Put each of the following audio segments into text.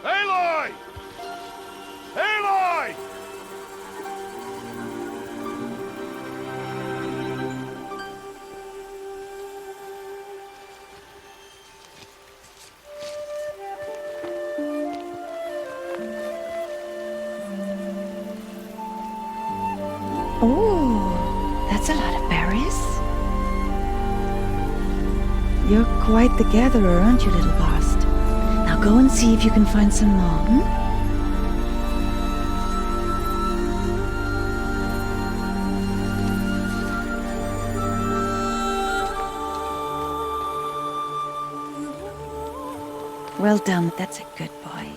Aloy! Aloy! Oh, that's a lot of berries. You're quite the gatherer, aren't you, little Rost? Now go and see if you can find some more, hmm? Well done, that's a good boy.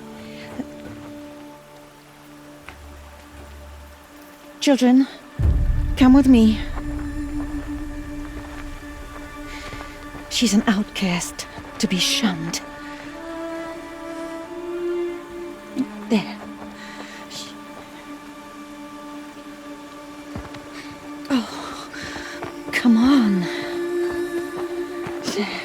Children, come with me. She's an outcast, to be shunned. There. Oh, come on. There.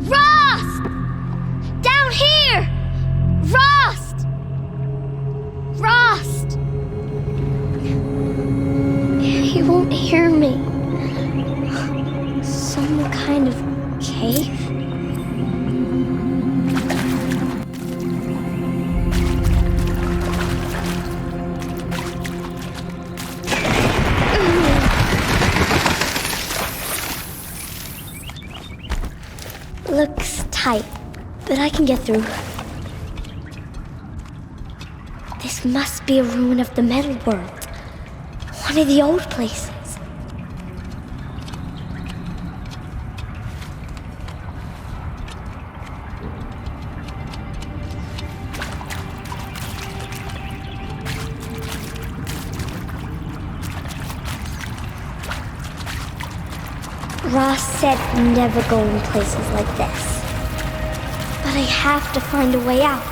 Rost! Down here! Rost! Rost! He won't hear me. Some kind of cave? Looks tight, but I can get through. This must be a ruin of the metal world. One of the old places. Rost said never go in places like this. But I have to find a way out.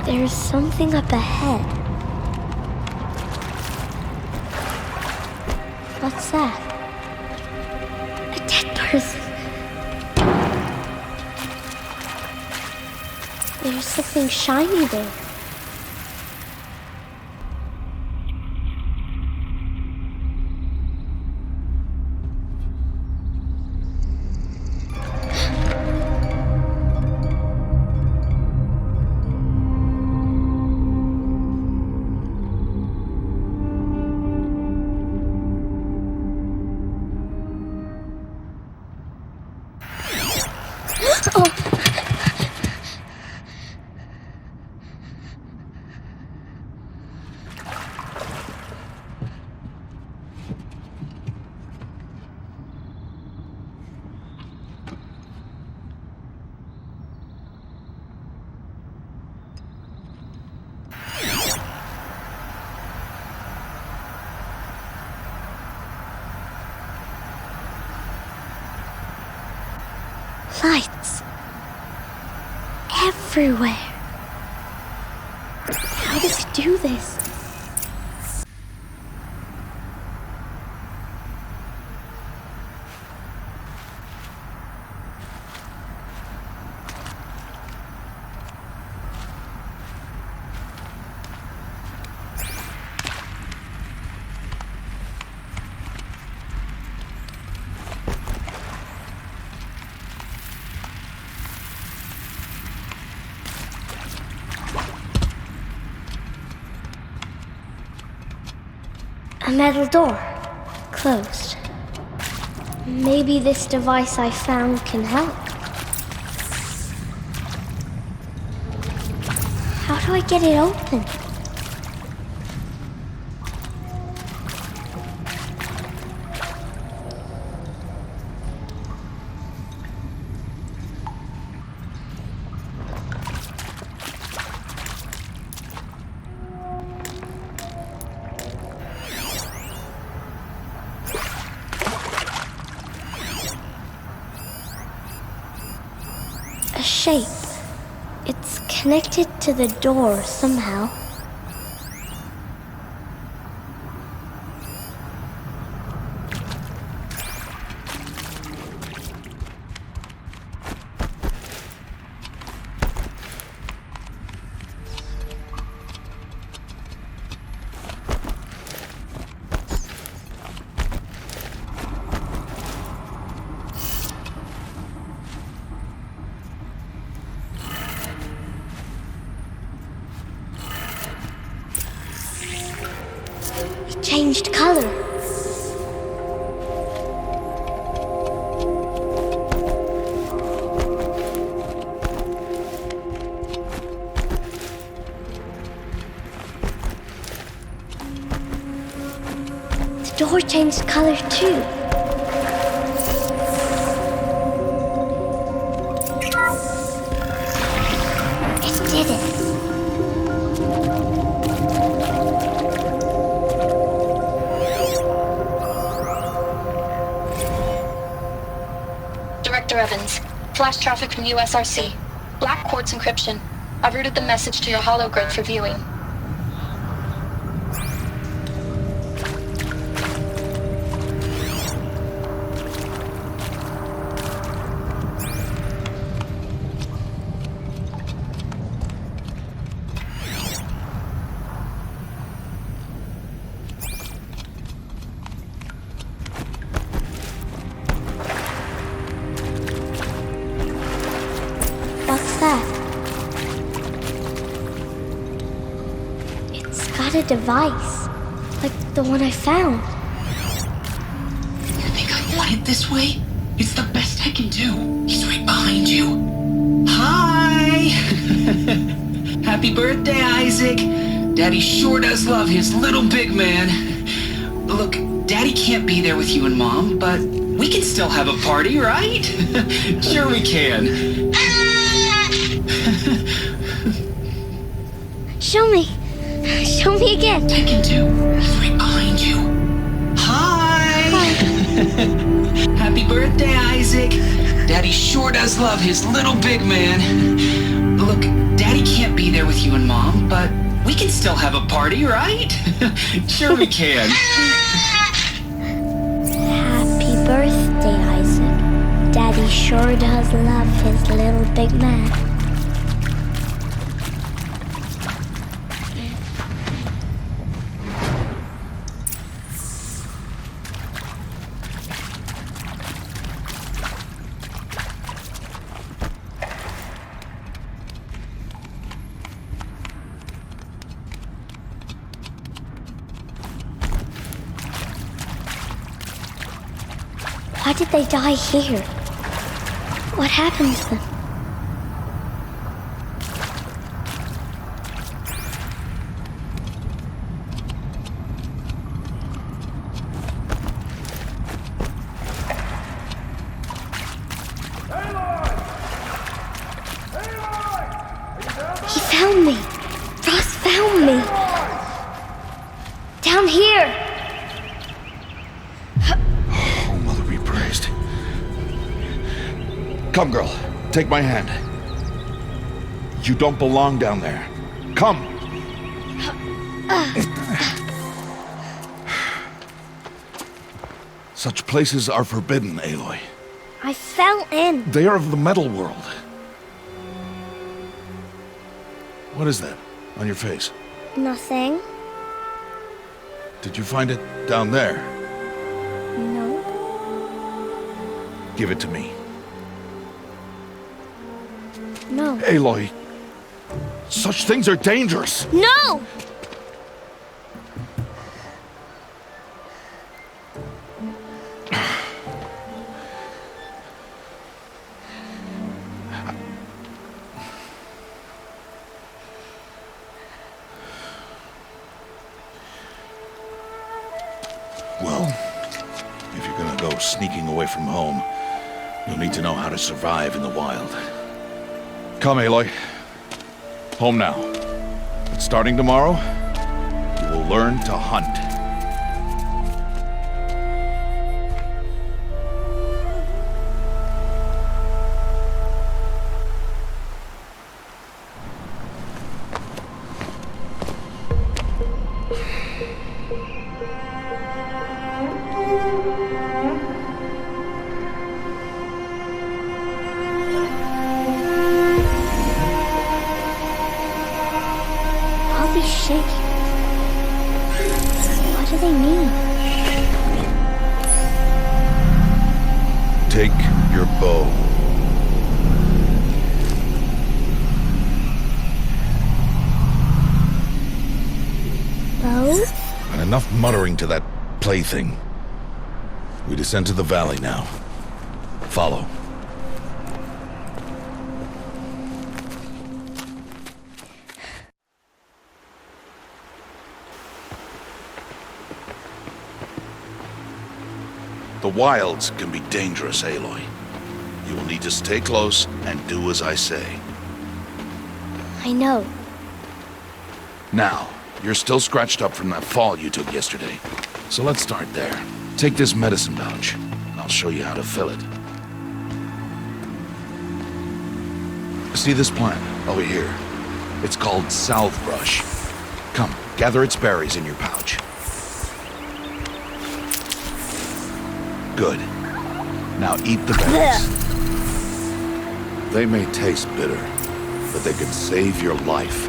There's something up ahead. What's that? A dead person. There's something shiny there. Lights. Everywhere. How does he do this? A metal door. Closed. Maybe this device I found can help. How do I get it open? A shape. It's connected to the door somehow. Changed color. The door changed color too. It did it. Director Evans, flash traffic from USRC. Black quartz encryption. I've routed the message to your hologrid for viewing. What's that? It's got a device, like the one I found. You think I want it this way? It's the best I can do. He's right behind you. Hi! Happy birthday, Isaac. Daddy sure does love his little big man. Look, Daddy can't be there with you and Mom, but we can still have a party, right? Sure we can. Show me. Show me again. I can do. He's right behind you. Hi! Happy birthday, Isaac. Daddy sure does love his little big man. Look, Daddy can't be there with you and Mom, but we can still have a party, right? Sure we can. Happy birthday, Isaac. Daddy sure does love his little big man. Why did they die here? What happened to them? He found me! Rost found me! Down here! Oh, Mother be praised. Come, girl. Take my hand. You don't belong down there. Come! Such places are forbidden, Aloy. I fell in. They are of the metal world. What is that on your face? Nothing. Did you find it down there? No. Give it to me. No. Aloy, such things are dangerous. No! Well, if you're gonna go sneaking away from home, you'll need to know how to survive in the wild. Come, Aloy. Home now. But starting tomorrow, you will learn to hunt. All these shapes. What do they mean? Take your bow. Bow? And enough muttering to that plaything. We descend to the valley now. Follow. The wilds can be dangerous, Aloy. You will need to stay close and do as I say. I know. Now, you're still scratched up from that fall you took yesterday. So let's start there. Take this medicine pouch, and I'll show you how to fill it. See this plant over here? It's called salvebrush. Come, gather its berries in your pouch. Good. Now eat the berries. They may taste bitter, but they could save your life.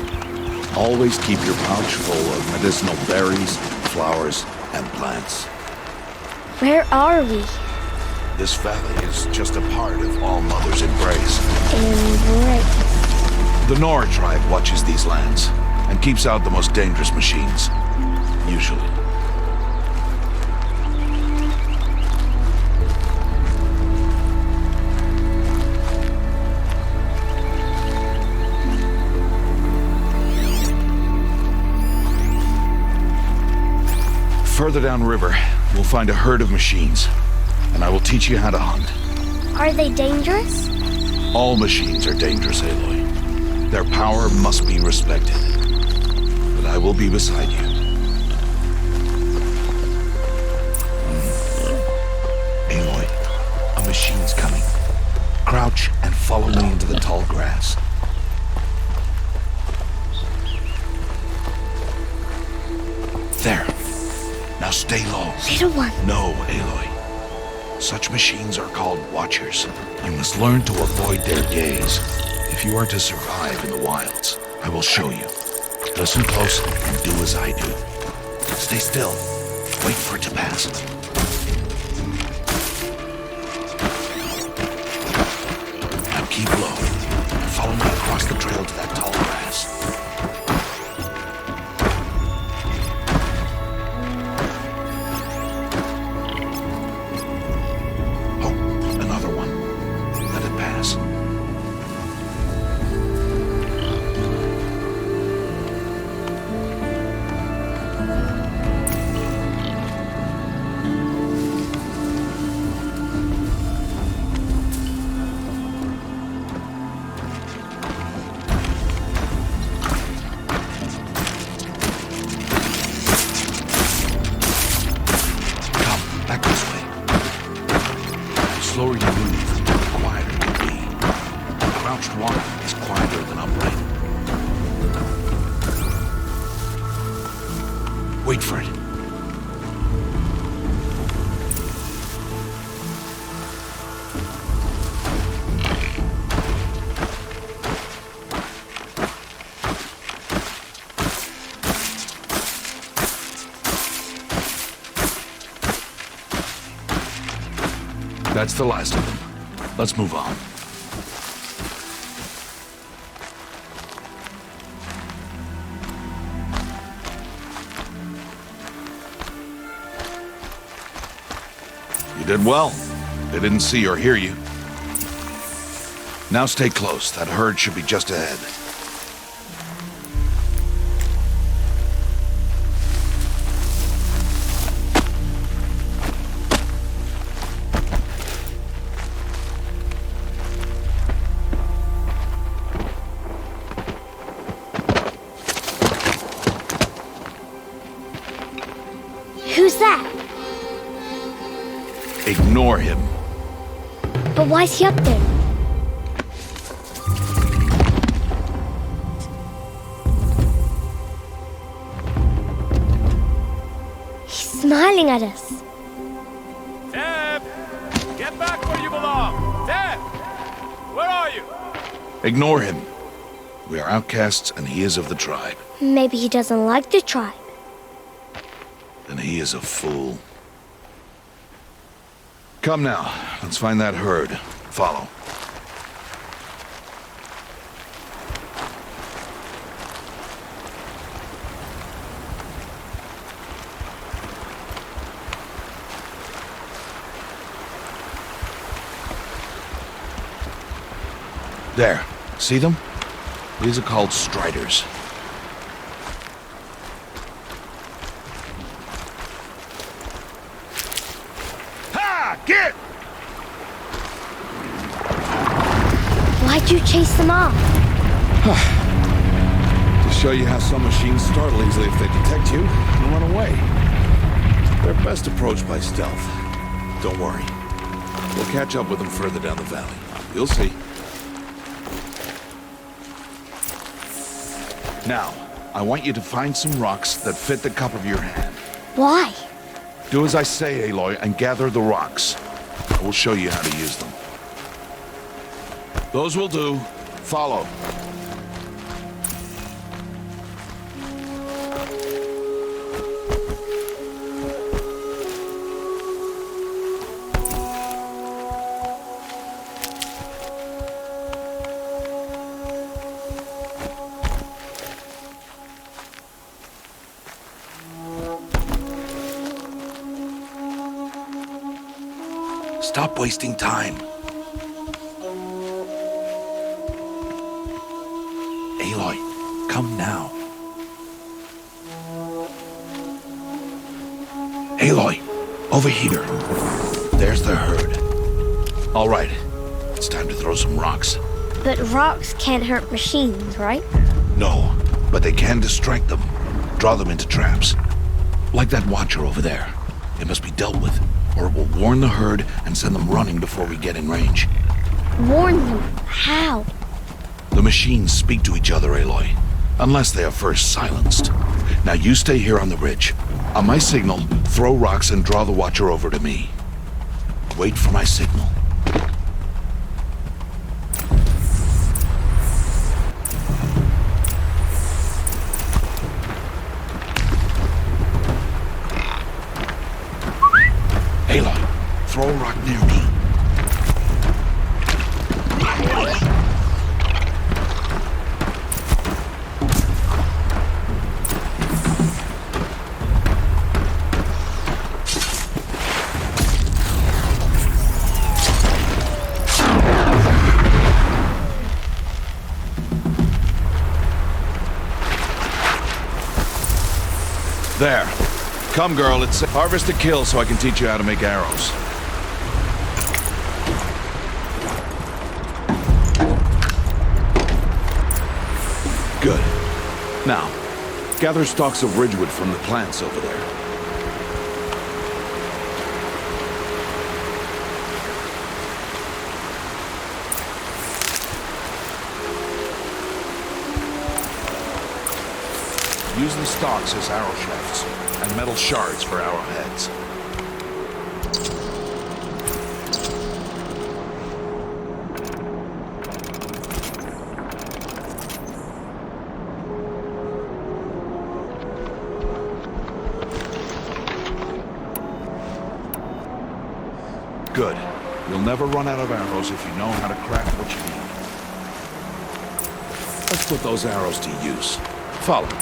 Always keep your pouch full of medicinal berries, flowers, and plants. Where are we? This valley is just a part of All Mother's embrace. Embrace. The Nora tribe watches these lands and keeps out the most dangerous machines. Usually. Further downriver, we'll find a herd of machines, and I will teach you how to hunt. Are they dangerous? All machines are dangerous, Aloy. Their power must be respected. But I will be beside you. Aloy, a machine's coming. Crouch and follow me into the tall grass. There. Now stay low. Little one. No, Aloy. Such machines are called Watchers. You must learn to avoid their gaze. If you are to survive in the wilds, I will show you. Listen close and do as I do. Stay still. Wait for it to pass. Now keep low. Follow me across the trail to that tall grass. The slower you move, the quieter it can be. A crouched walk is quieter than upright. Wait for it. That's the last of them. Let's move on. You did well. They didn't see or hear you. Now stay close. That herd should be just ahead. that? Ignore him. But why's he up there? He's smiling at us. Deb! Get back where you belong! Deb! Where are you? Ignore him. We are outcasts, and he is of the tribe. Maybe he doesn't like the tribe. Then he is a fool. Come now, let's find that herd. Follow. There. See them? These are called striders. Ha! Get! Why'd you chase them off? To show you how some machines startle easily if they detect you and run away. They're best approached by stealth. Don't worry. We'll catch up with them further down the valley. You'll see. Now, I want you to find some rocks that fit the cup of your hand. Why? Do as I say, Aloy, and gather the rocks. I will show you how to use them. Those will do. Follow. Stop wasting time. Aloy, come now. Aloy, over here. There's the herd. All right, it's time to throw some rocks. But rocks can't hurt machines, right? No, but they can distract them. Draw them into traps. Like that watcher over there. It must be dealt with, or it will warn the herd and send them running before we get in range. Warn them? How? The machines speak to each other, Aloy, unless they are first silenced. Now you stay here on the ridge. On my signal, throw rocks and draw the watcher over to me. Wait for my signal. Aloy, throw a rock near me. There. Come, girl, it's harvest to kill so I can teach you how to make arrows. Good. Now, gather stalks of ridgewood from the plants over there. Use the stalks as arrow shafts, and metal shards for arrowheads. Good. You'll never run out of arrows if you know how to craft what you need. Let's put those arrows to use. Follow me.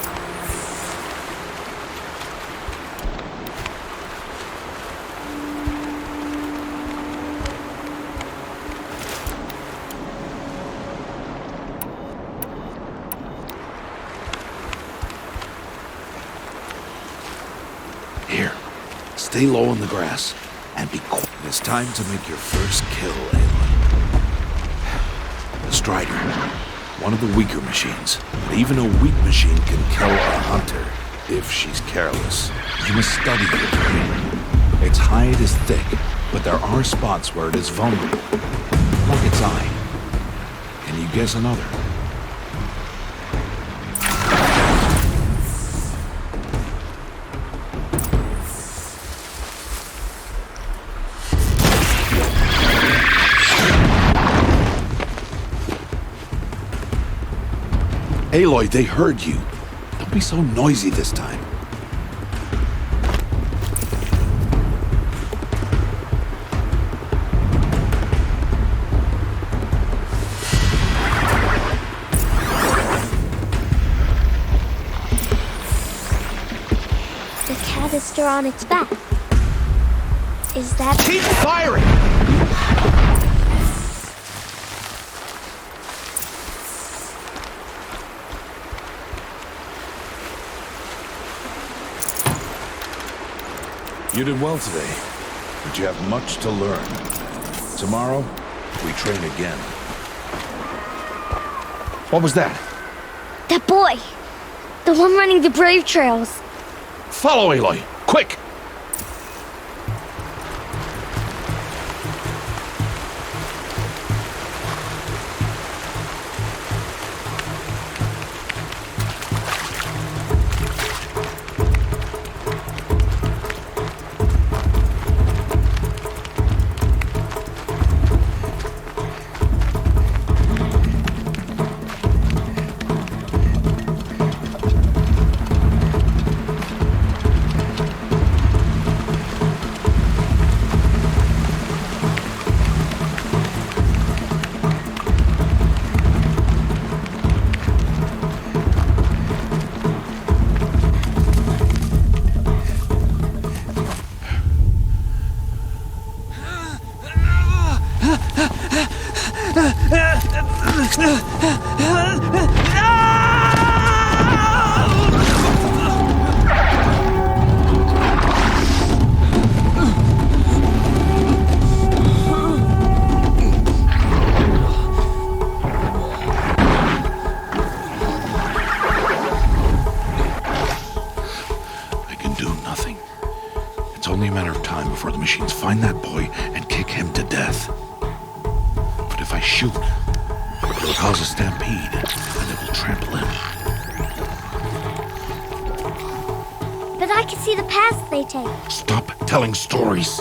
Here, stay low in the grass, and be quiet. It's time to make your first kill, Aloy. The Strider, one of the weaker machines, but even a weak machine can kill a hunter. if she's careless. You must study your prey. Its hide is thick, but there are spots where it is vulnerable. Like its eye. Can you guess another? Aloy, they heard you. Don't be so noisy this time. The canister on its back. Is that... Keep firing! You did well today, but you have much to learn. Tomorrow, we train again. What was that? That boy! The one running the brave trails. Follow Aloy, quick! Before the machines find that boy and kick him to death. But if I shoot, it'll cause a stampede, and it will trample him. But I can see the paths they take. Stop telling stories.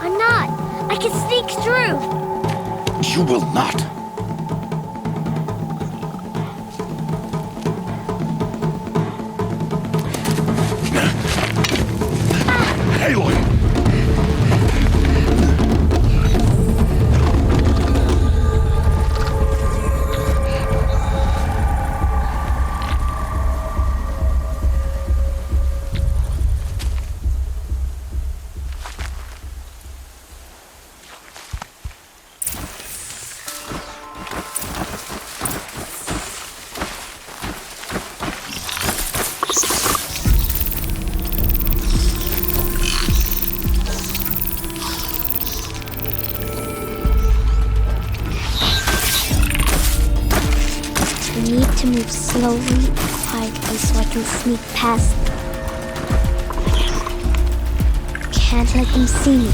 I'm not. I can sneak through. You will not. Aloy! To move slowly and quietly so I can sneak past them. Can't let them see me.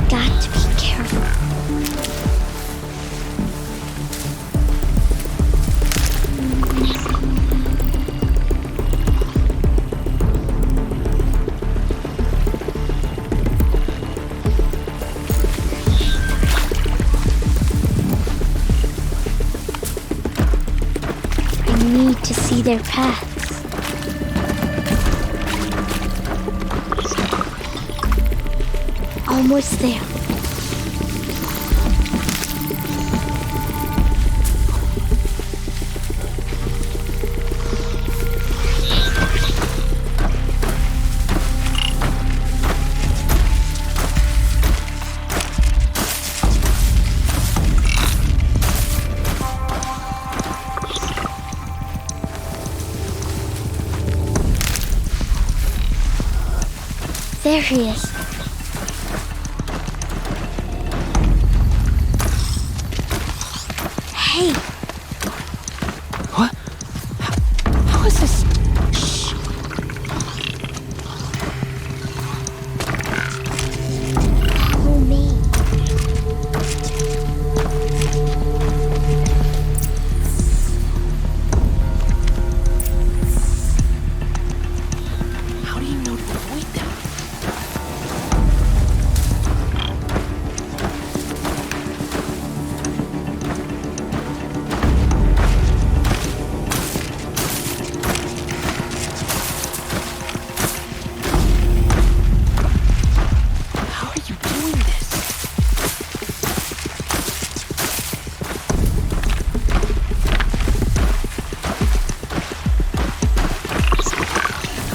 Got to be careful. To see their paths. Almost there. There he is. Hey, What? How is this? follow me. How do you know to avoid them? How are you doing this?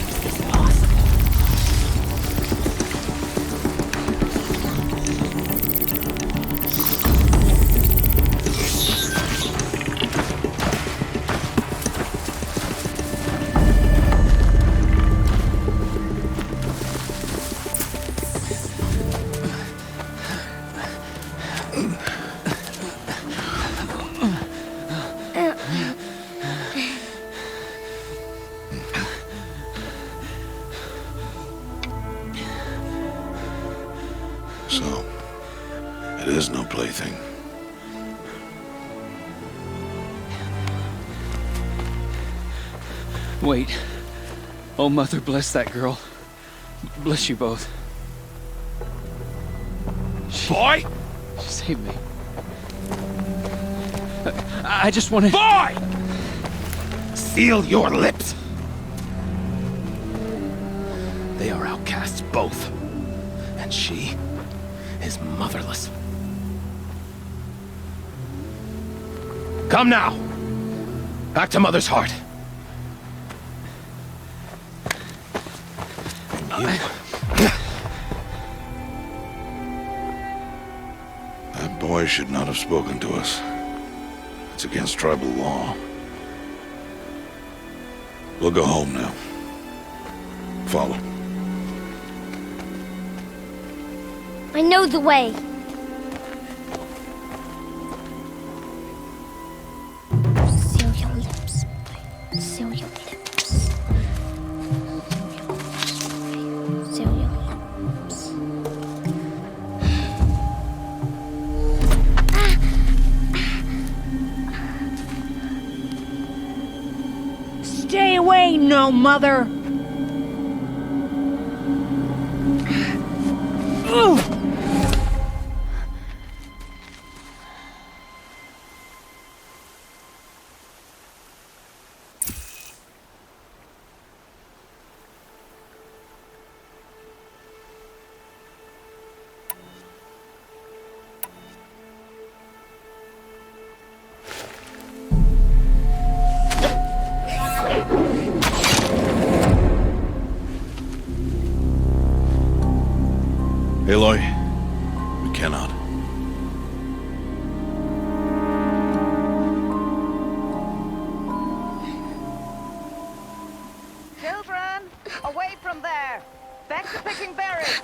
Is this possible? So, it is no plaything. Wait. Oh, Mother, bless that girl. Bless you both. Boy! She saved me. I just want to... Boy! Seal your lips! They are outcasts, both. And she is motherless. Come now! Back to Mother's heart. That boy should not have spoken to us. It's against tribal law. We'll go home now. Follow. I know the way. Seal your lips, boy. Seal your lips. Seal your lips. Stay away, no mother! Aloy, we cannot. Children, away from there! Back to picking berries!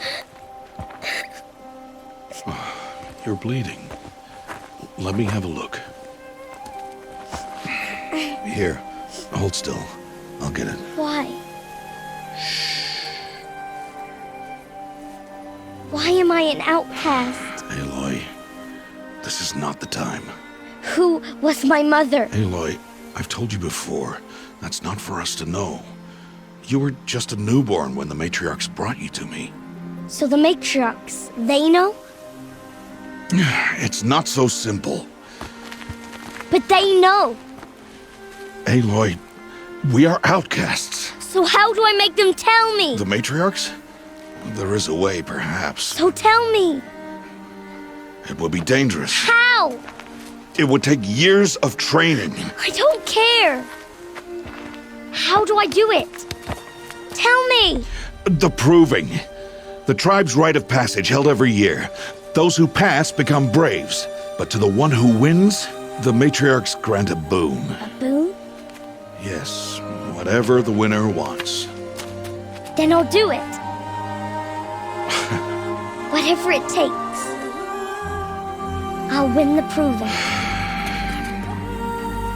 You're bleeding. Let me have a look. Here, hold still. I'll get it. Why? Why am I an outcast? Aloy, this is not the time. Who was my mother? Aloy, I've told you before, that's not for us to know. You were just a newborn when the matriarchs brought you to me. So the matriarchs, they know? It's not so simple. But they know. Aloy, we are outcasts. So how do I make them tell me? The matriarchs? There is a way, perhaps. So tell me. It would be dangerous. How? It would take years of training. I don't care. How do I do it? Tell me. The proving. The tribe's rite of passage held every year. Those who pass become braves. But to the one who wins, the matriarchs grant a boon. A boon? Yes, whatever the winner wants. Then I'll do it. Whatever it takes. I'll win the proving.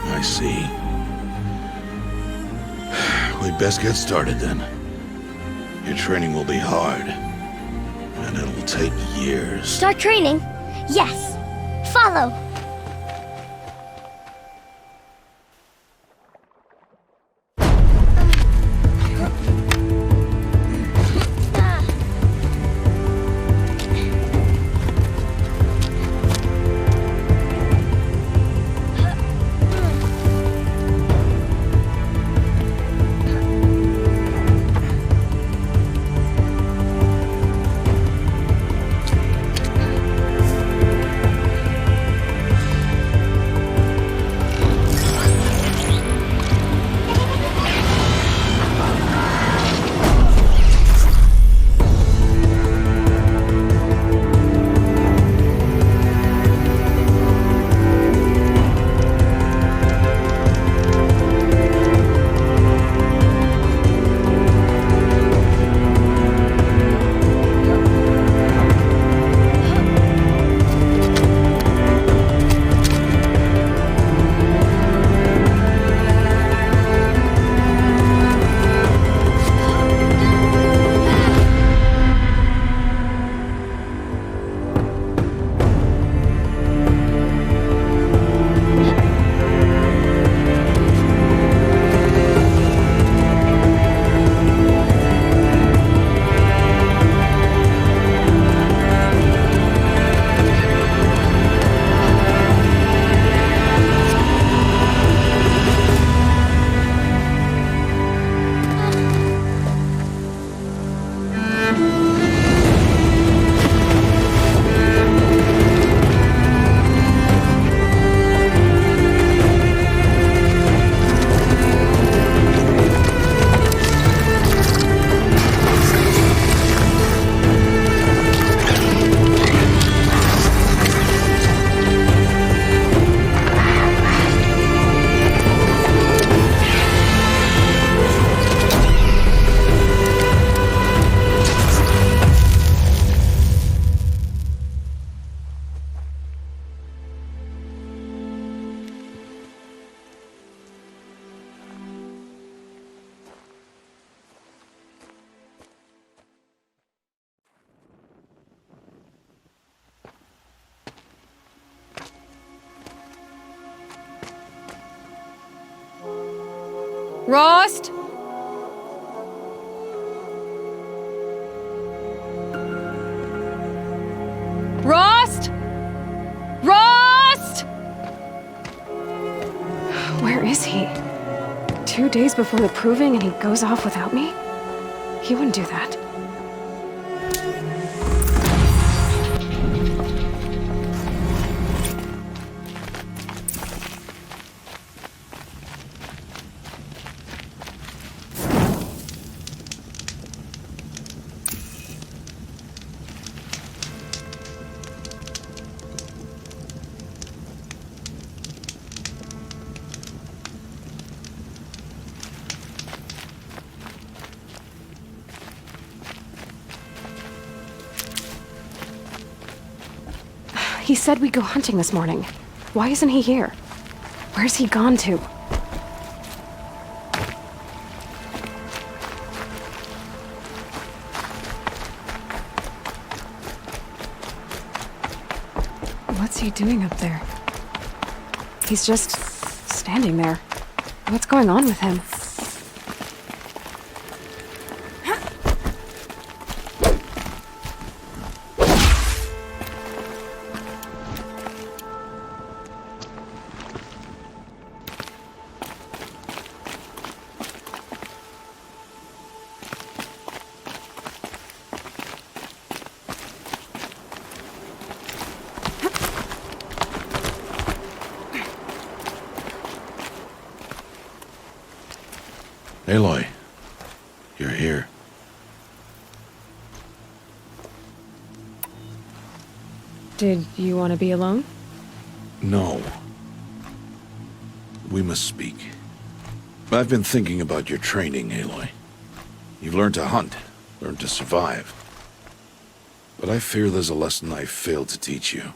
I see. We'd best get started then. Your training will be hard. And it'll take years. Start training? Yes. Follow. Rost? Rost? Rost? Where is he? 2 days before the proving and he goes off without me? He wouldn't do that. He said we'd go hunting this morning. Why isn't he here? Where's he gone to? What's he doing up there? He's just standing there. What's going on with him? Aloy, you're here. Did you want to be alone? No. We must speak. I've been thinking about your training, Aloy. You've learned to hunt, learned to survive. but I fear there's a lesson I failed to teach you.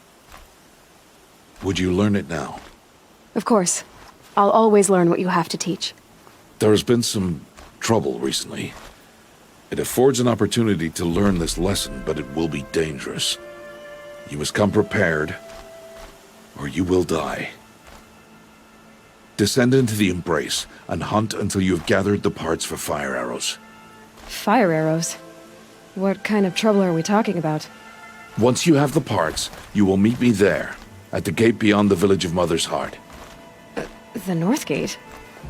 Would you learn it now? Of course. I'll always learn what you have to teach. There has been some trouble recently. It affords an opportunity to learn this lesson, but it will be dangerous. You must come prepared, or you will die. Descend into the Embrace, and hunt until you have gathered the parts for fire arrows. Fire arrows? What kind of trouble are we talking about? Once you have the parts, you will meet me there, at the gate beyond the village of Mother's Heart. The North Gate?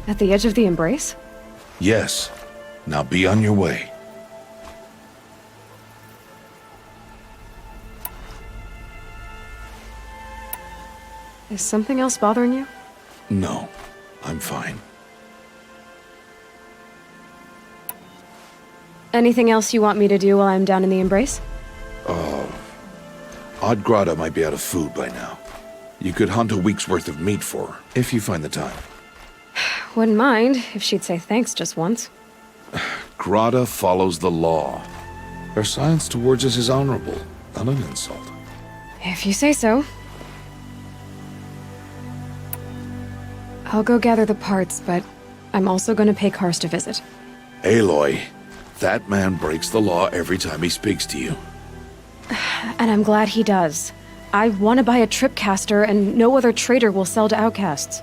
At the edge of the Embrace? Yes. Now be on your way. Is something else bothering you? No, I'm fine. Anything else you want me to do while I'm down in the Embrace? Odd Grata might be out of food by now. You could hunt a week's worth of meat for her, if you find the time. Wouldn't mind if she'd say thanks just once. Grata follows the law. Her silence towards us is honorable, not an insult. If you say so. I'll go gather the parts, but I'm also going to pay Karst a visit. Aloy, that man breaks the law every time he speaks to you. And I'm glad he does. I want to buy a tripcaster, and no other trader will sell to outcasts.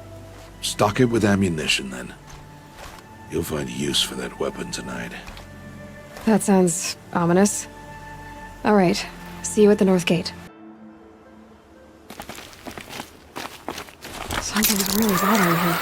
Stock it with ammunition, then. You'll find use for that weapon tonight. That sounds ominous. All right, see you at the North Gate. Something's really bothering him.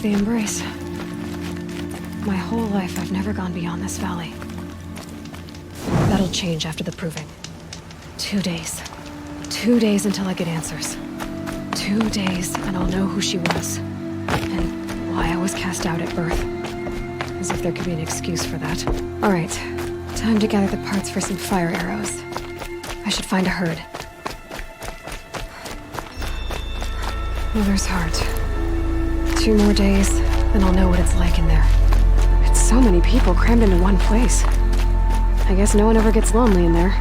The Embrace. My whole life, I've never gone beyond this valley. That'll change after the proving. 2 days. 2 days until I get answers. 2 days, and I'll know who she was. And why I was cast out at birth. As if there could be an excuse for that. All right, time to gather the parts for some fire arrows. I should find a herd. Mother's Heart. 2 more days, then I'll know what it's like in there. It's so many people crammed into one place. I guess no one ever gets lonely in there.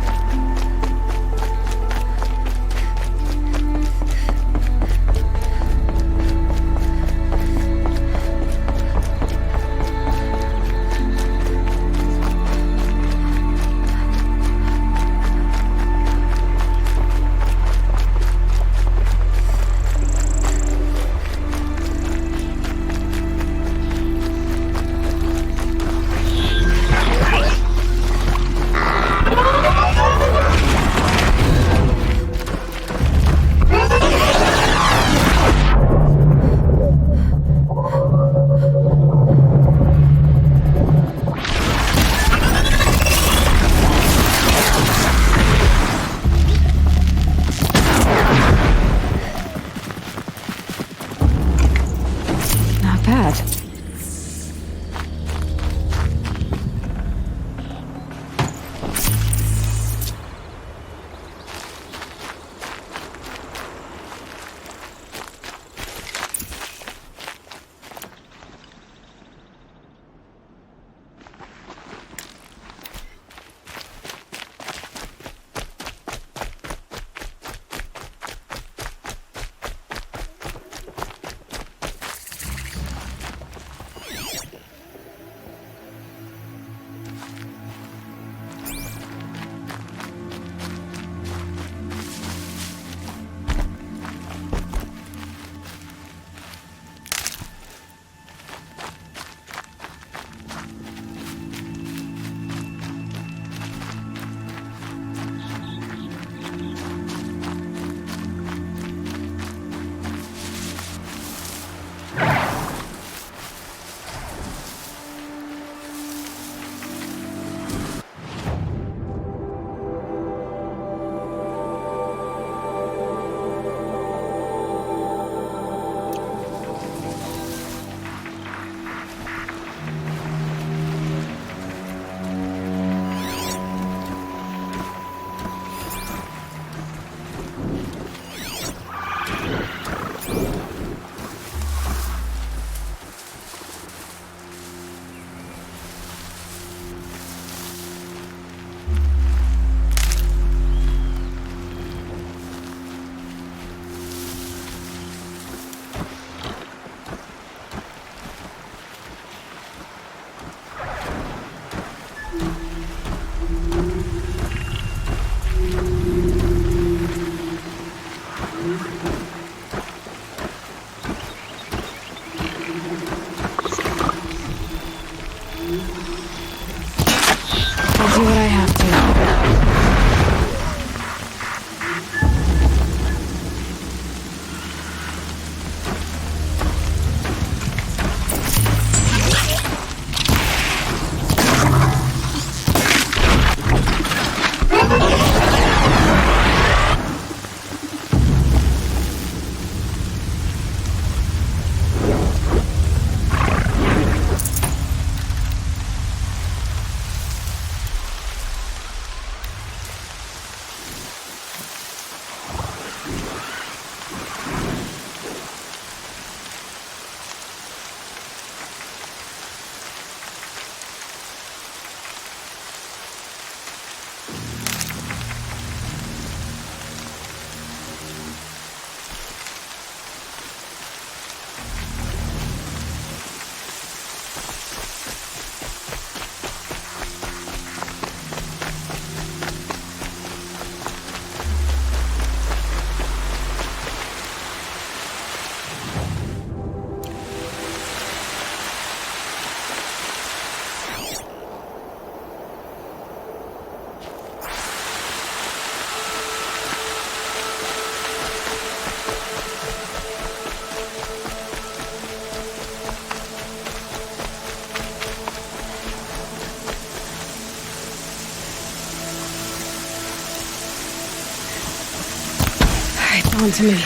onto me.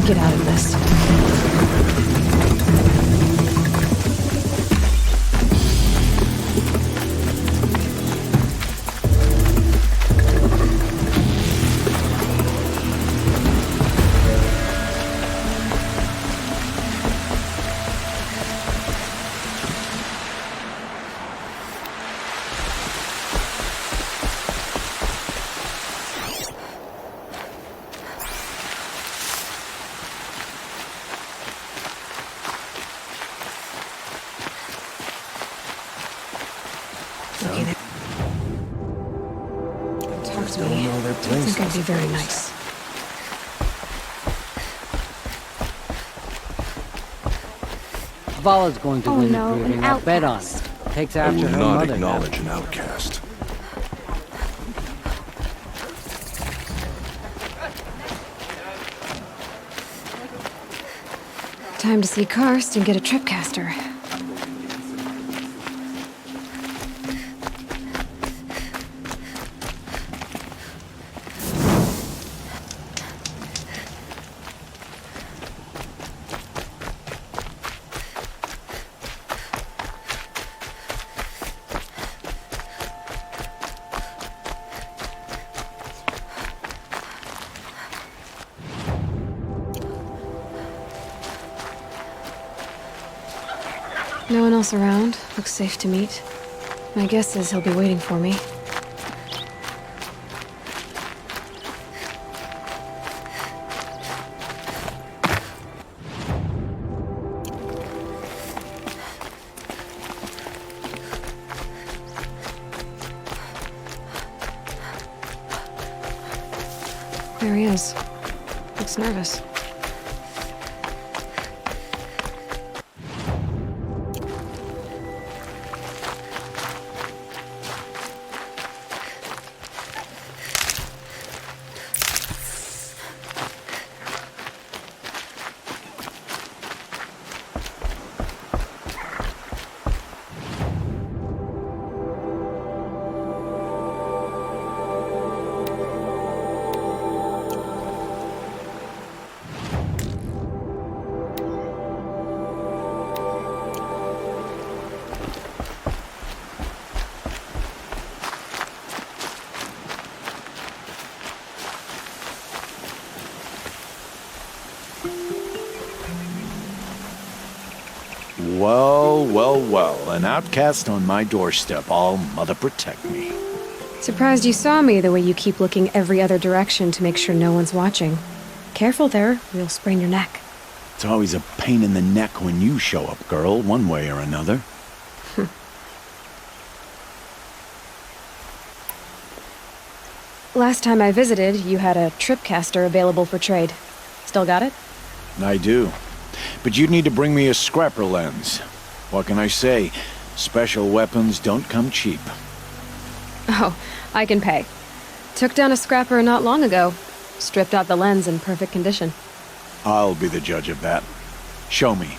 Get out of this. Okay, there. Talk to me. I don't think I'd be very nice. Vala's going to win the proving. I'll bet on it. Takes I after will her not mother. acknowledge an outcast. Time to see Karst and get a tripcaster. No one else around. Looks safe to meet. My guess is he'll be waiting for me. There he is. Looks nervous. Well, well, well. An outcast on my doorstep. All mother protect me. Surprised you saw me the way you keep looking every other direction to make sure no one's watching. Careful there, you'll sprain your neck. It's always a pain in the neck when you show up, girl, one way or another. Last time I visited, you had a tripcaster available for trade. Still got it? I do. But you'd need to bring me a scrapper lens. What can I say? Special weapons don't come cheap. Oh, I can pay. Took down a scrapper not long ago. Stripped out the lens in perfect condition. I'll be the judge of that. Show me.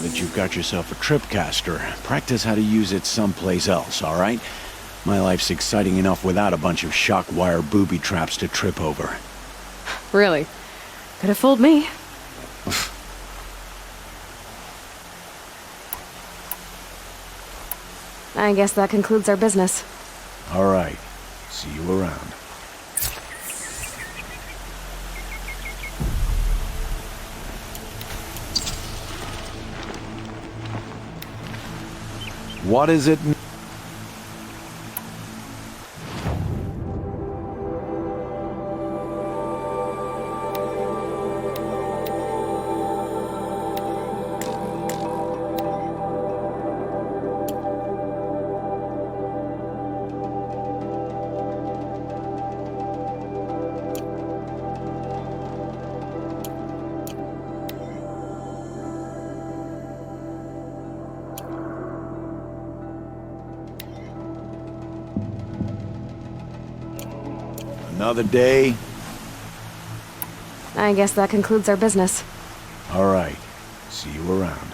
that you've got yourself a tripcaster, practice how to use it someplace else, all right? My life's exciting enough without a bunch of shock wire booby traps to trip over. Really? Could have fooled me. I guess that concludes our business. All right. See you around. What is it? Another day? I guess that concludes our business. All right. See you around.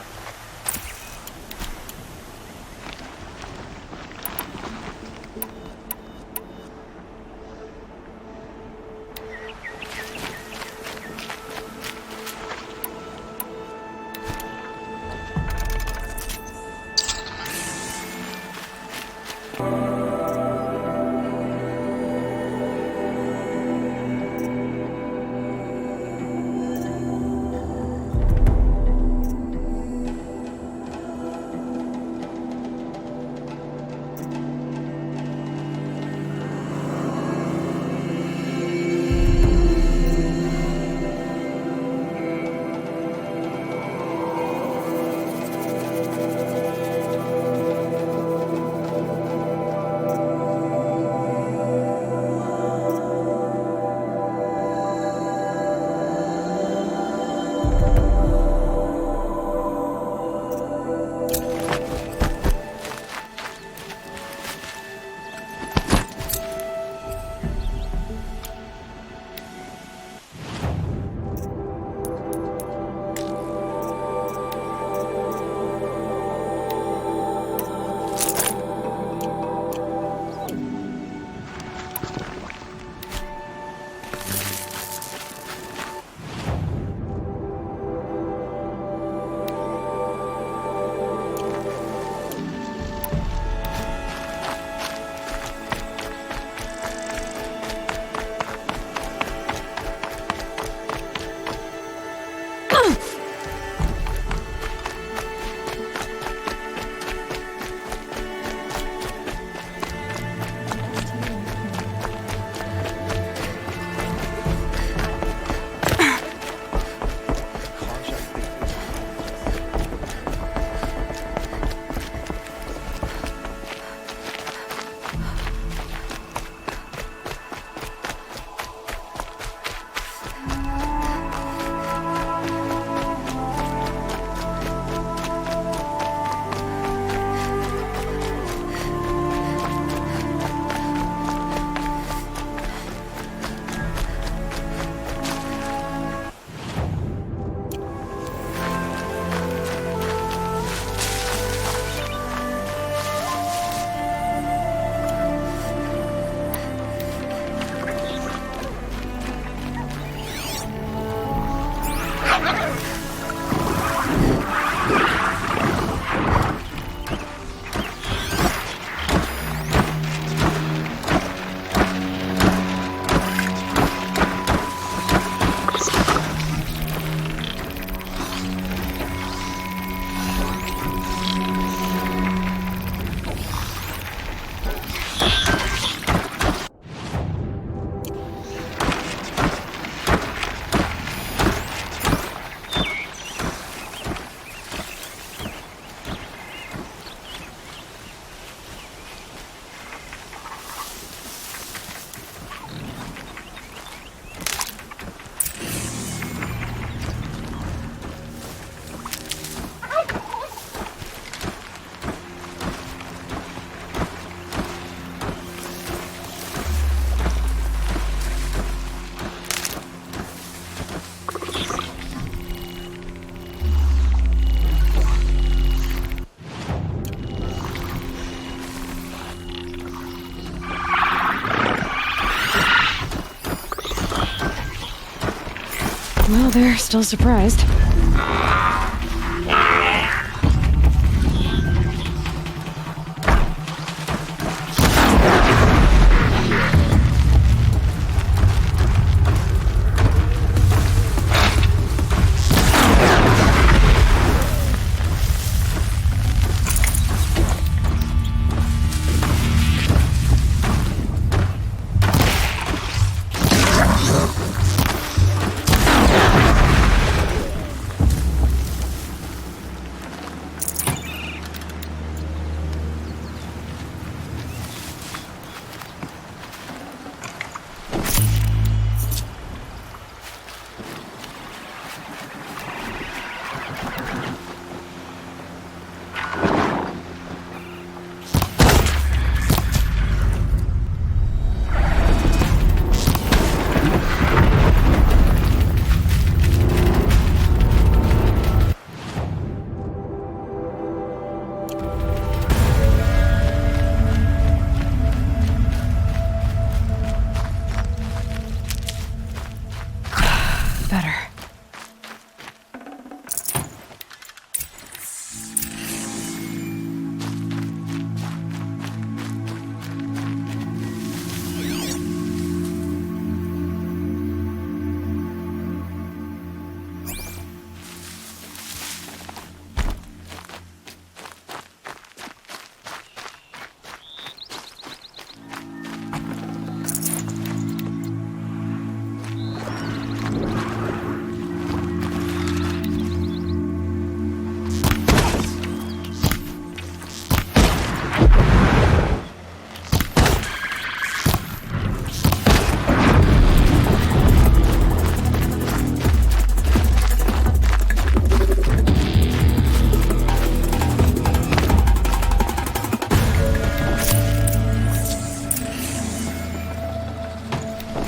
Well, they're still surprised.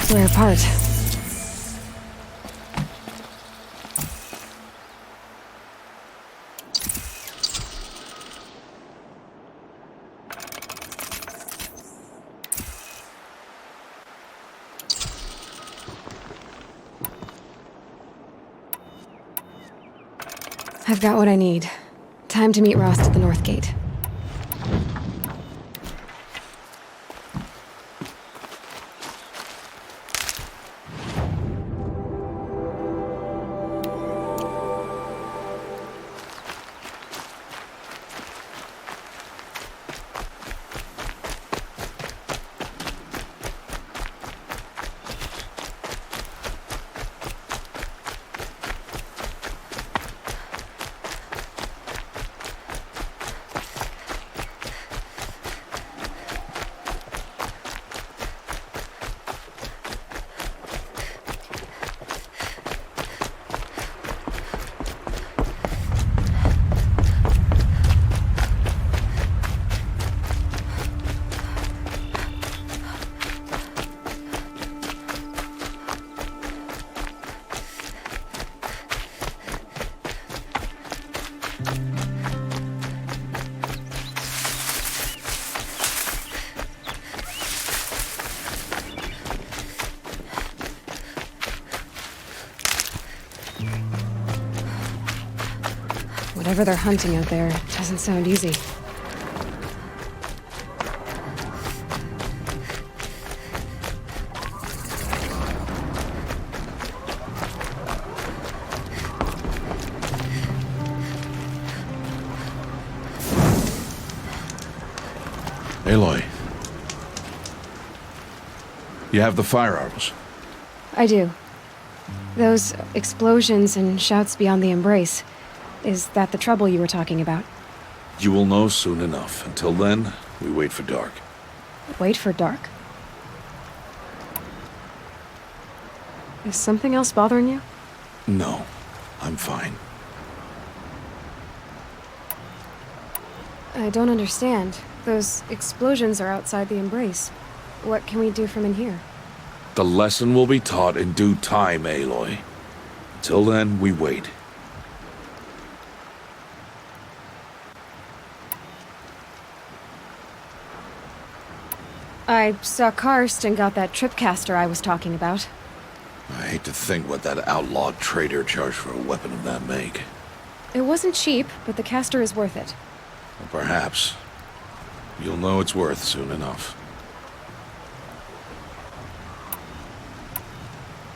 We're apart. I've got what I need. Time to meet Rost at the North Gate. Whatever they're hunting out there doesn't sound easy. Aloy. You have the firearms? I do. Those explosions and shouts beyond the embrace. Is that the trouble you were talking about? You will know soon enough. Until then, we wait for dark. Wait for dark? Is something else bothering you? No, I'm fine. I don't understand. Those explosions are outside the embrace. What can we do from in here? The lesson will be taught in due time, Aloy. Until then, we wait. I saw Karst and got that tripcaster I was talking about. I hate to think what that outlawed trader charged for a weapon of that make. It wasn't cheap, but the caster is worth it. Or perhaps. You'll know it's worth soon enough.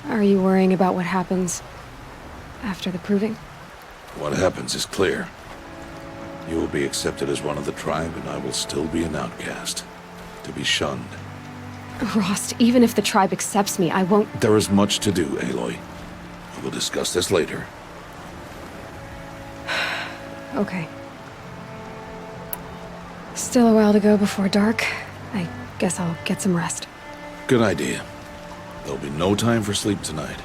Are you worrying about what happens after the proving? What happens is clear. You will be accepted as one of the tribe, and I will still be an outcast. To be shunned. Rost, even if the tribe accepts me, I won't... There is much to do, Aloy. We will discuss this later. Okay. Still a while to go before dark. I guess I'll get some rest. Good idea. There'll be no time for sleep tonight.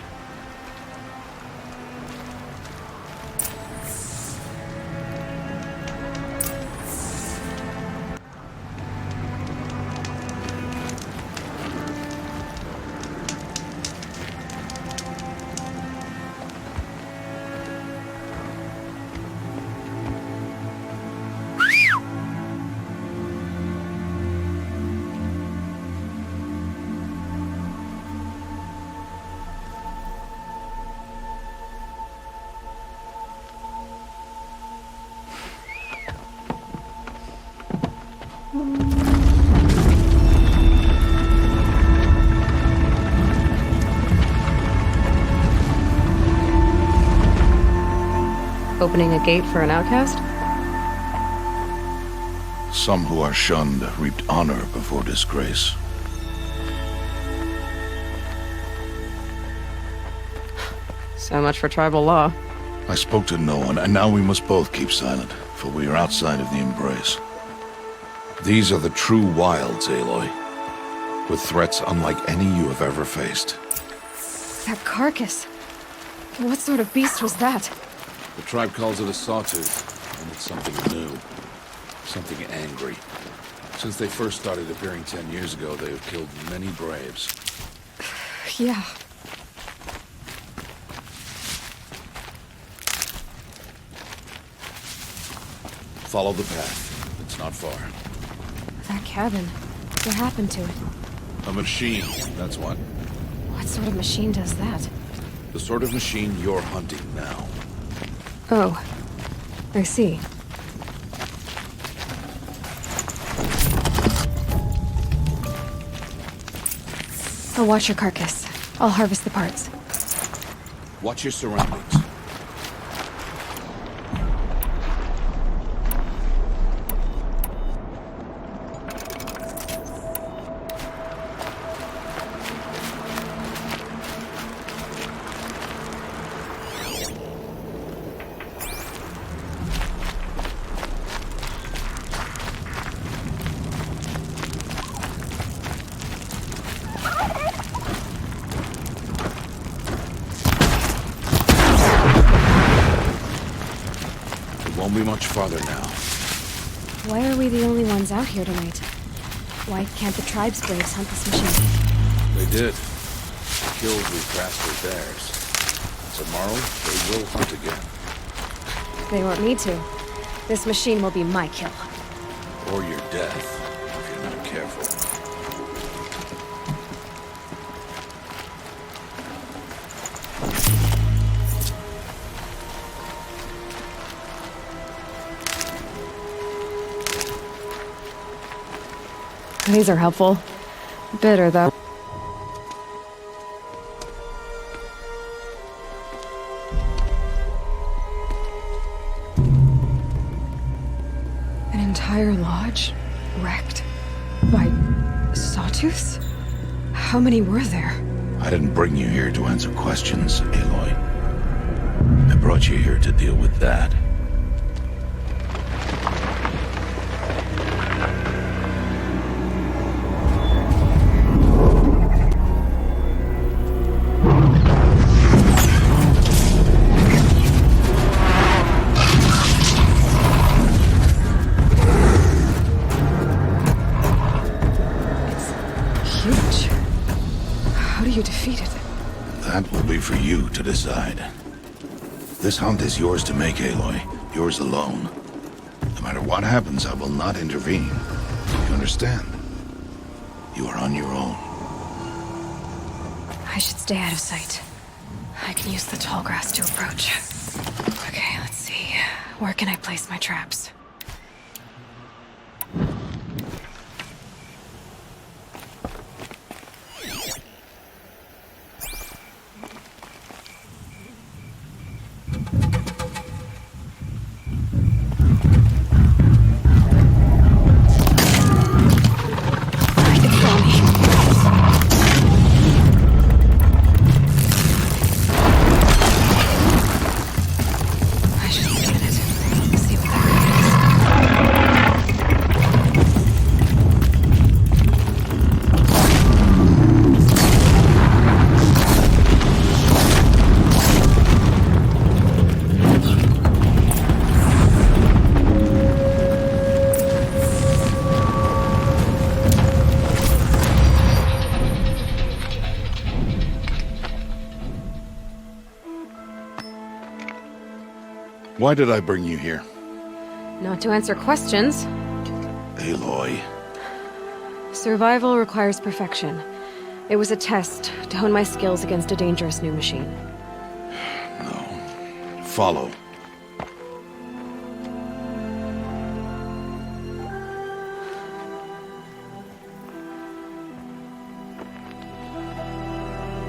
Opening a gate for an outcast? Some who are shunned reaped honor before disgrace. So much for tribal law. I spoke to no one, and now we must both keep silent, for we are outside of the embrace. These are the true wilds, Aloy, with threats unlike any you have ever faced. That carcass. What sort of beast was that? The tribe calls it a sawtooth, and it's something new. Something angry. Since they first started appearing 10 years ago, they have killed many braves. Yeah. Follow the path. It's not far. That cabin. What happened to it? A machine, that's what. What sort of machine does that? The sort of machine you're hunting now. Oh. I see. I'll watch your carcass. I'll harvest the parts. Watch your surroundings. Won't be much farther now. Why are we the only ones out here tonight? Why can't the tribe's braves hunt this machine? They did. The kills we crafted were theirs. Tomorrow, they will hunt again. They want me to. This machine will be my kill. Or your death, if you're not careful. These are helpful. Bitter, though. An entire lodge wrecked by sawtooths? How many were there? I didn't bring you here to answer questions, Aloy. I brought you here to deal with that. That will be for you to decide. This hunt is yours to make, Aloy. Yours alone. No matter what happens, I will not intervene. You understand? You are on your own. I should stay out of sight. I can use the tall grass to approach. Okay, let's see. Where can I place my traps? Why did I bring you here? Not to answer questions. Aloy. Survival requires perfection. It was a test to hone my skills against a dangerous new machine. No. Follow.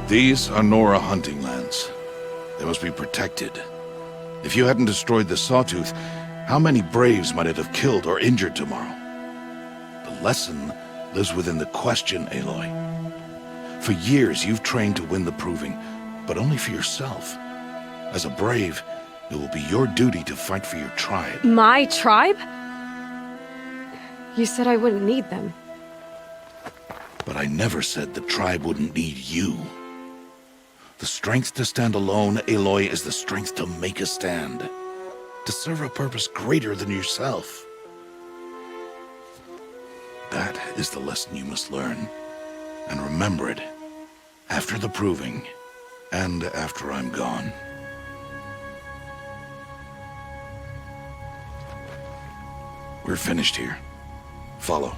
These are Nora hunting lands. They must be protected. If you hadn't destroyed the Sawtooth, how many Braves might it have killed or injured tomorrow? The lesson lives within the question, Aloy. For years, you've trained to win the Proving, but only for yourself. As a Brave, it will be your duty to fight for your tribe. My tribe? You said I wouldn't need them. But I never said the tribe wouldn't need you. The strength to stand alone, Aloy, is the strength to make a stand. To serve a purpose greater than yourself. That is the lesson you must learn. And remember it. After the Proving. And after I'm gone. We're finished here. Follow.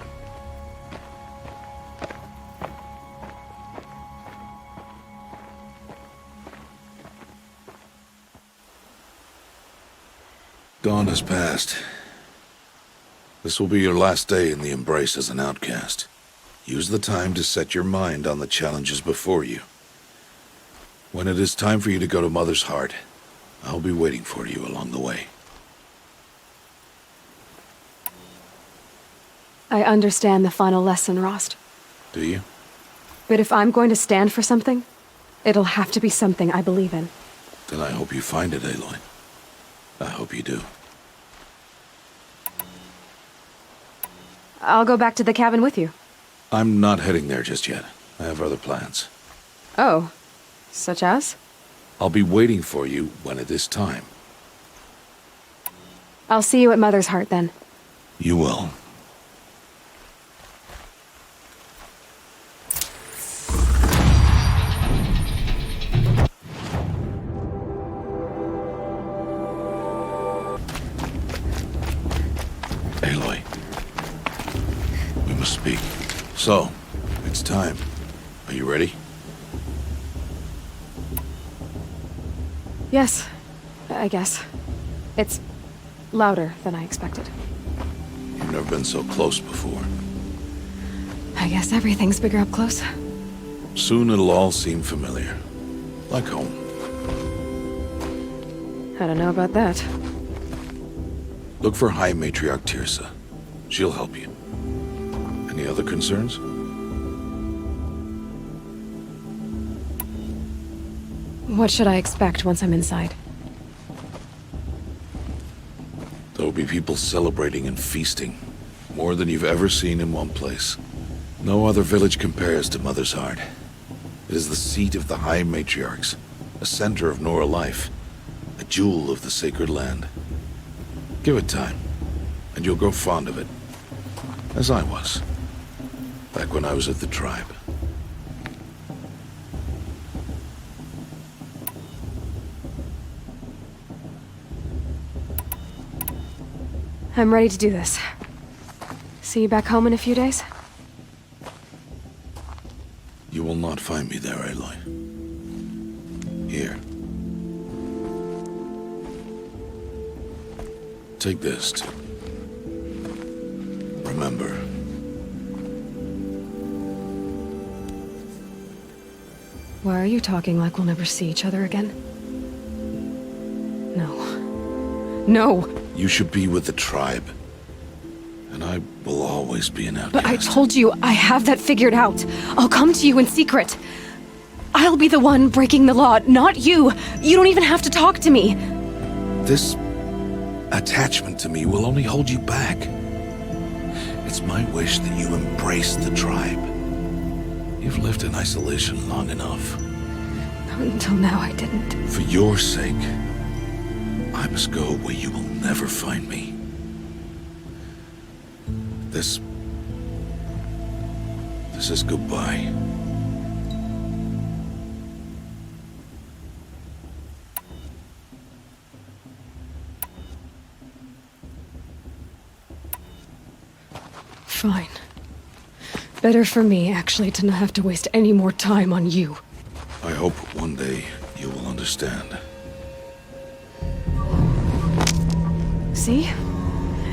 Dawn has passed. This will be your last day in the Embrace as an outcast. Use the time to set your mind on the challenges before you. When it is time for you to go to Mother's Heart, I'll be waiting for you along the way. I understand the final lesson, Rost. Do you? But if I'm going to stand for something, it'll have to be something I believe in. Then I hope you find it, Aloy. I hope you do. I'll go back to the cabin with you. I'm not heading there just yet. I have other plans. Oh, such as? I'll be waiting for you when it is time. I'll see you at Mother's Heart then. You will. Aloy. We must speak. So, it's time. Are you ready? Yes, I guess. It's louder than I expected. You've never been so close before. I guess everything's bigger up close. Soon it'll all seem familiar. Like home. I don't know about that. Look for High Matriarch Tirsa. She'll help you. Any other concerns? What should I expect once I'm inside? There'll be people celebrating and feasting. More than you've ever seen in one place. No other village compares to Mother's Heart. It is the seat of the High Matriarchs, a center of Nora life, a jewel of the sacred land. Give it time, and you'll grow fond of it. As I was, back when I was at the tribe. I'm ready to do this. See you back home in a few days? You will not not find me there, Aloy. Here. Take this to remember. Why are you talking like we'll never see each other again? No. No! You should be with the tribe. And I will always be an outcast. But I told you, I have that figured out. I'll come to you in secret. I'll be the one breaking the law, not you. You don't even have to talk to me. This attachment to me will only hold you back. It's my wish that you embrace the tribe. You've lived in isolation long enough. Until now, I didn't. For your sake, I must go where you will never find me. This is goodbye. Fine. Better for me, actually, to not have to waste any more time on you. I hope one day you will understand. See?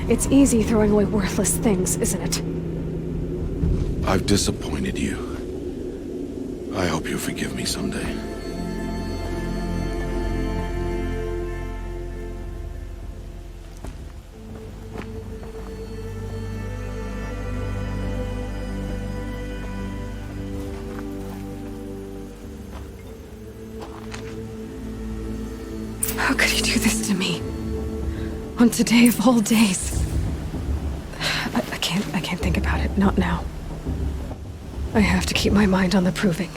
It's easy throwing away worthless things, isn't it? I've disappointed you. I hope you forgive me someday. How could he do this to me? On today of all days. I can't think about it. Not now. I have to keep my mind on the proving.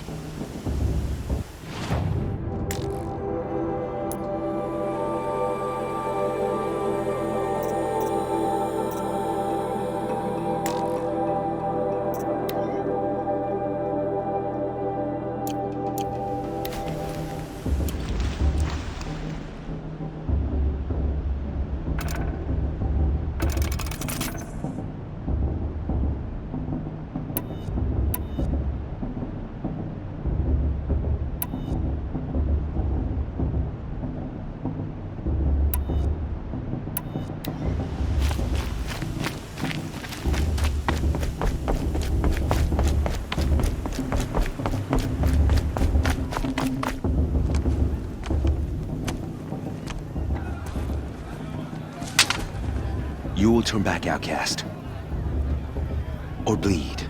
You will turn back, outcast. Or bleed.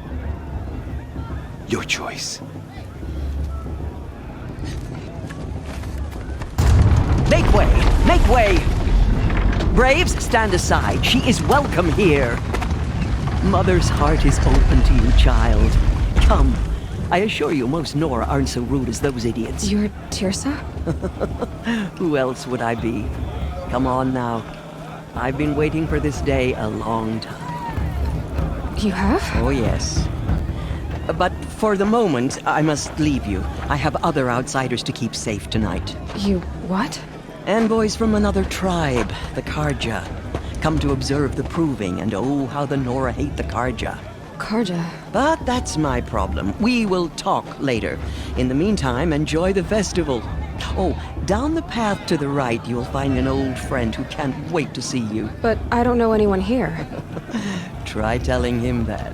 Your choice. Make way! Make way! Braves, stand aside. She is welcome here. Mother's heart is open to you, child. Come. I assure you, most Nora aren't so rude as those idiots. You're Tirsa? Who else would I be? Come on now. I've been waiting for this day a long time. You have? Oh, yes. But for the moment, I must leave you. I have other outsiders to keep safe tonight. You what? Envoys from another tribe, the Karja. Come to observe the proving, and oh, how the Nora hate the Karja. Karja? But that's my problem. We will talk later. In the meantime, enjoy the festival. Oh, down the path to the right, you'll find an old friend who can't wait to see you. But I don't know anyone here. Try telling him that.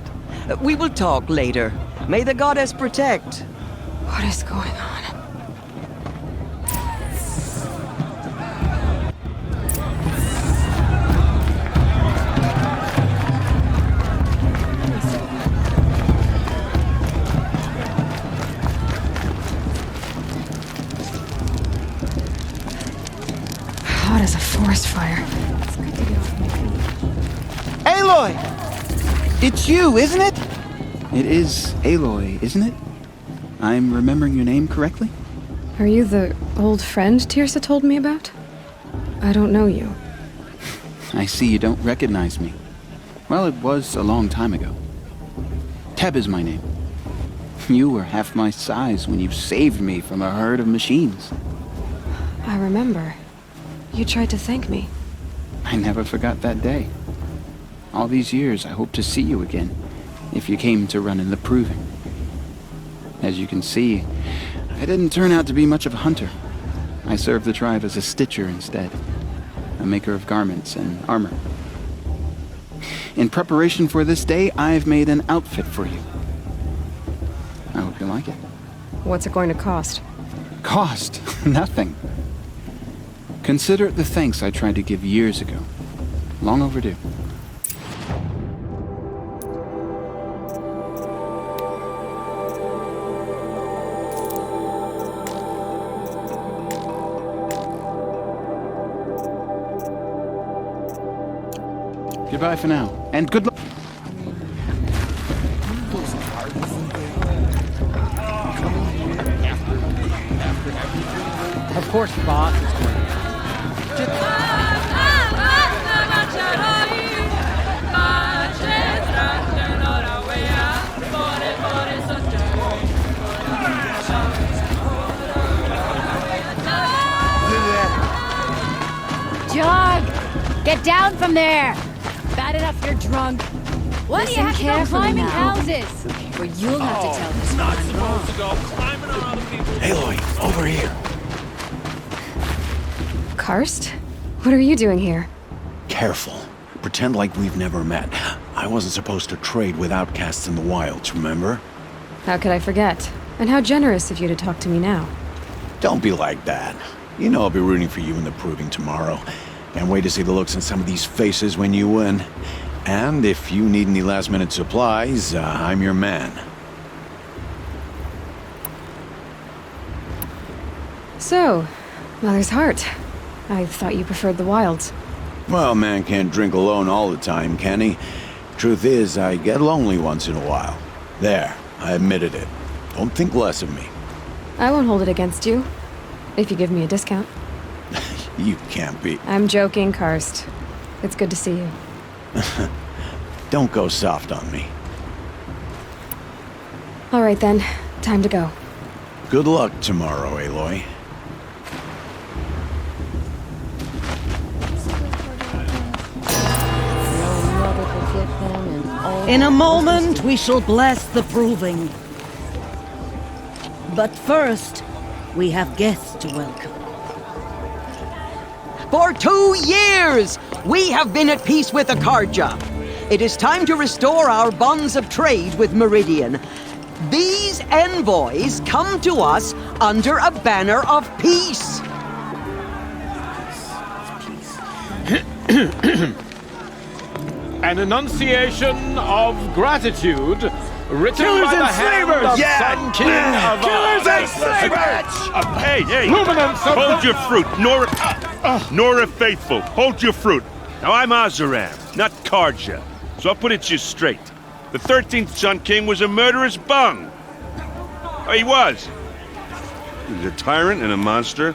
We will talk later. May the goddess protect. What is going on? Hot as a forest fire. Aloy! It's you, isn't it? It is Aloy, isn't it? I'm remembering your name correctly? Are you the old friend Tirsa told me about? I don't know you. I see you don't recognize me. Well, it was a long time ago. Teb is my name. You were half my size when you saved me from a herd of machines. I remember. You tried to thank me. I never forgot that day. All these years, I hope to see you again, if you came to run in the proving. As you can see, I didn't turn out to be much of a hunter. I served the tribe as a stitcher instead, a maker of garments and armor. In preparation for this day, I've made an outfit for you. I hope you like it. What's it going to cost? Cost? Nothing. Consider it the thanks I tried to give years ago. Long overdue. Goodbye for now, and good luck. Of course, boss. Jog! Get down from there! Bad enough you're drunk. What do you have to go climbing houses? Or you'll have to tell us Not I'm wrong. supposed to go climbing on other people's... Aloy, over here. Karst? What are you doing here? Careful. Pretend like we've never met. I wasn't supposed to trade with outcasts in the wilds, remember? How could I forget? And how generous of you to talk to me now. Don't be like that. You know I'll be rooting for you in the proving tomorrow. Can't wait to see the looks on some of these faces when you win. And if you need any last-minute supplies, I'm your man. So, Mother's Heart. I thought you preferred the wilds. Well, man can't drink alone all the time, can he? Truth is, I get lonely once in a while. There, I admitted it. Don't think less of me. I won't hold it against you. If you give me a discount. You can't be. I'm joking, Karst. It's good to see you. Don't go soft on me. All right then, time to go. Good luck tomorrow, Aloy. In a moment, we shall bless the proving. But first, we have guests to welcome. For 2 years, we have been at peace with Akarja. It is time to restore our bonds of trade with Meridian. These envoys come to us under a banner of peace. An enunciation of gratitude written Killers by the and hand slavers! of Sun King of Killers and slavers! Hey, hey! Luminance of Hold the... your fruit, Nora Faithful. Hold your fruit. Now, I'm Azaram, not Karja, so I'll put it just straight. The 13th Sun King was a murderous bung. Oh, he was. He was a tyrant and a monster.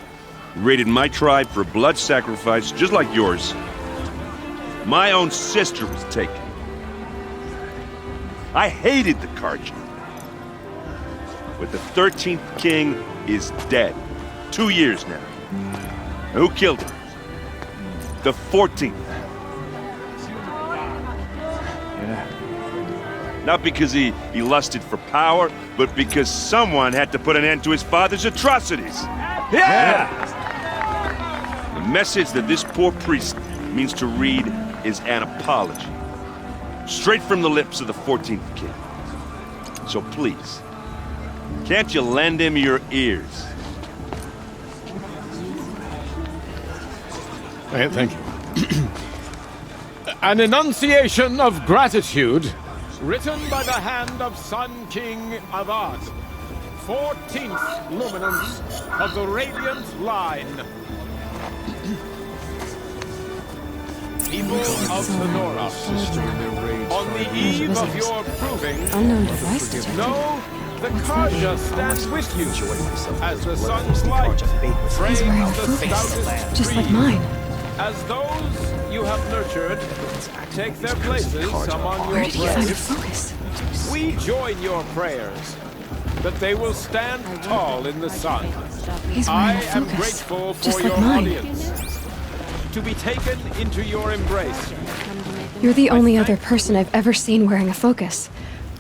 He raided my tribe for blood sacrifice, just like yours. My own sister was taken. I hated the Karja. But the 13th king is dead. 2 years now. And who killed him? The 14th. Yeah. Not because he lusted for power, but because someone had to put an end to his father's atrocities. Yeah! The message that this poor priest means to read is an apology. Straight from the lips of the 14th king. So please, can't you lend him your ears? Thank you. An enunciation of gratitude written by the hand of Sun King Avad, 14th luminance of the Radiant Line. People of Sonora, on the eve of your proving, Unknown device detected. know the Karja stands with you as the sun's light frames He's wearing a the focus, stoutest just like tree. mine. As those you have nurtured take their places among Where your did he find a braves, focus? we join your prayers that they will stand tall in the sun. He's I wearing a am focus, grateful for just your like mine. audience. To be taken into your embrace. You're the only other person I've ever seen wearing a focus.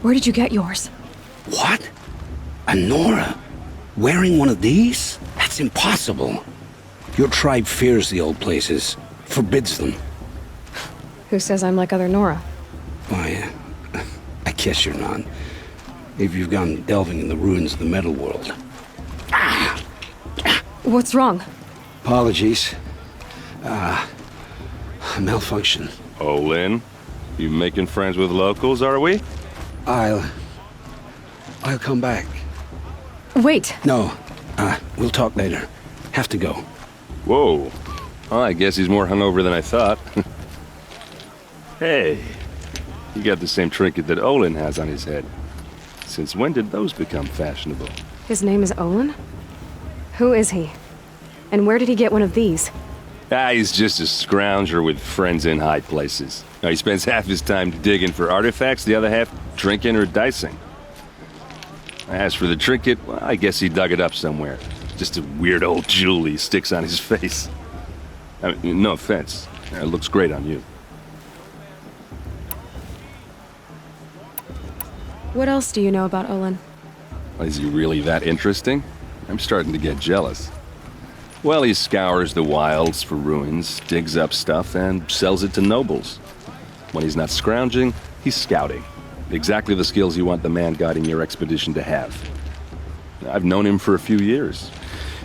Where did you get yours? What? A Nora? Wearing one of these? That's impossible. Your tribe fears the old places, forbids them. Who says I'm like other Nora? Why, I guess you're not. If you've gone delving in the ruins of the metal world. What's wrong? Apologies. Malfunction. Oh, Lynn? You making friends with locals, are we? I'll come back. Wait. No. We'll talk later. Have to go. Whoa. Well, I guess he's more hungover than I thought. Hey. You got the same trinket that Olin has on his head. Since when did those become fashionable? His name is Olin? Who is he? And where did he get one of these? He's just a scrounger with friends in high places. Now, he spends half his time digging for artifacts, the other half drinking or dicing. As for the trinket, well, I guess he dug it up somewhere. Just a weird old jewel he sticks on his face. I mean, no offense. It looks great on you. What else do you know about Olin? Is he really that interesting? I'm starting to get jealous. Well, he scours the wilds for ruins, digs up stuff, and sells it to nobles. When he's not scrounging, he's scouting. Exactly the skills you want the man guiding your expedition to have. I've known him for a few years.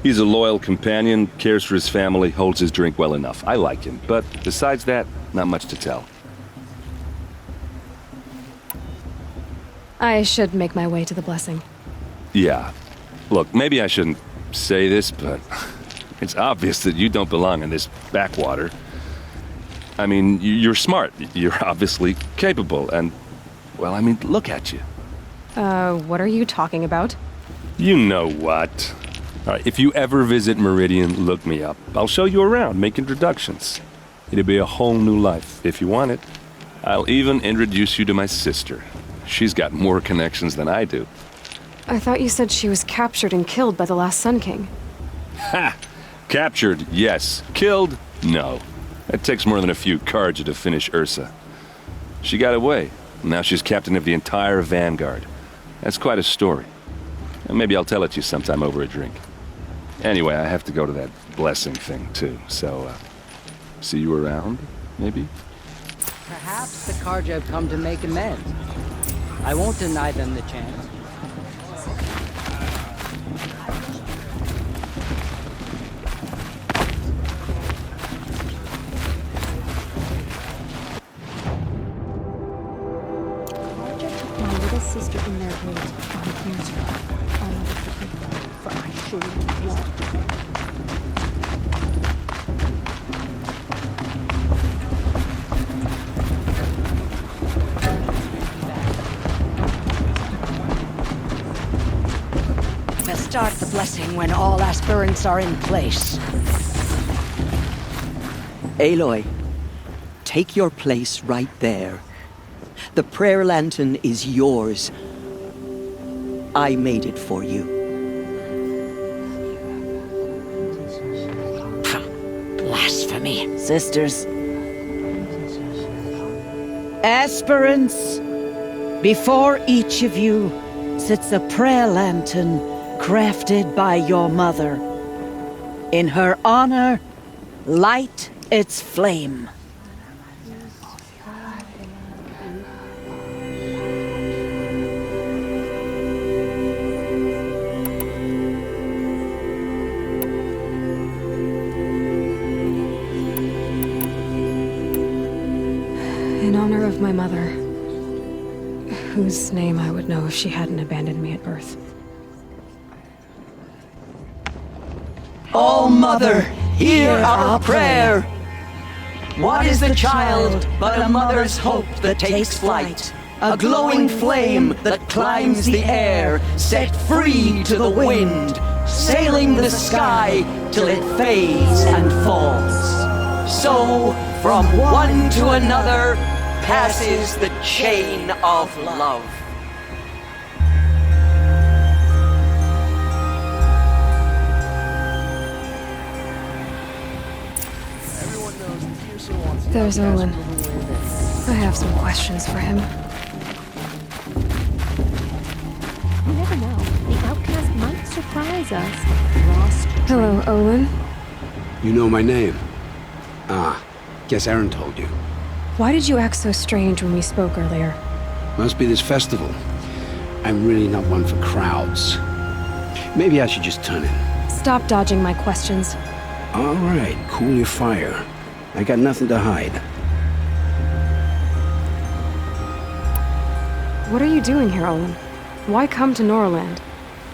He's a loyal companion, cares for his family, holds his drink well enough. I like him, but besides that, not much to tell. I should make my way to the blessing. Yeah. Look, maybe I shouldn't say this, but it's obvious that you don't belong in this backwater. I mean, you're smart. You're obviously capable, and, well, I mean, look at you. What are you talking about? You know what. All right, if you ever visit Meridian, look me up. I'll show you around, make introductions. It'll be a whole new life, if you want it. I'll even introduce you to my sister. She's got more connections than I do. I thought you said she was captured and killed by the last Sun King. Ha! Captured, yes. Killed, no. It takes more than a few Carja to finish Ursa. She got away. Now she's captain of the entire Vanguard. That's quite a story. And maybe I'll tell it to you sometime over a drink. Anyway, I have to go to that blessing thing, too. So, see you around, maybe? Perhaps the Carja have come to make amends. I won't deny them the chance. Carja took my little sister in their raids 5 years ago. I'll never forgive them, for I surely won't. Start the blessing when all aspirants are in place. Aloy, take your place right there. The prayer lantern is yours. I made it for you. Blasphemy, sisters. Aspirants, before each of you sits a prayer lantern crafted by your mother. In her honor, light its flame. In honor of my mother, whose name I would know if she hadn't abandoned me at birth. Oh, Mother, hear our prayer. What is the child but a mother's hope that takes flight? A glowing flame that climbs the air, set free to the wind, sailing the sky till it fades and falls. So, from one to another, passes the chain of love. There's Olin. I have some questions for him. You never know. The outcome Jesus. Rost. Hello, Olin. You know my name? Guess Aaron told you. Why did you act so strange when we spoke earlier? Must be this festival. I'm really not one for crowds. Maybe I should just turn in. Stop dodging my questions. All right, cool your fire. I got nothing to hide. What are you doing here, Olin? Why come to Norland?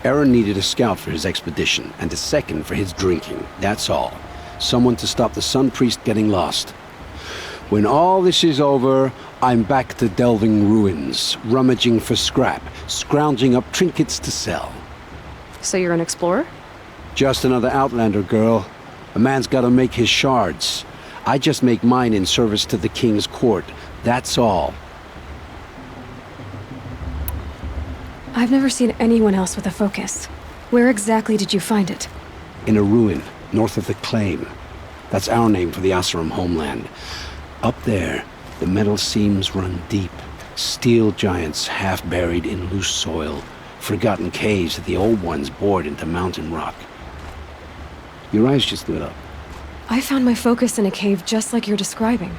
Aaron needed a scout for his expedition, and a second for his drinking. That's all. Someone to stop the Sun Priest getting lost. When all this is over, I'm back to delving ruins, rummaging for scrap, scrounging up trinkets to sell. So you're an explorer? Just another Outlander, girl. A man's gotta make his shards. I just make mine in service to the King's court. That's all. I've never seen anyone else with a focus. Where exactly did you find it? In a ruin, north of the Claim. That's our name for the Asuram homeland. Up there, the metal seams run deep. Steel giants half buried in loose soil. Forgotten caves that the old ones bored into mountain rock. Your eyes just lit up. I found my focus in a cave just like you're describing.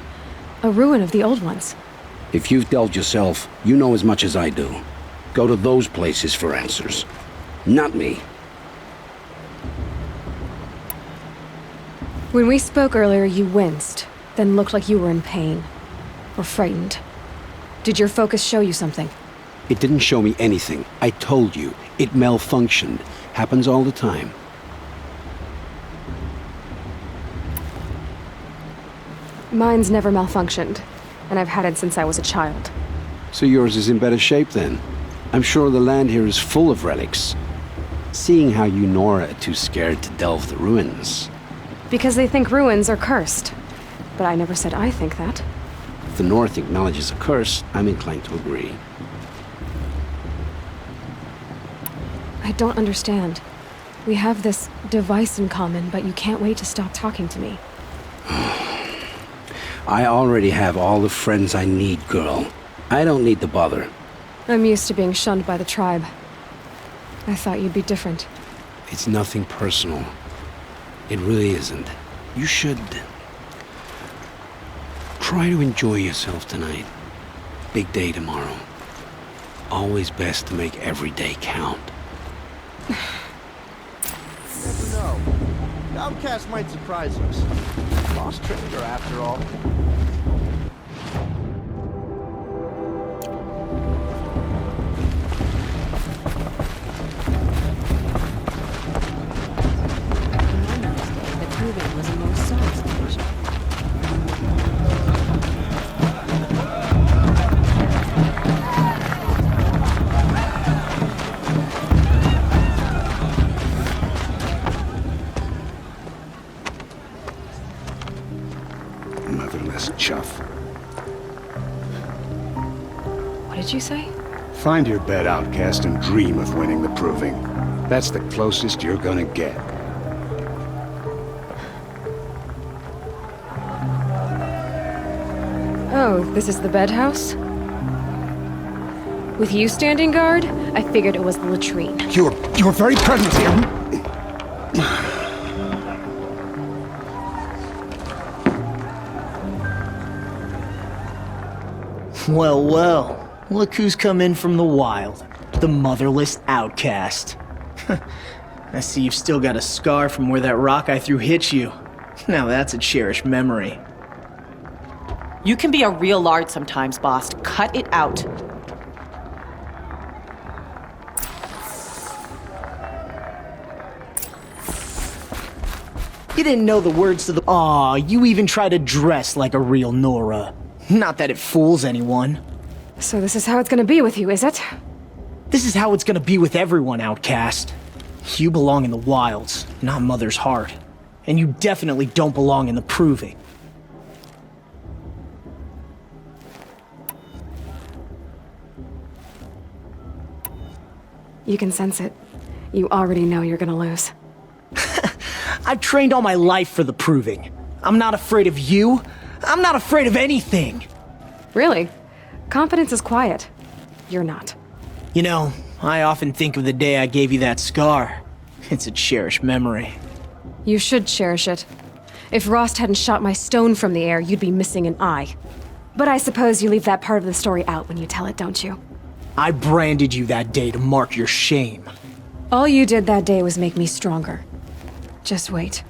A ruin of the old ones. If you've delved yourself, you know as much as I do. Go to those places for answers. Not me. When we spoke earlier, you winced, then looked like you were in pain. Or frightened. Did your focus show you something? It didn't show me anything. I told you. It malfunctioned. Happens all the time. Mine's never malfunctioned, and I've had it since I was a child. So yours is in better shape then. I'm sure the land here is full of relics. Seeing how you Nora are too scared to delve the ruins. Because they think ruins are cursed. But I never said I think that. If the North acknowledges a curse, I'm inclined to agree. I don't understand. We have this device in common, but you can't wait to stop talking to me. I already have all the friends I need, girl. I don't need the bother. I'm used to being shunned by the tribe. I thought you'd be different. It's nothing personal. It really isn't. You should try to enjoy yourself tonight. Big day tomorrow. Always best to make every day count. Never know. The Outcast might surprise us. Lost trained her after all. The proving was a more solid solution. Motherless chuff. What did you say? Find your bed, outcast, and dream of winning the proving. That's the closest you're gonna get. Oh, this is the bedhouse? With you standing guard, I figured it was the latrine. Your very presence here. Well, well. Look who's come in from the wild. The motherless outcast. I see you've still got a scar from where that rock I threw hit you. Now that's a cherished memory. You can be a real lard sometimes, boss. Cut it out. You didn't know the words to the— Aw, you even try to dress like a real Nora. Not that it fools anyone. So this is how it's gonna be with you, is it? This is how it's gonna be with everyone, outcast. You belong in the wilds, not Mother's heart. And you definitely don't belong in the proving. You can sense it. You already know you're gonna lose. I've trained all my life for the proving. I'm not afraid of you. I'm not afraid of anything. Really? Confidence is quiet. You're not. You know, I often think of the day I gave you that scar. It's a cherished memory. You should cherish it. If Rost hadn't shot my stone from the air, you'd be missing an eye. But I suppose you leave that part of the story out when you tell it, don't you? I branded you that day to mark your shame. All you did that day was make me stronger. Just wait.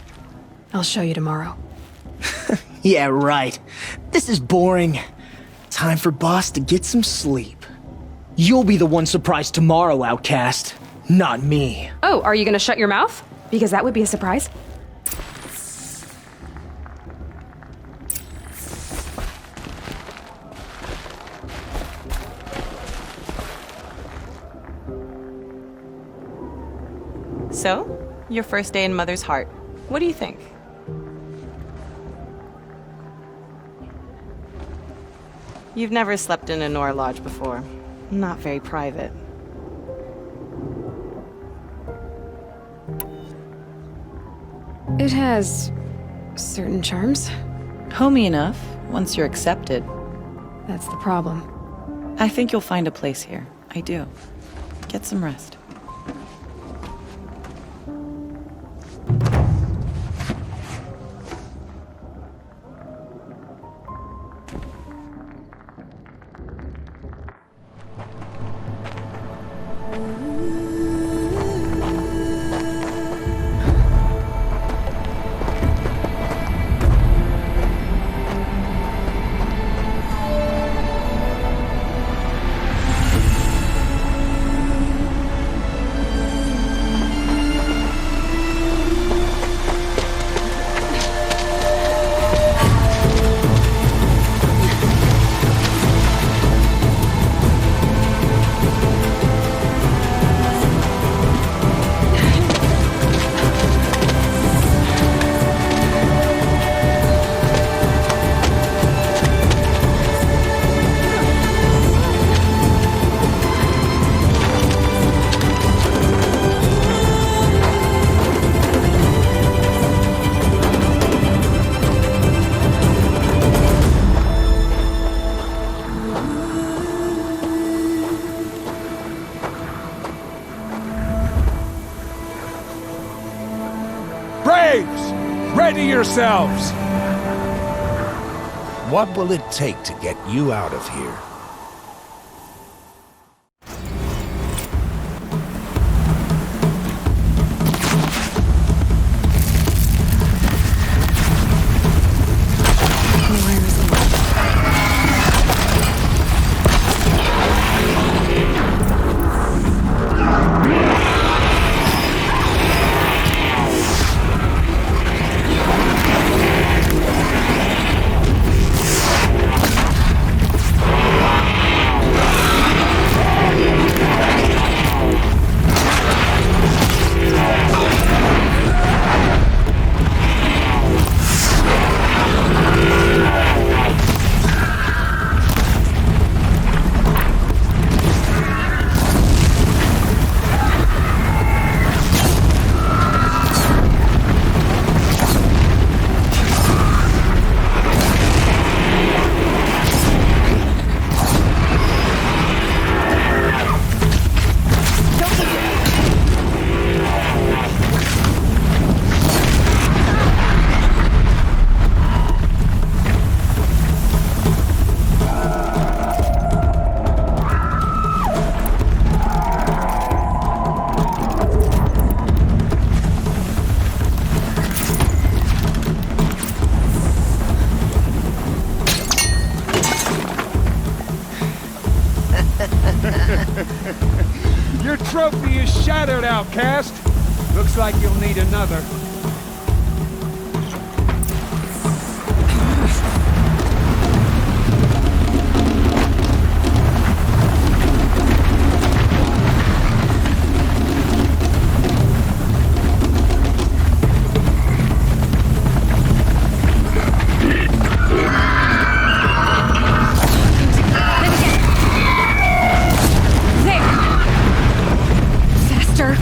I'll show you tomorrow. Yeah, right. This is boring. Time for Boss to get some sleep. You'll be the one surprised tomorrow, outcast. Not me. Oh, are you gonna shut your mouth? Because that would be a surprise. So, your first day in Mother's Heart. What do you think? You've never slept in a Nora lodge before. Not very private. It has certain charms. Homey enough, once you're accepted. That's the problem. I think you'll find a place here. I do. Get some rest. Ready yourselves! What will it take to get you out of here? Your trophy is shattered, outcast. Looks like you'll need another.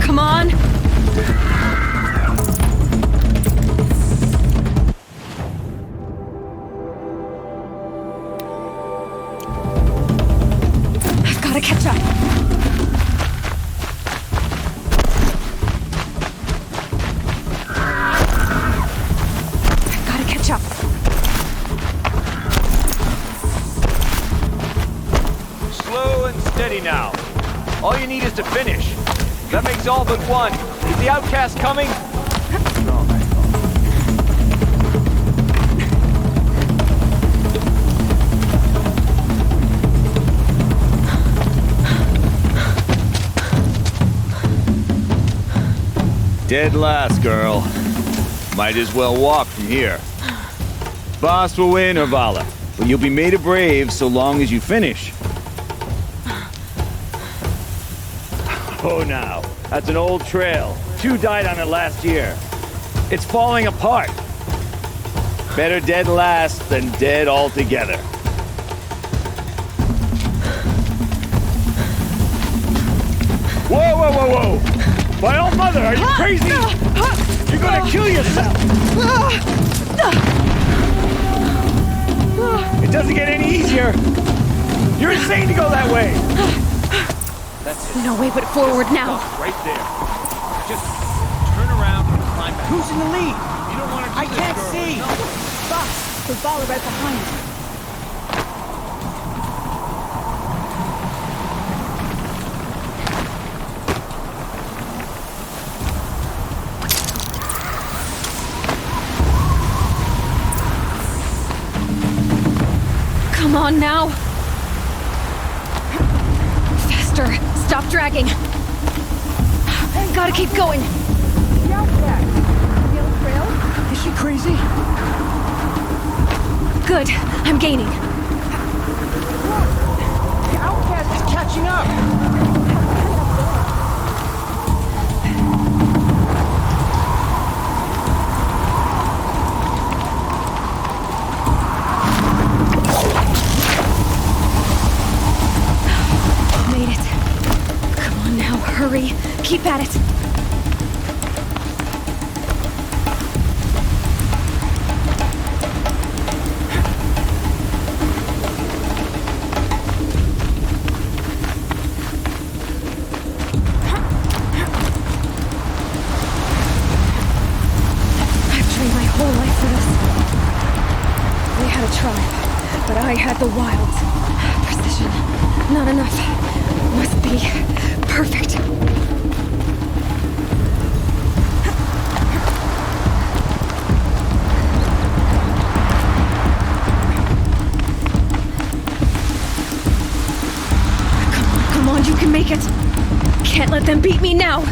Come on! All you need is to finish. That makes all but one. Is the outcast coming? Dead last, girl. Might as well walk from here. Boss will win, Orvala, but you'll be made a brave so long as you finish. Oh, now. That's an old trail. 2 died on it last year. It's falling apart. Better dead last than dead altogether. Whoa, whoa, whoa, whoa! My old mother, are you crazy? You're gonna kill yourself! It doesn't get any easier! You're insane to go that way! That's it. No way but forward now. Right there. Just turn around and climb back. Who's in the lead? You don't want to do I this, can't girl. see. Boss, the ball right behind you. Come on now. Faster. Stop dragging. Gotta keep going. Is she crazy? Good. I'm gaining. The outcast is catching up. Made it. Come on now, hurry. Keep at it. But I had the wilds. Precision. Not enough. Must be perfect. Come on, you can make it. Can't let them beat me now.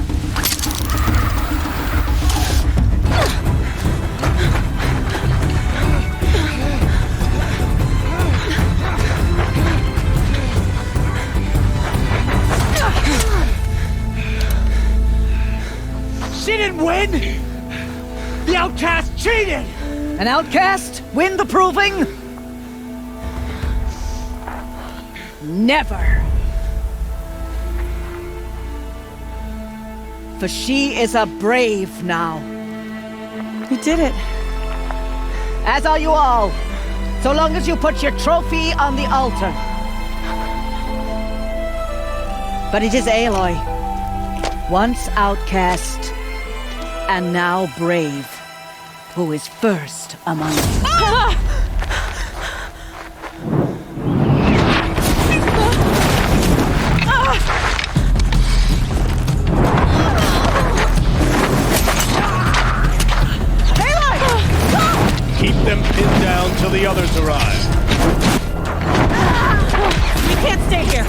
She didn't win! The outcast cheated! An outcast? Win the proving? Never. For she is a brave now. You did it. As are you all. So long as you put your trophy on the altar. But it is Aloy, once outcast, and now brave, who is first among us. Keep them pinned down till the others arrive. We can't stay here.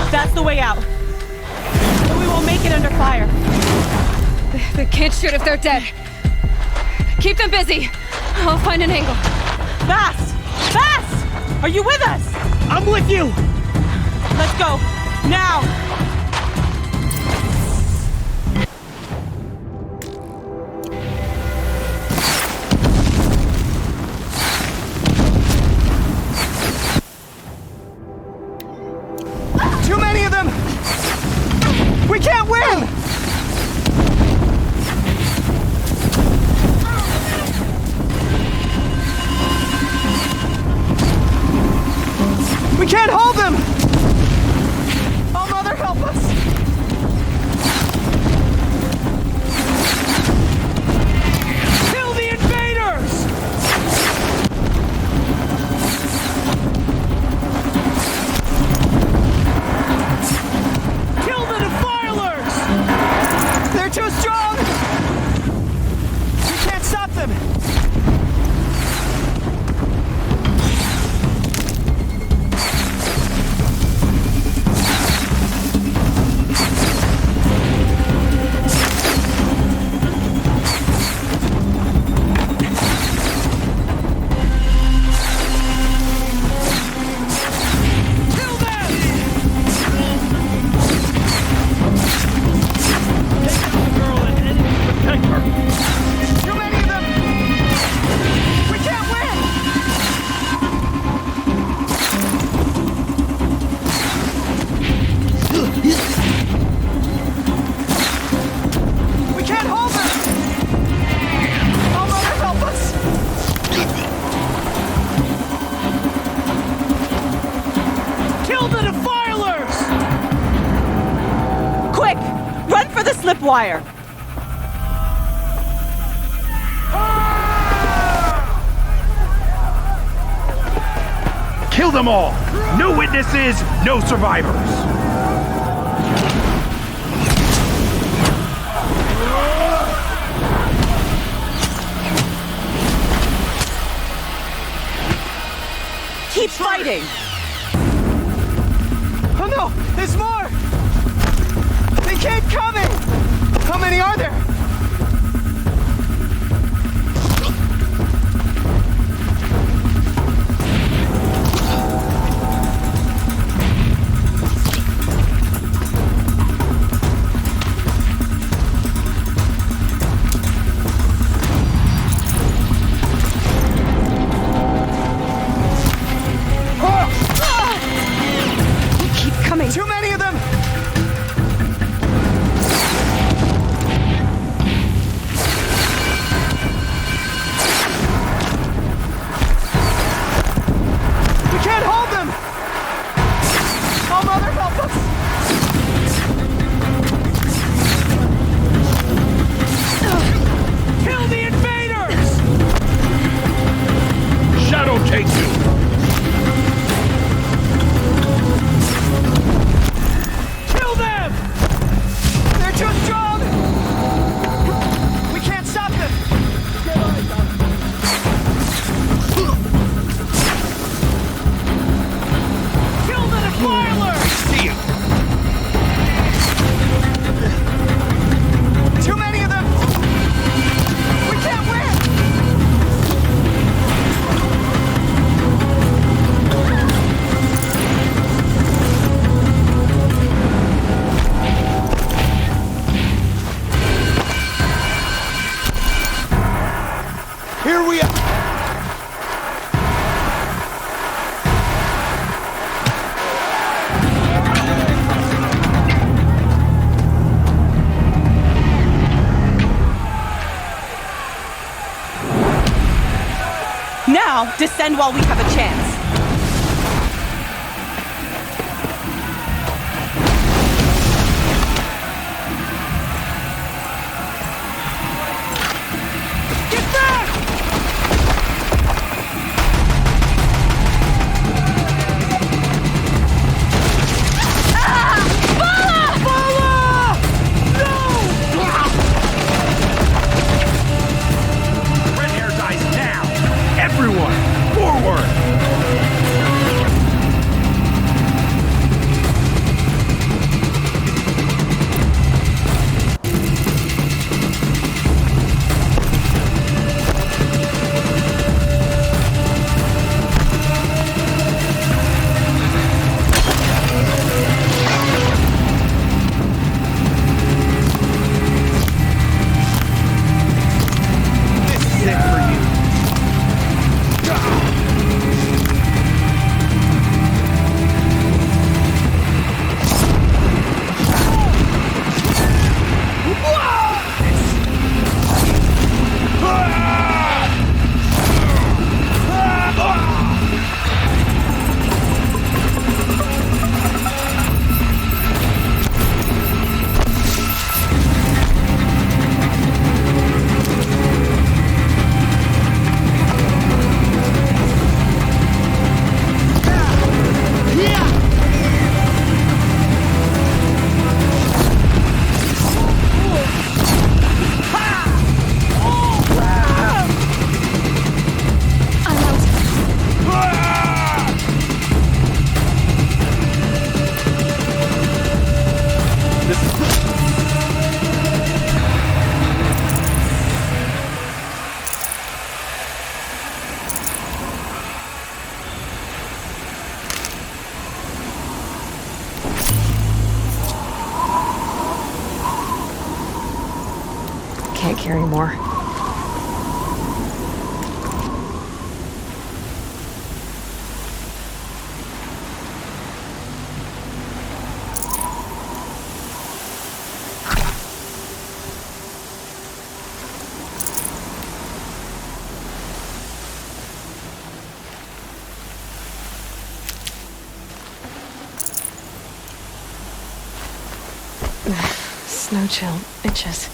That's the way out. We won't make it under fire. They can't shoot if they're dead. Keep them busy. I'll find an angle. Fast! Fast! Are you with us? I'm with you! Let's go. Now! Too many of them! We can't win! We can't hold them! Oh, Mother, them all! No witnesses, no survivors! Keep fighting! Oh no! There's more! They keep coming! How many are there? Too many of them! We can't hold them! Oh, Mother, help us! Kill the invaders! Shadow take you! Too strong! We can't stop them! Kill the defiler! See ya! Too many of them! We can't win! Here we are! Now, descend while we have a chance. Everyone, forward! Can't carry more. Snow chill itches.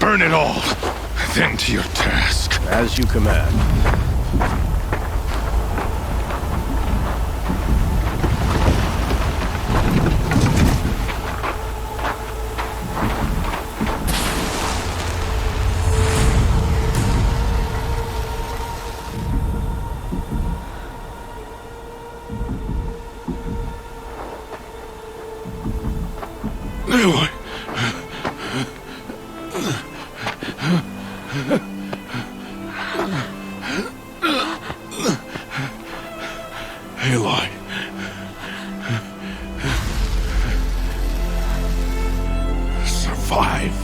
Burn it all, then to your task. As you command. Aloy! Aloy. Survive.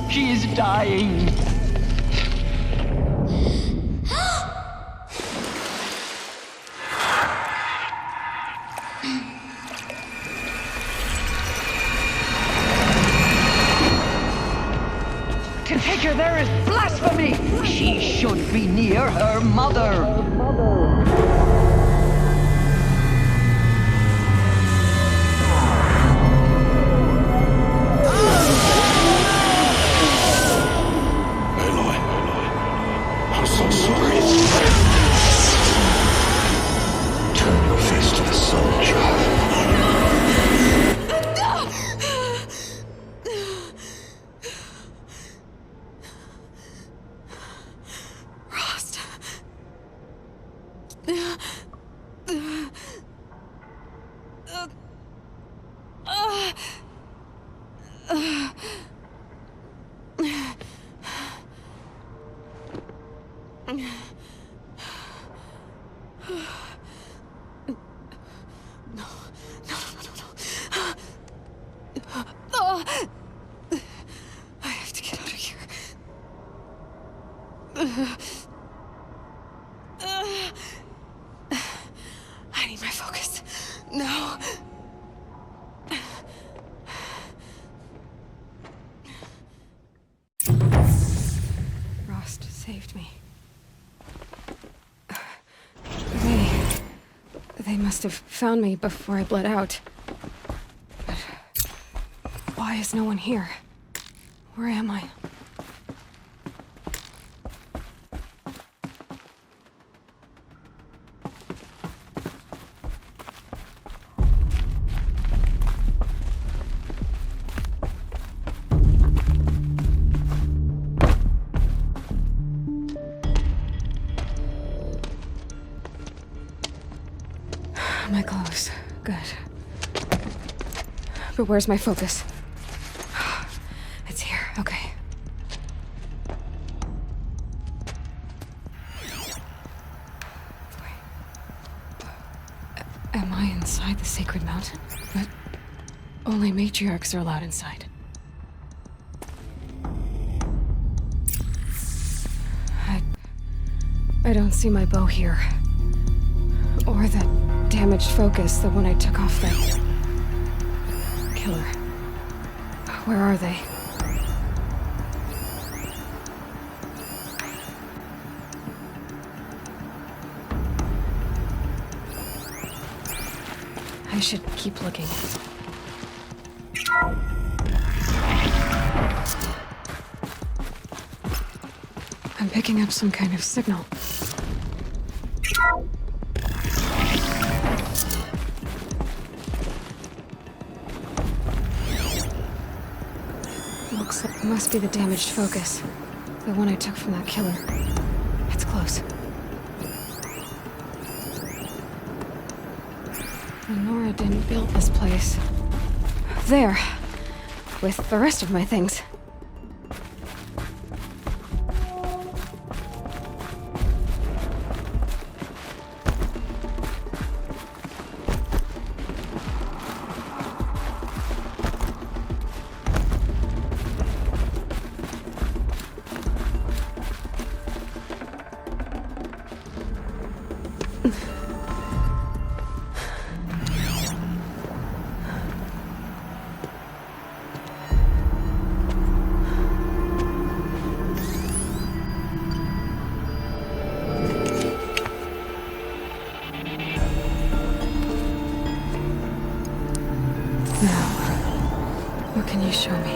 She is dying. To take her there is blasphemy! She should be near her mother. I'm so sorry. Turn your face to the sun, child. Rost. I have to get out of here. I need my focus. No. Rost saved me. They must have found me before I bled out. But why is no one here? Where am I? My clothes. Good. But where's my focus? It's here. Okay. Wait. Am I inside the sacred mountain? But only matriarchs are allowed inside. I don't see my bow here. Or that damaged focus, the one I took off that killer. Where are they? I should keep looking. I'm picking up some kind of signal. Looks like it must be the damaged focus. The one I took from that killer. It's close. Nora didn't build this place. There. With the rest of my things. What can you show me?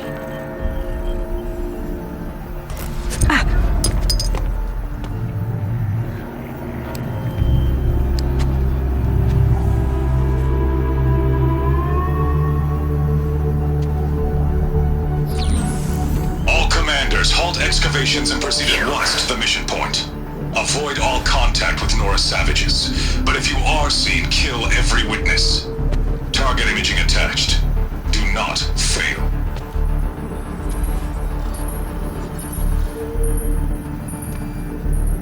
All commanders, halt excavations and proceed at once to the mission point. Avoid all contact with Nora savages, but if you are seen, kill every witness. Target imaging attached. Do not fail.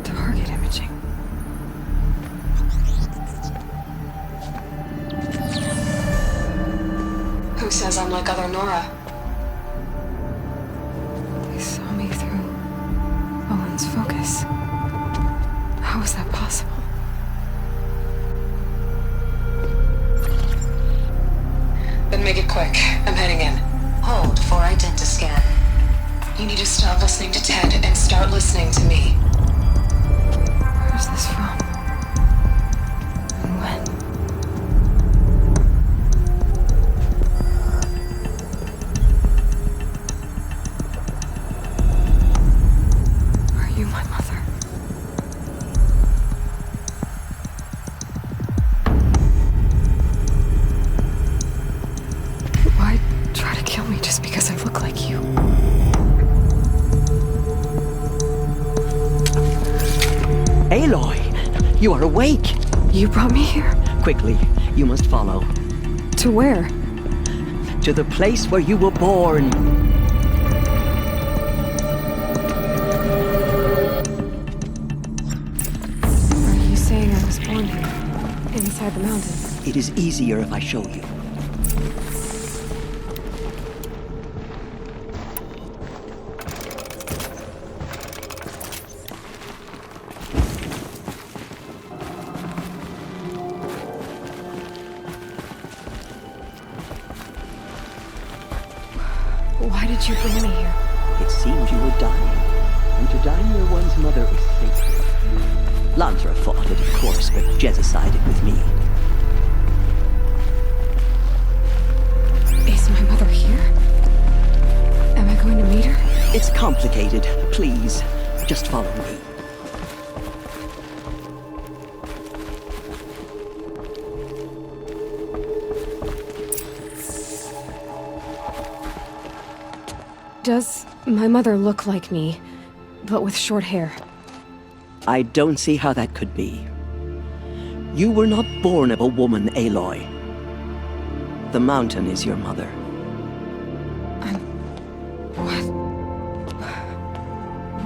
Target imaging. Who says I'm like other Nora? They saw me through Owen's focus. How is that possible? Then make it quick. I'm heading in. Hold for identiscan. You need to stop listening to Ted and start listening to me. Where's this from? And when? Are you my mother? Why try to kill me just because I look like you? Aloy, you are awake. You brought me here? Quickly, you must follow. To where? To the place where you were born. Are you saying I was born here? Inside the mountain? It is easier if I show you. Why did you bring me here? It seems you were dying, and to die near one's mother is sacred. Lansra fought it, of course, but Jezza sided with me. Is my mother here? Am I going to meet her? It's complicated. Please, just follow me. Does my mother look like me, but with short hair? I don't see how that could be. You were not born of a woman, Aloy. The mountain is your mother.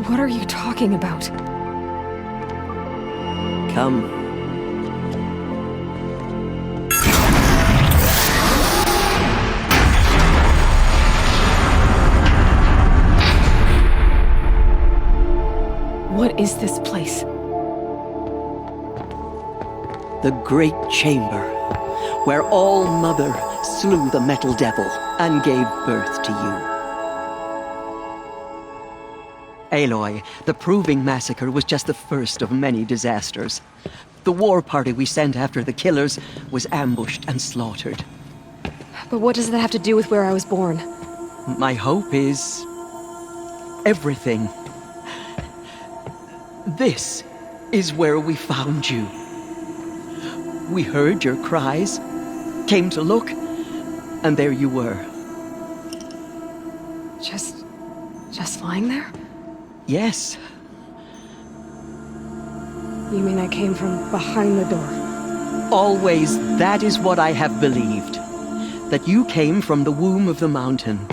What are you talking about? Come. What is this place? The Great Chamber, where All-Mother slew the Metal Devil and gave birth to you. Aloy, the Proving Massacre was just the first of many disasters. The war party we sent after the killers was ambushed and slaughtered. But what does that have to do with where I was born? My hope is... everything. This is where we found you. We heard your cries, came to look, and there you were. Just lying there? Yes. You mean I came from behind the door? Always, that is what I have believed. That you came from the womb of the mountain.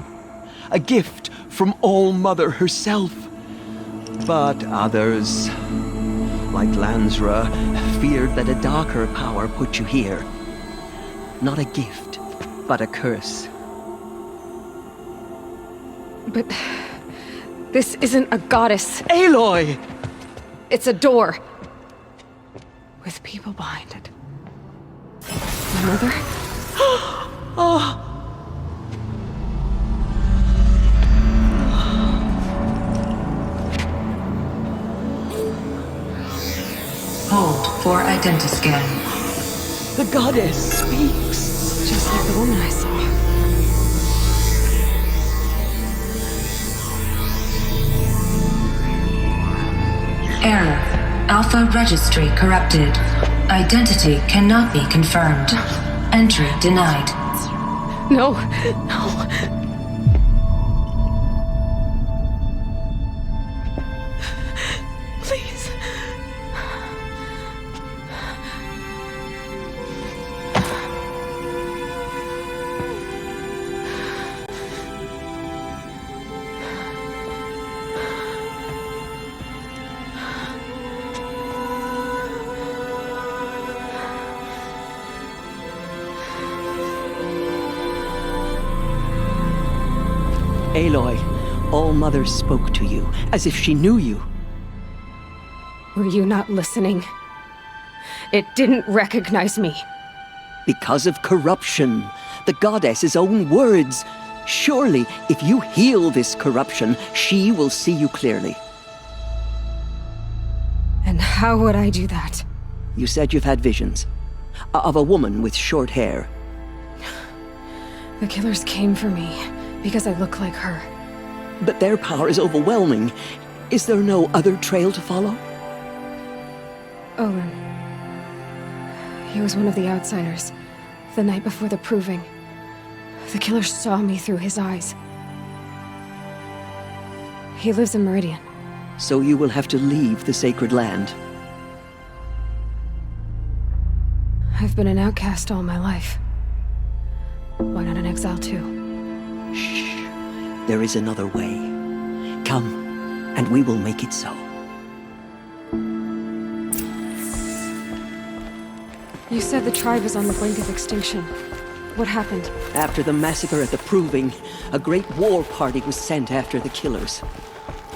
A gift from All-Mother herself. But others, like Lansra, feared that a darker power put you here. Not a gift, but a curse. But this isn't a goddess. Aloy! It's a door. With people behind it. My mother? Oh! Hold for identiscan. The goddess speaks. Just like the woman I saw. Error. Alpha registry corrupted. Identity cannot be confirmed. Entry denied. No, no. Please. Aloy, All-Mother spoke to you, as if she knew you. Were you not listening? It didn't recognize me. Because of corruption. The goddess's own words. Surely, if you heal this corruption, she will see you clearly. And how would I do that? You said you've had visions. Of a woman with short hair. The killers came for me. Because I look like her. But their power is overwhelming. Is there no other trail to follow? Owen. He was one of the outsiders. The night before the proving. The killers saw me through his eyes. He lives in Meridian. So you will have to leave the sacred land. I've been an outcast all my life. Why not an exile too? Shh. There is another way. Come, and we will make it so. You said the tribe is on the brink of extinction. What happened? After the massacre at the Proving, a great war party was sent after the killers.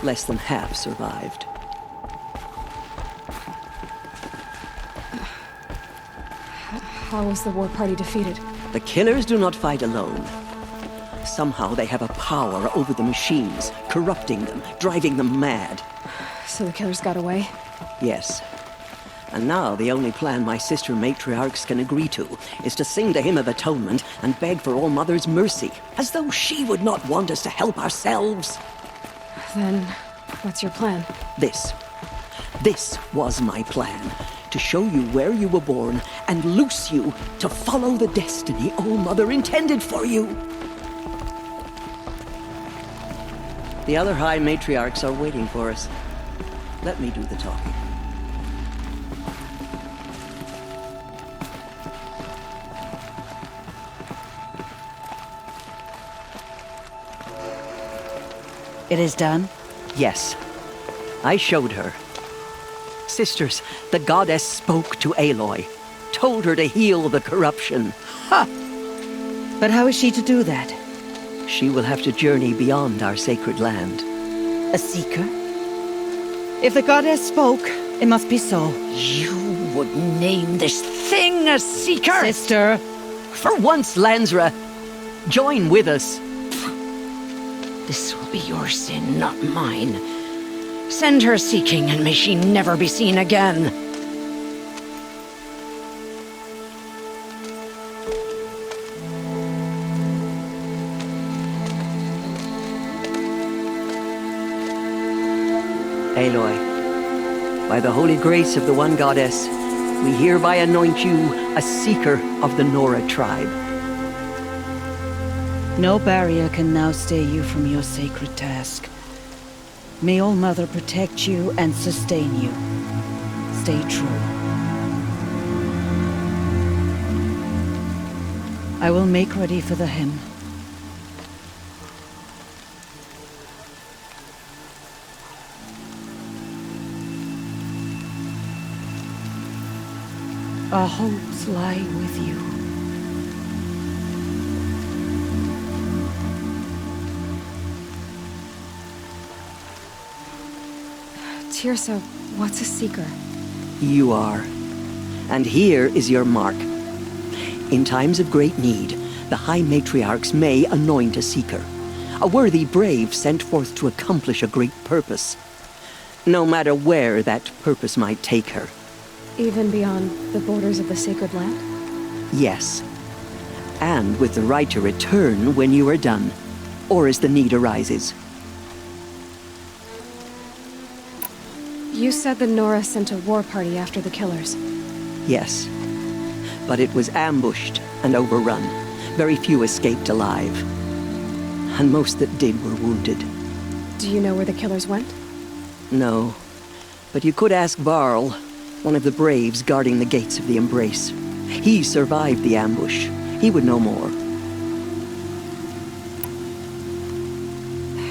Less than half survived. How was the war party defeated? The killers do not fight alone. Somehow they have a power over the machines, corrupting them, driving them mad. So the killers got away? Yes. And now the only plan my sister matriarchs can agree to is to sing the Hymn of Atonement and beg for All-Mother's mercy, as though she would not want us to help ourselves. Then, what's your plan? This was my plan. To show you where you were born and loose you to follow the destiny All-Mother intended for you. The other High Matriarchs are waiting for us. Let me do the talking. It is done? Yes. I showed her. Sisters, the goddess spoke to Aloy. Told her to heal the corruption. Ha! But how is she to do that? She will have to journey beyond our sacred land. A seeker? If the goddess spoke, it must be so. You would name this thing a seeker? Sister! For once, Lansra, join with us. This will be your sin, not mine. Send her seeking, and may she never be seen again. Aloy, by the holy grace of the One Goddess, we hereby anoint you a seeker of the Nora tribe. No barrier can now stay you from your sacred task. May All Mother protect you and sustain you. Stay true. I will make ready for the hymn. Our hopes lie with you. Tirsa, what's a seeker? You are. And here is your mark. In times of great need, the High Matriarchs may anoint a seeker. A worthy brave sent forth to accomplish a great purpose. No matter where that purpose might take her. Even beyond the borders of the sacred land? Yes. And with the right to return when you are done, or as the need arises. You said the Nora sent a war party after the killers. Yes. But it was ambushed and overrun. Very few escaped alive. And most that did were wounded. Do you know where the killers went? No. But you could ask Varl, one of the braves guarding the gates of the Embrace. He survived the ambush. He would know more.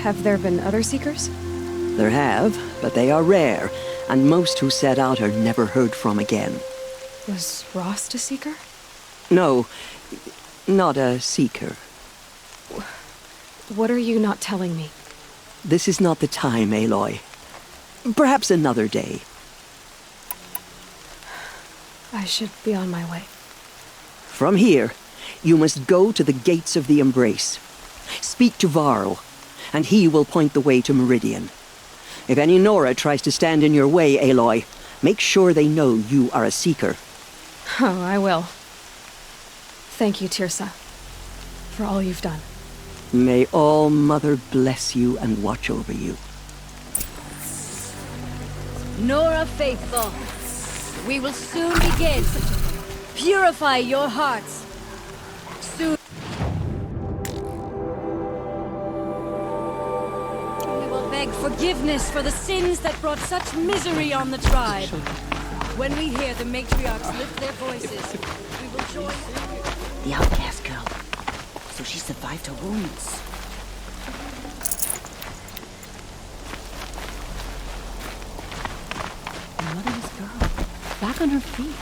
Have there been other seekers? There have, but they are rare, and most who set out are never heard from again. Was Rost a seeker? No, not a seeker. What are you not telling me? This is not the time, Aloy. Perhaps another day. I should be on my way. From here, you must go to the gates of the Embrace. Speak to Varl, and he will point the way to Meridian. If any Nora tries to stand in your way, Aloy, make sure they know you are a seeker. Oh, I will. Thank you, Tirsa, for all you've done. May All Mother bless you and watch over you. Nora faithful, we will soon begin. Purify your hearts. Soon. We will beg forgiveness for the sins that brought such misery on the tribe. When we hear the matriarchs lift their voices, we will join. The outcast girl. So she survived her wounds. The motherless girl. Back on her feet.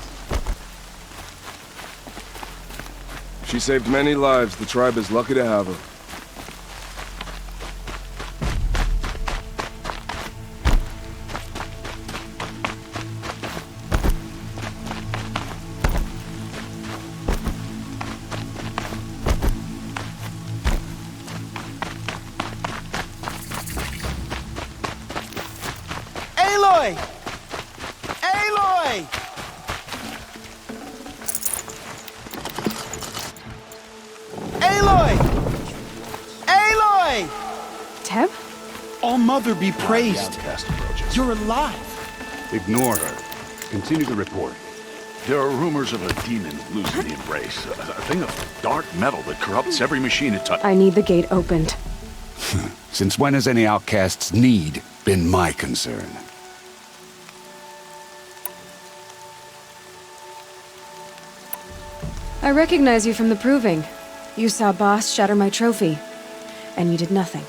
She saved many lives. The tribe is lucky to have her. Aloy! Aloy! Aloy! Aloy! Teb? All Mother be praised. You're alive. Ignore her. Continue the report. There are rumors of a demon losing the Embrace. A thing of dark metal that corrupts every machine it touches. I need the gate opened. Since when has any outcast's need been my concern? I recognize you from the proving. You saw Boss shatter my trophy, and you did nothing.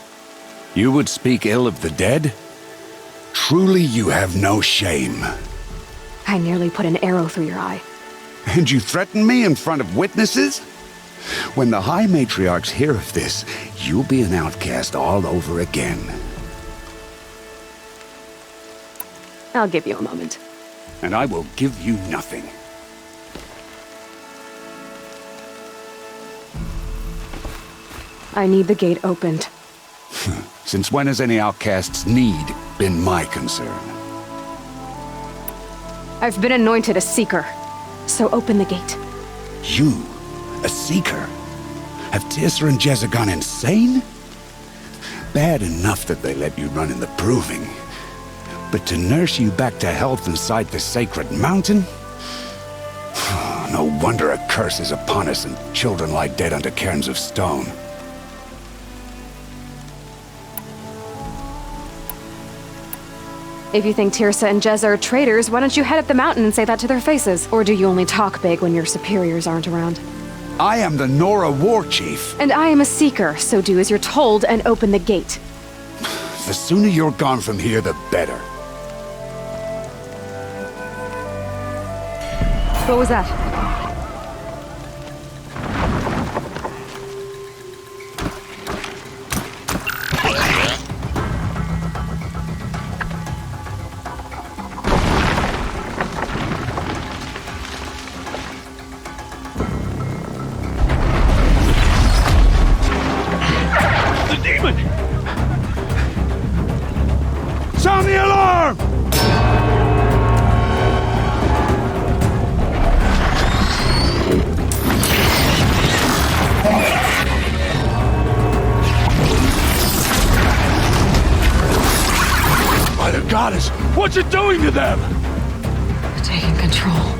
You would speak ill of the dead? Truly you have no shame. I nearly put an arrow through your eye. And you threaten me in front of witnesses? When the High Matriarchs hear of this, you'll be an outcast all over again. I'll give you a moment. And I will give you nothing. I need the gate opened. Since when has any outcast's need been my concern? I've been anointed a seeker, so open the gate. You? A seeker? Have Tirsa and Jezza gone insane? Bad enough that they let you run in the proving. But to nurse you back to health inside the sacred mountain? No wonder a curse is upon us and children lie dead under cairns of stone. If you think Tirsa and Jezza are traitors, why don't you head up the mountain and say that to their faces? Or do you only talk big when your superiors aren't around? I am the Nora war chief. And I am a seeker, so do as you're told and open the gate. The sooner you're gone from here, the better. What was that? Sound the alarm! By the goddess, what's it doing to them? Taking control.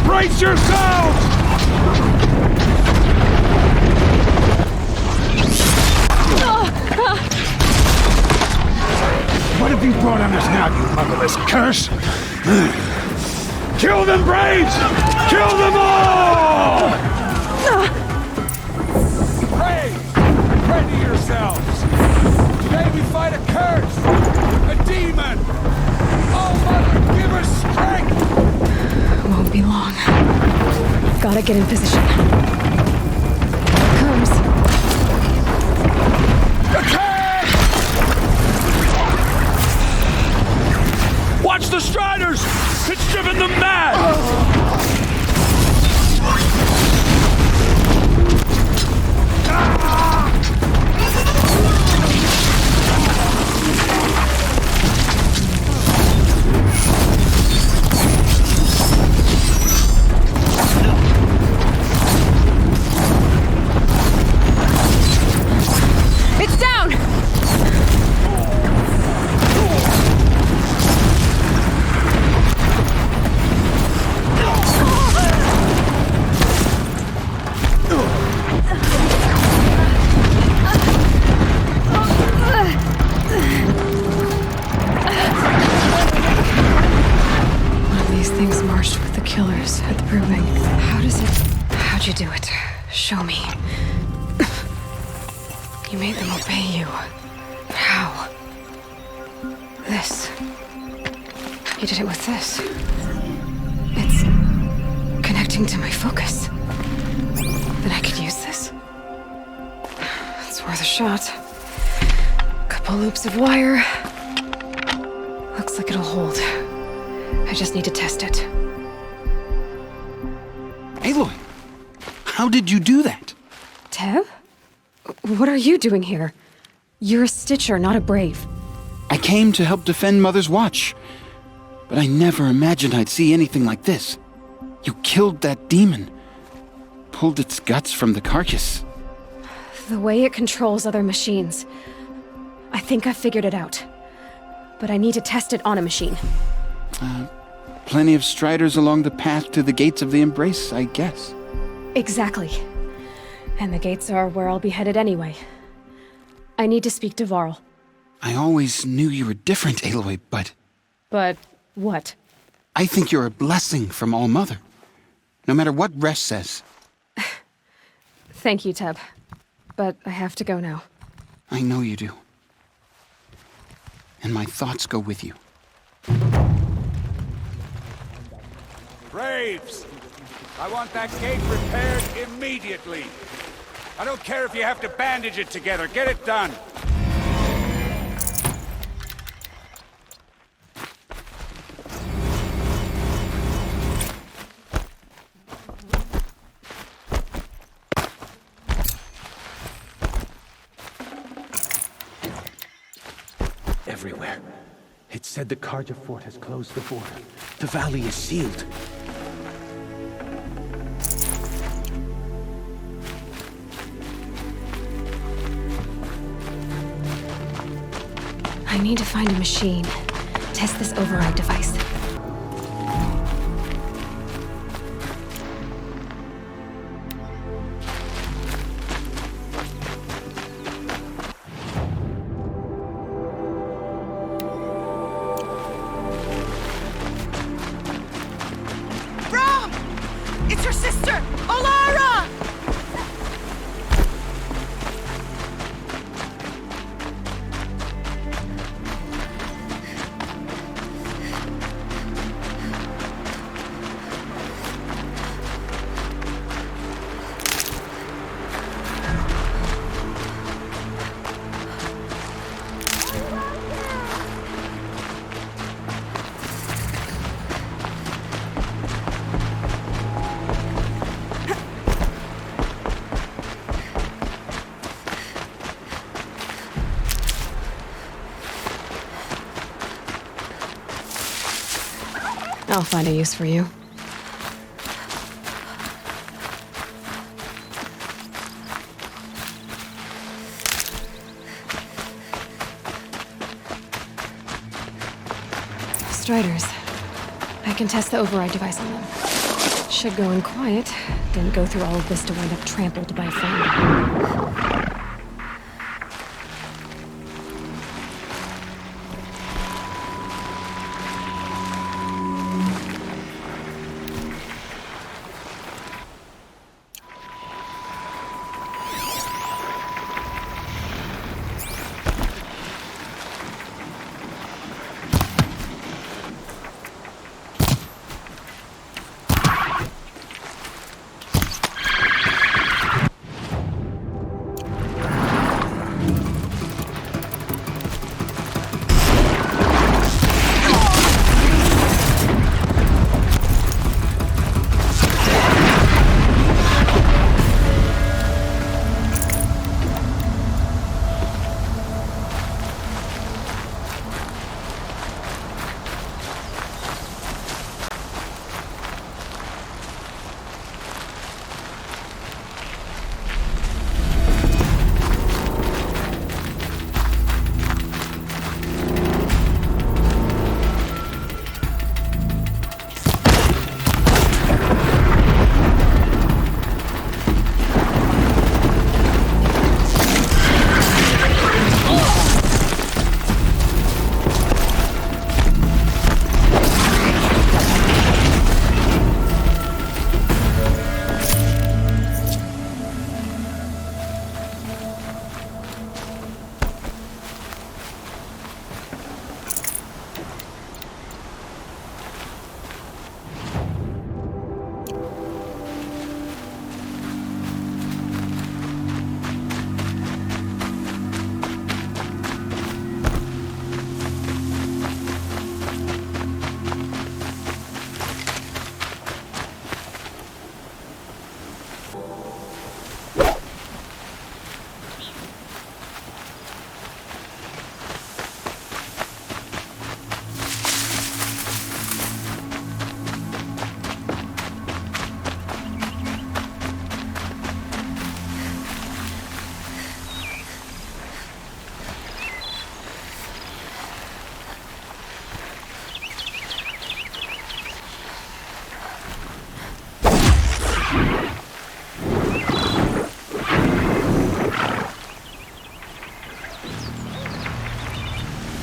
Brace yourselves! What have you brought on us now, you motherless curse? Kill them, Braves! Kill them all! Pray to yourselves! Today we fight a curse! A demon! Oh, Mother, give us strength! Won't be long. Gotta get in position. Here it comes. Attack! Watch the Striders! It's driven them mad! It's down! One of these things marched with the killers at the proving. How'd you do it? Show me. You made them obey you. How? This. You did it with this. It's connecting to my focus. Then I could use this. It's worth a shot. Couple loops of wire. Looks like it'll hold. I just need to test it. Aloy, how did you do that? Tev? What are you doing here? You're a Stitcher, not a Brave. I came to help defend Mother's Watch, but I never imagined I'd see anything like this. You killed that demon, pulled its guts from the carcass. The way it controls other machines. I think I figured it out. But I need to test it on a machine. Plenty of Striders along the path to the gates of the Embrace, I guess. Exactly. And the gates are where I'll be headed anyway. I need to speak to Varl. I always knew you were different, Aloy, but... But what? I think you're a blessing from All-Mother. No matter what Resh says. Thank you, Teb. But I have to go now. I know you do. And my thoughts go with you. Braves! I want that gate repaired immediately. I don't care if you have to bandage it together. Get it done. everywhere. It said the Karja fort has closed the border. The valley is sealed. I need to find a machine. Test this override device. Bro! It's your sister, Alara! I'll find a use for you. Striders. I can test the override device on them. Should go in quiet. Didn't go through all of this to wind up trampled by a friend.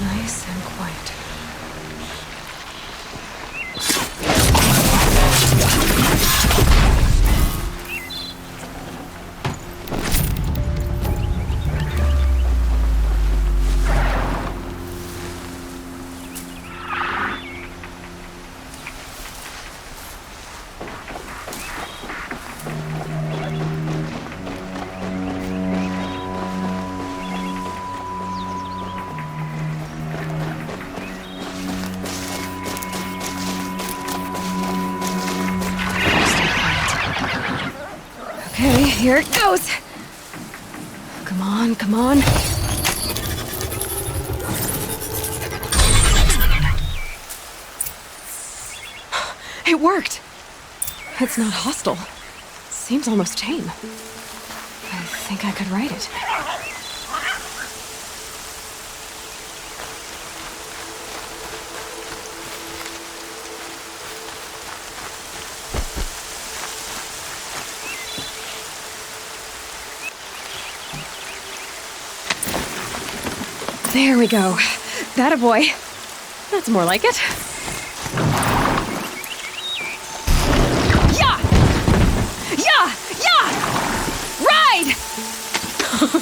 Nice and quiet. Okay, here it goes. Come on, come on. worked. It's not hostile. Seems almost tame. I think I could write it. There we go. That a boy. That's more like it. Yeah! Yeah! Yeah! Ride!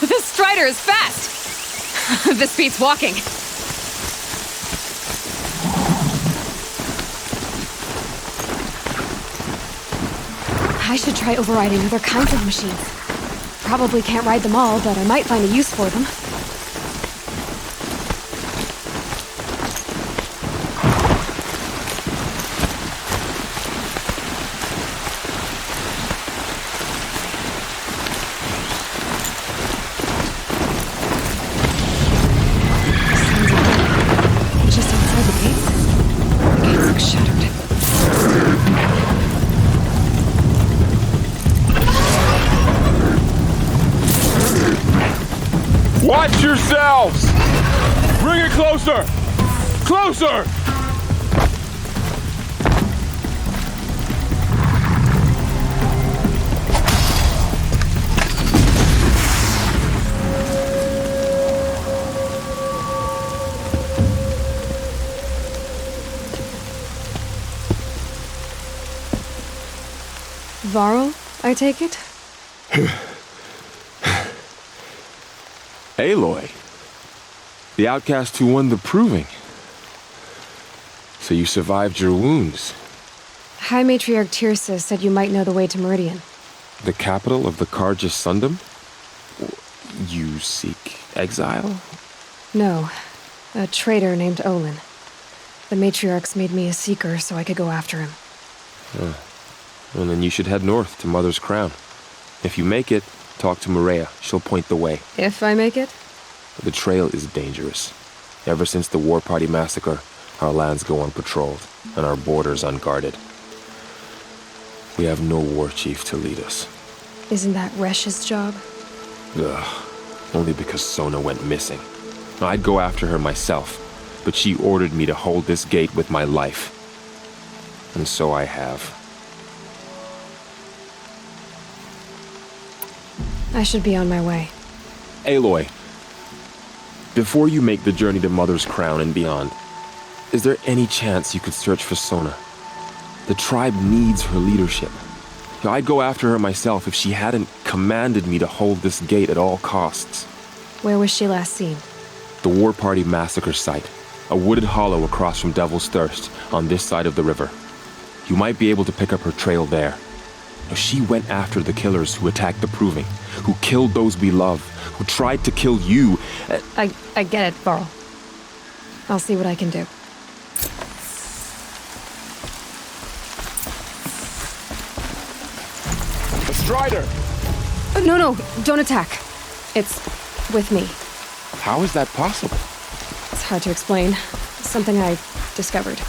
This strider is fast. This beats walking. I should try overriding other kinds of machines. Probably can't ride them all, but I might find a use for them. Watch yourselves! Bring it closer! Closer! Varl, I take it? Aloy. The outcast who won the proving. So you survived your wounds. High Matriarch Tirsa said you might know the way to Meridian. The capital of the Carja Sundom? You seek exile? No. A traitor named Olin. The Matriarchs made me a seeker so I could go after him. Well, then you should head north to Mother's Crown. If you make it, talk to Maria. She'll point the way. If I make it? The trail is dangerous. Ever since the War Party massacre, our lands go unpatrolled, and our borders unguarded. We have no war chief to lead us. Isn't that Resh's job? Ugh. Only because Sona went missing. I'd go after her myself, but she ordered me to hold this gate with my life. And so I have. I should be on my way. Aloy, before you make the journey to Mother's Crown and beyond, is there any chance you could search for Sona? The tribe needs her leadership. I'd go after her myself if she hadn't commanded me to hold this gate at all costs. Where was she last seen? The War Party massacre site, a wooded hollow across from Devil's Thirst on this side of the river. You might be able to pick up her trail there. She went after the killers who attacked the Proving, who killed those we love, who tried to kill you. I get it, Varl. I'll see what I can do. The Strider! No, don't attack. It's with me. How is that possible? It's hard to explain. Something I discovered.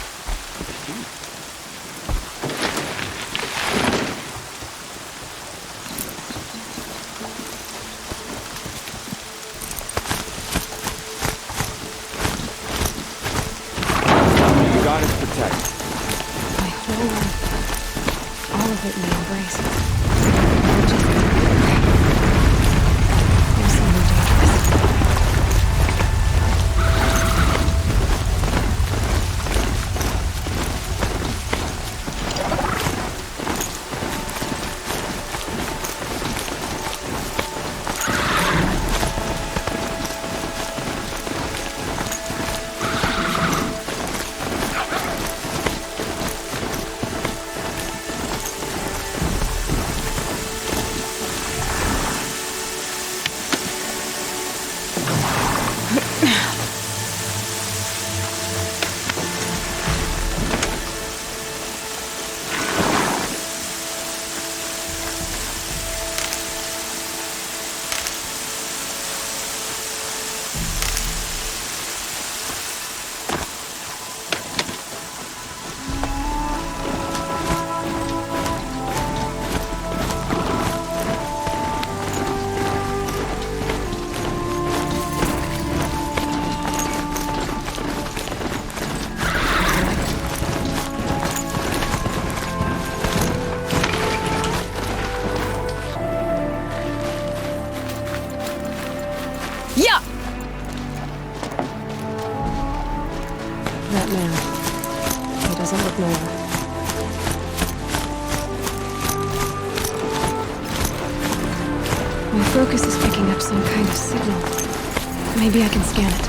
That man. He doesn't look normal. My focus is picking up some kind of signal. Maybe I can scan it.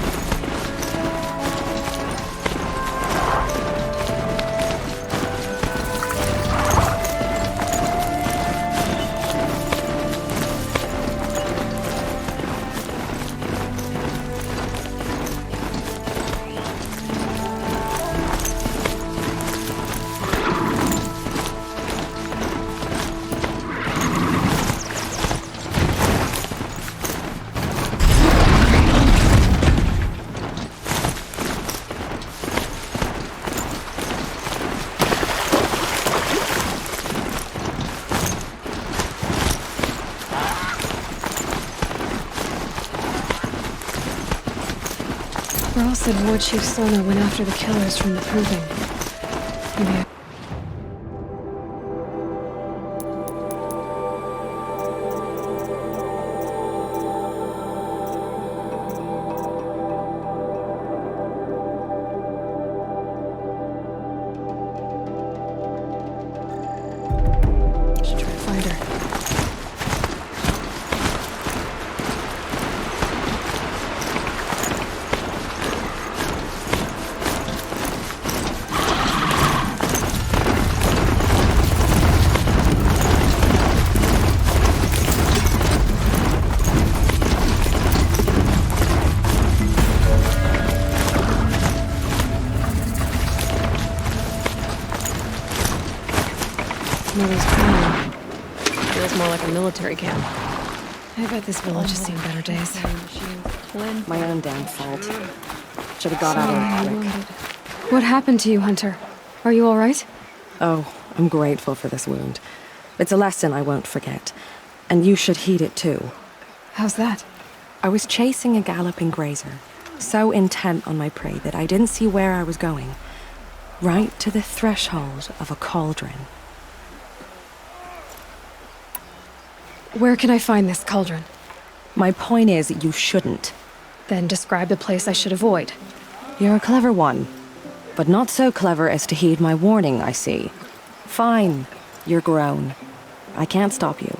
Rost said War Chief Sona went after the killers from the Proving. Maybe I... should try to find her. Mother's crown. Feels more like a military camp. I bet this village has seen better days. My own damn fault. Should have got out of it quick. What happened to you, Hunter? Are you all right? Oh, I'm grateful for this wound. It's a lesson I won't forget. And you should heed it too. How's that? I was chasing a galloping grazer, so intent on my prey that I didn't see where I was going. Right to the threshold of a cauldron. Where can I find this cauldron? My point is, you shouldn't. Then describe the place I should avoid. You're a clever one, but not so clever as to heed my warning, I see. Fine, you're grown. I can't stop you.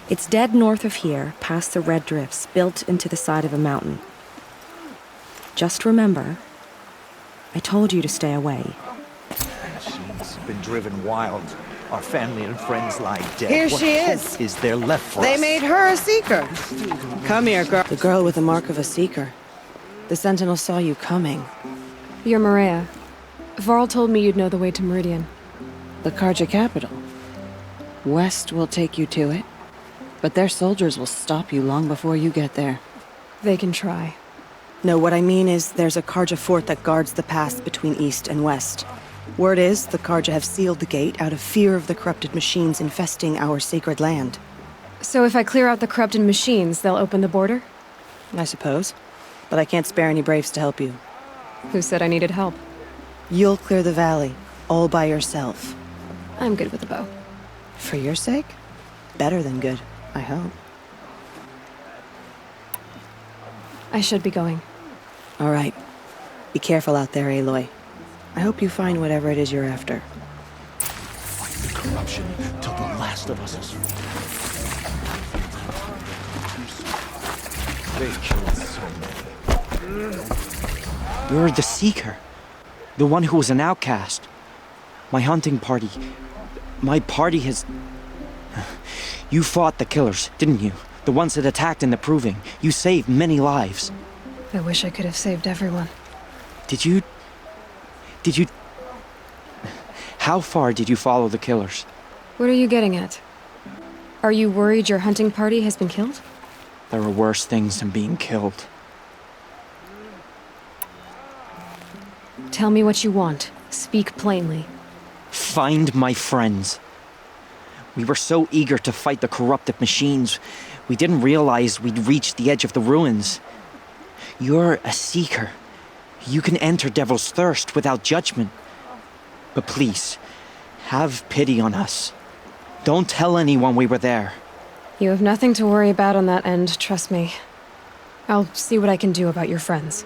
It's dead north of here, past the red drifts, built into the side of a mountain. Just remember, I told you to stay away. She's been driven wild. Our family and friends lie dead. Here What she hope is. Is there left for They us? made her a seeker. Come here, girl. The girl with the mark of a seeker. The Sentinel saw you coming. You're Maria. Varl told me you'd know the way to Meridian. The Karja capital. West will take you to it, but their soldiers will stop you long before you get there. They can try. No, what I mean is there's a Karja fort that guards the pass between east and west. Word is, the Karja have sealed the gate out of fear of the corrupted machines infesting our sacred land. So if I clear out the corrupted machines, they'll open the border? I suppose. But I can't spare any braves to help you. Who said I needed help? You'll clear the valley, all by yourself. I'm good with a bow. For your sake? Better than good, I hope. I should be going. All right. Be careful out there, Aloy. I hope you find whatever it is you're after. Fight the corruption till the last of us is. They killed so many. You're the Seeker. The one who was an outcast. My hunting party. My party has... You fought the killers, didn't you? The ones that attacked in the Proving. You saved many lives. I wish I could have saved everyone. Did you... How far did you follow the killers? What are you getting at? Are you worried your hunting party has been killed? There are worse things than being killed. Tell me what you want. Speak plainly. Find my friends. We were so eager to fight the corrupted machines, we didn't realize we'd reached the edge of the ruins. You're a seeker. You can enter Devil's Thirst without judgment. But please, have pity on us. Don't tell anyone we were there. You have nothing to worry about on that end, trust me. I'll see what I can do about your friends.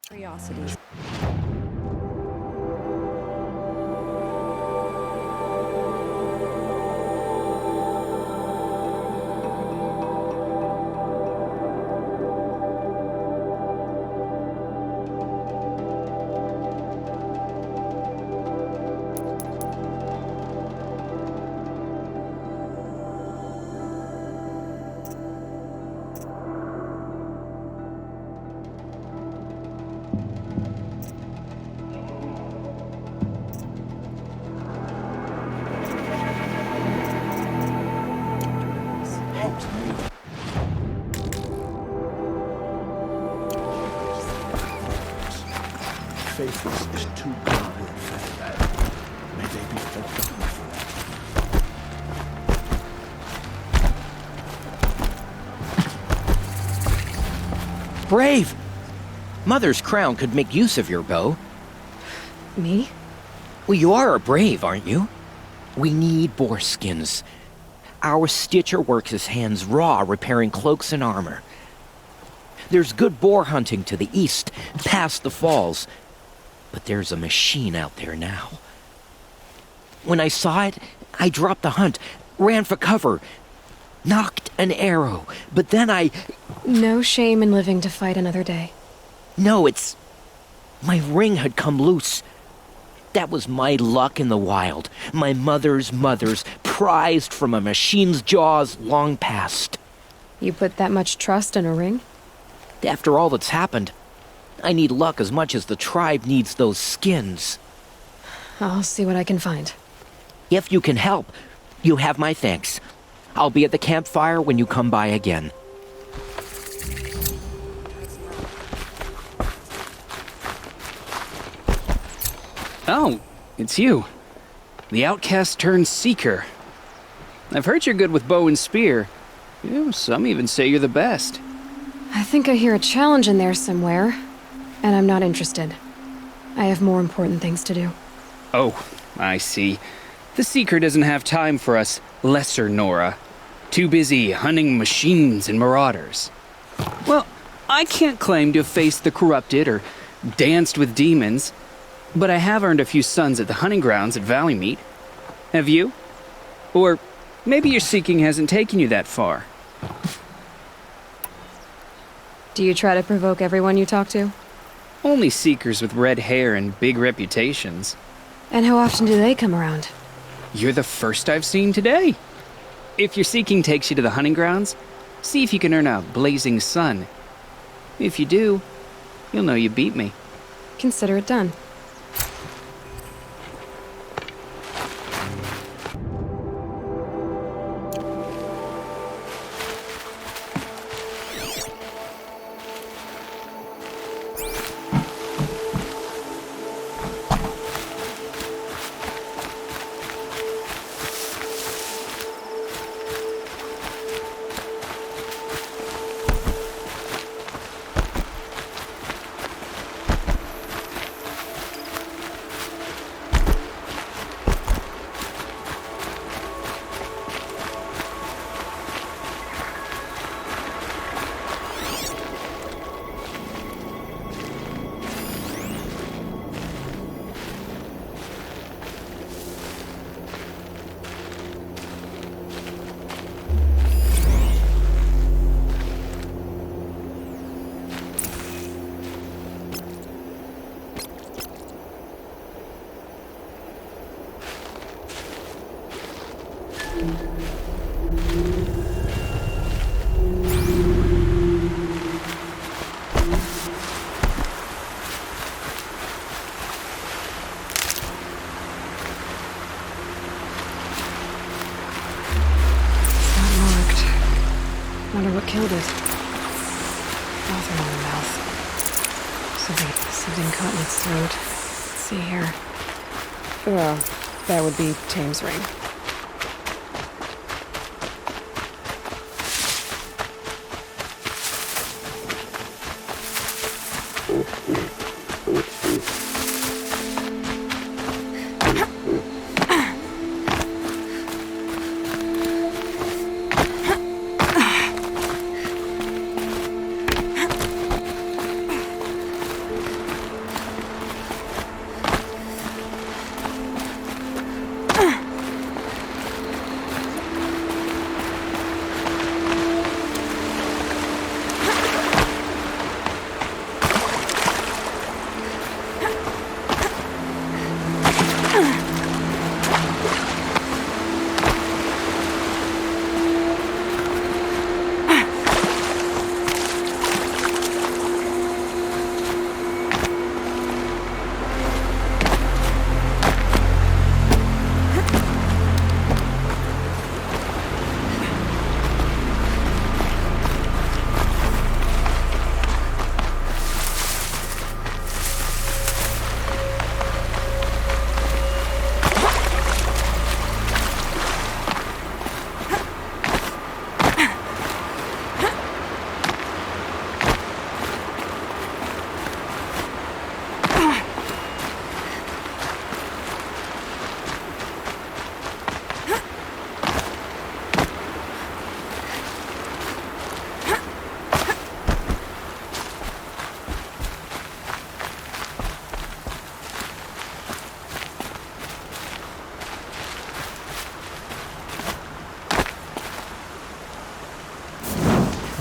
Curiosities. Faithless is too godly and fat. May they be forgiven for that. Brave! Mother's crown could make use of your bow. Me? Well, you are a brave, aren't you? We need boar skins. Our stitcher works his hands raw repairing cloaks and armor. There's good boar hunting to the east, past the falls. But there's a machine out there now. When I saw it, I dropped the hunt, ran for cover, knocked an arrow, but then I... No shame in living to fight another day. No, it's... My ring had come loose. That was my luck in the wild. My mother's prized from a machine's jaws long past. You put that much trust in a ring? After all that's happened, I need luck as much as the tribe needs those skins. I'll see what I can find. If you can help, you have my thanks. I'll be at the campfire when you come by again. Oh, it's you. The outcast turned seeker. I've heard you're good with bow and spear. Some even say you're the best. I think I hear a challenge in there somewhere, and I'm not interested. I have more important things to do. Oh, I see. The seeker doesn't have time for us lesser Nora. Too busy hunting machines and marauders. Well, I can't claim to have faced the corrupted or danced with demons. But I have earned a few sons at the hunting grounds at Valley Meet. Have you? Or maybe your seeking hasn't taken you that far. Do you try to provoke everyone you talk to? Only seekers with red hair and big reputations. And how often do they come around? You're the first I've seen today. If your seeking takes you to the hunting grounds, see if you can earn a blazing sun. If you do, you'll know you beat me. Consider it done. Wonder what killed it. Nothing in the mouth. Something caught in its throat. Let's see here. Well, that would be Tame's ring.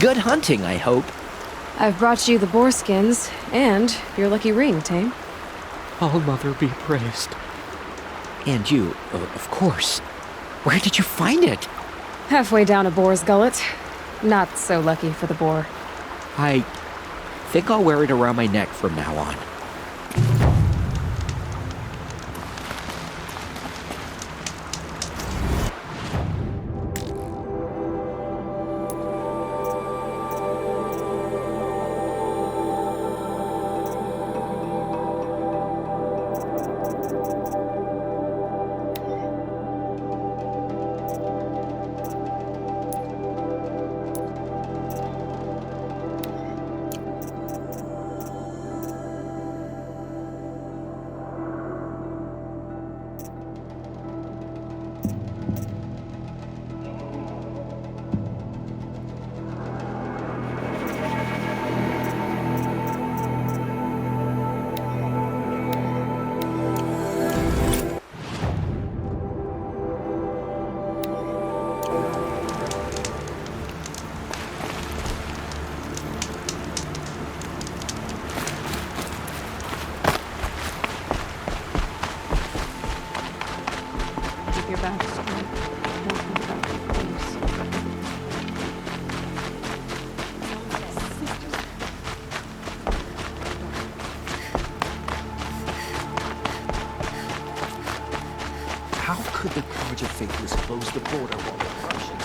Good hunting, I hope. I've brought you the boar skins and your lucky ring, Tame. All Mother be praised. And you, of course. Where did you find it? Halfway down a boar's gullet. Not so lucky for the boar. I think I'll wear it around my neck from now on. How could the Purge of Faithless close the border while the Russians...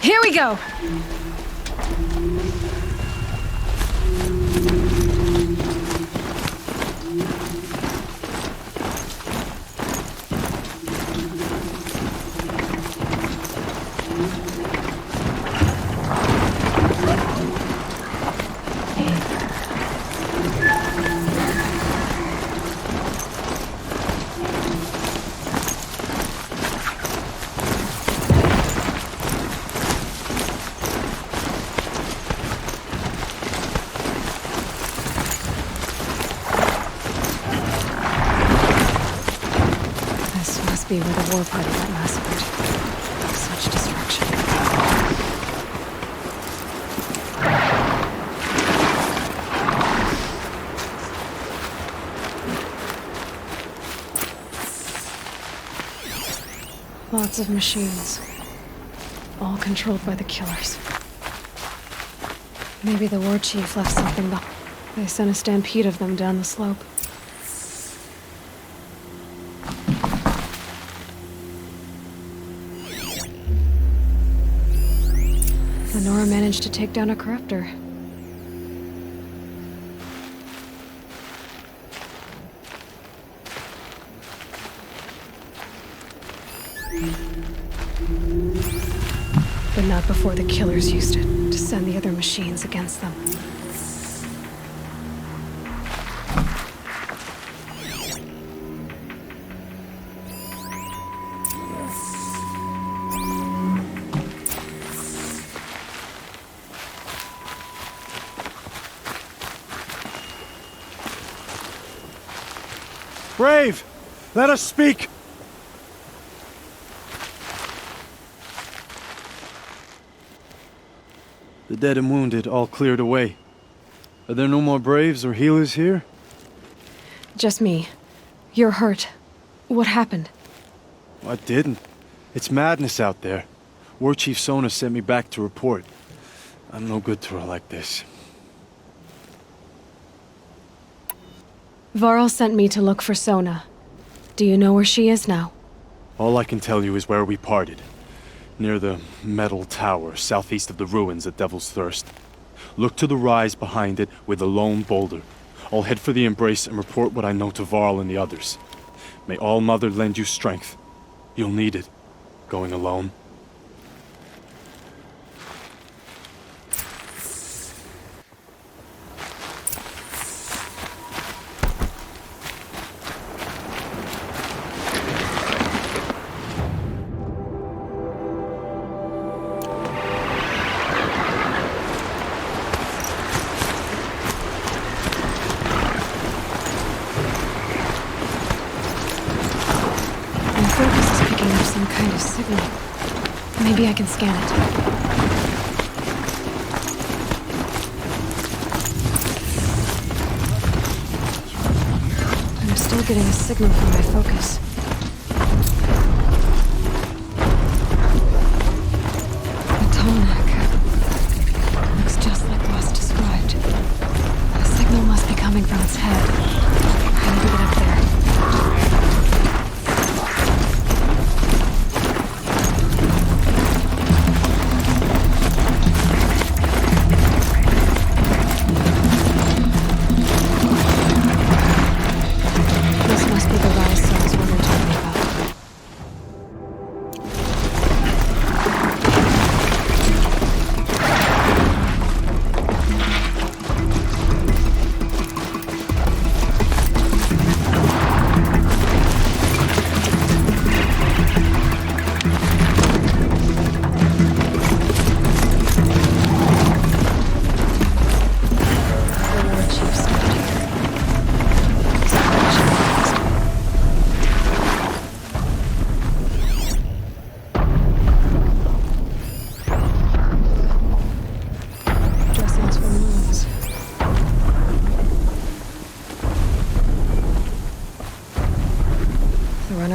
Here we go! Be where the war party got massacred. Such destruction. Lots of machines. All controlled by the killers. Maybe the war chief left something behind. They sent a stampede of them down the slope. Nora managed to take down a corruptor. But not before the killers used it to send the other machines against them. Brave! Let us speak! The dead and wounded all cleared away. Are there no more braves or healers here? Just me. You're hurt. What happened? I didn't. It's madness out there. War Chief Sona sent me back to report. I'm no good to her like this. Varl sent me to look for Sona. Do you know where she is now? All I can tell you is where we parted. Near the metal tower, southeast of the ruins at Devil's Thirst. Look to the rise behind it with a lone boulder. I'll head for the embrace and report what I know to Varl and the others. May All Mother lend you strength. You'll need it, going alone. Maybe I can scan it. I'm still getting a signal from my focus. The Tonak looks just like Rost described. The signal must be coming from its head. I need to get up there.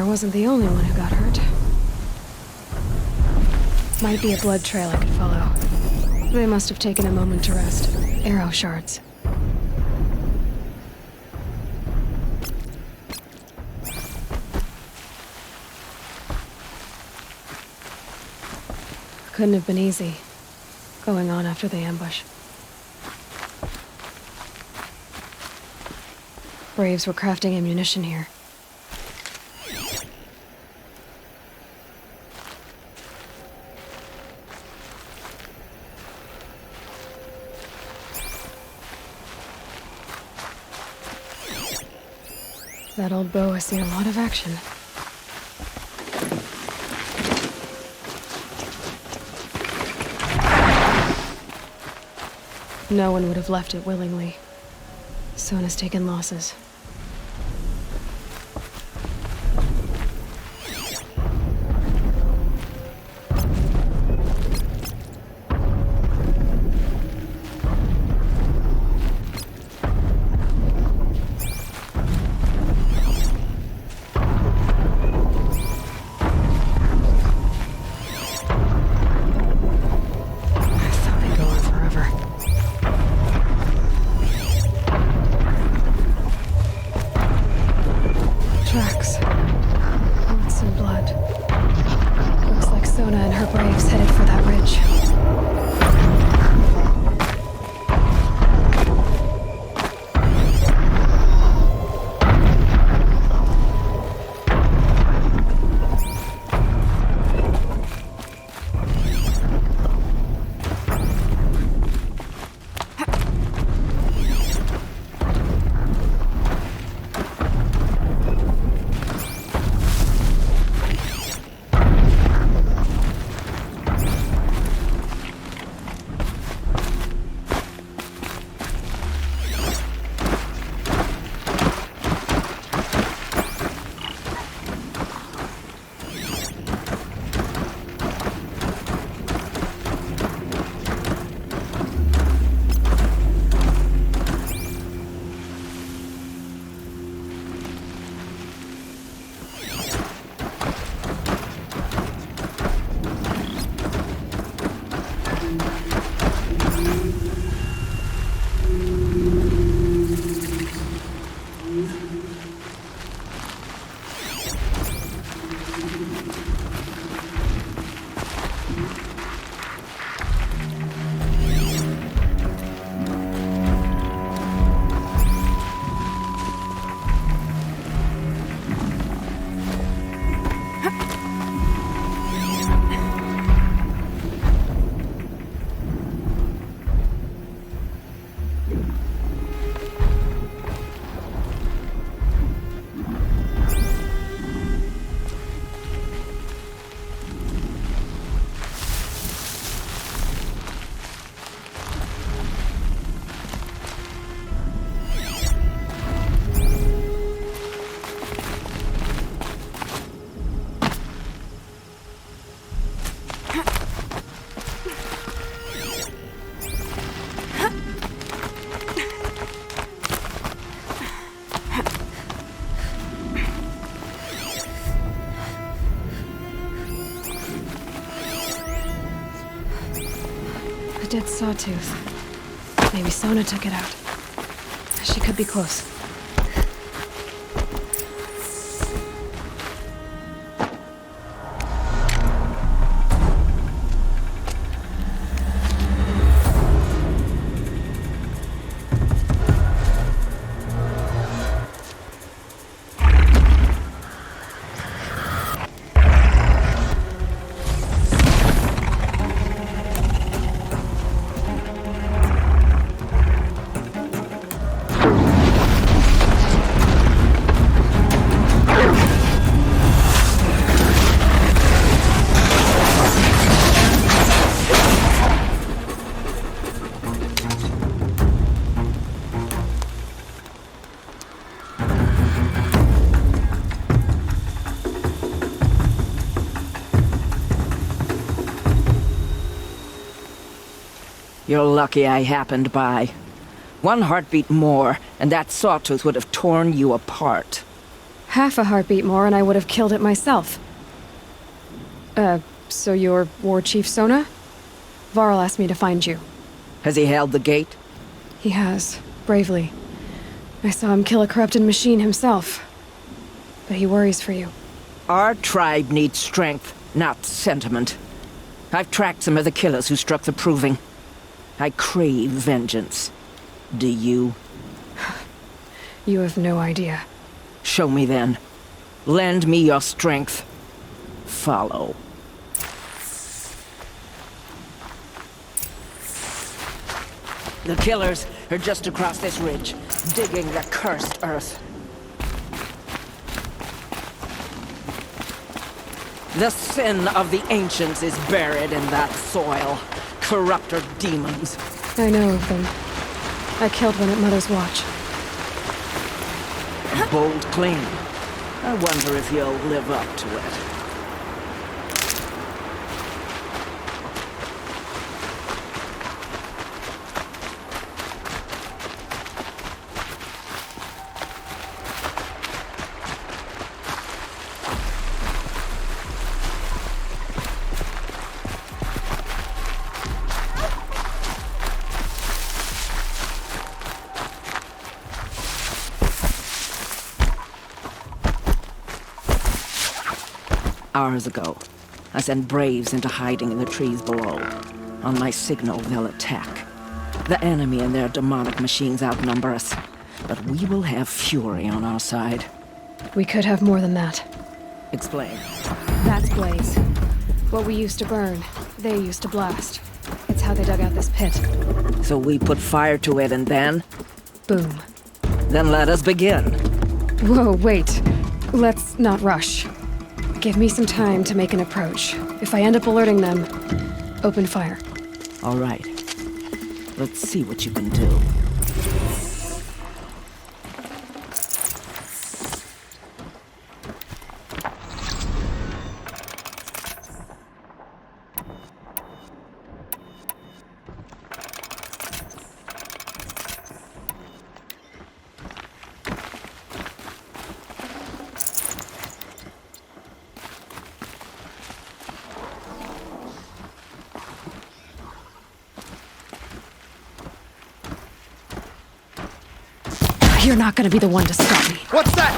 Wasn't the only one who got hurt. Might be a blood trail I could follow. They must have taken a moment to rest. Arrow shards. Couldn't have been easy, going on after the ambush. Braves were crafting ammunition here. That old bow has seen a lot of action. No one would have left it willingly. Sona's taken losses. sawtooth. Maybe Sona took it out. She could be close. You're lucky I happened by. One heartbeat more, and that sawtooth would have torn you apart. Half a heartbeat more and I would have killed it myself. So you're War Chief Sona? Varl asked me to find you. Has he held the gate? He has, bravely. I saw him kill a corrupted machine himself. But he worries for you. Our tribe needs strength, not sentiment. I've tracked some of the killers who struck the Proving. I crave vengeance. Do you? You have no idea. Show me then. Lend me your strength. Follow. The killers are just across this ridge, digging the cursed earth. The sin of the ancients is buried in that soil. Corrupter demons. I know of them. I killed one at Mother's Watch. A bold claim. I wonder if you'll live up to it. Hours ago, I sent Braves into hiding in the trees below. On my signal, they'll attack. The enemy and their demonic machines outnumber us, but we will have fury on our side. We could have more than that. Explain. That's Blaze. What we used to burn, they used to blast. It's how they dug out this pit. So we put fire to it and then? Boom. Then let us begin. Whoa, wait. Let's not rush. Give me some time to make an approach. If I end up alerting them, open fire. All right. Let's see what you can do. You're not gonna be the one to stop me. What's that?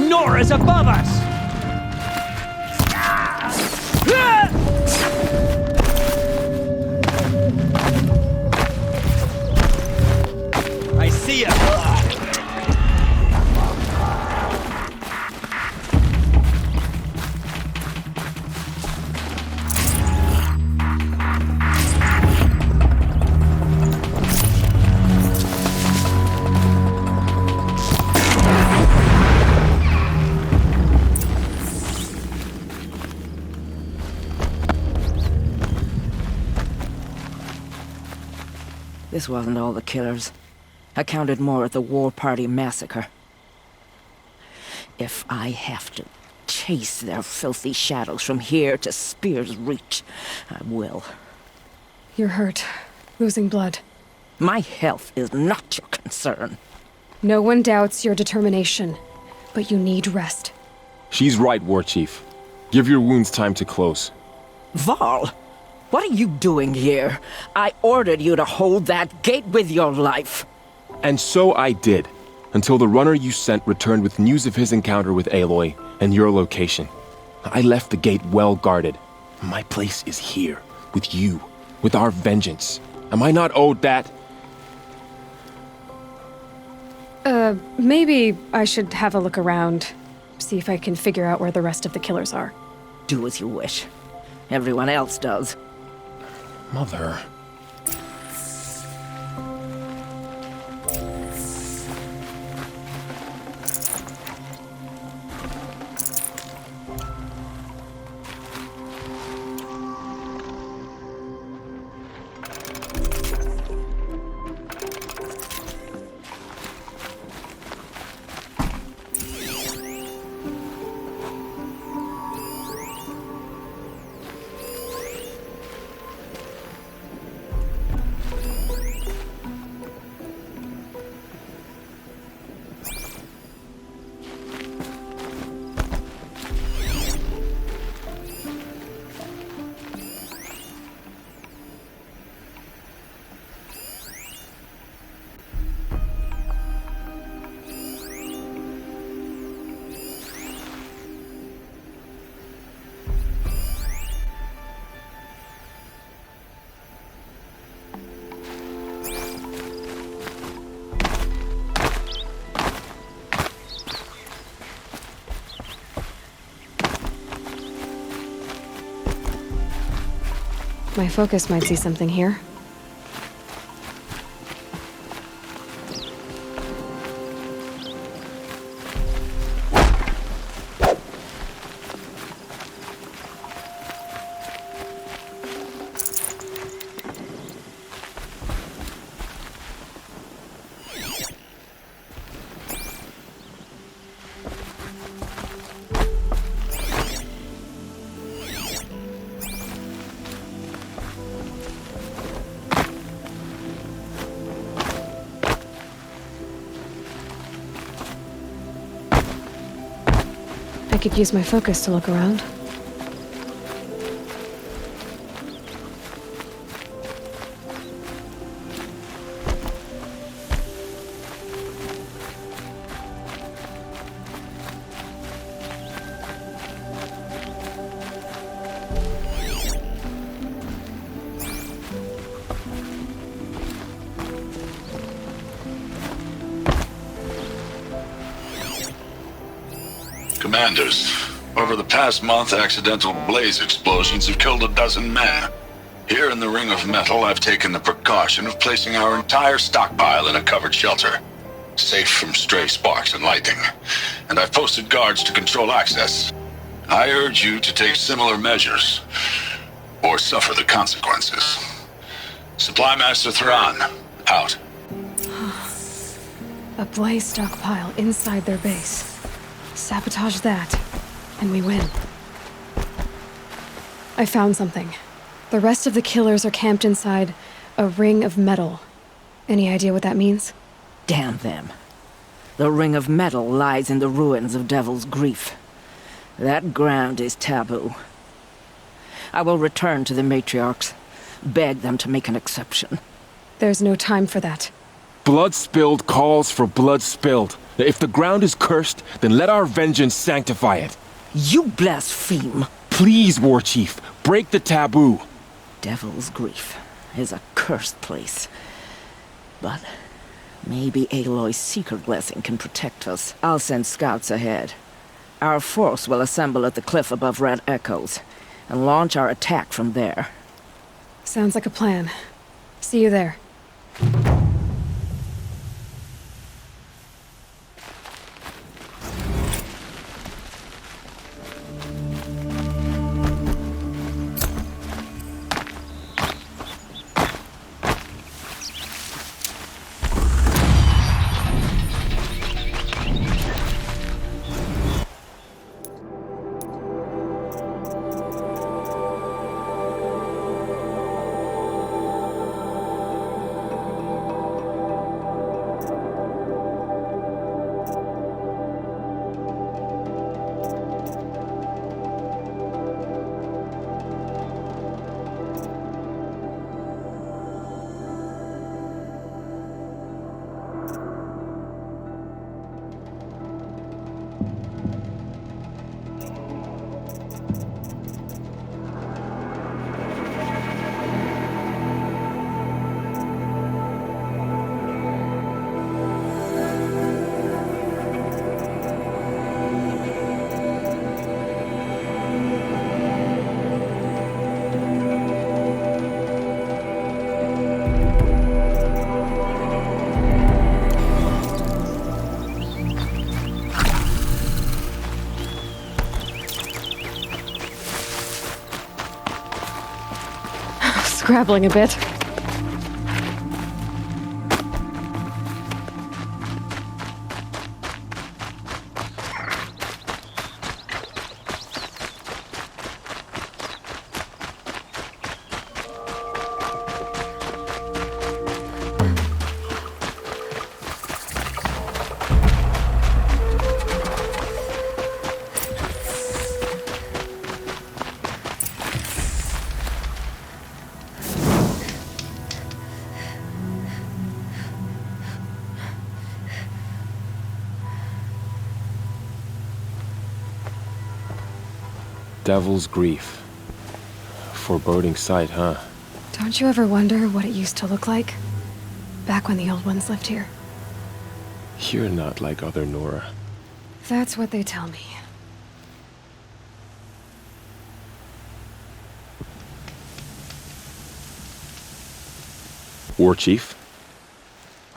Nora's above us! I see ya! This wasn't all the killers. I counted more at the War Party massacre. If I have to chase their filthy shadows from here to Spear's Reach, I will. You're hurt. Losing blood. My health is not your concern. No one doubts your determination, but you need rest. She's right, War Chief. Give your wounds time to close. Varl, what are you doing here? I ordered you to hold that gate with your life. And so I did, until the runner you sent returned with news of his encounter with Aloy and your location. I left the gate well guarded. My place is here, with you, with our vengeance. Am I not owed that? Maybe I should have a look around. See if I can figure out where the rest of the killers are. Do as you wish. Everyone else does. Mother... My focus might see something here. I could use my focus to look around. Commanders, over the past month, accidental blaze explosions have killed a dozen men. Here in the Ring of Metal, I've taken the precaution of placing our entire stockpile in a covered shelter, safe from stray sparks and lightning, and I've posted guards to control access. I urge you to take similar measures, or suffer the consequences. Supply Master Thrawn, out. A blaze stockpile inside their base. Sabotage that, and we win. I found something. The rest of the killers are camped inside a ring of metal. Any idea what that means? Damn them. The ring of metal lies in the ruins of Devil's Grief. That ground is taboo. I will return to the matriarchs, beg them to make an exception. There's no time for that. Blood spilled calls for blood spilled. If the ground is cursed, then let our vengeance sanctify it. You blaspheme. Please, War Chief, break the taboo. Devil's Grief is a cursed place. But maybe Aloy's secret blessing can protect us. I'll send scouts ahead. Our force will assemble at the cliff above Red Echoes and launch our attack from there. Sounds like a plan. See you there. Scrabbling a bit. Devil's Grief. Foreboding sight, huh? Don't you ever wonder what it used to look like? Back when the old ones lived here. You're not like other Nora. That's what they tell me. War Chief,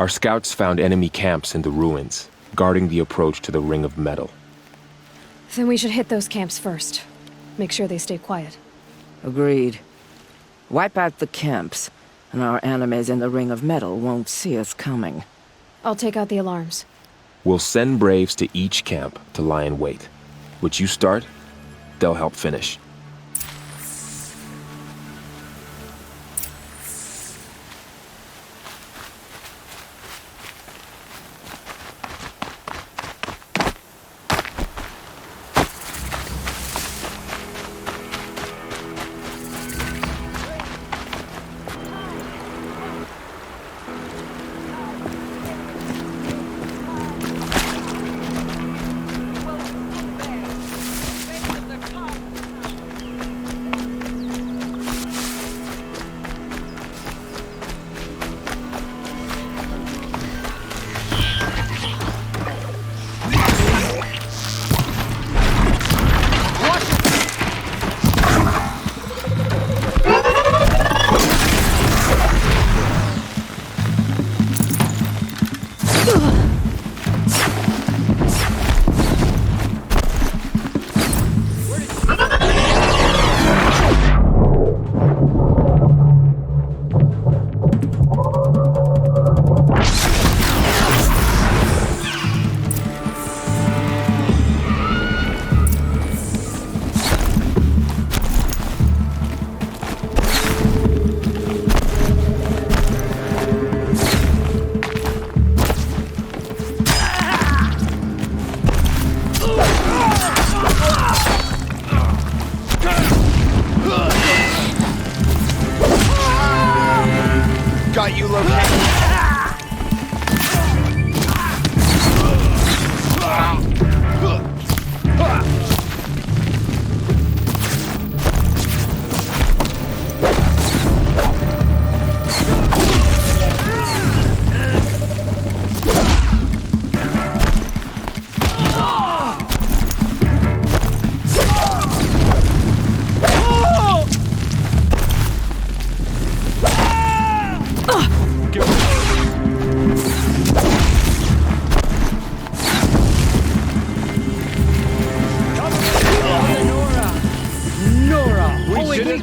our scouts found enemy camps in the ruins, guarding the approach to the Ring of Metal. Then we should hit those camps first. Make sure they stay quiet. Agreed. Wipe out the camps, and our enemies in the Ring of Metal won't see us coming. I'll take out the alarms. We'll send Braves to each camp to lie in wait. Which you start, they'll help finish.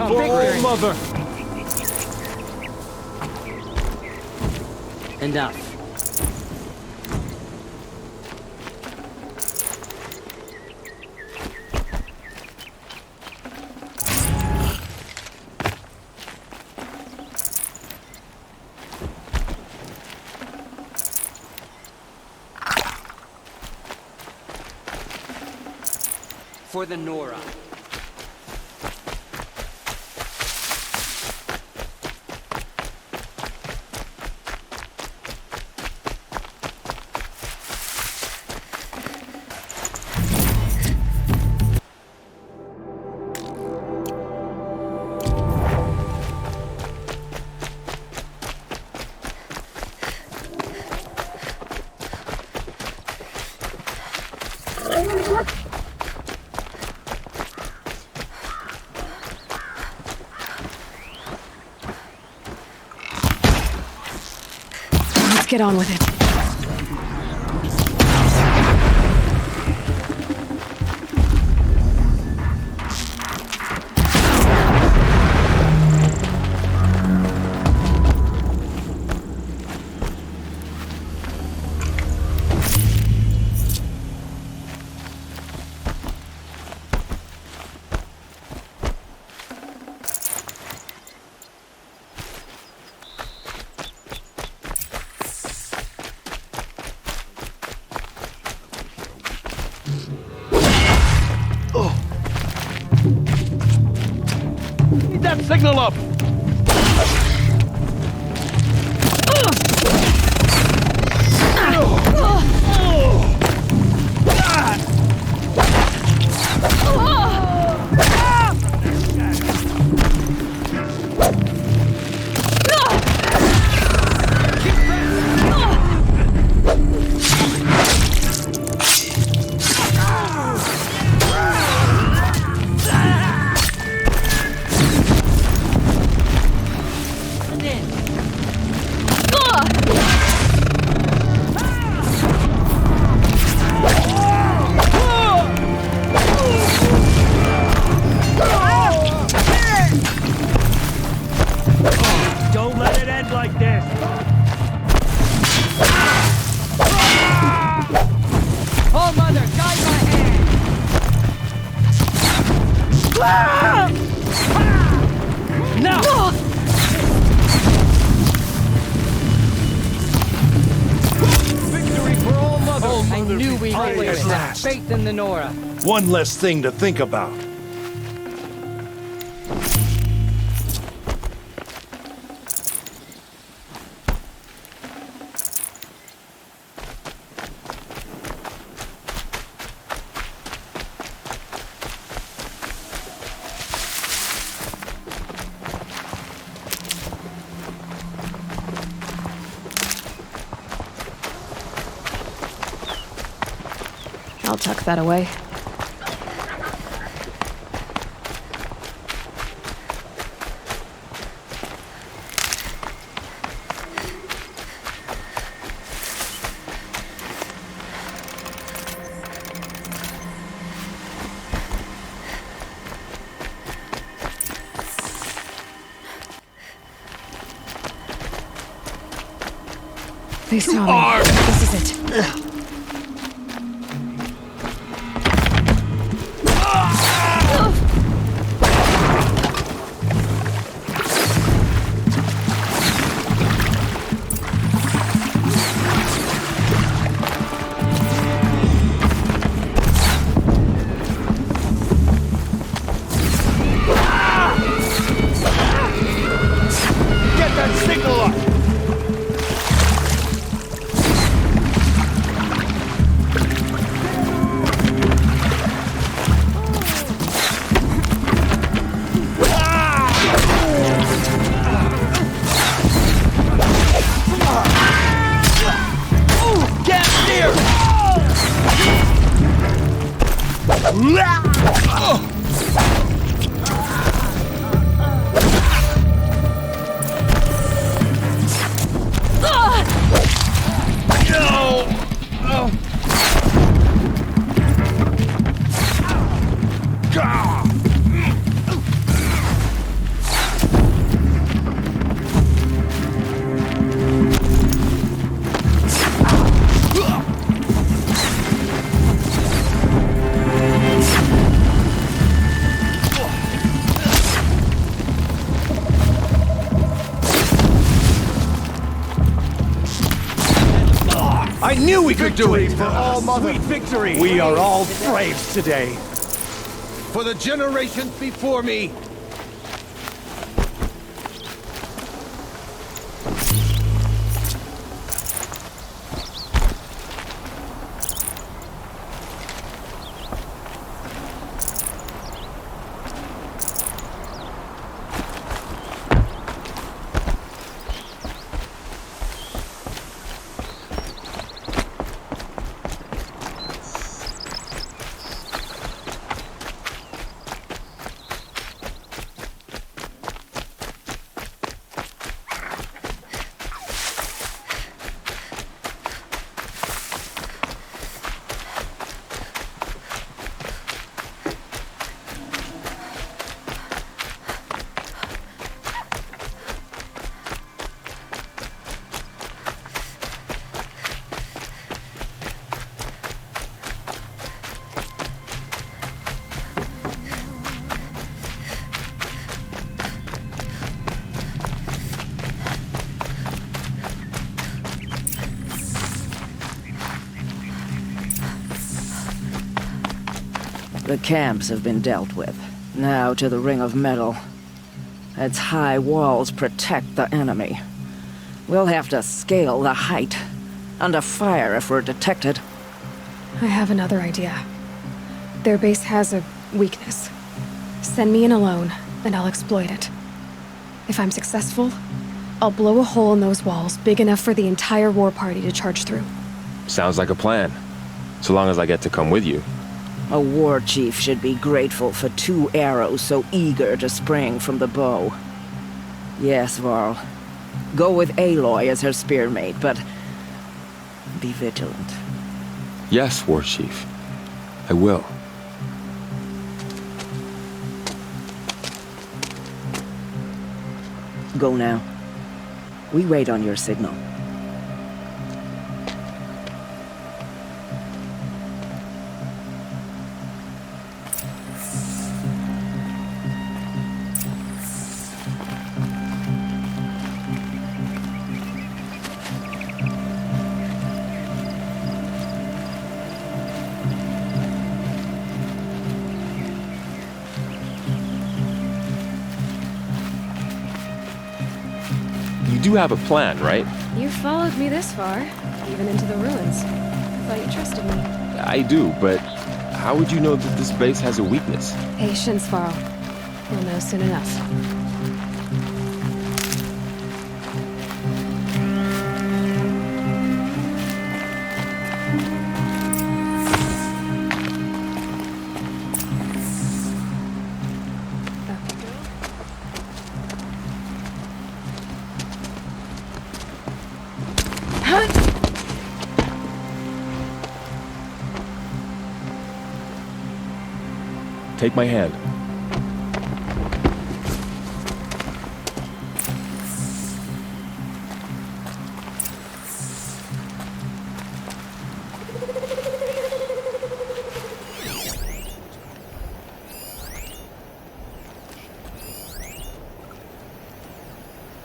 For all mother. Enough. For the Nora. Let's get on with it. Keep that signal up! Don't let it end like this! Oh, Mother, guide my hand! No! Victory for all mother! I knew we Finally would at have last. faith in the Nora. One less thing to think about. I'll tuck that away. Please tell me. This is it. Get that signal up! Get near! we could do it. For all mother. Sweet victory. We are all braves today. For the generations before me. The camps have been dealt with. Now to the Ring of Metal. Its high walls protect the enemy. We'll have to scale the height. Under fire if we're detected. I have another idea. Their base has a weakness. Send me in alone, and I'll exploit it. If I'm successful, I'll blow a hole in those walls big enough for the entire war party to charge through. Sounds like a plan. So long as I get to come with you. A war chief should be grateful for 2 arrows so eager to spring from the bow. Yes, Varl. Go with Aloy as her spearmate, but be vigilant. Yes, War Chief. I will. Go now. We wait on your signal. You do have a plan, right? You followed me this far, even into the ruins. I thought you trusted me. I do, but how would you know that this base has a weakness? Patience, Varl. We'll know soon enough. Take my hand.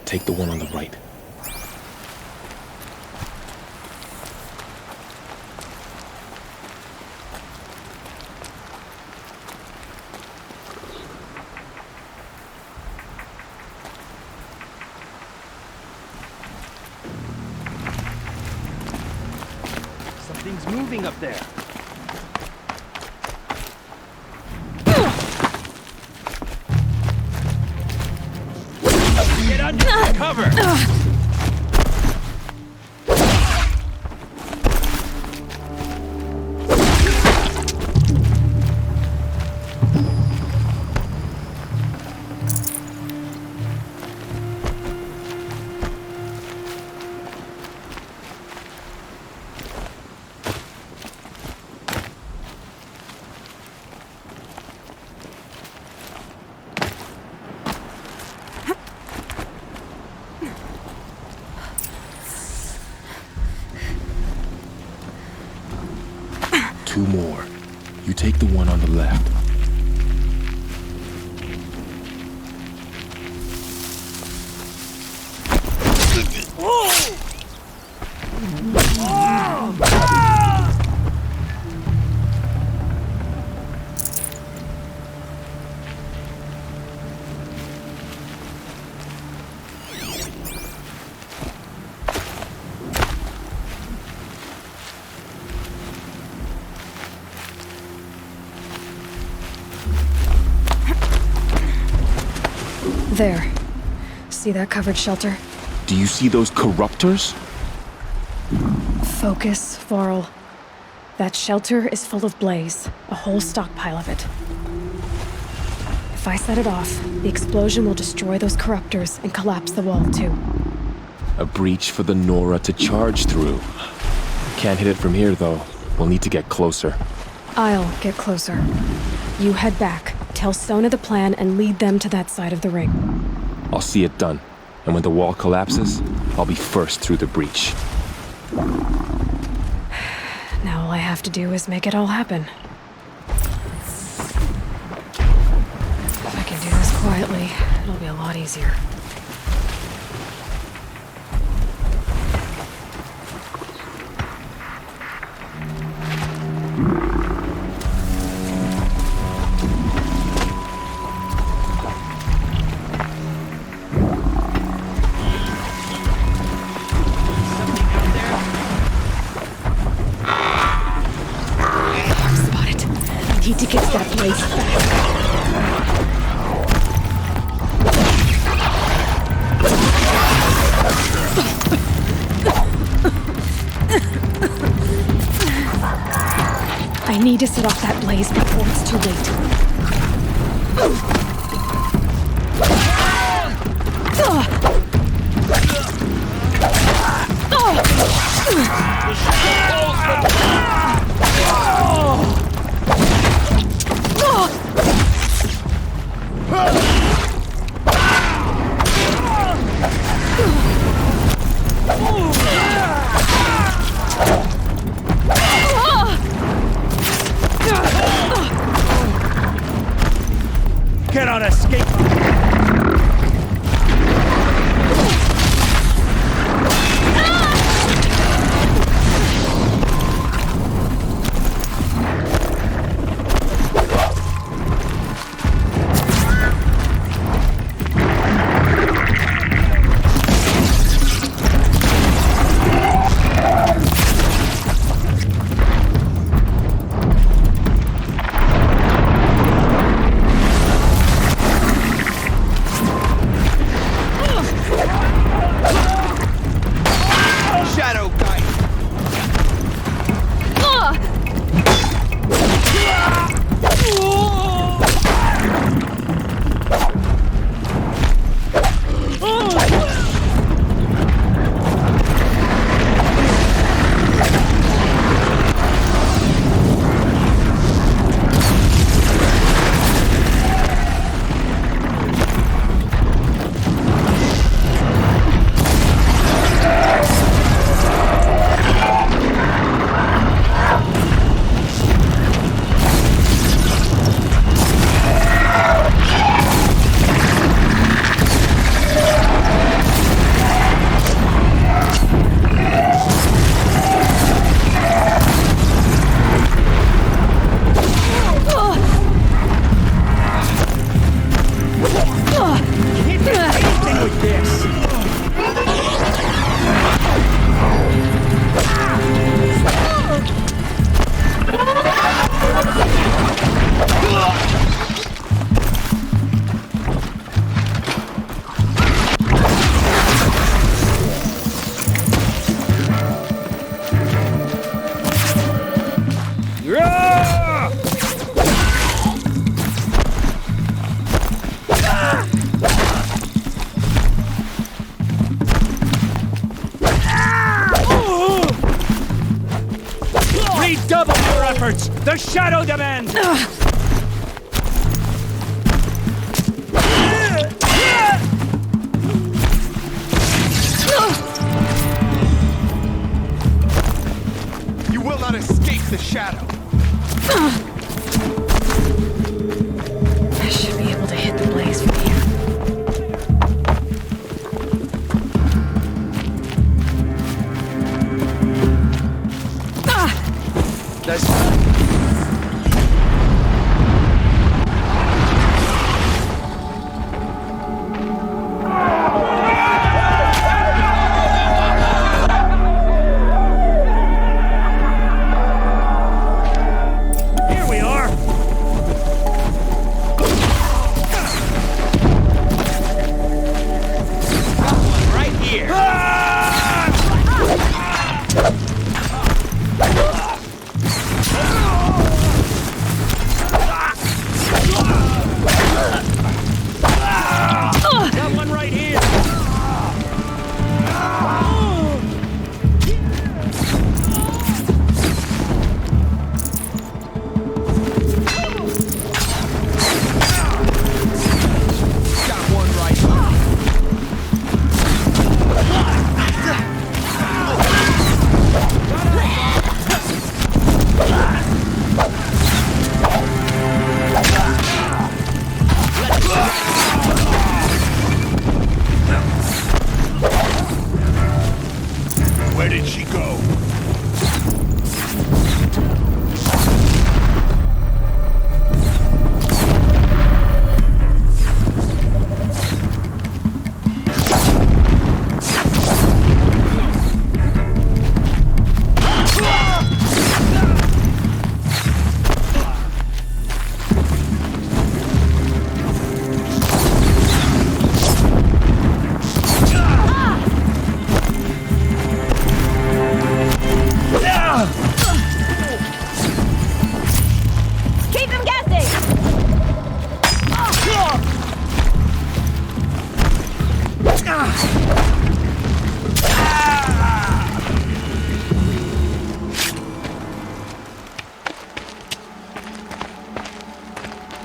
Take the one on the right. Something's moving up there. Get under cover! Two more. You take the one on the left. There. See that covered shelter? Do you see those corruptors? Focus, Varl. That shelter is full of blaze, a whole stockpile of it. If I set it off, the explosion will destroy those corruptors and collapse the wall too. A breach for the Nora to charge through. Can't hit it from here though. We'll need to get closer. I'll get closer. You head back, tell Sona the plan, and lead them to that side of the ring. I'll see it done. And when the wall collapses, I'll be first through the breach. Now all I have to do is make it all happen. If I can do this quietly, it'll be a lot easier. Need to get to that place fast. I need to set off that blaze before it's too late. Get on escape! Redouble your efforts! The shadow demands! You will not escape the shadow! I should be able to hit the blaze from here.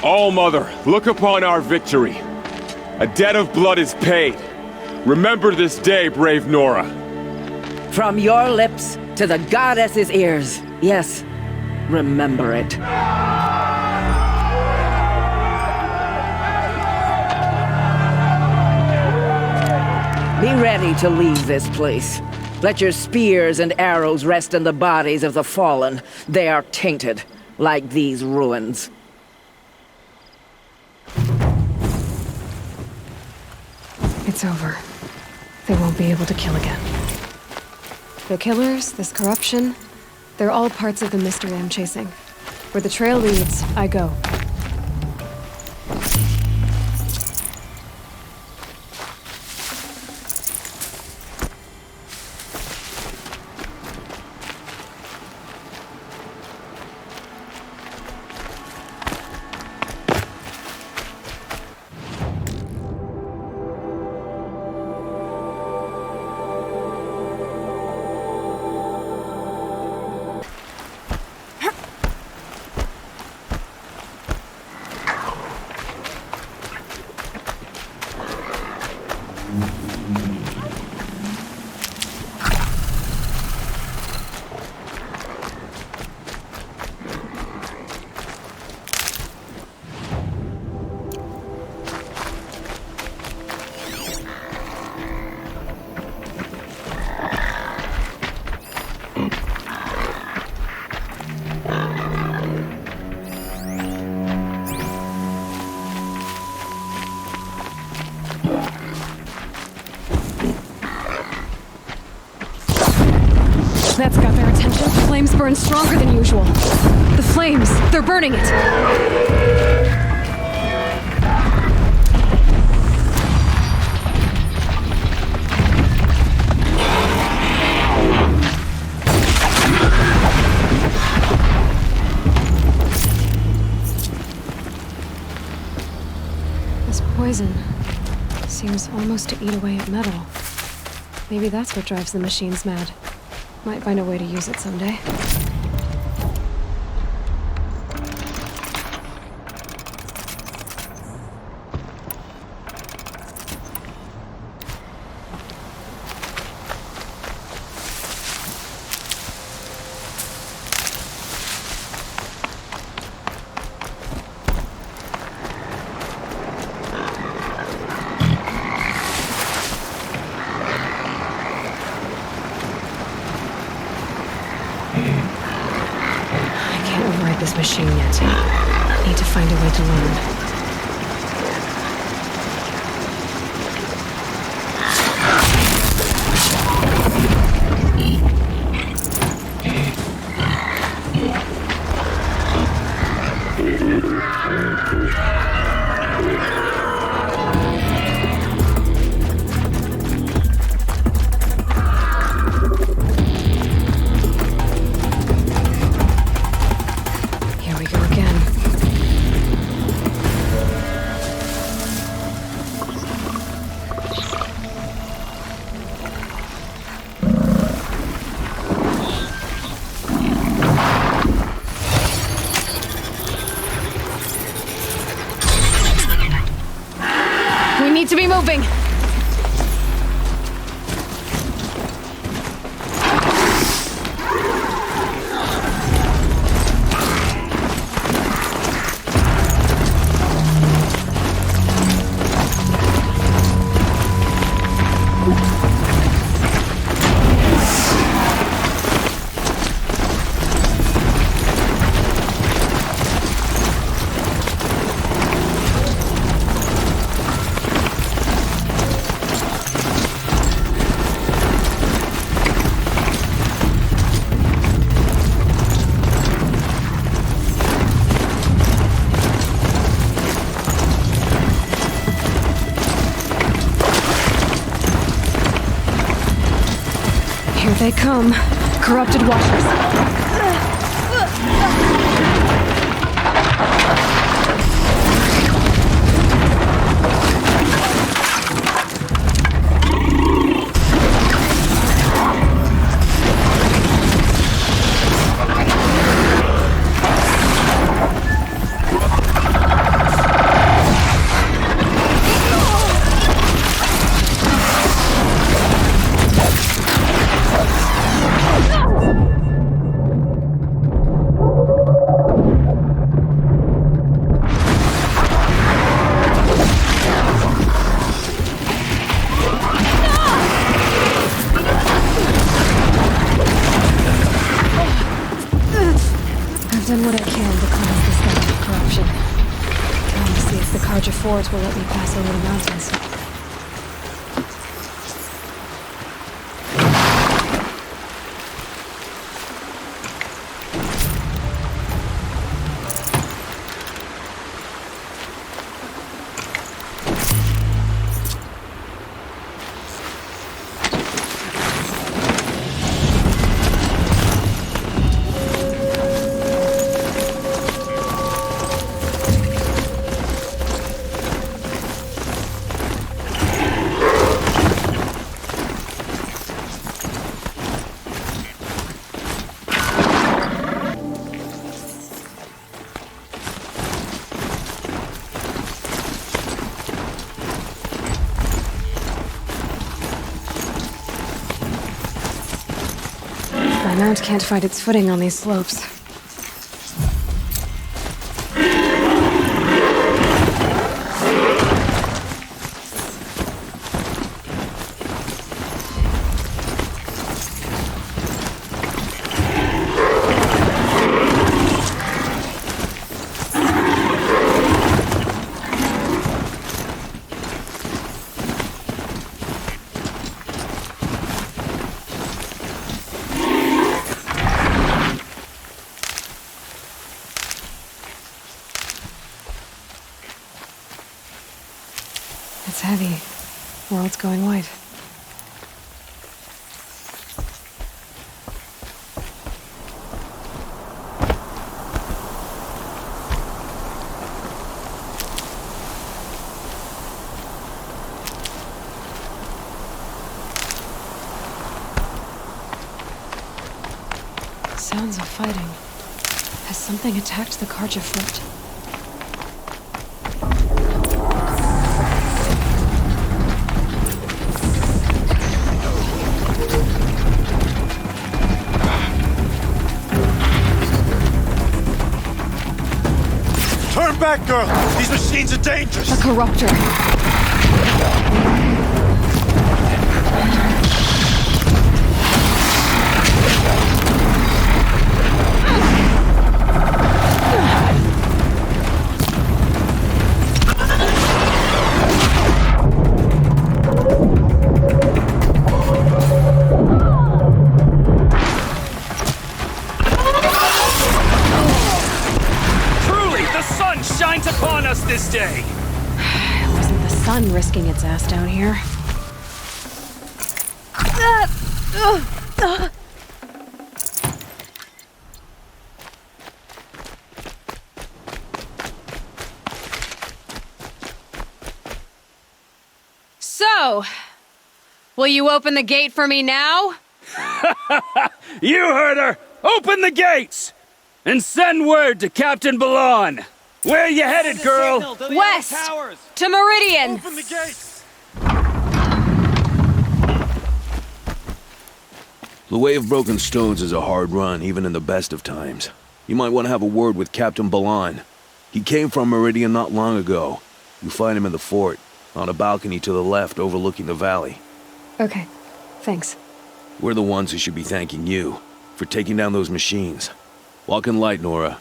All-Mother, look upon our victory. A debt of blood is paid. Remember this day, brave Nora. From your lips to the goddess's ears. Yes, remember it. Be ready to leave this place. Let your spears and arrows rest in the bodies of the fallen. They are tainted, like these ruins. It's over. They won't be able to kill again. The killers, this corruption, they're all parts of the mystery I'm chasing. Where the trail leads, I go. That's got their attention. The flames burn stronger than usual. The flames! They're burning it! This poison seems almost to eat away at metal. Maybe that's what drives the machines mad. Might find a way to use it someday. This machine yet. Need to find a way to learn. Need to be moving. Here they come. Corrupted washers. trying to cleanse the sky of corruption. Trying to see if the Carja Fords will let me pass over the mountains. My mount can't find its footing on these slopes. It's heavy. World's going white. Sounds of fighting. Has something attacked the Carja Fort? Turn back, girl! These machines are dangerous! A corruptor. Shines upon us this day! It wasn't the sun risking its ass down here. So, will you open the gate for me now? You heard her! Open the gates! And send word to Captain Balan! Where you headed, girl? West! To Meridian! Open the gates! The Way of Broken Stones is a hard run, even in the best of times. You might want to have a word with Captain Balan. He came from Meridian not long ago. You find him in the fort, on a balcony to the left overlooking the valley. Okay, thanks. We're the ones who should be thanking you for taking down those machines. Walk in light, Nora.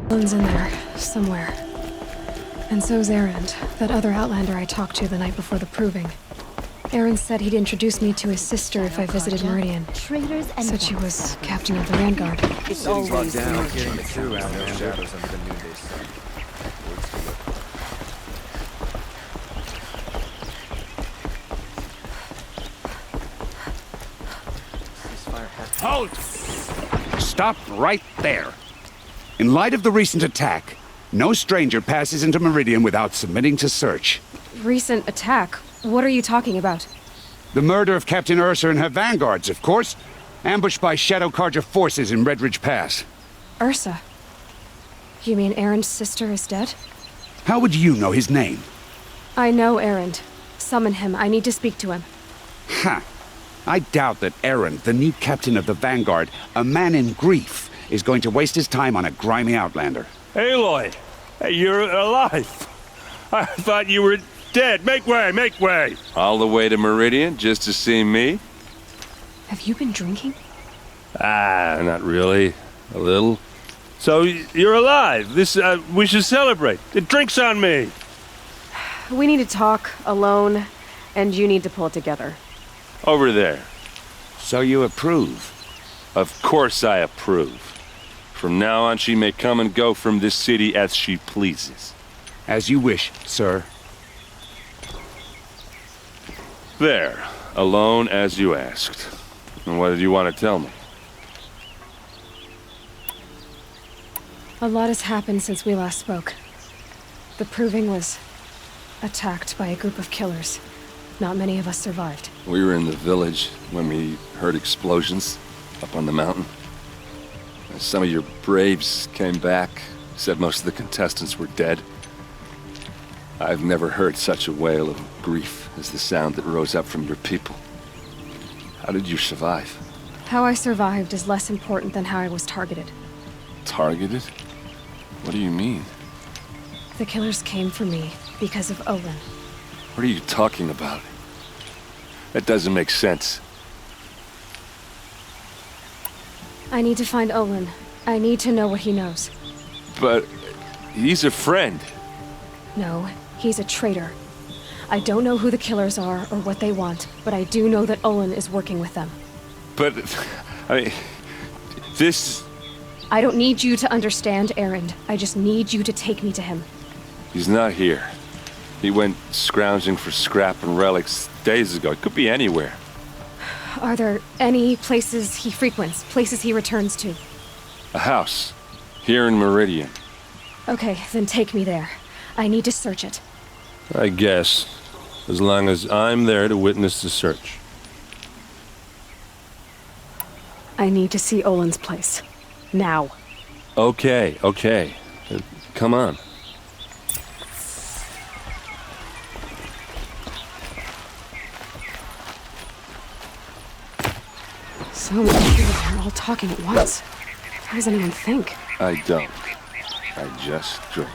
One's in there, somewhere. And so's Erend, that other Outlander I talked to the night before the proving. Erend said he'd introduce me to his sister if I visited Meridian. Said she was captain of the Vanguard. It's always down, getting through out there, shadows under the noonday sun. Halt! Stop right there. In light of the recent attack, no stranger passes into Meridian without submitting to search. Recent attack? What are you talking about? The murder of Captain Ursa and her vanguards, of course. Ambushed by Shadow Carja forces in Redridge Pass. Ursa? You mean Erend's sister is dead? How would you know his name? I know Erend. Summon him. I need to speak to him. Ha! I doubt that Erend, the new captain of the Vanguard, a man in grief, is going to waste his time on a grimy outlander. Aloy, Hey, you're alive. I thought you were dead. Make way, make way. All the way to Meridian just to see me? Have you been drinking? Ah, not really. A little. So, you're alive. We should celebrate. The drink's on me. We need to talk alone, and you need to pull it together. Over there. So you approve? Of course I approve. From now on, she may come and go from this city as she pleases. As you wish, sir. There. Alone as you asked. And what did you want to tell me? A lot has happened since we last spoke. The Proving was attacked by a group of killers. Not many of us survived. We were in the village when we heard explosions up on the mountain. And some of your braves came back, said most of the contestants were dead. I've never heard such a wail of grief as the sound that rose up from your people. How did you survive? How I survived is less important than how I was targeted. Targeted? What do you mean? The killers came for me because of Olin. What are you talking about? That doesn't make sense. I need to find Olin. I need to know what he knows. But he's a friend. No, he's a traitor. I don't know who the killers are or what they want, but I do know that Olin is working with them. But, I mean, this... I don't need you to understand, Erend. I just need you to take me to him. He's not here. He went scrounging for scrap and relics days ago. It could be anywhere. Are there any places he frequents, places he returns to? A house. Here in Meridian. Okay, then take me there. I need to search it. I guess. As long as I'm there to witness the search. I need to see Olin's place. Now. Okay, okay. Come on. So many people are all talking at once. How does anyone think? I don't. I just drink.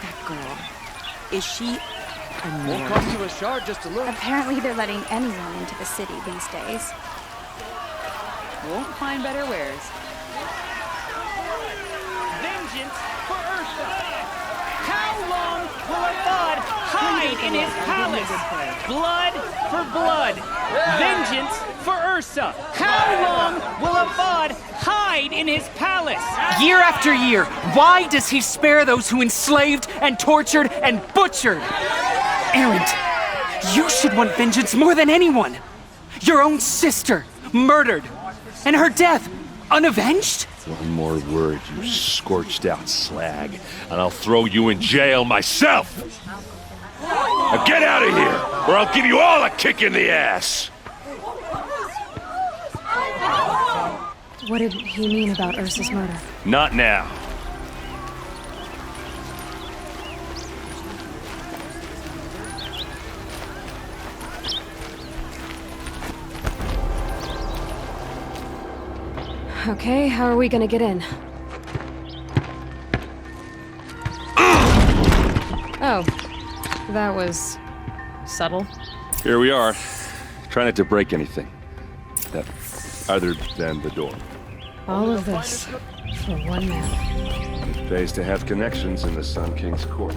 That girl. Is she a Won't nerd? cost you a shard just to look. Apparently they're letting anyone into the city these days. Won't find better wares. Vengeance for Ursa! How long will Avad hide in his palace? Blood for blood! Vengeance for Ursa! How long will Avad hide in his palace? Year after year, why does he spare those who enslaved and tortured and butchered? Erend, you should want vengeance more than anyone. Your own sister, murdered, and her death, unavenged? One more word, you scorched out slag, and I'll throw you in jail myself! Now get out of here, or I'll give you all a kick in the ass! What did he mean about Ursa's murder? Not now. Okay, how are we gonna get in? Oh, that was subtle. Here we are. Try not to break anything. Other than the door. All of this for one man. It pays to have connections in the Sun King's court.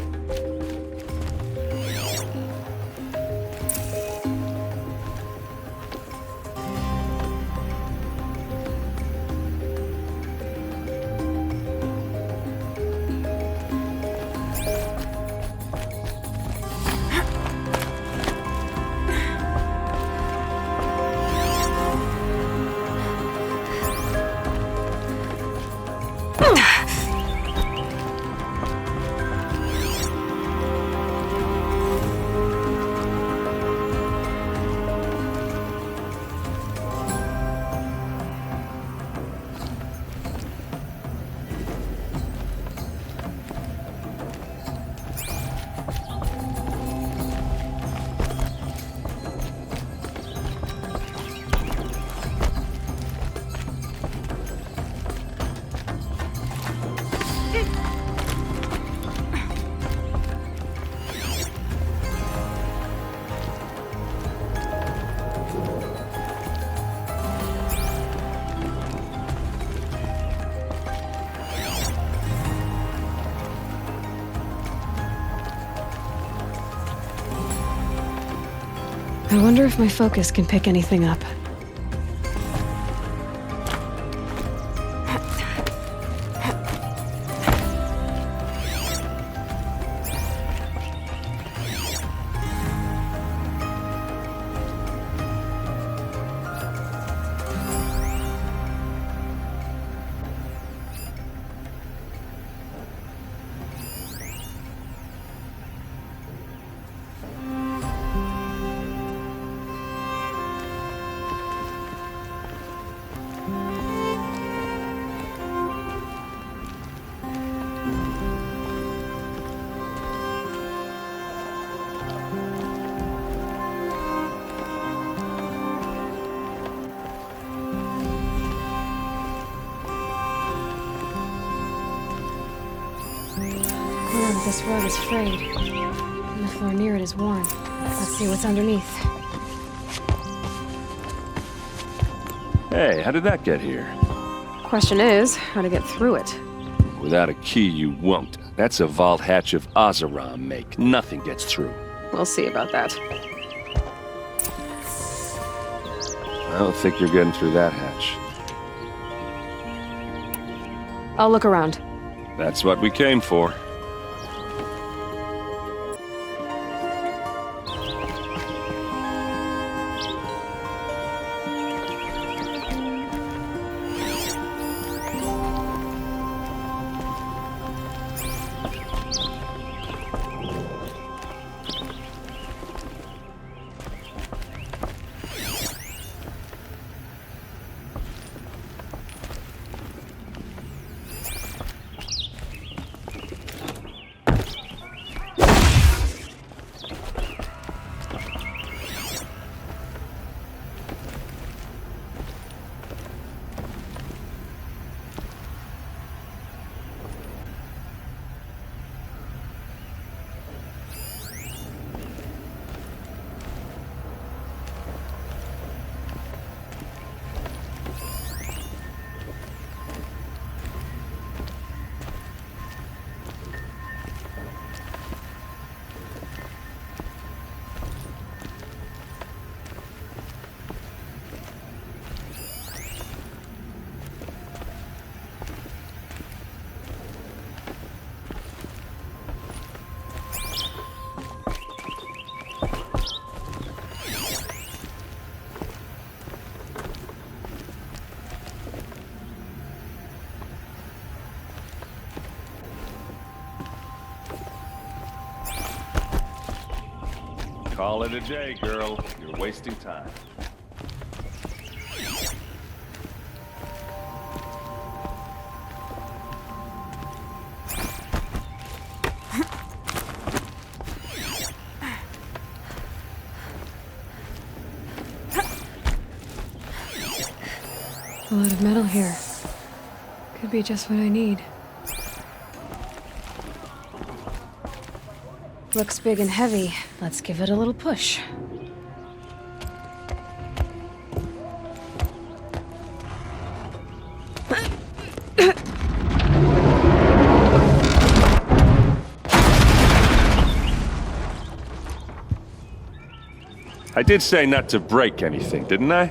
I wonder if my focus can pick anything up. This rug is frayed, and the floor near it is worn. Let's see what's underneath. Hey, how did that get here? Question is, how to get through it. Without a key, you won't. That's a vault hatch of Azeram make. Nothing gets through. We'll see about that. I don't think you're getting through that hatch. I'll look around. That's what we came for. Call it a day, girl. You're wasting time. A lot of metal here. Could be just what I need. Looks big and heavy. Let's give it a little push. I did say not to break anything, didn't I?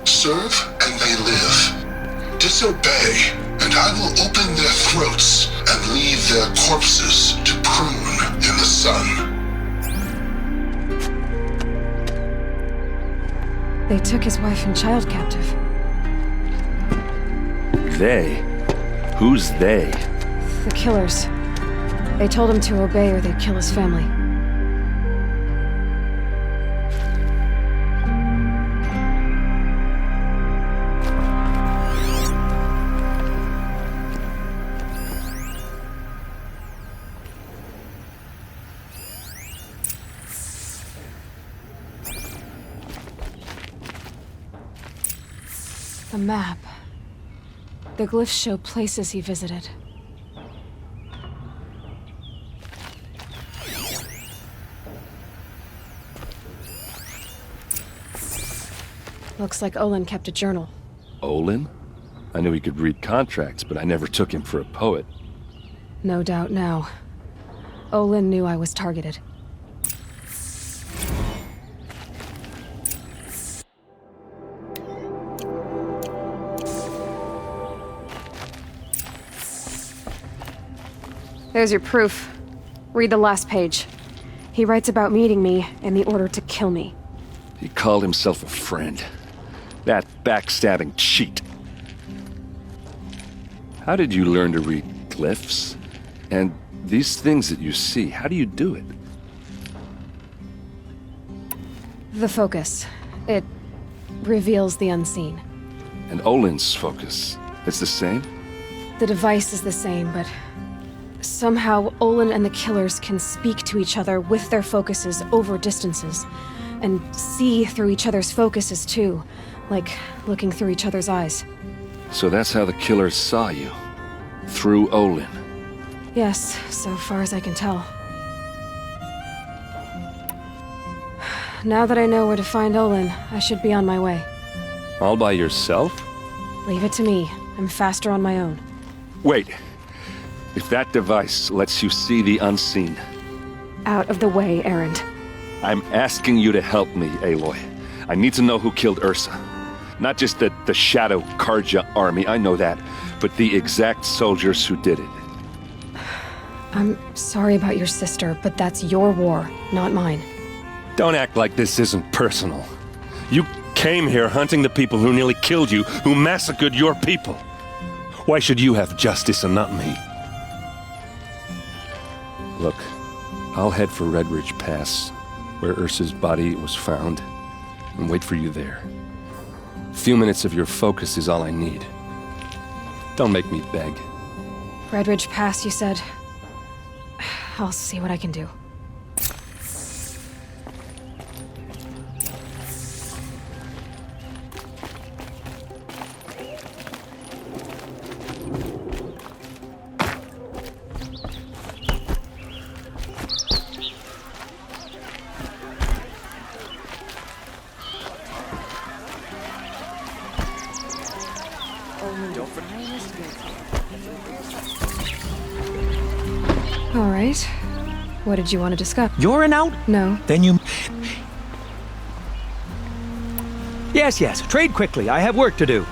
Serve and they live. Disobey, and I will open their throats and leave their corpses to prune in the sun. They took his wife and child captive. They? Who's they? The killers. They told him to obey or they'd kill his family. A map. The glyphs show places he visited. Looks like Olin kept a journal. Olin? I knew he could read contracts, but I never took him for a poet. No doubt now. Olin knew I was targeted. There's your proof. Read the last page. He writes about meeting me and the order to kill me. He called himself a friend. That backstabbing cheat. How did you learn to read glyphs? And these things that you see, how do you do it? The focus. It reveals the unseen. And Olin's focus, it's the same? The device is the same, but somehow Olin and the killers can speak to each other with their focuses over distances, and see through each other's focuses too, like looking through each other's eyes. So that's how the killers saw you? Through Olin? Yes, so far as I can tell. Now that I know where to find Olin, I should be on my way. All by yourself? Leave it to me. I'm faster on my own. Wait. If that device lets you see the unseen... Out of the way, Erend. I'm asking you to help me, Aloy. I need to know who killed Ursa. Not just the Shadow Karja army, I know that, but the exact soldiers who did it. I'm sorry about your sister, but that's your war, not mine. Don't act like this isn't personal. You came here hunting the people who nearly killed you, who massacred your people. Why should you have justice and not me? Look, I'll head for Red Ridge Pass, where Ursa's body was found, and wait for you there. A few minutes of your focus is all I need. Don't make me beg. Red Ridge Pass, you said? I'll see what I can do. All right. What did you want to discuss? You're an out? No. Then you... Yes, trade quickly. I have work to do.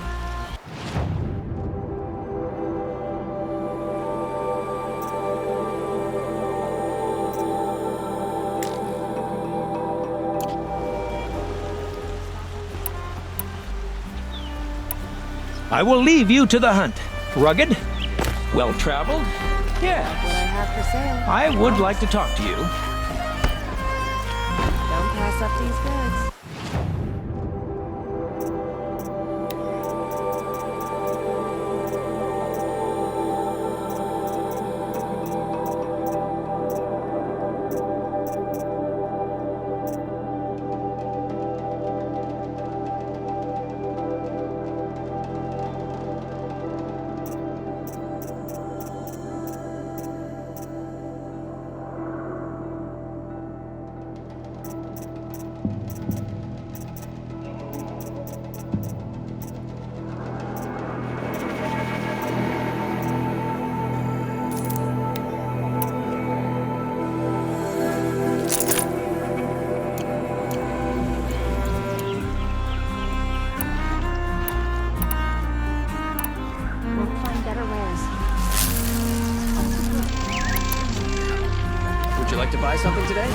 I will leave you to the hunt. Rugged? Well-traveled? Yes. What I have for sale. I would like to talk to you. Don't pass up these goods. Would you like to buy something today?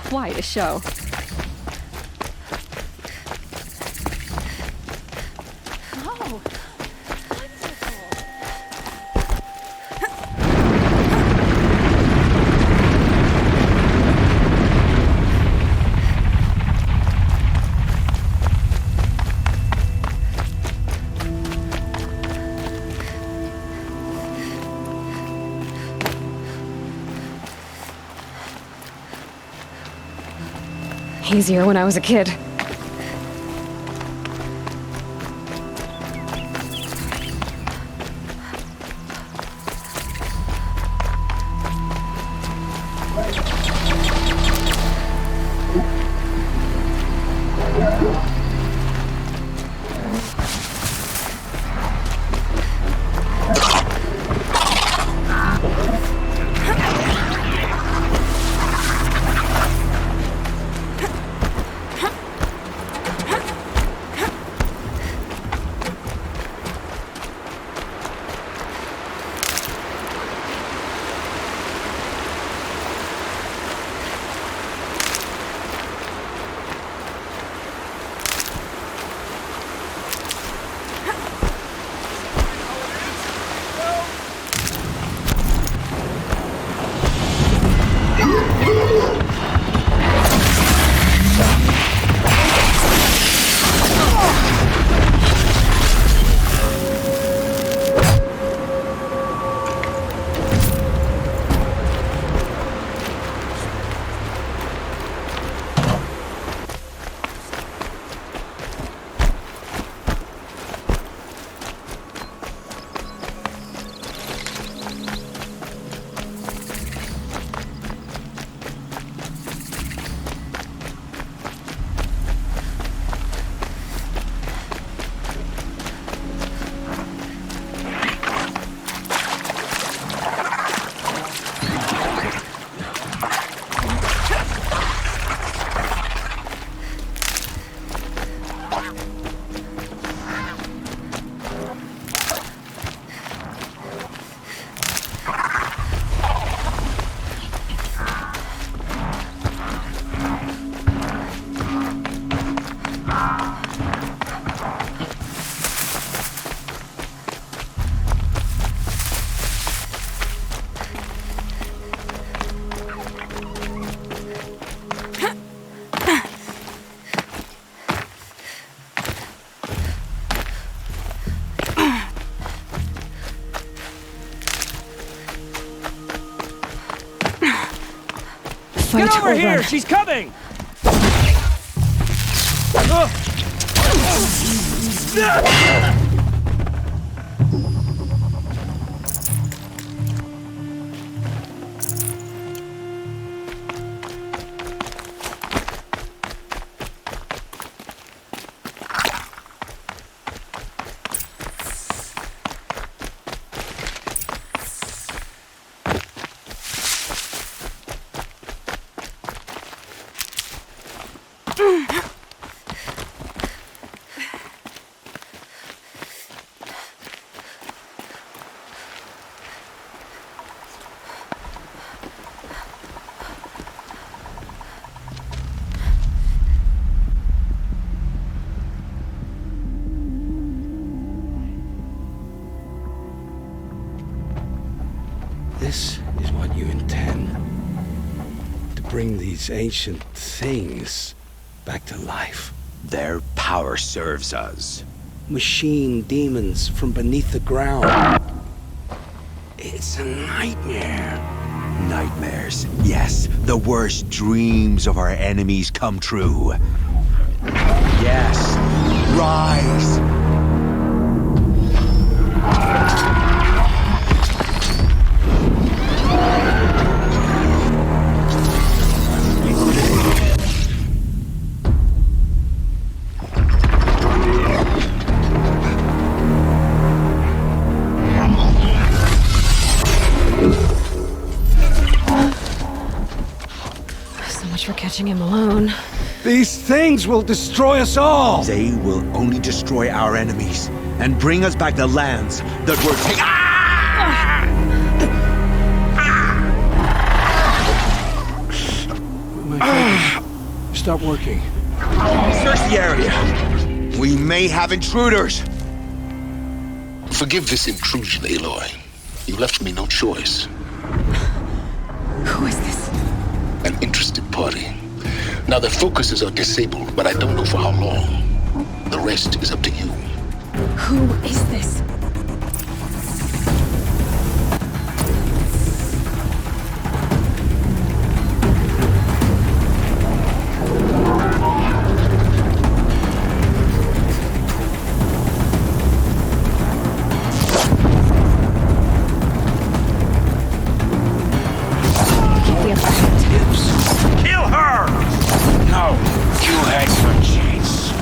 quite a show. Oh, Easier when I was a kid. Get over here! She's coming! This is what you intend. To bring these ancient things back to life. Their power serves us. Machine demons from beneath the ground. It's a nightmare. Nightmares, yes. The worst dreams of our enemies come true. Yes, rise! For catching him alone. These things will destroy us all! They will only destroy our enemies and bring us back the lands that were taken. We my focus. Stop working. Search the area. We may have intruders. Forgive this intrusion, Aloy. You left me no choice. Who is this? An interested party. Now their focuses are disabled, but I don't know for how long. The rest is up to you. Who is this? Kill her! No, you had your chance.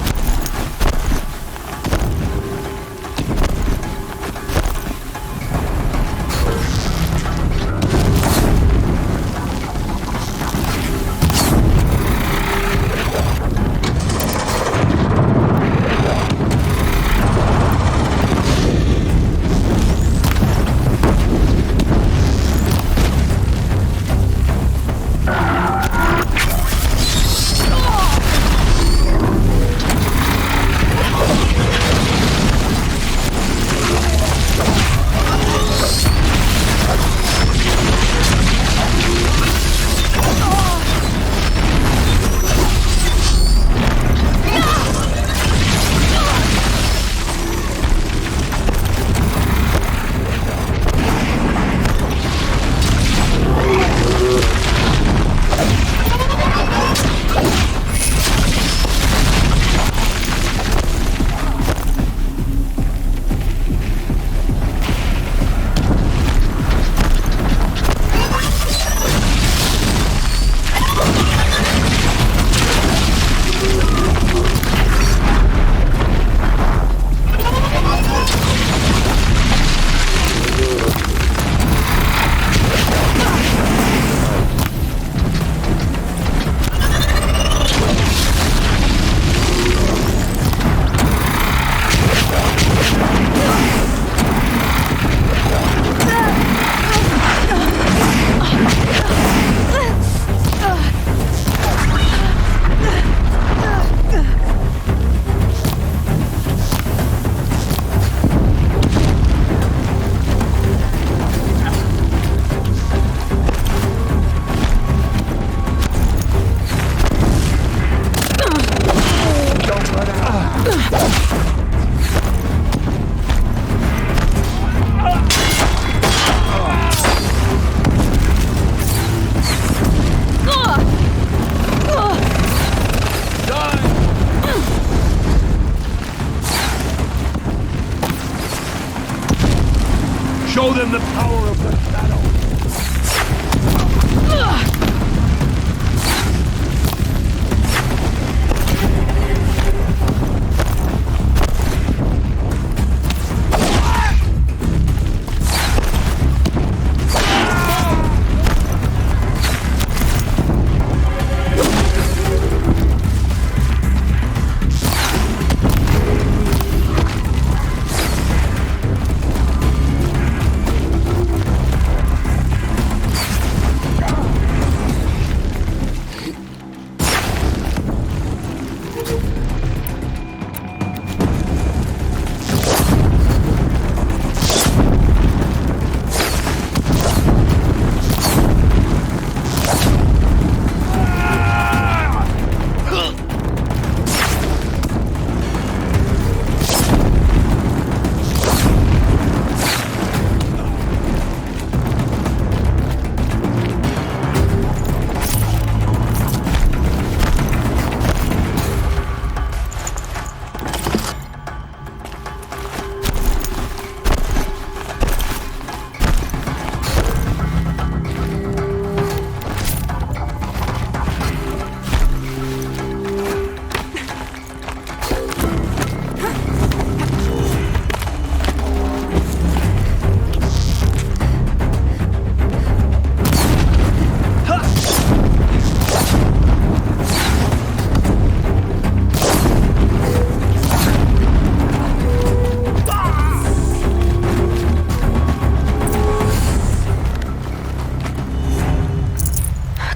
Show them the power of the shadow.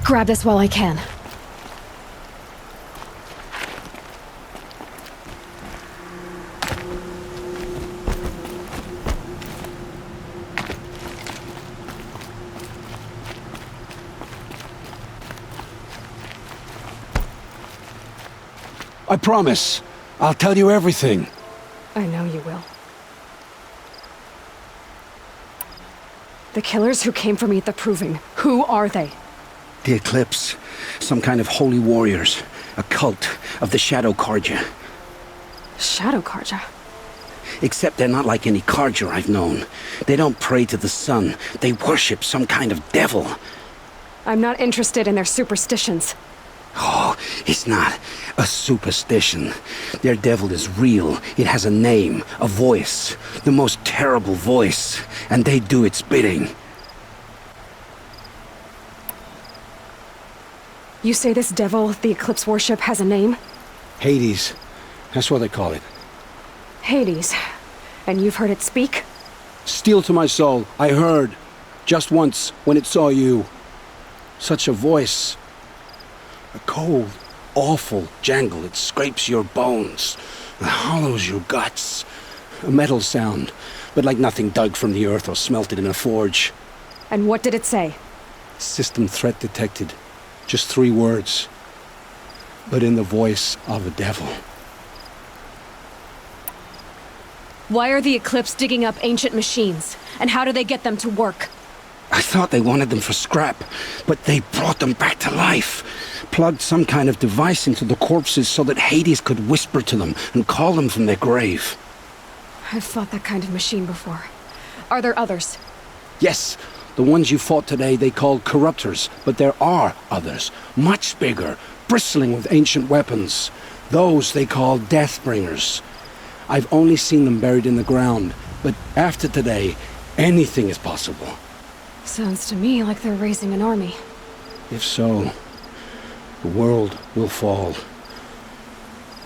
Grab this while I can. I promise. I'll tell you everything. I know you will. The killers who came for me at the Proving, who are they? The Eclipse. Some kind of holy warriors. A cult of the Shadow Carja. Shadow Carja? Except they're not like any Carja I've known. They don't pray to the sun. They worship some kind of devil. I'm not interested in their superstitions. Oh, it's not a superstition. Their devil is real. It has a name, a voice. The most terrible voice. And they do its bidding. You say this devil the Eclipse worship has a name? Hades. That's what they call it. Hades. And you've heard it speak? Steel to my soul, I heard. Just once, when it saw you. Such a voice. A cold, awful jangle. It scrapes your bones. It hollows your guts. A metal sound, but like nothing dug from the earth or smelted in a forge. And what did it say? System threat detected. Just 3 words. But in the voice of a devil. Why are the Eclipse digging up ancient machines? And how do they get them to work? I thought they wanted them for scrap, but they brought them back to life. Plugged some kind of device into the corpses so that Hades could whisper to them and call them from their grave. I've fought that kind of machine before. Are there others? Yes, the ones you fought today they called corruptors, but there are others, much bigger, bristling with ancient weapons. Those they call Deathbringers. I've only seen them buried in the ground, but after today, anything is possible. Sounds to me like they're raising an army. If so, the world will fall.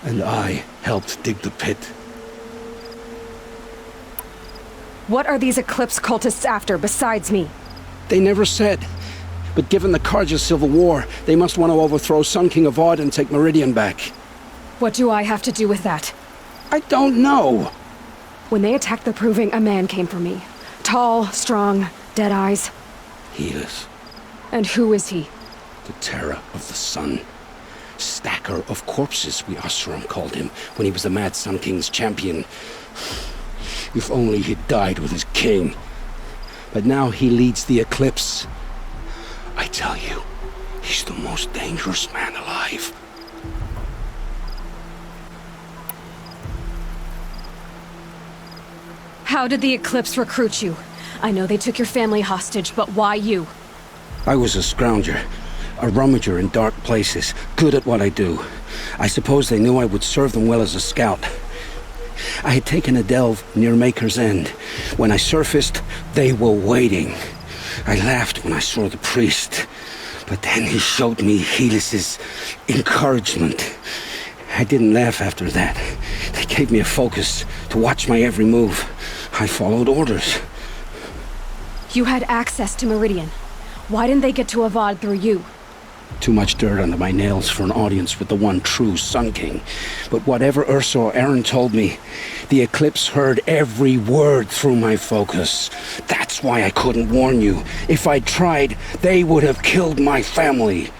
And I helped dig the pit. What are these Eclipse cultists after besides me? They never said. But given the Carja civil war, they must want to overthrow Sun King Avad and take Meridian back. What do I have to do with that? I don't know. When they attacked the Proving, a man came for me. Tall, strong, dead eyes. Helis. And who is he? The terror of the sun. Stacker of corpses, we Oseram called him, when he was the Mad Sun King's champion. If only he'd died with his king. But now he leads the Eclipse. I tell you, he's the most dangerous man alive. How did the Eclipse recruit you? I know they took your family hostage, but why you? I was a scrounger, a rummager in dark places, good at what I do. I suppose they knew I would serve them well as a scout. I had taken a delve near Maker's End. When I surfaced, they were waiting. I laughed when I saw the priest, but then he showed me Helis's encouragement. I didn't laugh after that. They gave me a focus to watch my every move. I followed orders. You had access to Meridian. Why didn't they get to Avad through you? Too much dirt under my nails for an audience with the one true Sun King. But whatever Ursa or Aaron told me, the Eclipse heard every word through my focus. That's why I couldn't warn you. If I'd tried, they would have killed my family.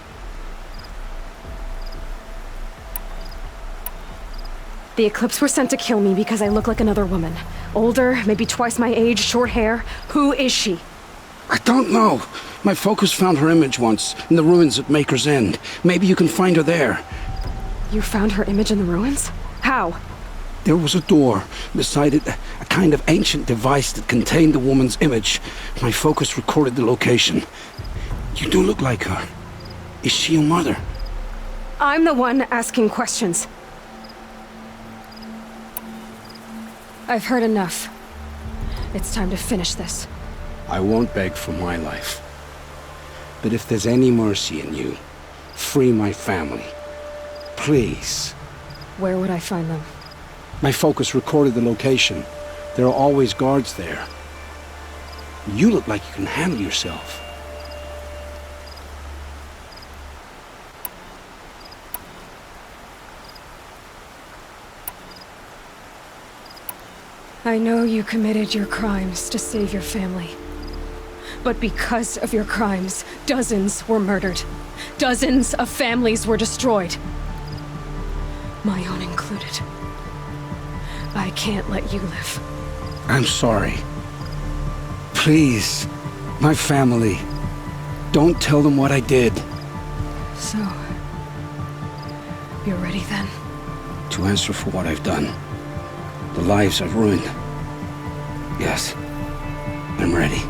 The Eclipse were sent to kill me because I look like another woman. Older, maybe twice my age, short hair. Who is she? I don't know. My focus found her image once, in the ruins at Maker's End. Maybe you can find her there. You found her image in the ruins? How? There was a door. Beside it, a kind of ancient device that contained the woman's image. My focus recorded the location. You do look like her. Is she your mother? I'm the one asking questions. I've heard enough. It's time to finish this. I won't beg for my life. But if there's any mercy in you, free my family. Please. Where would I find them? My focus recorded the location. There are always guards there. You look like you can handle yourself. I know you committed your crimes to save your family. But because of your crimes, dozens were murdered. Dozens of families were destroyed. My own included. I can't let you live. I'm sorry. Please, my family. Don't tell them what I did. So, you're ready then? To answer for what I've done. The lives I've ruined. Yes, I'm ready.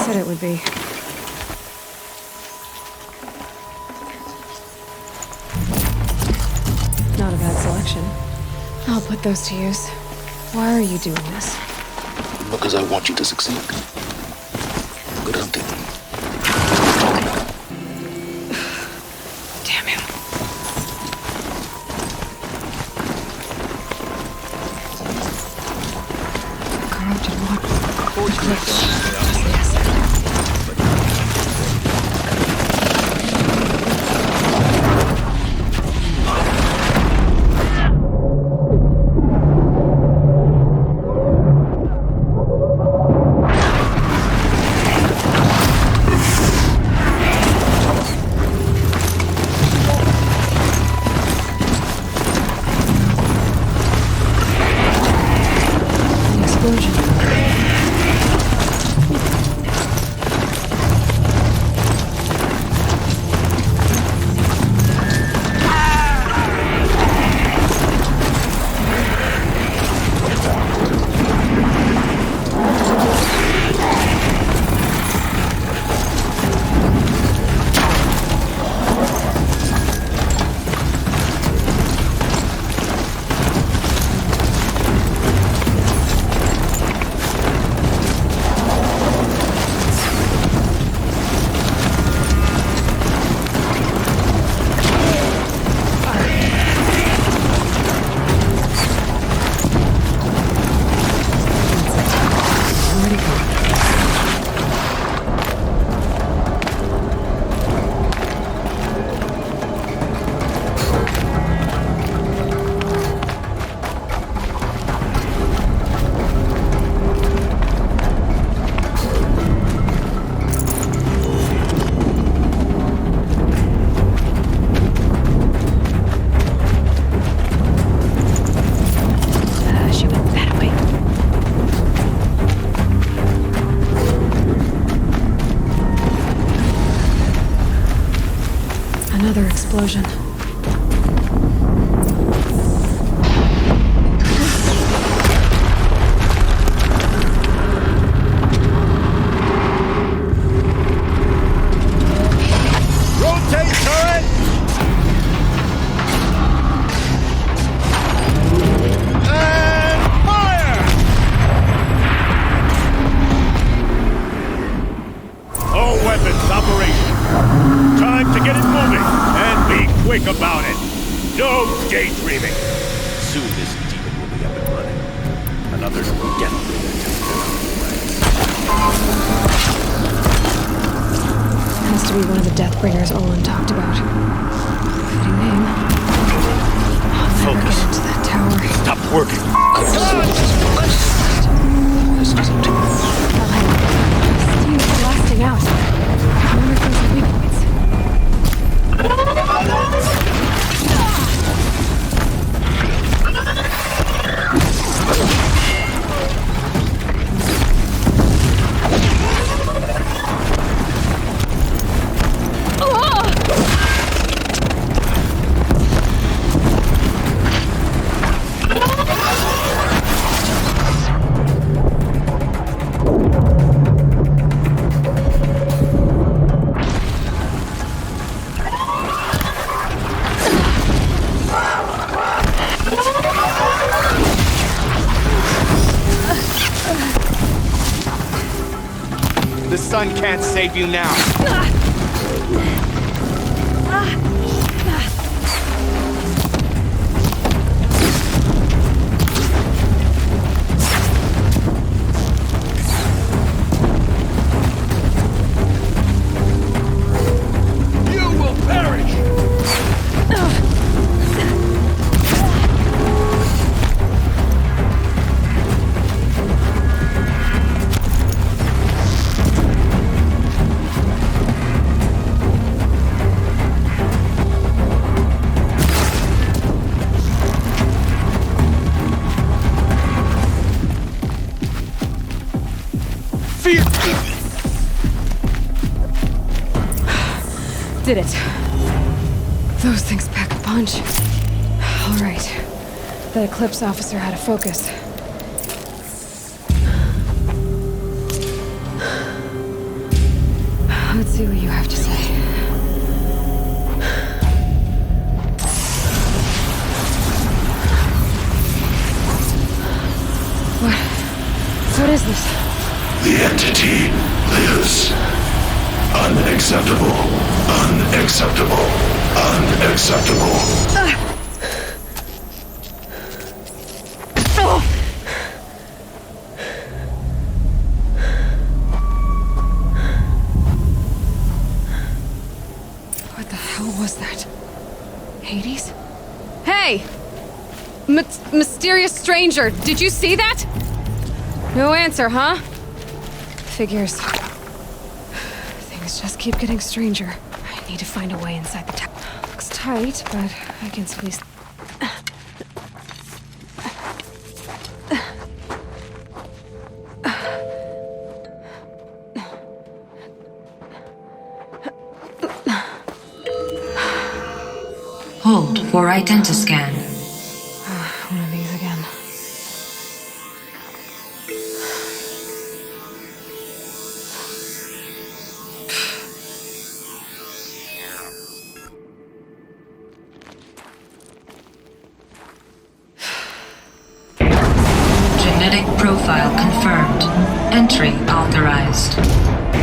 It would be. Not a bad selection. I'll put those to use. Why are you doing this? Because I want you to succeed. Good hunting. Damn him. Corrupted water. Another explosion. Rotate turret! And fire! All weapons operational. Time to get it moving, and be quick about it. No daydreaming. be one of the Deathbringers Olin talked about. Fitting name. I'll never get into that tower. Stop working. Steam's blasting out. I wonder if those are weak points. The sun can't save you now. You will perish! Did it. Those things pack a punch. All right. The Eclipse officer had a focus. Let's see what you have to say. What is this? The entity lives. Unacceptable. Unacceptable. Unacceptable. What the hell was that? Hades? Hey! Mysterious stranger, did you see that? No answer, huh? Figures. Things just keep getting stranger. I need to find a way inside the tower. Looks tight, but I can squeeze. Hold for identiscan. One of these again. Genetic profile confirmed. Entry authorized.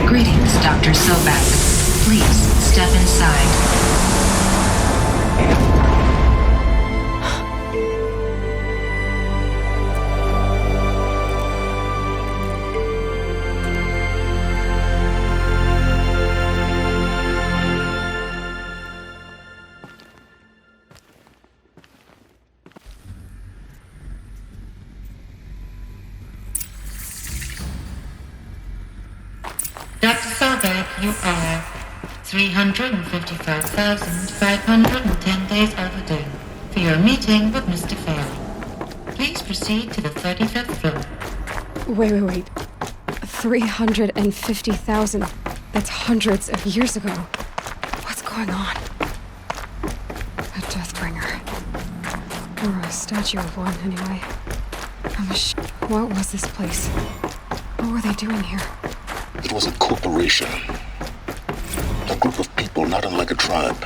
Greetings, Dr. Sobek. Please step inside. Dr. Sobek, you are 355,510 days overdue for your meeting with Mr. Farrell. Please proceed to the 35th floor. Wait. 350,000. That's hundreds of years ago. What's going on? A Deathbringer. Or a statue of one, anyway. What was this place? What were they doing here? It was a corporation. A group of people not unlike a tribe.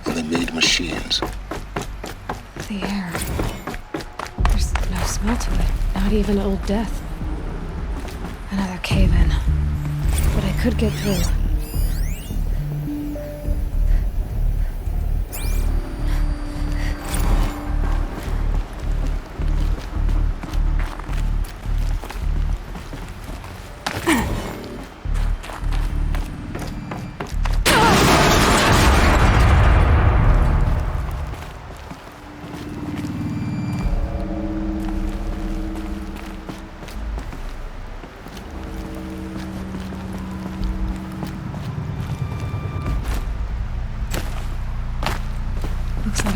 And they made machines. The air. There's no smell to it. Not even Old Death. Another cave-in. But I could get through.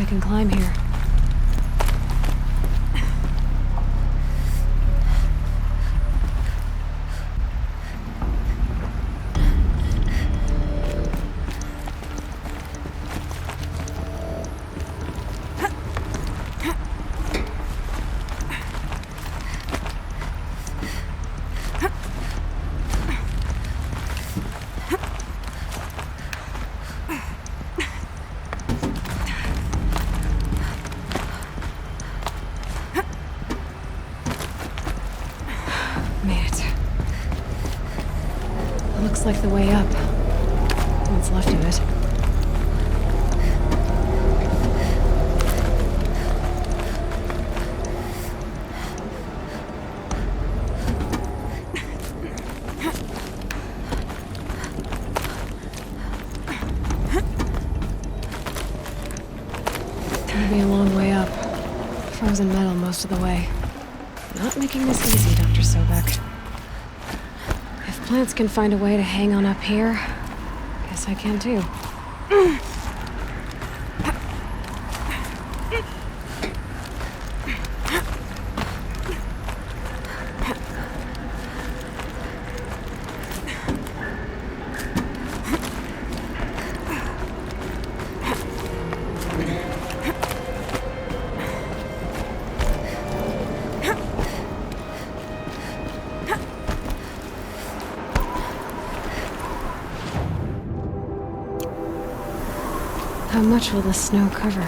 can climb here. Looks like the way up. What's left of it. Gonna be a long way up. Frozen metal most of the way. Not making this easy, Dr. Sobek. If plants can find a way to hang on up here, guess I can too. How much will the snow cover?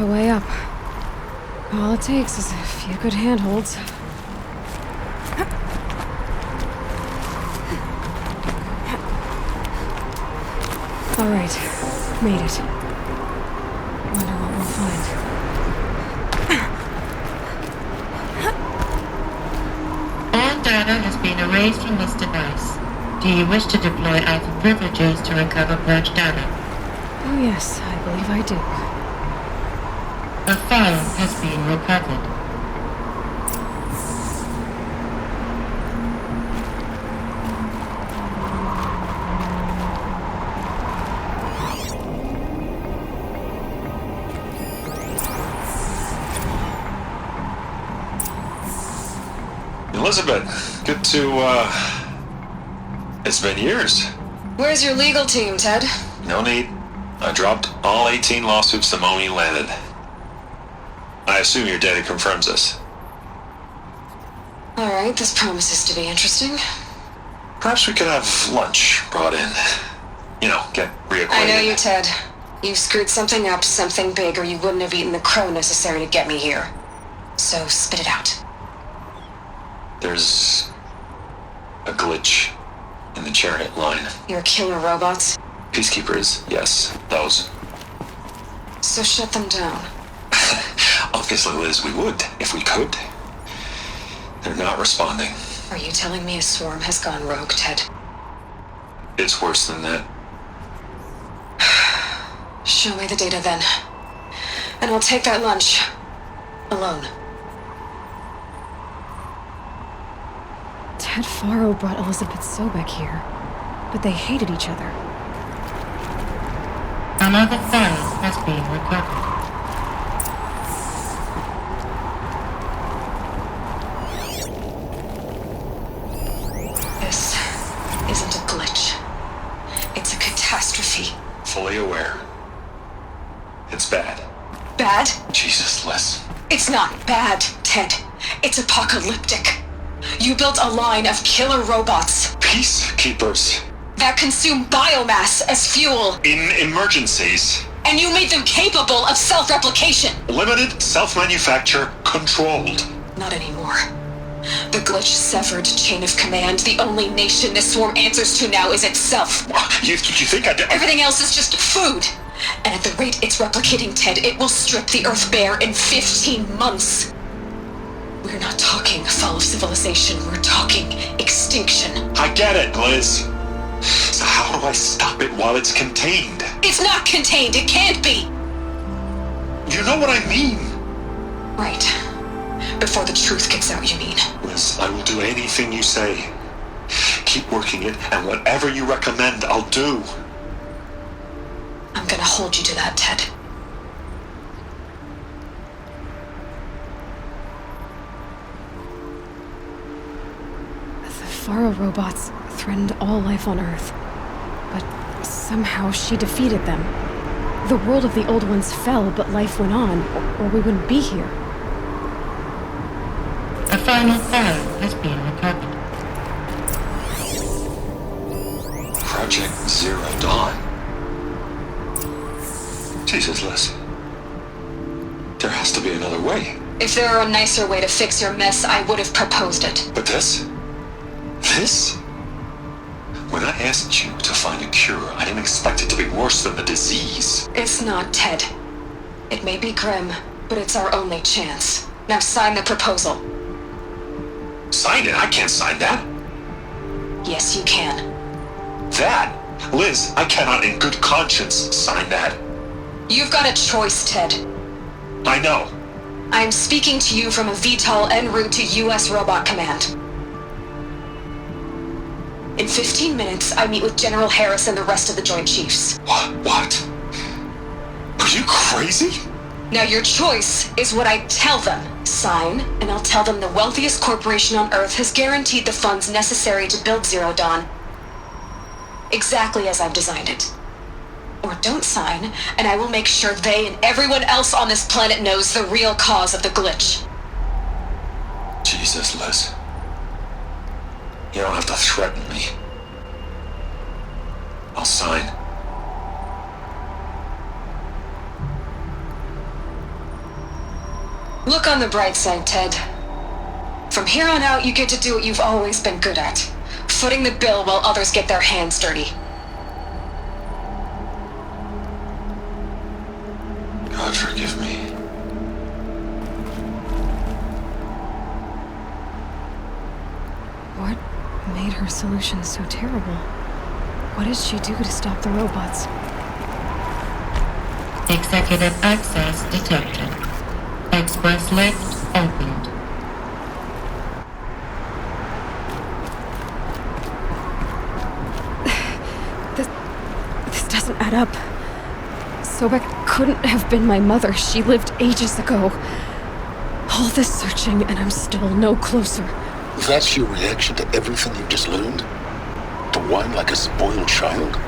a way up. All it takes is a few good handholds. All right, made it. Wonder what we'll find. All data has been erased from this device. Do you wish to deploy Alpha privileges to recover purged data? Oh yes, I believe I do. A file has been recovered. Elizabeth, good to, It's been years. Where's your legal team, Ted? No need. I dropped all 18 lawsuits the moment you landed. I assume your data confirms this. Alright, this promises to be interesting. Perhaps we could have lunch brought in. You know, get reacquainted. I know you, Ted. You screwed something up, something big, or you wouldn't have eaten the crow necessary to get me here. So spit it out. There's a glitch in the chariot line. Your killer robots? Peacekeepers, yes, those. So shut them down. Obviously, Liz, we would, if we could. They're not responding. Are you telling me a swarm has gone rogue, Ted? It's worse than that. Show me the data then. And I'll take that lunch. Alone. Ted Faro brought Elizabeth Sobek here, but they hated each other. Another file has been recovered. This isn't a glitch. It's a catastrophe. Fully aware. It's bad. Bad? Jesus, Liz. It's not bad, Ted. It's apocalyptic. You built a line of killer robots. Peacekeepers. That consume biomass as fuel. In emergencies. And you made them capable of self-replication. Limited, self-manufacture, controlled. Not anymore. The glitch severed chain of command. The only nation this swarm answers to now is itself. You think I did? Everything else is just food. And at the rate it's replicating, Ted, it will strip the Earth bare in 15 months. We're not talking fall of civilization. We're talking extinction. I get it, Liz. So how do I stop it while it's contained? It's not contained. It can't be. You know what I mean. Right. Before the truth gets out, you mean? Liz, I will do anything you say. Keep working it, and whatever you recommend, I'll do. I'm gonna hold you to that, Ted. The Faro robots threatened all life on Earth, but somehow she defeated them. The world of the old ones fell, but life went on, or we wouldn't be here. A final file has been recovered. Project Zero Dawn. Jesus, Liz. There has to be another way. If there were a nicer way to fix your mess, I would have proposed it. But this? This? When I asked you to find a cure, I didn't expect it to be worse than the disease. It's not, Ted. It may be grim, but it's our only chance. Now sign the proposal. Sign it? I can't sign that. Yes, you can. That? Liz, I cannot in good conscience sign that. You've got a choice, Ted. I know. I am speaking to you from a VTOL en route to U.S. Robot Command. In 15 minutes, I meet with General Harris and the rest of the Joint Chiefs. What? Are you crazy? Now your choice is what I tell them. Sign, and I'll tell them the wealthiest corporation on Earth has guaranteed the funds necessary to build Zero Dawn. Exactly as I've designed it. Or don't sign, and I will make sure they and everyone else on this planet knows the real cause of the glitch. Jesus, Liz. You don't have to threaten me. I'll sign. on the bright side, Ted. From here on out, you get to do what you've always been good at. Footing the bill while others get their hands dirty. God forgive me. What made her solution so terrible? What did she do to stop the robots? Executive access detected. Express lift opened. This doesn't add up. Sobek couldn't have been my mother. She lived ages ago. All this searching, and I'm still no closer. That's your reaction to everything you've just learned? To whine like a spoiled child?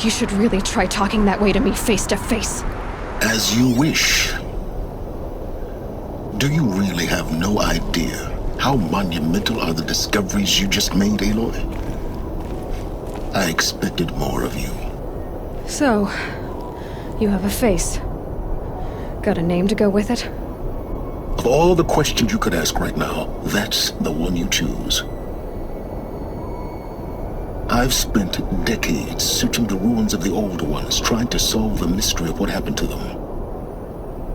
You should really try talking that way to me face to face. As you wish. Do you really have no idea how monumental are the discoveries you just made, Aloy? I expected more of you. So, you have a face. Got a name to go with it? Of all the questions you could ask right now, that's the one you choose. I've spent decades searching the ruins of the older ones, trying to solve the mystery of what happened to them.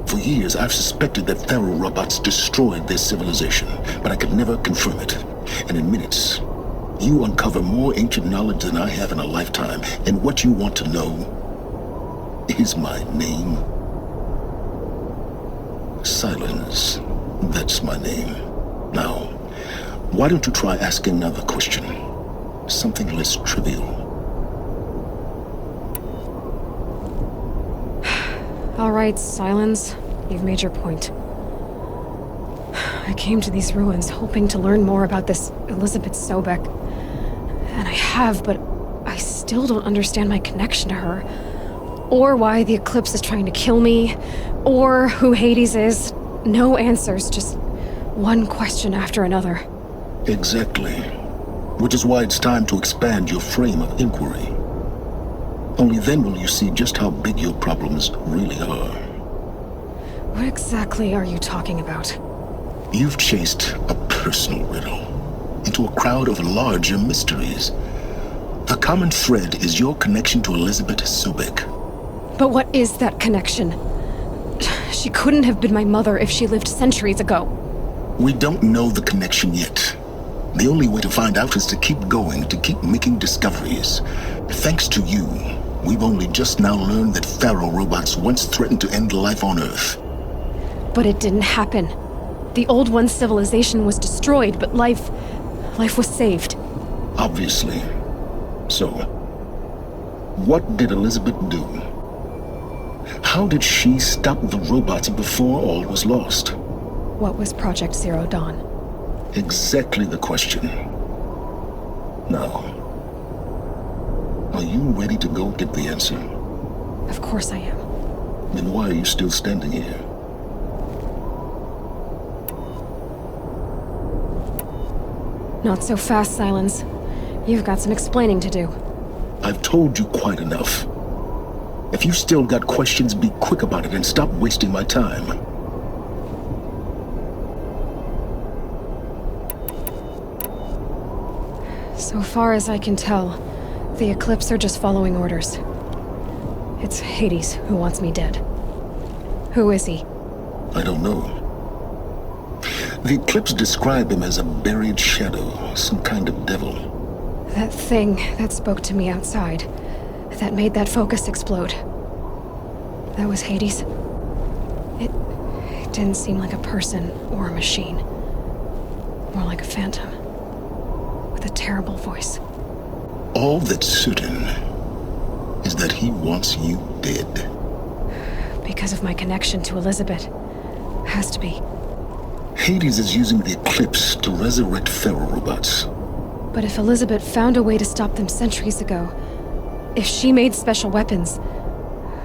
For years, I've suspected that Pharaoh robots destroyed their civilization, but I could never confirm it. And in minutes, you uncover more ancient knowledge than I have in a lifetime, and what you want to know is my name. Silence. That's my name. Now, why don't you try asking another question? Something less trivial. All right, Silence. You've made your point. I came to these ruins hoping to learn more about this Elizabeth Sobek. And I have, but I still don't understand my connection to her. Or why the Eclipse is trying to kill me. Or who Hades is. No answers, just one question after another. Exactly. Which is why it's time to expand your frame of inquiry. Only then will you see just how big your problems really are. What exactly are you talking about? You've chased a personal riddle into a crowd of larger mysteries. The common thread is your connection to Elizabeth Sobek. But what is that connection? She couldn't have been my mother if she lived centuries ago. We don't know the connection yet. The only way to find out is to keep going, to keep making discoveries. Thanks to you, we've only just now learned that Pharaoh robots once threatened to end life on Earth. But it didn't happen. The Old One's civilization was destroyed, but life was saved. Obviously. So, what did Elizabeth do? How did she stop the robots before all was lost? What was Project Zero Dawn? Exactly the question. Now, are you ready to go get the answer? Of course I am. Then why are you still standing here? Not so fast, Silence. You've got some explaining to do. I've told you quite enough. If you've still got questions, be quick about it and stop wasting my time. So far as I can tell, the Eclipse are just following orders. It's Hades who wants me dead. Who is he? I don't know. The Eclipse describe him as a buried shadow, some kind of devil. That thing that spoke to me outside, that made that focus explode. That was Hades. It didn't seem like a person or a machine. More like a phantom. With a terrible voice. All that's certain is that he wants you dead. Because of my connection to Elizabeth. Has to be. Hades is using the Eclipse to resurrect Pharaoh robots. But if Elizabeth found a way to stop them centuries ago, if she made special weapons,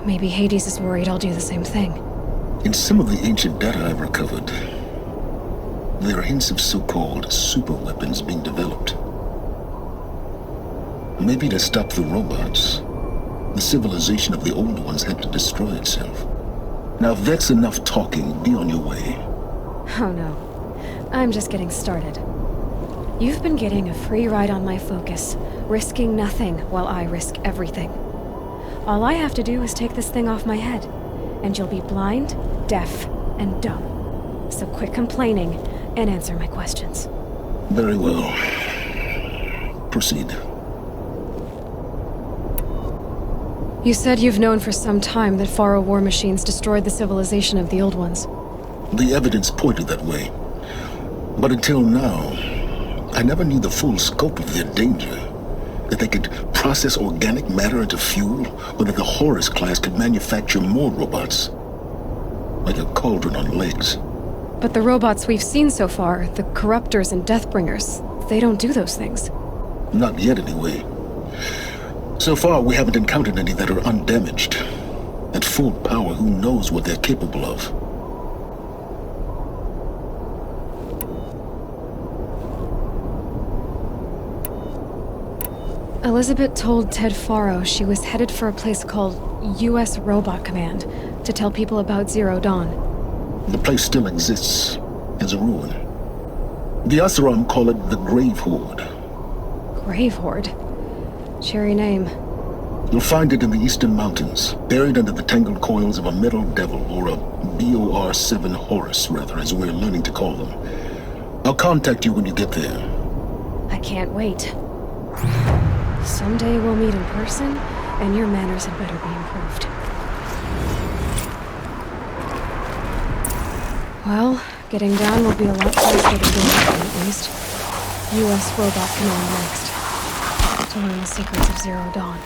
maybe Hades is worried I'll do the same thing. In some of the ancient data I've recovered, there are hints of so-called super weapons being developed. Maybe to stop the robots, the civilization of the old ones had to destroy itself. Now, if that's enough talking, be on your way. Oh no. I'm just getting started. You've been getting a free ride on my focus, risking nothing while I risk everything. All I have to do is take this thing off my head, and you'll be blind, deaf, and dumb. So quit complaining and answer my questions. Very well. Proceed. You said you've known for some time that Faro war machines destroyed the civilization of the old ones. The evidence pointed that way. But until now, I never knew the full scope of their danger. That they could process organic matter into fuel, or that the Horus class could manufacture more robots. Like a cauldron on legs. But the robots we've seen so far, the Corruptors and Deathbringers, they don't do those things. Not yet, anyway. So far, we haven't encountered any that are undamaged. At full power, who knows what they're capable of? Elizabeth told Ted Faro she was headed for a place called U.S. Robot Command to tell people about Zero Dawn. The place still exists as a ruin. The Asaram call it the Grave Horde. Grave Horde? Cheery name. You'll find it in the eastern mountains, buried under the tangled coils of a metal devil, or a BOR-7 Horus, rather, as we're learning to call them. I'll contact you when you get there. I can't wait. Someday we'll meet in person, and your manners had better be improved. Well, getting down will be a lot faster than going up, at least. U.S. Robot Command next. To learn the secrets of Zero Dawn.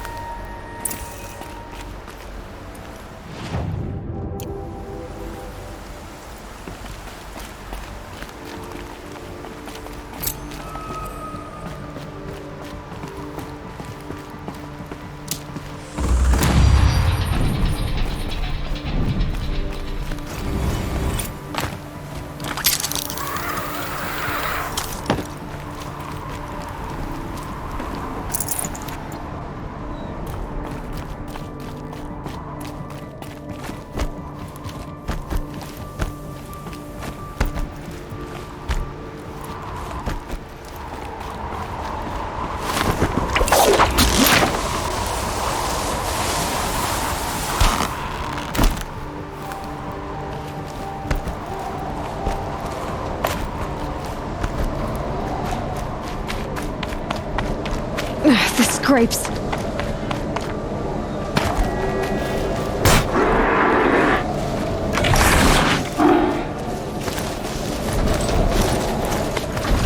The scrapes. The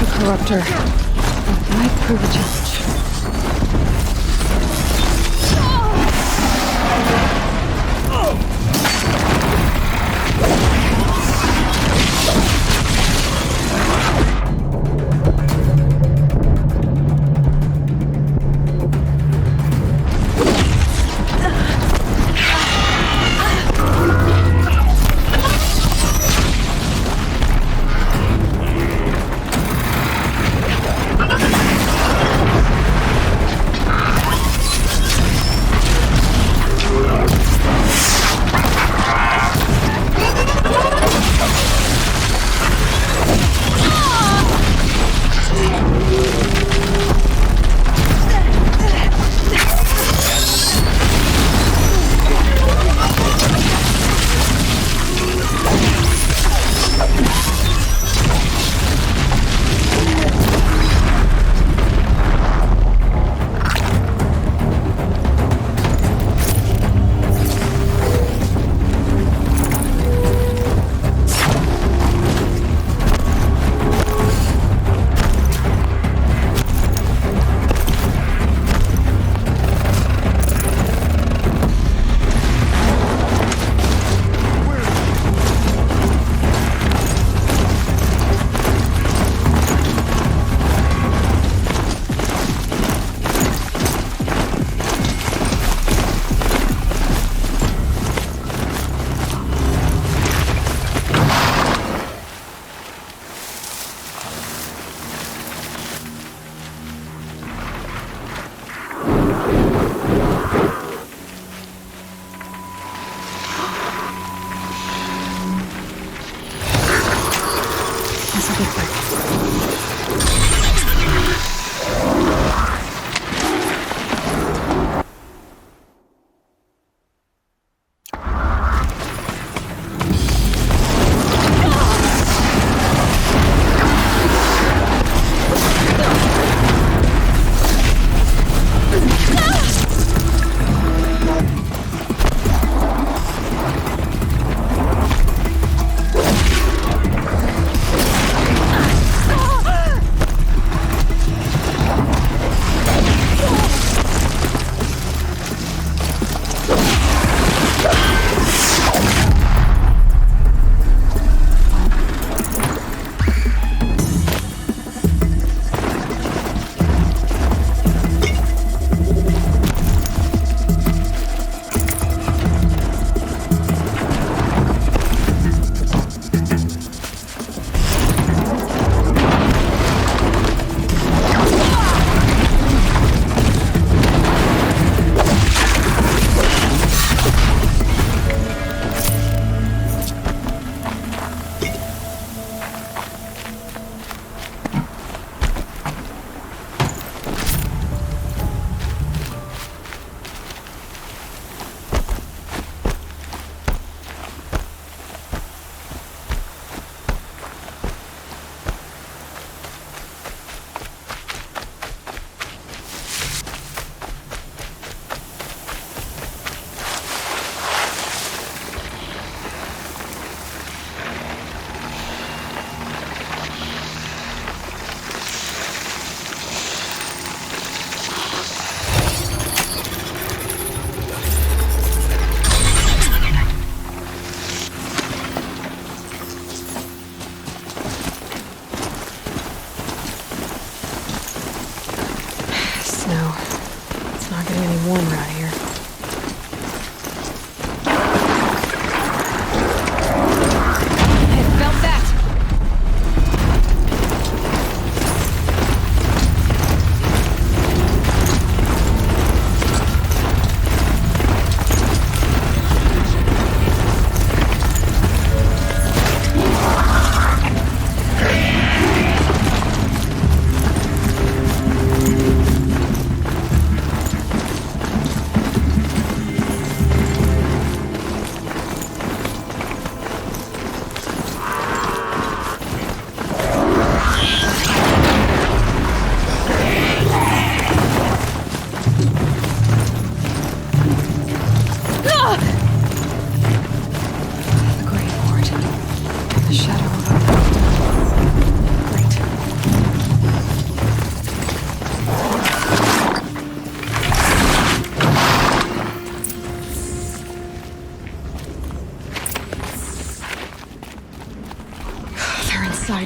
Corruptor. That might prove a challenge. No, it's not getting any warmer out here. I felt that!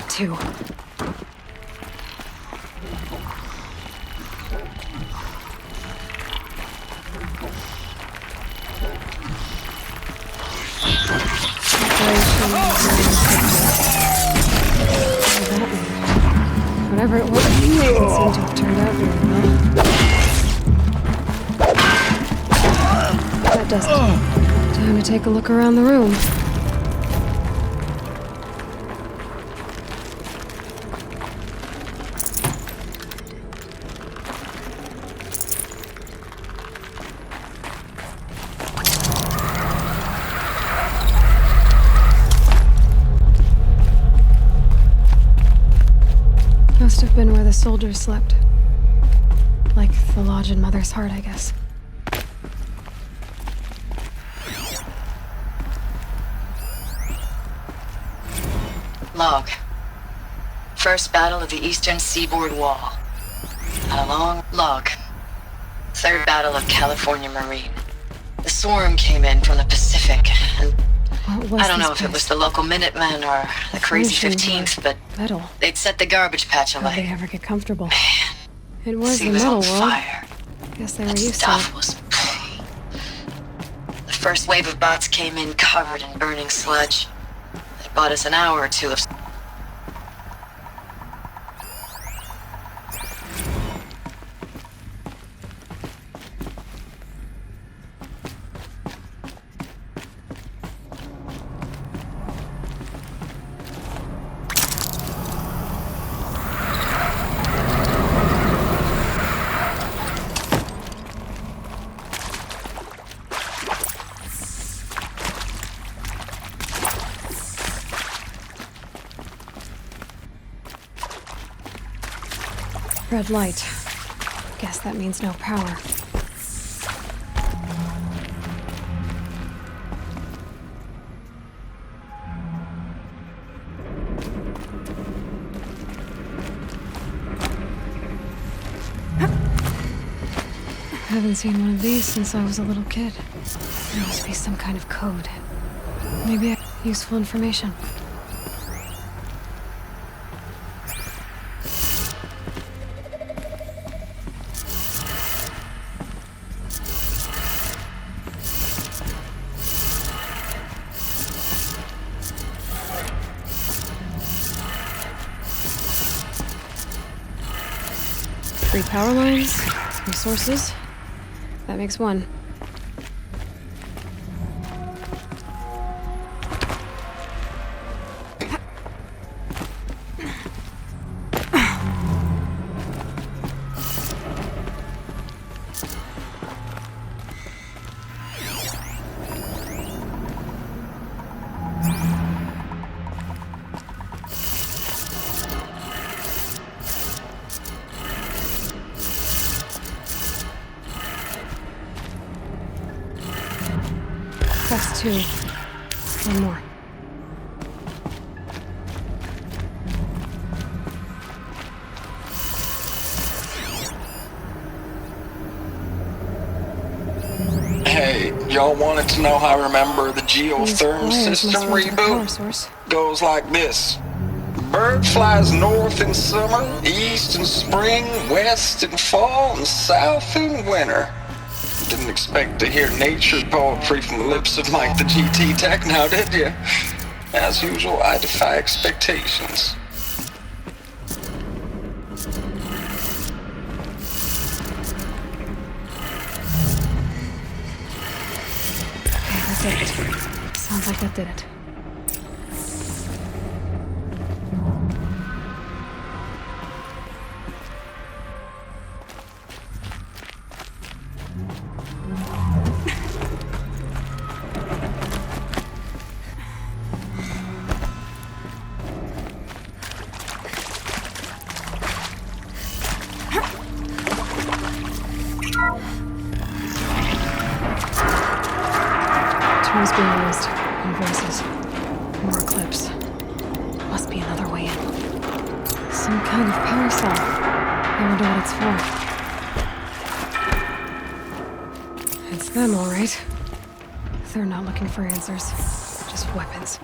Too. Whatever it was, it didn't seem to have turned out very well. That does it. Time to take a look around the room. Must have been where the soldiers slept. Like the lodge in Mother's Heart, I guess. Log. First battle of the eastern seaboard wall. A long log. Third battle of California Marine. The swarm came in from the Pacific, and I don't know if it was the local Minutemen or the crazy 15th, but metal. They'd set the garbage patch How'd alight. they ever get comfortable? Man, it was the was metal on wall. fire. Guess they were That used stuff to it. was... The first wave of bots came in covered in burning sludge. They bought us an hour or two of... Red light. Guess that means no power. Haven't seen one of these since I was a little kid. There must be some kind of code. Maybe useful information. Three power lines, resources. That makes one. That's two. One more. Hey, y'all wanted to know how I remember the geotherm system reboot? Goes like this. Burn bird flies north in summer, east in spring, west in fall, and south in winter. Didn't expect to hear nature poetry from the lips of Mike the GT Tech now, did you? As usual, I defy expectations. Okay, that did it. Sounds like that did it. Terms being used. Invoices. More Eclipse. Must be another way in. Some kind of power cell. I wonder what it's for. It's them, all right. They're not looking for answers. Just weapons.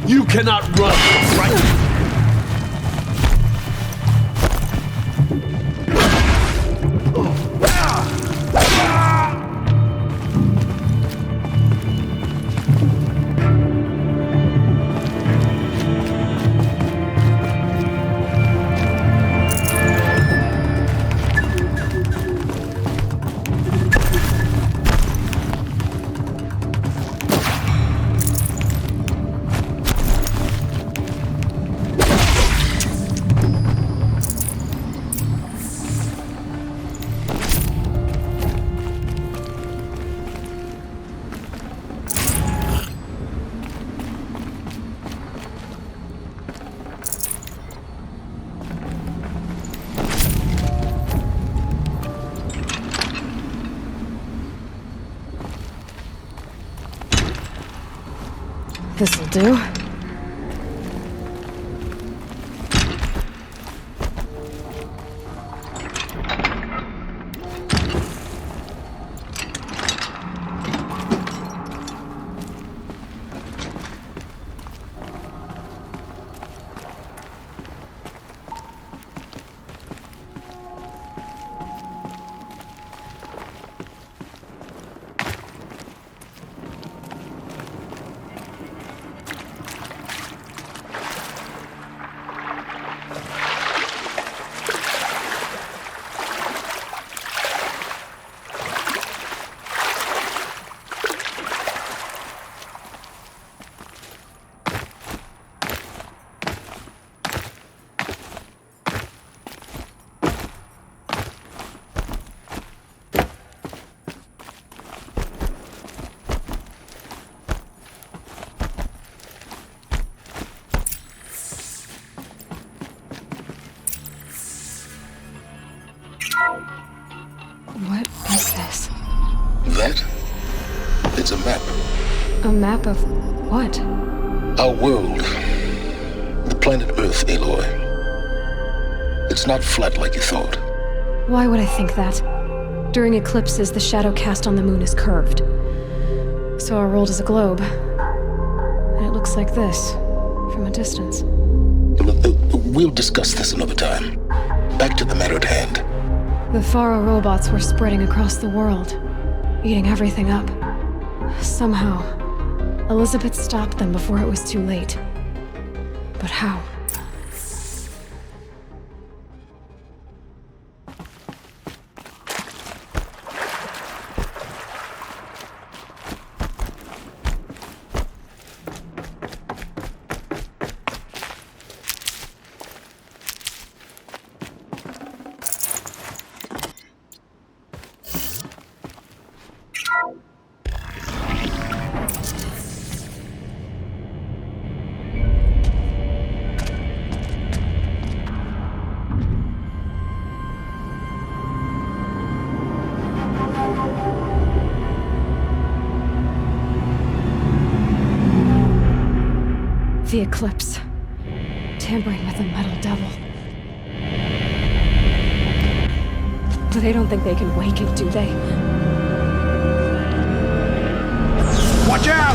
You cannot run, right? This'll do. What is this? That? It's a map. A map of what? Our world. The planet Earth, Aloy. It's not flat like you thought. Why would I think that? During eclipses, the shadow cast on the moon is curved. So our world is a globe. looks like this, from a distance. We'll discuss this another time. Back to the matter at hand. The Faro robots were spreading across the world, eating everything up. Somehow, Elizabeth stopped them before it was too late. But how? The Eclipse. Tampering with the Metal Devil. But they don't think they can wake it, do they? Watch out!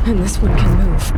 And this one can move.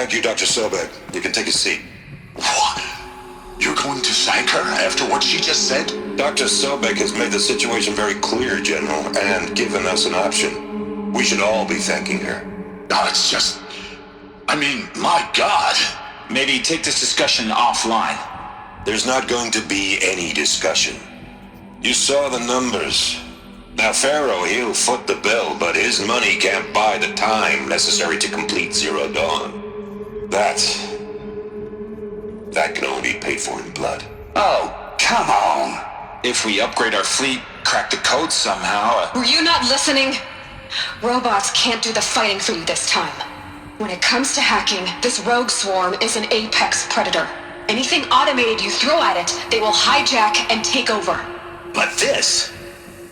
Thank you, Dr. Sobek. You can take a seat. What? You're going to thank her after what she just said? Dr. Sobek has made the situation very clear, General, and given us an option. We should all be thanking her. No, it's just... I mean, my God. Maybe take this discussion offline. There's not going to be any discussion. You saw the numbers. Now, Pharaoh, he'll foot the bill, but his money can't buy the time necessary to complete Zero Dawn. That can only be paid for in blood. Oh, come on. If we upgrade our fleet, crack the code somehow... Were you not listening? Robots can't do the fighting for you this time. When it comes to hacking, this rogue swarm is an apex predator. Anything automated you throw at it, they will hijack and take over. But this...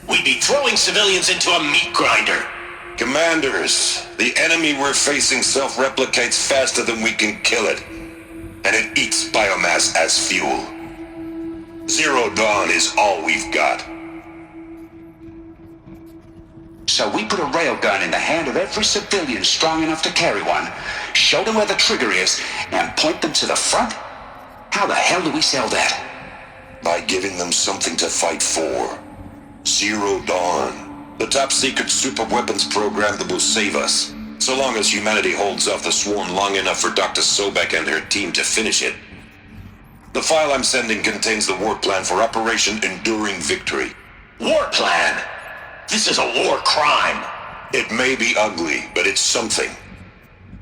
We'd be throwing civilians into a meat grinder. Commanders, the enemy we're facing self-replicates faster than we can kill it. And it eats biomass as fuel. Zero Dawn is all we've got. So we put a railgun in the hand of every civilian strong enough to carry one, show them where the trigger is, and point them to the front? How the hell do we sell that? By giving them something to fight for. Zero Dawn. The top-secret super-weapons program that will save us. So long as humanity holds off the swarm long enough for Dr. Sobek and her team to finish it. The file I'm sending contains the war plan for Operation Enduring Victory. War plan? This is a war crime. It may be ugly, but it's something.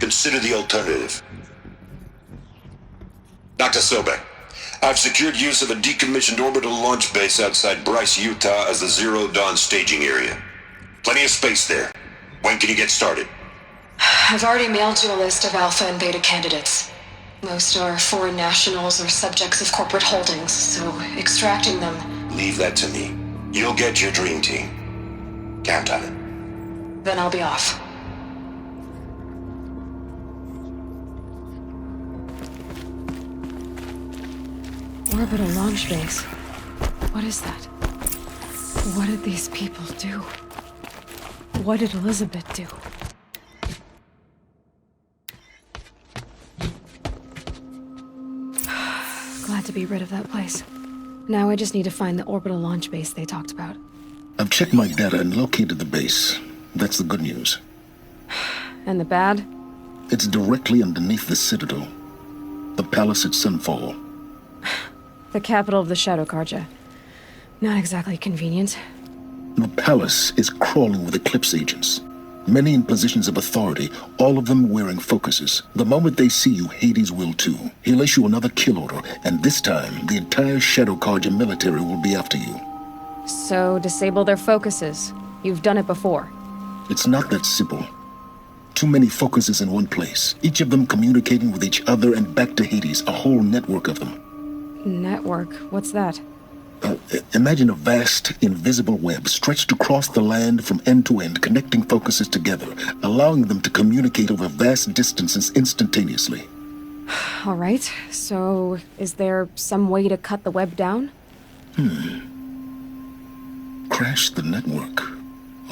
Consider the alternative. Dr. Sobek, I've secured use of a decommissioned orbital launch base outside Bryce, Utah as the Zero Dawn staging area. Plenty of space there. When can you get started? I've already mailed you a list of Alpha and Beta candidates. Most are foreign nationals or subjects of corporate holdings, so extracting them... Leave that to me. You'll get your dream team. Count on it. Then I'll be off. Orbital launch base. What is that? What did these people do? What did Elizabeth do? Glad to be rid of that place. Now I just need to find the orbital launch base they talked about. I've checked my data and located the base. That's the good news. And the bad? It's directly underneath the Citadel. The palace at Sunfall. The capital of the Shadow Carja. Not exactly convenient. The palace is crawling with Eclipse agents. Many in positions of authority, all of them wearing focuses. The moment they see you, Hades will too. He'll issue another kill order, and this time, the entire Shadow Carja military will be after you. So, disable their focuses. You've done it before. It's not that simple. Too many focuses in one place, each of them communicating with each other and back to Hades, a whole network of them. Network? What's that? Imagine a vast, invisible web stretched across the land from end to end, connecting focuses together, allowing them to communicate over vast distances instantaneously. All right, so is there some way to cut the web down? Crash the network.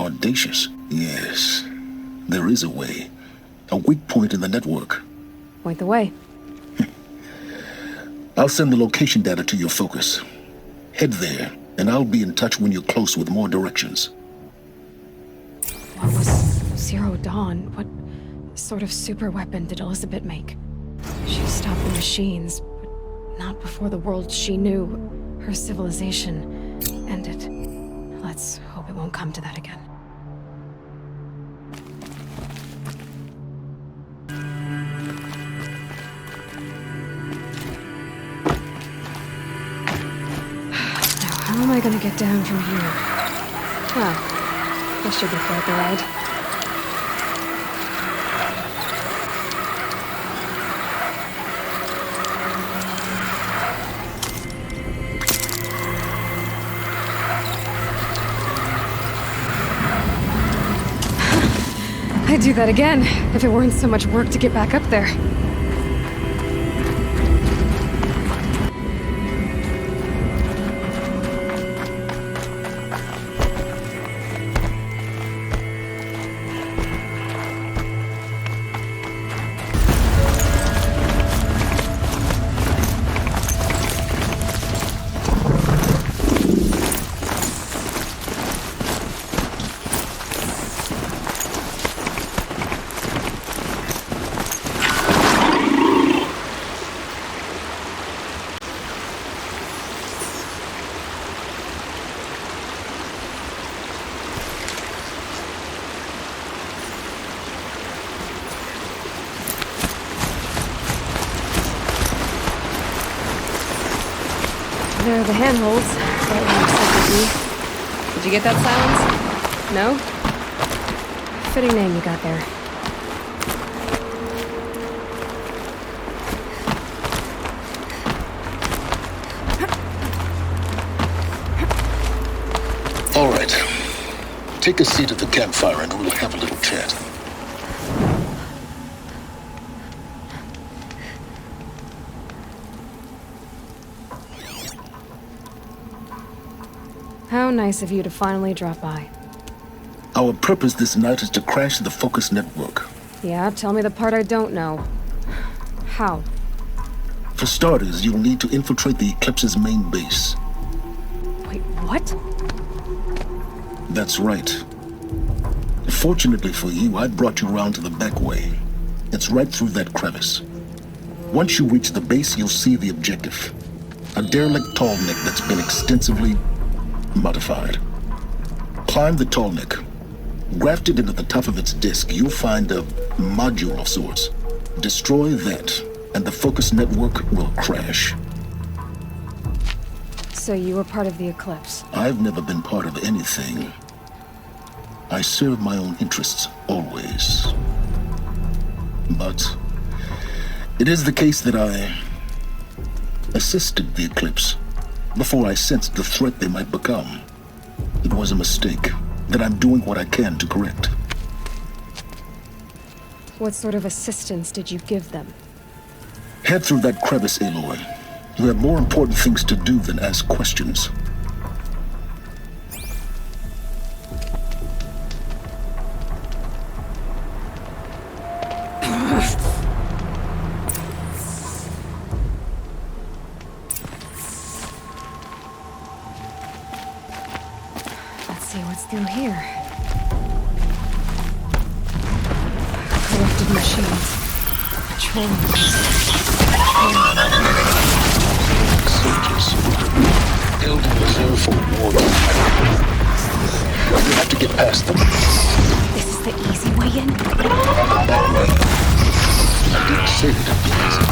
Audacious. Yes, there is a way. A weak point in the network. Point the way. I'll send the location data to your focus. Head there, and I'll be in touch when you're close with more directions. What was Zero Dawn? What sort of super weapon did Elizabeth make? She stopped the machines, but not before the world she knew, her civilization, ended. Let's hope it won't come to that again. How am I gonna get down from here? Huh. This should be quite the ride. I'd do that again, if it weren't so much work to get back up there. There are the handholds, right where you said they'd be. Did you get that silence? No? Fitting name you got there. All right. Take a seat at the campfire and we'll have a little chat. How nice of you to finally drop by. Our purpose this night is to crash the Focus network. Yeah, tell me the part I don't know. How? For starters, you'll need to infiltrate the Eclipse's main base. Wait, what? That's right. Fortunately for you, I brought you around to the back way. It's right through that crevice. Once you reach the base, you'll see the objective. A derelict tall neck that's been extensively modified. Climb the tall neck. Grafted into the top of its disk, you'll find a module of sorts. Destroy that, and the Focus network will crash. So you were part of the Eclipse? I've never been part of anything. I serve my own interests, always. But it is the case that I assisted the Eclipse before I sensed the threat they might become. It was a mistake that I'm doing what I can to correct. What sort of assistance did you give them? Head through that crevice, Aloy. You have more important things to do than ask questions. Let's see what's through here. Corrupted machines. Patrol. Soldiers. Held in reserve for war. You have to get past them. This is the easy way in? That way. I didn't say it'd be easy.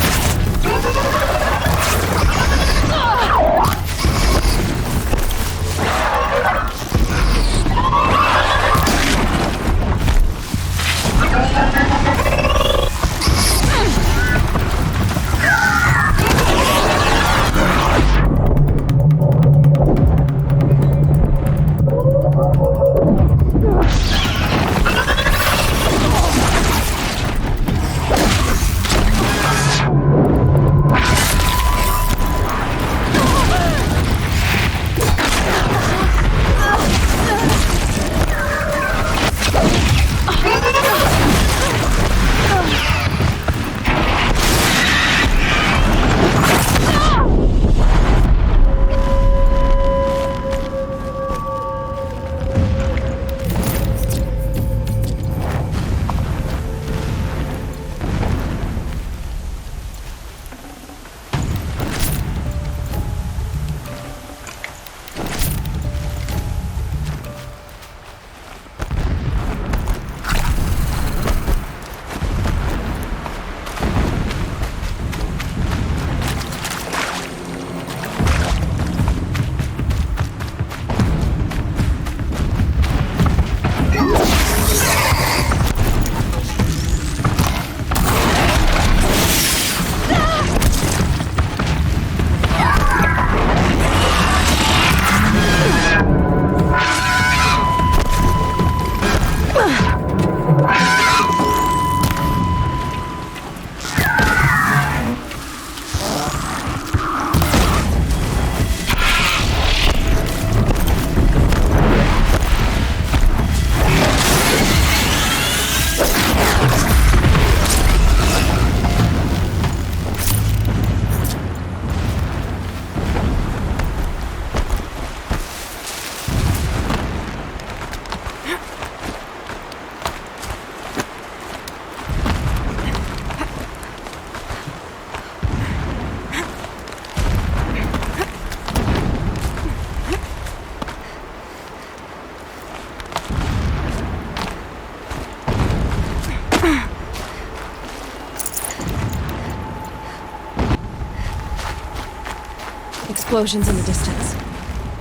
Explosions in the distance.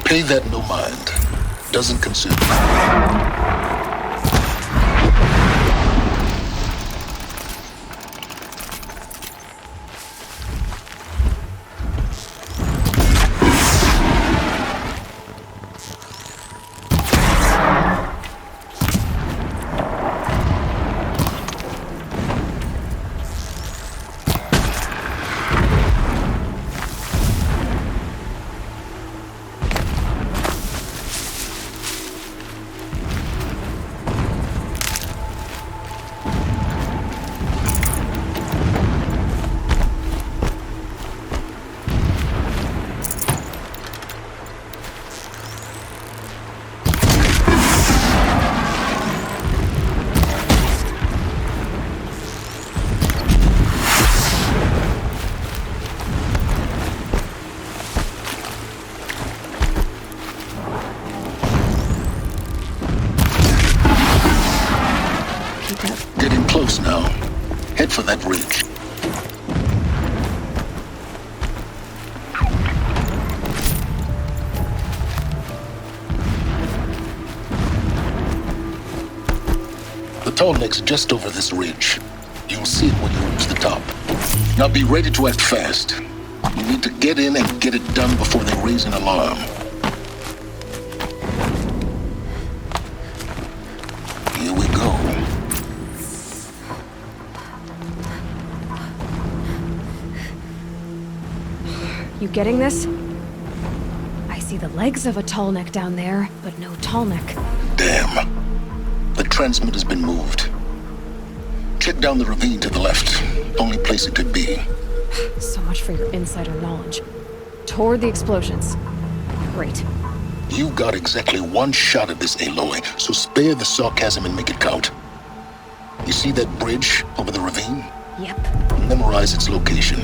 Pay that no mind. Doesn't concern me. Getting close now. Head for that ridge. The tall neck's just over this ridge. You'll see it when you reach the top. Now be ready to act fast. You need to get in and get it done before they raise an alarm. Here we go. You getting this? I see the legs of a tall neck down there, but no tall neck. Damn. The transmitter's been moved. Check down the ravine to the left. Only place it could be. So much for your insider knowledge. Toward the explosions. Great. You got exactly one shot at this, Aloy, so spare the sarcasm and make it count. You see that bridge over the ravine? Yep. Memorize its location.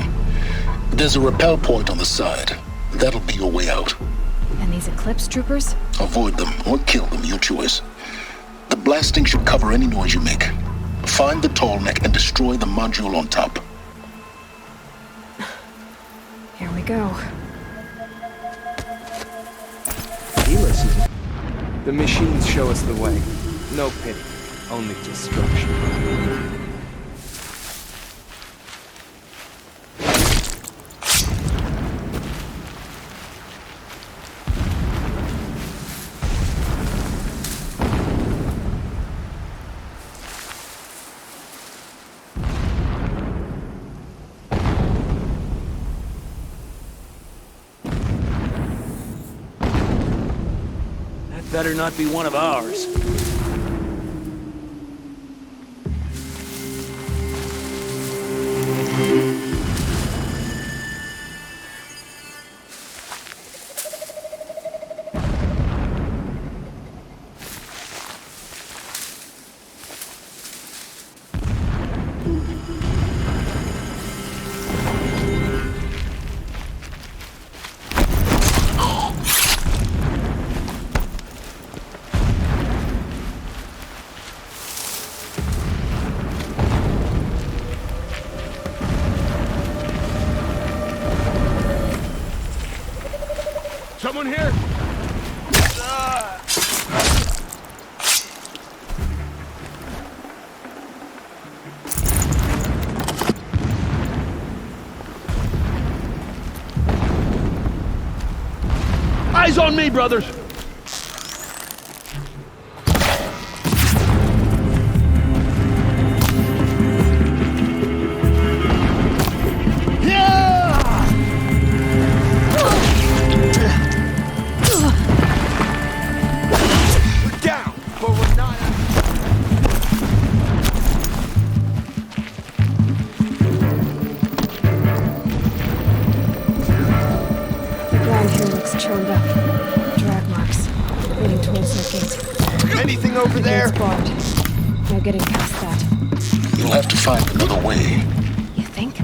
There's a rappel point on the side. That'll be your way out. And these Eclipse troopers? Avoid them or kill them, your choice. The blasting should cover any noise you make. Find the tall neck and destroy the module on top. Here we go. He listens. The machines show us the way. No pity, only destruction. Better not be one of ours. Someone here? Eyes on me, brothers! Anything over there? No getting past that. You'll have to find another way. You think?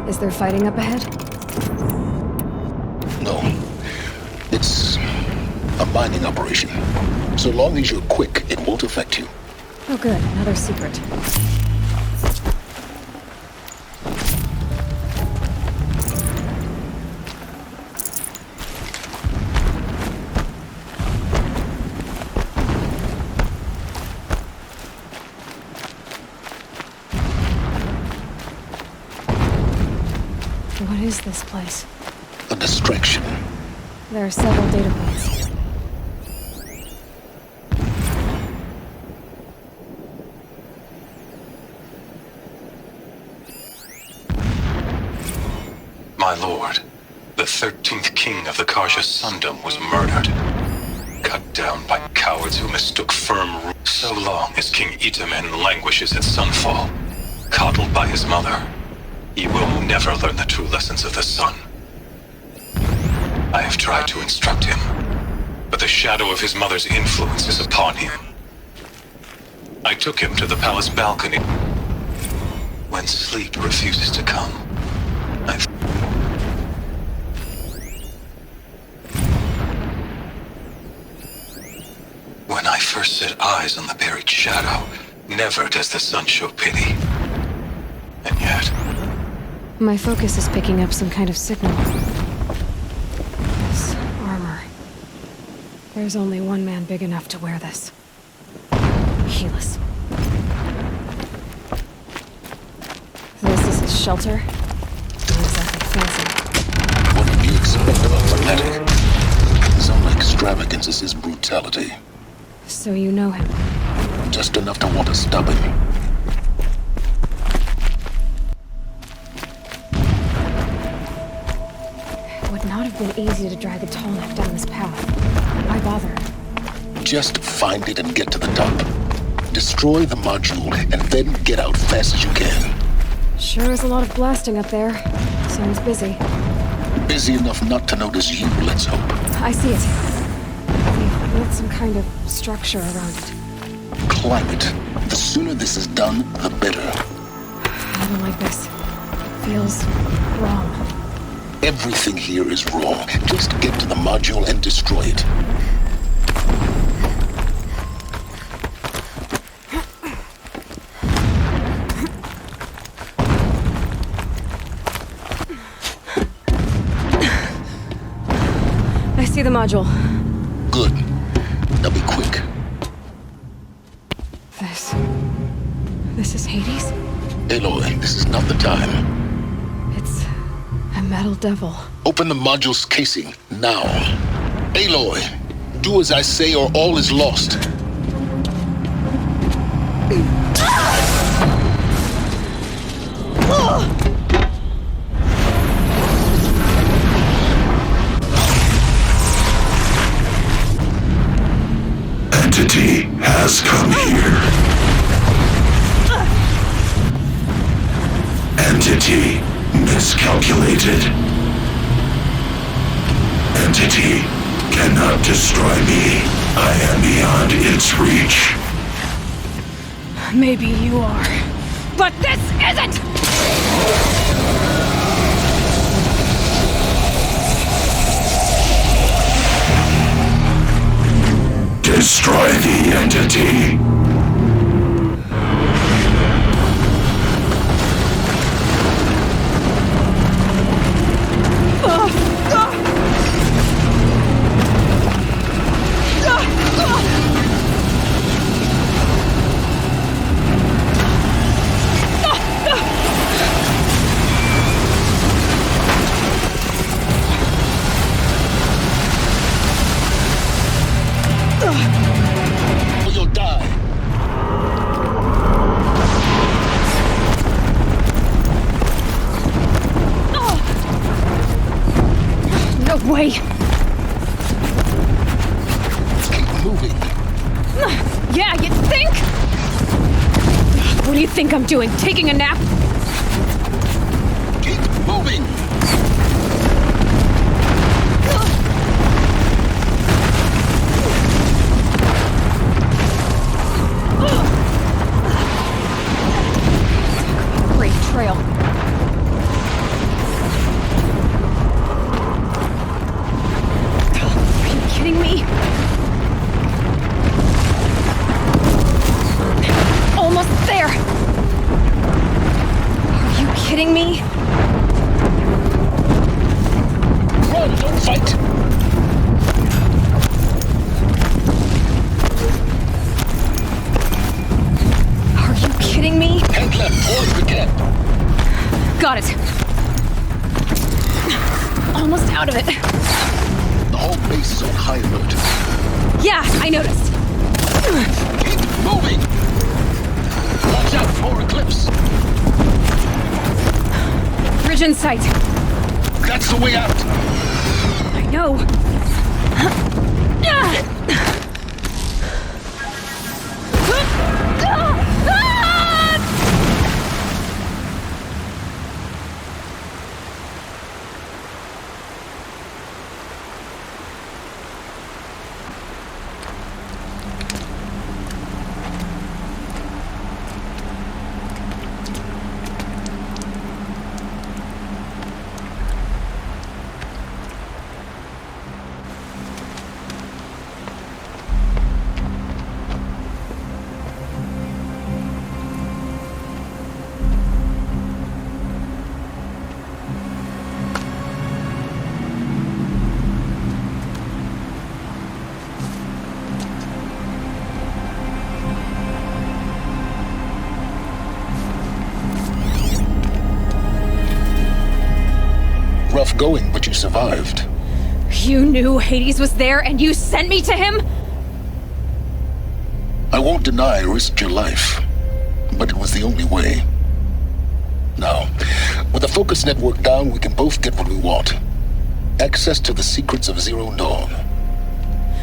Is there fighting up ahead? No. It's a mining operation. So long as you're quick, it won't affect you. Oh good, another secret. What is this place? A distraction. There are several data points. My lord, the 13th king of the Karja Sundom was murdered. Cut down by cowards who mistook firm rule. So long as King Itamen languishes at Sunfall, coddled by his mother, he will never learn the true lessons of the sun. I have tried to instruct him, but the shadow of his mother's influence is upon him. I took him to the palace balcony. When sleep refuses to come, When I first set eyes on the buried shadow, never does the sun show pity. And yet... My focus is picking up some kind of signal. This armor. There's only one man big enough to wear this. Helis. This is his shelter. Not exactly fancy. What do you expect of a fanatic? His only extravagance is his brutality. So you know him? Just enough to want to stop him. It would not have been easy to drag a tall neck down this path. Why bother? Just find it and get to the top. Destroy the module and then get out fast as you can. Sure is a lot of blasting up there. Sounds busy. Busy enough not to notice you, let's hope. I see it. They've built some kind of structure around it. Climb it. The sooner this is done, the better. I don't like this. It feels wrong. Everything here is wrong. Just get to the module and destroy it. I see the module. Good. Now be quick. This is Hades? Aloy, this is not the time. It's a metal devil. Open the module's casing, now. Aloy, do as I say or all is lost. Entity has come here. Entity miscalculated. Entity cannot destroy me. I am beyond its reach. Maybe you are. But this isn't! Destroy the entity. Or you'll die. No way! Keep moving. Yeah, you think? What do you think I'm doing? Taking a nap? Keep moving. Great trail. Are you kidding me? Almost there! Are you kidding me? Run, don't fight. Are you kidding me? Hand left towards the camp. Got it. Almost out of it. The whole base is on high alert. Yeah, I noticed. Keep moving! Watch out for Eclipse! Bridge in sight. That's the way out! I know. Rough going, but you survived. You knew Hades was there and you sent me to him? I won't deny I risked your life, but it was the only way. Now, with the focus network down, we can both get what we want. Access to the secrets of Zero Dawn.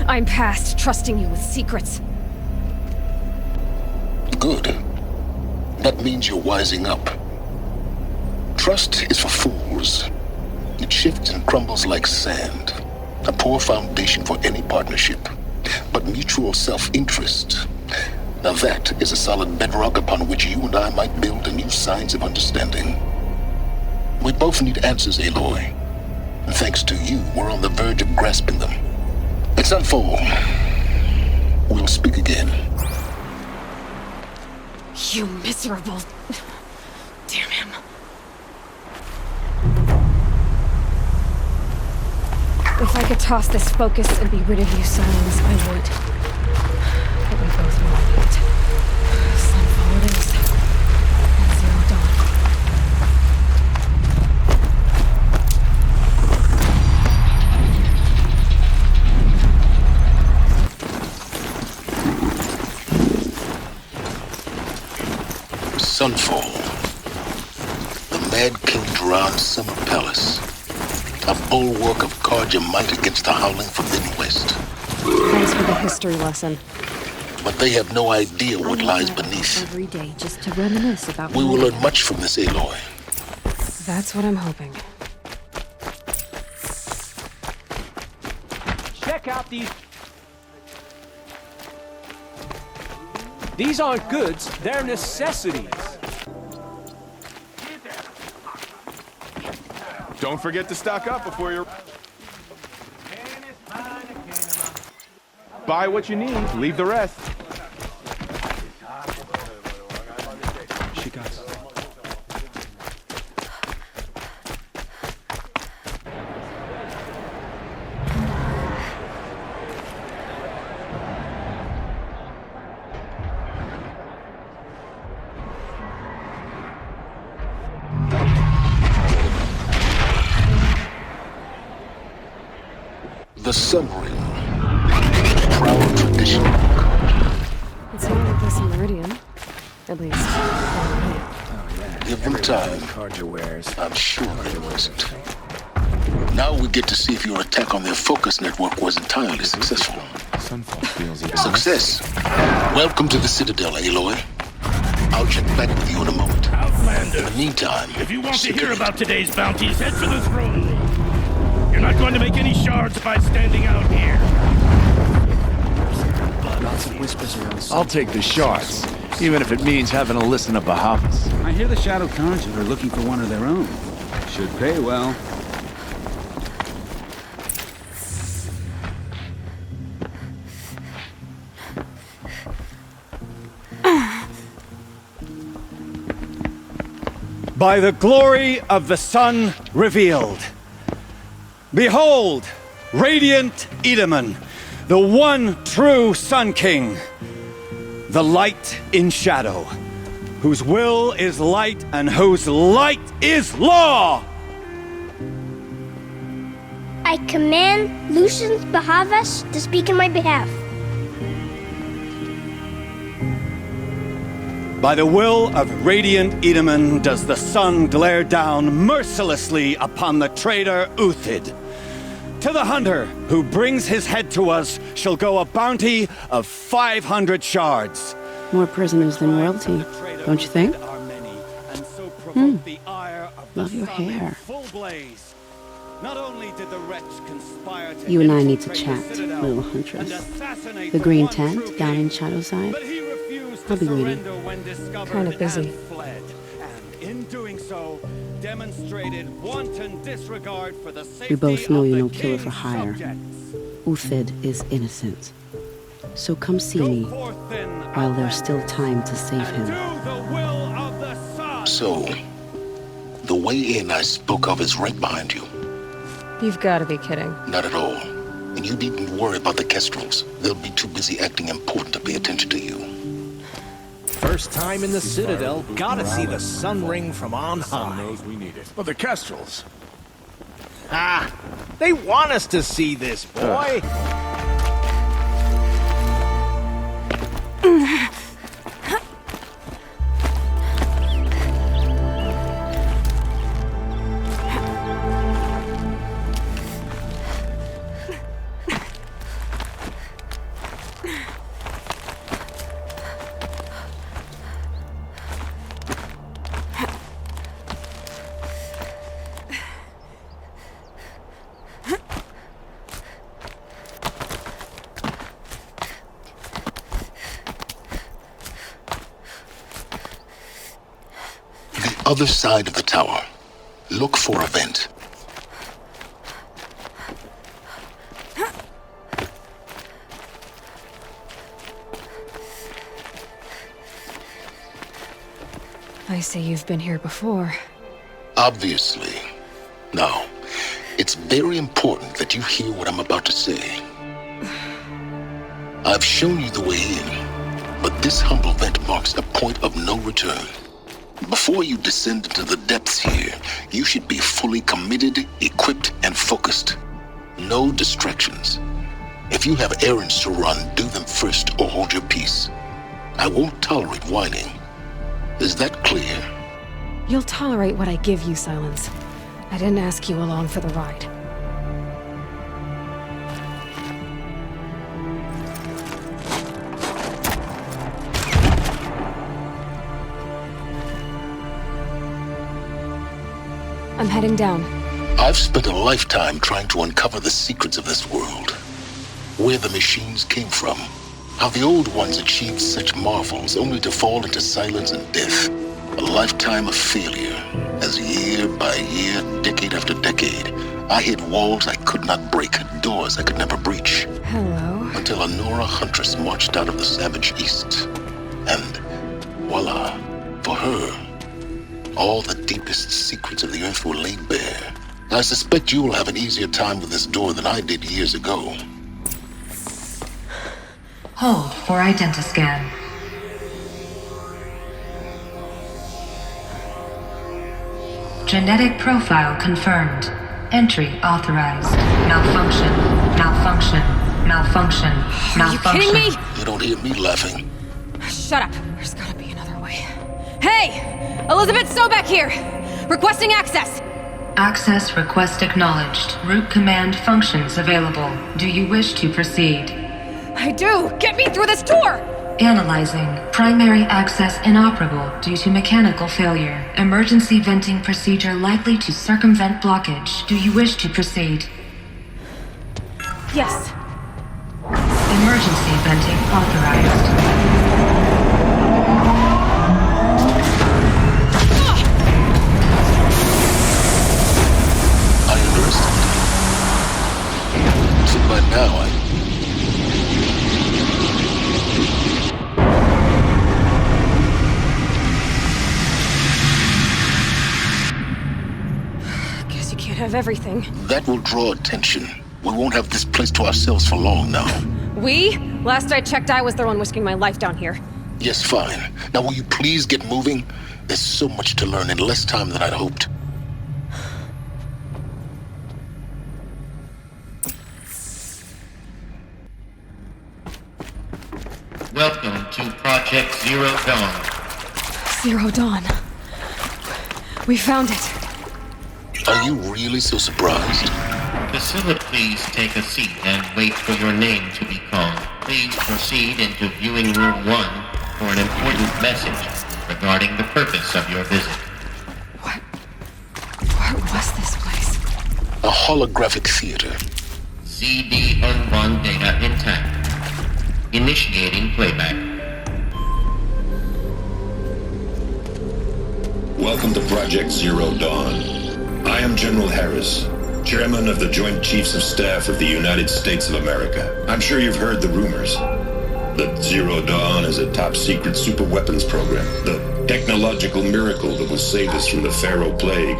I'm past trusting you with secrets. Good. That means you're wising up. Trust is for fools. It shifts and crumbles like sand. A poor foundation for any partnership. But mutual self-interest, now that is a solid bedrock upon which you and I might build a new science of understanding. We both need answers, Aloy. And thanks to you, we're on the verge of grasping them. It's unfold. We'll speak again. You miserable... Damn him. If I could toss this focus and be rid of you, Silence, I would. But we both know I can't. Sunfall it is. And Zero Dawn. Sunfall. The Mad King Duran's summer palace. A bulwark of Carja might against the howling Forbidden West. Thanks for the history lesson. But they have no idea what lies beneath. Every day just to reminisce about... We will learn much from this, Aloy. That's what I'm hoping. Check out these... These aren't goods, they're necessities. Don't forget to stock up before you're... Buy what you need, leave the rest. She got... The submarine. Proud tradition. It's not like this in Meridian. At least. Give them time. I'm sure it wasn't. Now we get to see if your attack on their focus network was entirely successful. Success. Welcome to the Citadel, Aloy. I'll check back with you in a moment. Outlander. In the meantime, if you want to hear about today's bounties, head for the throne room. You're not going to make any shards by standing out here. Lots of whispers around. I'll take the shards, even if it means having to listen to Bahamas. I hear the Shadow Conjure are looking for one of their own. Should pay well. By the glory of the sun revealed. Behold, radiant Edaman, the one true Sun King, the light in shadow, whose will is light and whose light is law! I command Lucius Bahavas to speak in my behalf. By the will of Radiant Edaman does the sun glare down mercilessly upon the traitor Uthid. To the hunter who brings his head to us shall go a bounty of 500 shards. More prisoners than royalty, don't you think? Love your hair. Not only did the wretch conspire to You and I need to chat, little huntress. The green tent down in Shadowside. I'll be waiting. Kind of busy. In doing so, demonstrated wanton disregard for the safety We both know of you're the no killer for king's hire. subjects. Uthid is innocent. So come see me while there's still time to save him. So, the way in I spoke of is right behind you. You've got to be kidding. Not at all. And you needn't worry about the Kestrels. They'll be too busy acting important to pay attention to you. First time in the Citadel, gotta see the sun ring from on high. Knows we need it. But the Kestrels. Ah, they want us to see this, boy. Other side of the tower. Look for a vent. I see you've been here before. Obviously. Now, it's very important that you hear what I'm about to say. I've shown you the way in, but this humble vent marks a point of no return. Before you descend into the depths here, you should be fully committed, equipped, and focused. No distractions. If you have errands to run, do them first or hold your peace. I won't tolerate whining. Is that clear? You'll tolerate what I give you, Silence. I didn't ask you along for the ride. I'm heading down. I've spent a lifetime trying to uncover the secrets of this world. Where the machines came from. How the old ones achieved such marvels only to fall into silence and death. A lifetime of failure. As year by year, decade after decade, I hit walls I could not break, doors I could never breach. Hello. Until a Nora huntress marched out of the savage east. And voila, for her, all the deepest secrets of the earth were laid bare. I suspect you will have an easier time with this door than I did years ago. Hold for identiscan. Genetic profile confirmed. Entry authorized. Malfunction. Malfunction. Malfunction. Malfunction. Are you kidding me? You don't hear me laughing. Shut up. There's gotta be another way. Hey! Elizabeth Sobek here! Requesting access! Access request acknowledged. Root command functions available. Do you wish to proceed? I do! Get me through this tour! Analyzing. Primary access inoperable due to mechanical failure. Emergency venting procedure likely to circumvent blockage. Do you wish to proceed? Yes. Emergency venting authorized. So by now, Guess you can't have everything. that will draw attention. We won't have this place to ourselves for long now. We? Last I checked, I was the one risking my life down here. Yes, fine. Now will you please get moving? There's so much to learn in less time than I'd hoped. to Project Zero Dawn. Zero Dawn. We found it. Are you really so surprised? Priscilla, please take a seat and wait for your name to be called. Please proceed into viewing room 1 for an important message regarding the purpose of your visit. What was this place? A holographic theater. CD01 data intact. Initiating playback. Welcome to Project Zero Dawn. I am General Harris, Chairman of the Joint Chiefs of Staff of the United States of America. I'm sure you've heard the rumors that Zero Dawn is a top-secret superweapons program, the technological miracle that will save us from the Pharaoh Plague,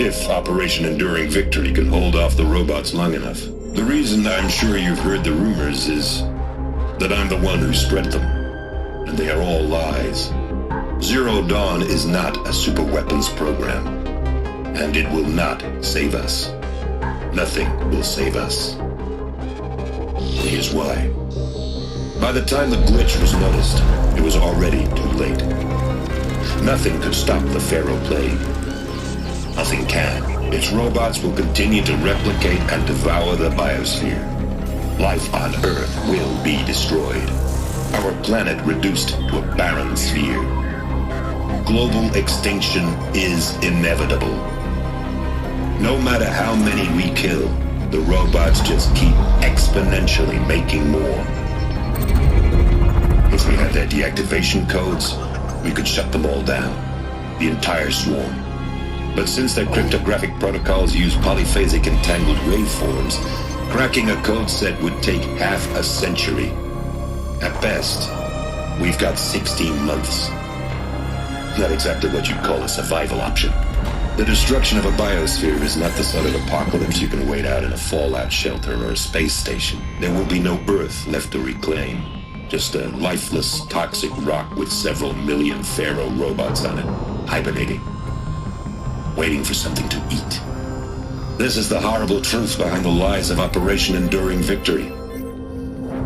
if Operation Enduring Victory can hold off the robots long enough. The reason I'm sure you've heard the rumors is that I'm the one who spread them, and they are all lies. Zero Dawn is not a superweapons program, and it will not save us. Nothing will save us. Here's why. By the time the glitch was noticed, it was already too late. Nothing could stop the Pharaoh Plague. Nothing can. Its robots will continue to replicate and devour the biosphere. Life on Earth will be destroyed. Our planet reduced to a barren sphere. Global extinction is inevitable. No matter how many we kill, the robots just keep exponentially making more. If we had their deactivation codes, we could shut them all down. The entire swarm. But since their cryptographic protocols use polyphasic entangled waveforms, cracking a code set would take half a century. At best, we've got 16 months. Not exactly what you'd call a survival option. The destruction of a biosphere is not the sort of apocalypse you can wait out in a fallout shelter or a space station. There will be no Earth left to reclaim. Just a lifeless, toxic rock with several million Pharaoh robots on it, hibernating, waiting for something to eat. This is the horrible truth behind the lies of Operation Enduring Victory.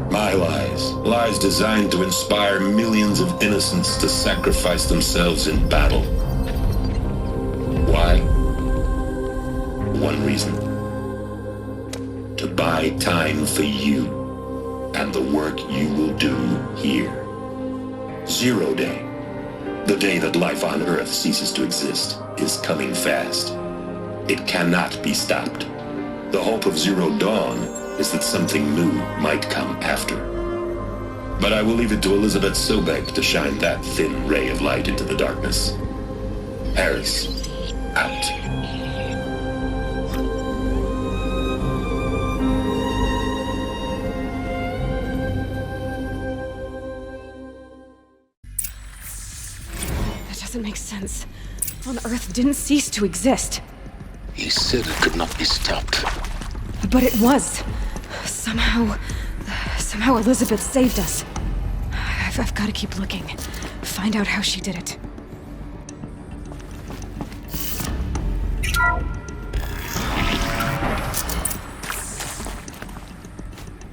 My lies. Lies designed to inspire millions of innocents to sacrifice themselves in battle. Why? One reason. To buy time for you and the work you will do here. Zero Day. The day that life on Earth ceases to exist is coming fast. It cannot be stopped. The hope of Zero Dawn is that something new might come after. But I will leave it to Elizabeth Sobek to shine that thin ray of light into the darkness. Harris, out. That doesn't make sense. On Earth didn't cease to exist. He said it could not be stopped. But it was. Somehow Elizabeth saved us. I've got to keep looking. Find out how she did it.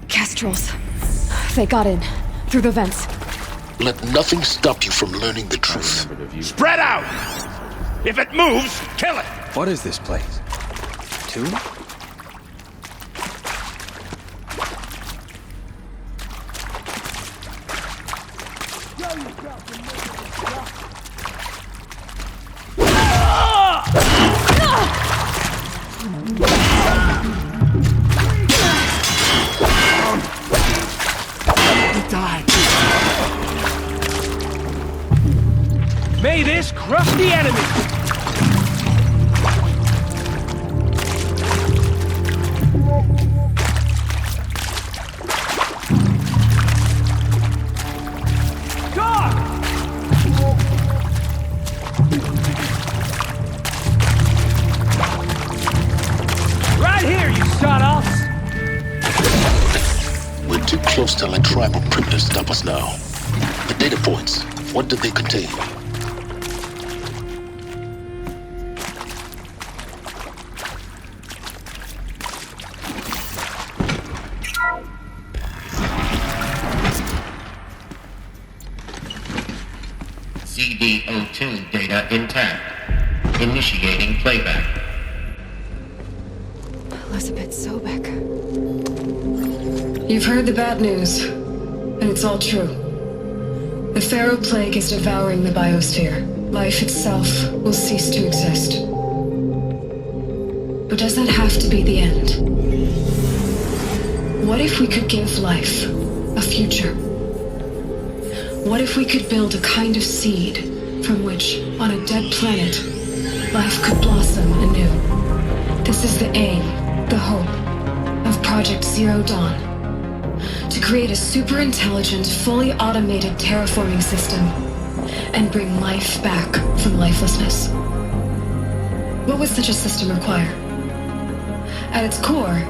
Kestrels. They got in. Through the vents. Let nothing stop you from learning the truth. Spread out! If it moves, kill it! What is this place? Two? May this crush the enemy! Right here, you shut-offs! We're too close to let tribal primitives stop us now. The data points, what did they contain? GPO2 data intact. Initiating playback. Elizabeth Sobek. You've heard the bad news, and it's all true. The Pharaoh Plague is devouring the biosphere. Life itself will cease to exist. But does that have to be the end? What if we could give life a future? What if we could build a kind of seed from which, on a dead planet, life could blossom anew? This is the aim, the hope, of Project Zero Dawn. To create a super-intelligent, fully automated terraforming system and bring life back from lifelessness. What would such a system require? At its core,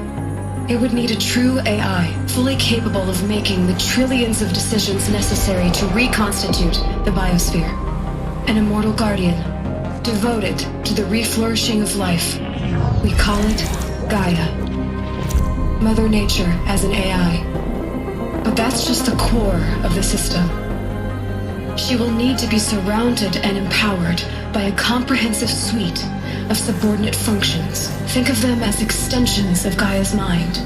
it would need a true AI, fully capable of making the trillions of decisions necessary to reconstitute the biosphere. An immortal guardian, devoted to the reflourishing of life. We call it Gaia. Mother Nature as an AI. But that's just the core of the system. She will need to be surrounded and empowered by a comprehensive suite of subordinate functions. Think of them as extensions of Gaia's mind,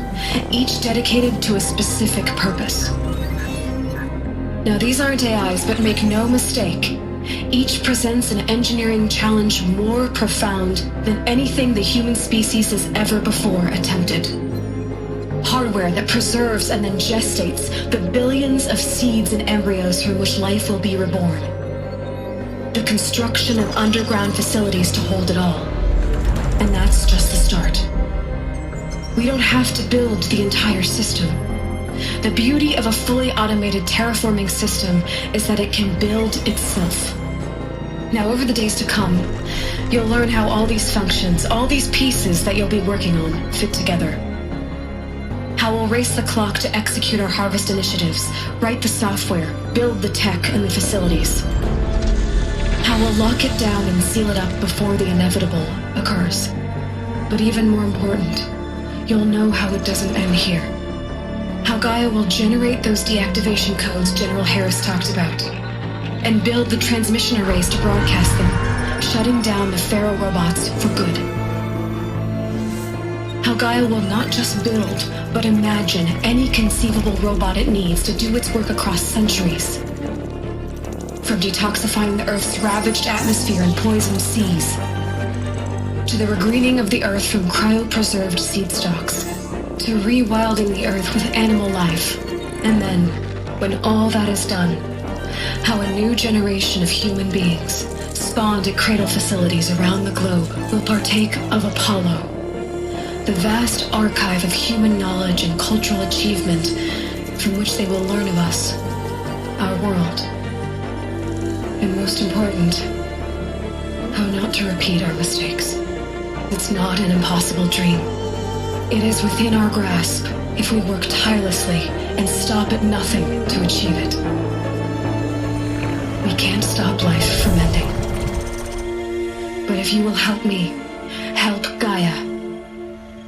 each dedicated to a specific purpose. Now, these aren't AIs, but make no mistake, each presents an engineering challenge more profound than anything the human species has ever before attempted. Hardware that preserves and then gestates the billions of seeds and embryos from which life will be reborn. The construction of underground facilities to hold it all. And that's just the start. We don't have to build the entire system. The beauty of a fully automated terraforming system is that it can build itself. Now, over the days to come, you'll learn how all these functions, all these pieces that you'll be working on, fit together. How we'll race the clock to execute our harvest initiatives, write the software, build the tech and the facilities. How we'll lock it down and seal it up before the inevitable occurs. But even more important, you'll know how it doesn't end here. How Gaia will generate those deactivation codes General Harris talked about, and build the transmission arrays to broadcast them, shutting down the Pharaoh robots for good. How Gaia will not just build, but imagine any conceivable robot it needs to do its work across centuries. From detoxifying the Earth's ravaged atmosphere and poisoned seas, to the regreening of the Earth from cryopreserved seed stalks, to rewilding the Earth with animal life. And then, when all that is done, how a new generation of human beings, spawned at cradle facilities around the globe, will partake of Apollo, the vast archive of human knowledge and cultural achievement from which they will learn of us, our world. And most important, how not to repeat our mistakes. It's not an impossible dream. It is within our grasp if we work tirelessly and stop at nothing to achieve it. We can't stop life from ending. But if you will help me, help Gaia,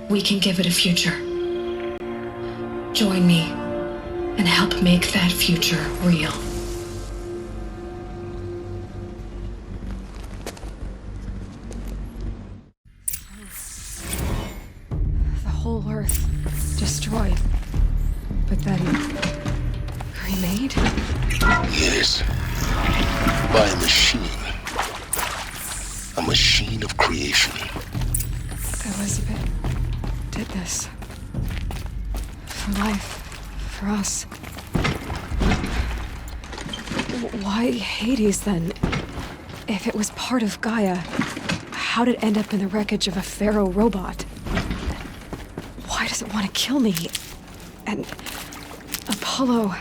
we can give it a future. Join me and help make that future real. The whole Earth destroyed, but then remade? Yes. By a machine. A machine of creation. Elizabeth did this. For life. For us. Why Hades, then? If it was part of Gaia, how did it end up in the wreckage of a Pharaoh robot? Why does it want to kill me? And Apollo,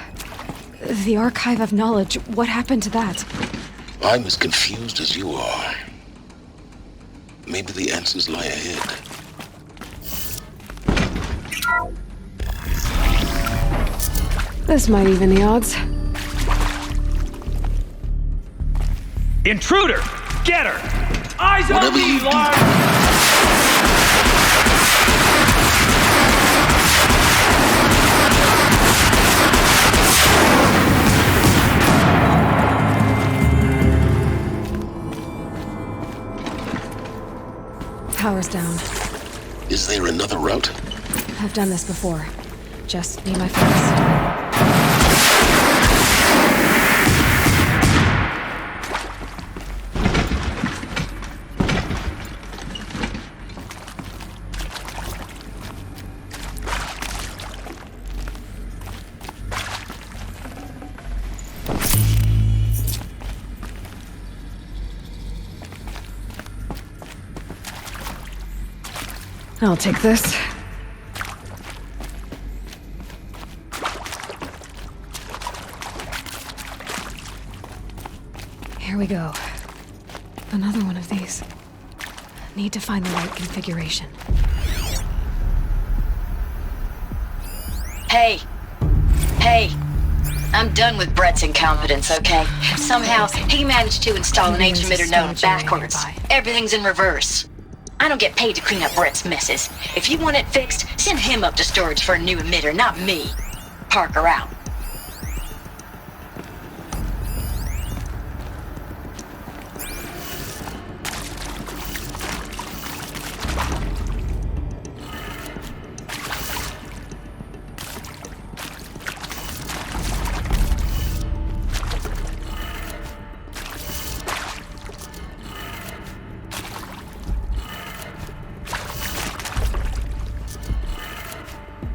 the archive of knowledge, what happened to that? I'm as confused as you are. Maybe the answers lie ahead. This might even the odds. Intruder! Get her! Eyes on me, Lars! Power's down. Is there another route? I've done this before. Just need my focus. I'll take this. Here we go. Another one of these. Need to find the right configuration. Hey. Hey. I'm done with Brett's incompetence, okay? Somehow, he managed to install an H-emitter node backwards. Everything's in reverse. I don't get paid to clean up Brett's messes. If you want it fixed, send him up to storage for a new emitter, not me. Parker out.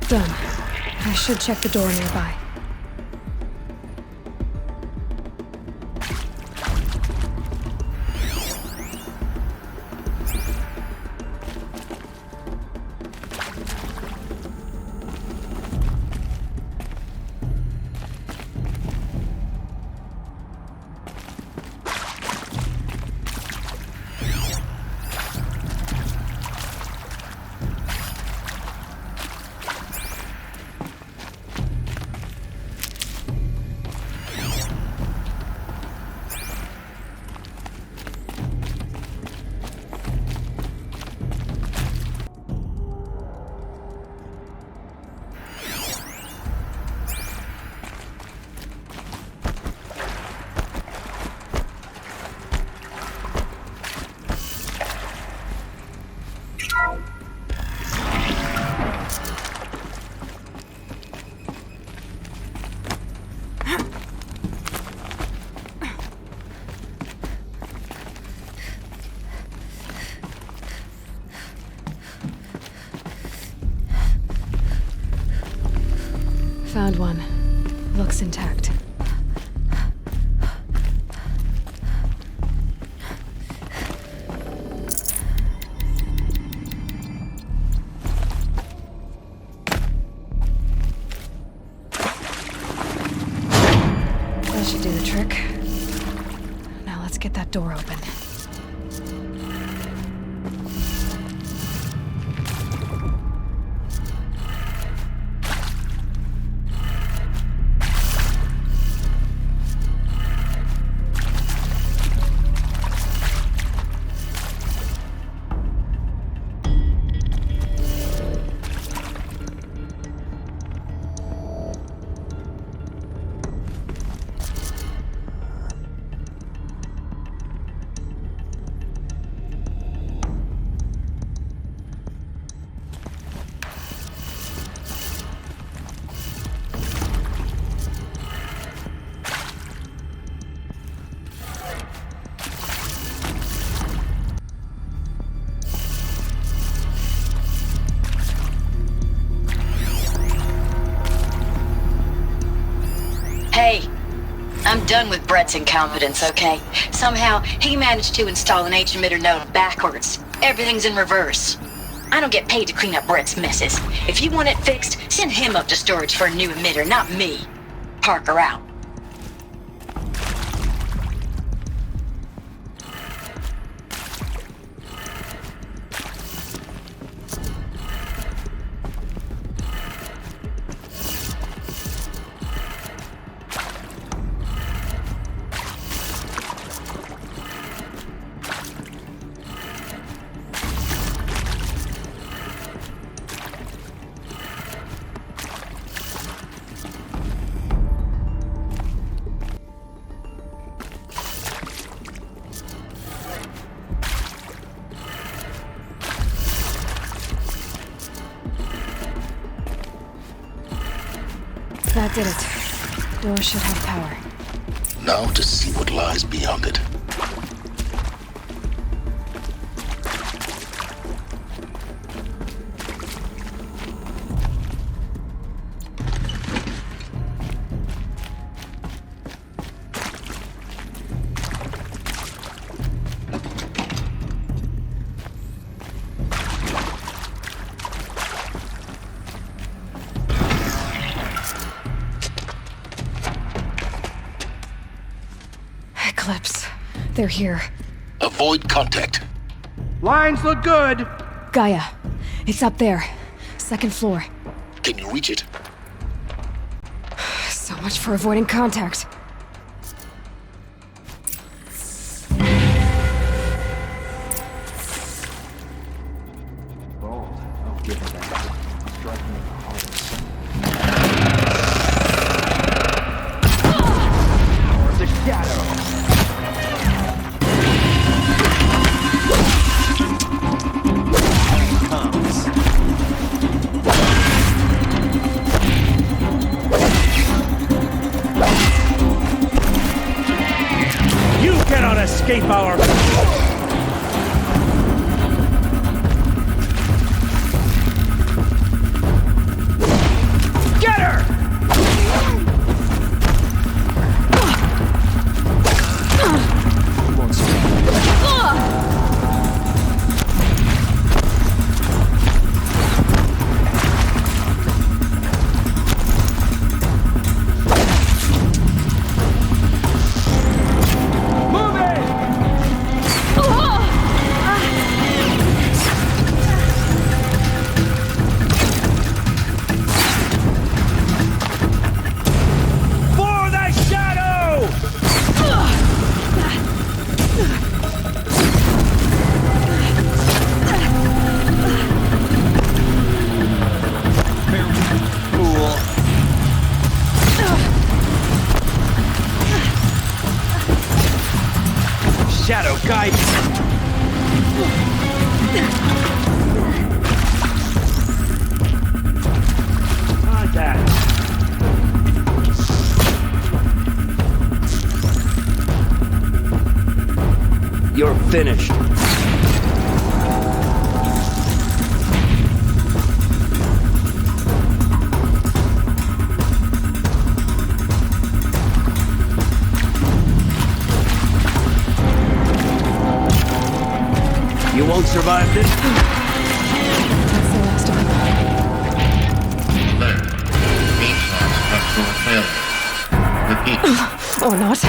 Done. I should check the door nearby. Found one. Looks intact. That should do the trick. Now let's get that door open. Hey, I'm done with Brett's incompetence, okay? Somehow, he managed to install an H-emitter node backwards. Everything's in reverse. I don't get paid to clean up Brett's messes. If you want it fixed, send him up to storage for a new emitter, not me. Parker out. That did it. Door should have power. Now to see what lies beyond it. Eclipse. They're here. Avoid contact. Lines look good. Gaia. It's up there. Second floor. Can you reach it? So much for avoiding contact. Bold. I'll give her that. Strike me in the heart. The shadow. You cannot escape our... Get her! Shadow guide. Contact. You're finished. You won't survive this? That's the last of them. Alert. Main structural failure. Repeat. Or not.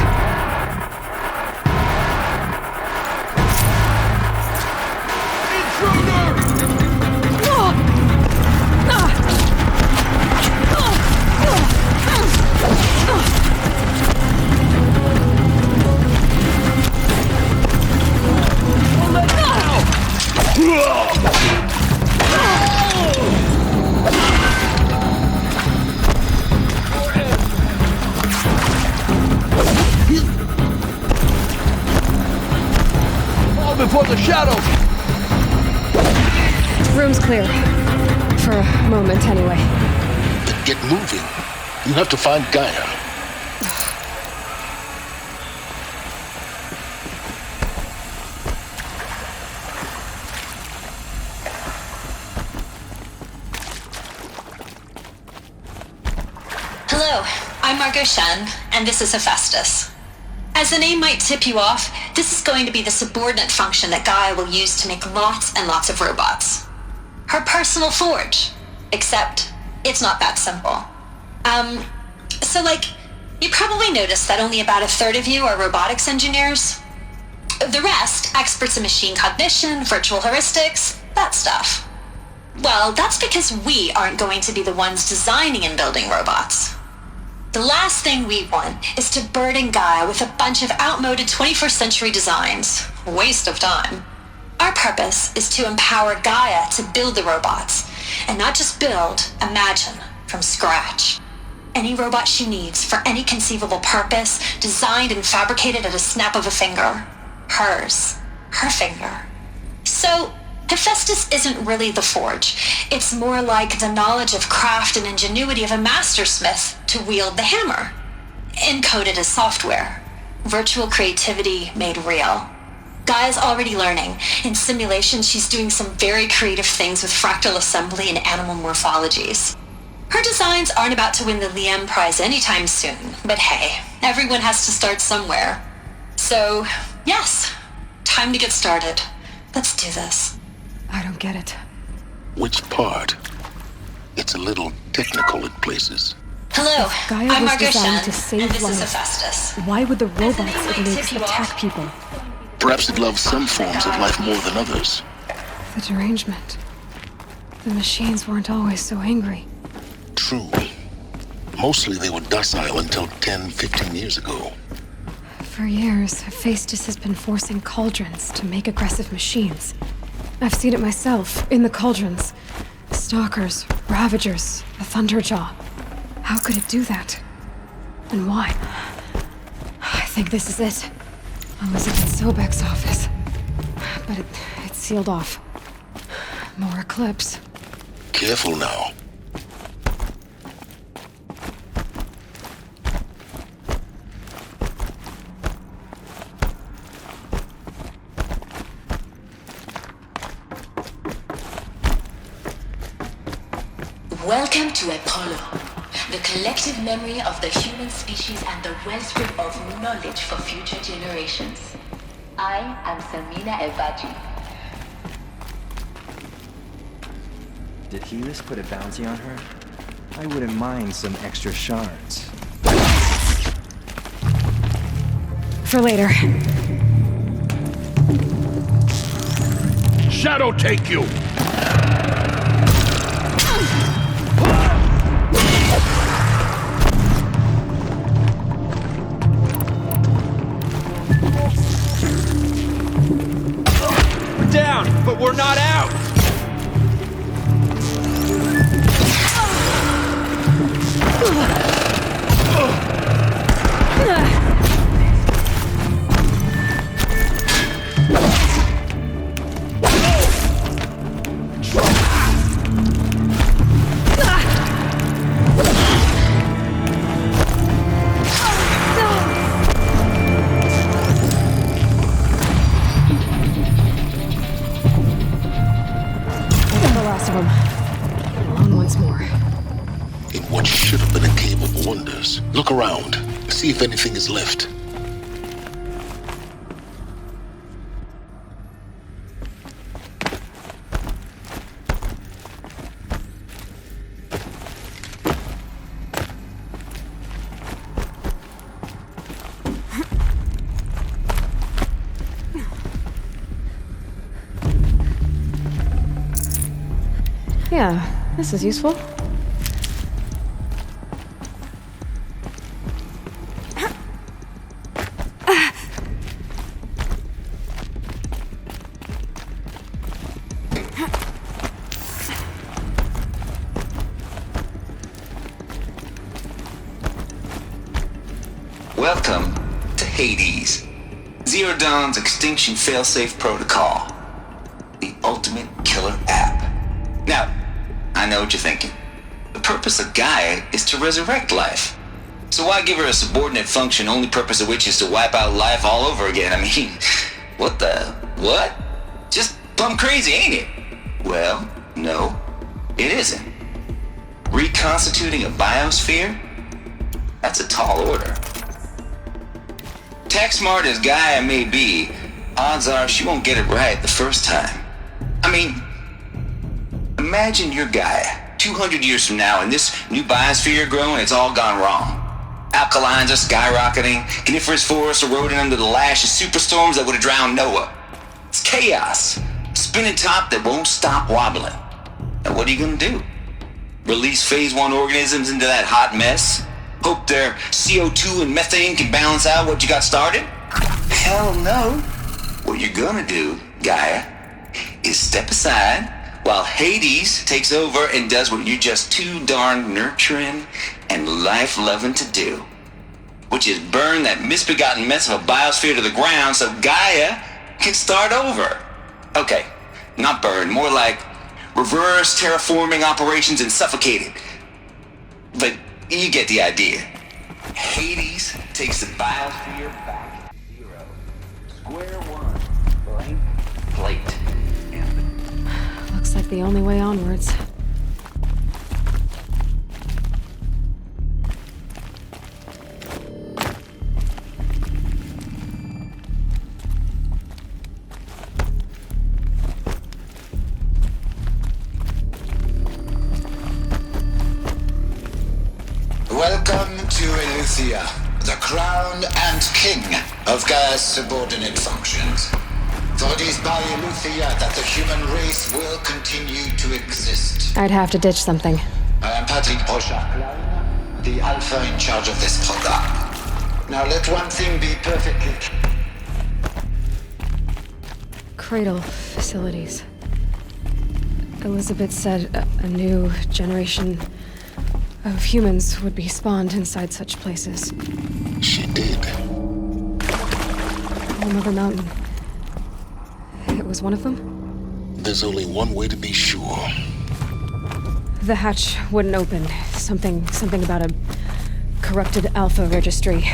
Before the shadow! Room's clear. For a moment, anyway. Then get moving. You have to find Gaia. Hello, I'm Margot Shen, and this is Hephaestus. As the name might tip you off, this is going to be the subordinate function that Gaia will use to make lots and lots of robots. Her personal forge. Except, it's not that simple. You probably noticed that only about a third of you are robotics engineers. The rest, experts in machine cognition, virtual heuristics, that stuff. Well, that's because we aren't going to be the ones designing and building robots. The last thing we want is to burden Gaia with a bunch of outmoded 21st century designs. Waste of time. Our purpose is to empower Gaia to build the robots, and not just build, imagine, from scratch. Any robot she needs for any conceivable purpose, designed and fabricated at a snap of a finger. Hers. Her finger. So, Hephaestus isn't really the forge. It's more like the knowledge of craft and ingenuity of a mastersmith to wield the hammer. Encoded as software. Virtual creativity made real. Gaia's already learning. In simulation, she's doing some very creative things with fractal assembly and animal morphologies. Her designs aren't about to win the Liam Prize anytime soon, but hey, everyone has to start somewhere. So, yes, time to get started. Let's do this. I don't get it. Which part? It's a little technical at places. Hello, Gaia I'm was Margot designed Shen, to save and this lives. is Hephaestus. Why would the robots name it might makes tip you attack off. people? Perhaps it loves some forms of life more than others. The derangement. The machines weren't always so angry. True. Mostly they were docile until 10, 15 years ago. For years, Hephaestus has been forcing cauldrons to make aggressive machines. I've seen it myself, in the cauldrons. Stalkers, Ravagers, the Thunderjaw. How could it do that? And why? I think this is it. Elizabeth Sobek's office. But it's sealed off. More Eclipse. Careful now. Welcome to Apollo, the collective memory of the human species and the wellspring of knowledge for future generations. I am Samina Ebaji. Did Helis put a bounty on her? I wouldn't mind some extra shards. For later. Shadow take you! We're down, but we're not out! Look around. See if anything is left. Yeah, this is useful. Welcome to Hades, Zero Dawn's extinction failsafe protocol, the ultimate killer app. Now, I know what you're thinking. The purpose of Gaia is to resurrect life. So why give her a subordinate function, only purpose of which is to wipe out life all over again? I mean, what? Just plumb crazy, ain't it? Well, no, it isn't. Reconstituting a biosphere? That's a tall order. Tech smart as Gaia may be, odds are she won't get it right the first time. I mean, imagine you're Gaia, 200 years from now, and this new biosphere you're growing, it's all gone wrong. Alkalines are skyrocketing, coniferous forests eroding under the lash of superstorms that would have drowned Noah. It's chaos, spinning top that won't stop wobbling. Now what are you gonna do? Release phase 1 organisms into that hot mess? Hope their CO2 and methane can balance out what you got started? Hell no. What you're gonna do, Gaia, is step aside while Hades takes over and does what you're just too darn nurturing and life-loving to do, which is burn that misbegotten mess of a biosphere to the ground so Gaia can start over. Okay, Not burned, more like reverse terraforming operations and suffocated. But you get the idea. Hades takes the biosphere back to zero. Square one. Blank plate. Looks like the only way onwards. Welcome to Eleuthia, the crown and king of Gaia's subordinate functions. For it is by Eleuthia that the human race will continue to exist. I'd have to ditch something. I am Patrick Brochard, the Alpha in charge of this program. Now let one thing be perfectly clear. Cradle facilities. Elizabeth said a new generation of humans would be spawned inside such places. She did. Mother Mountain. It was one of them? There's only one way to be sure. The hatch wouldn't open. Something about a corrupted Alpha registry.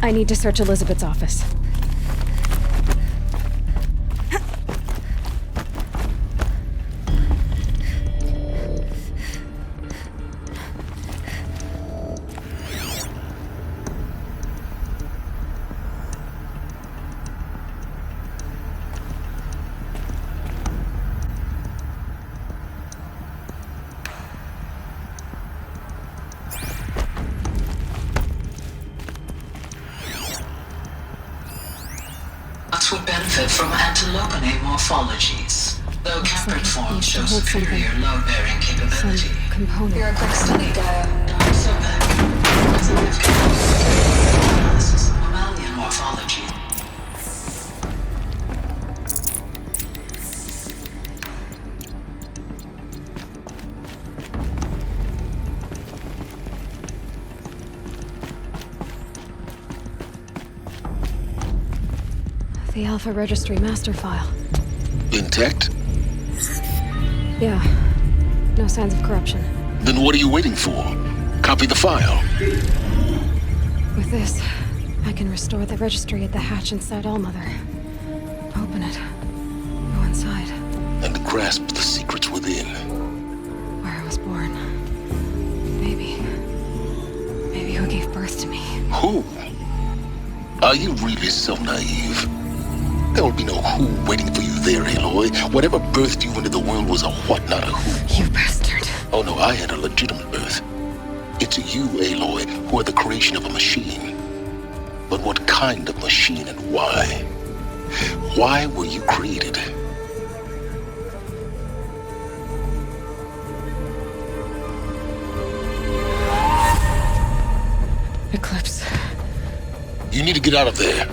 I need to search Elizabeth's office. Would benefit from antilopine morphologies, though caprid forms show superior load-bearing capability. You're a quick study, Gaia. Analysis of mammalian morphology. The Alpha Registry master file. Intact? Yeah. No signs of corruption. Then what are you waiting for? Copy the file. With this, I can restore the registry at the hatch inside Allmother. Open it. Go inside. And grasp the secrets within. Where I was born. Maybe who gave birth to me. Who? Are you really so naive? There will be no who waiting for you there, Aloy. Whatever birthed you into the world was a what, not a who. You bastard. Oh no, I had a legitimate birth. It's you, Aloy, who are the creation of a machine. But what kind of machine and why? Why were you created? Eclipse. You need to get out of there.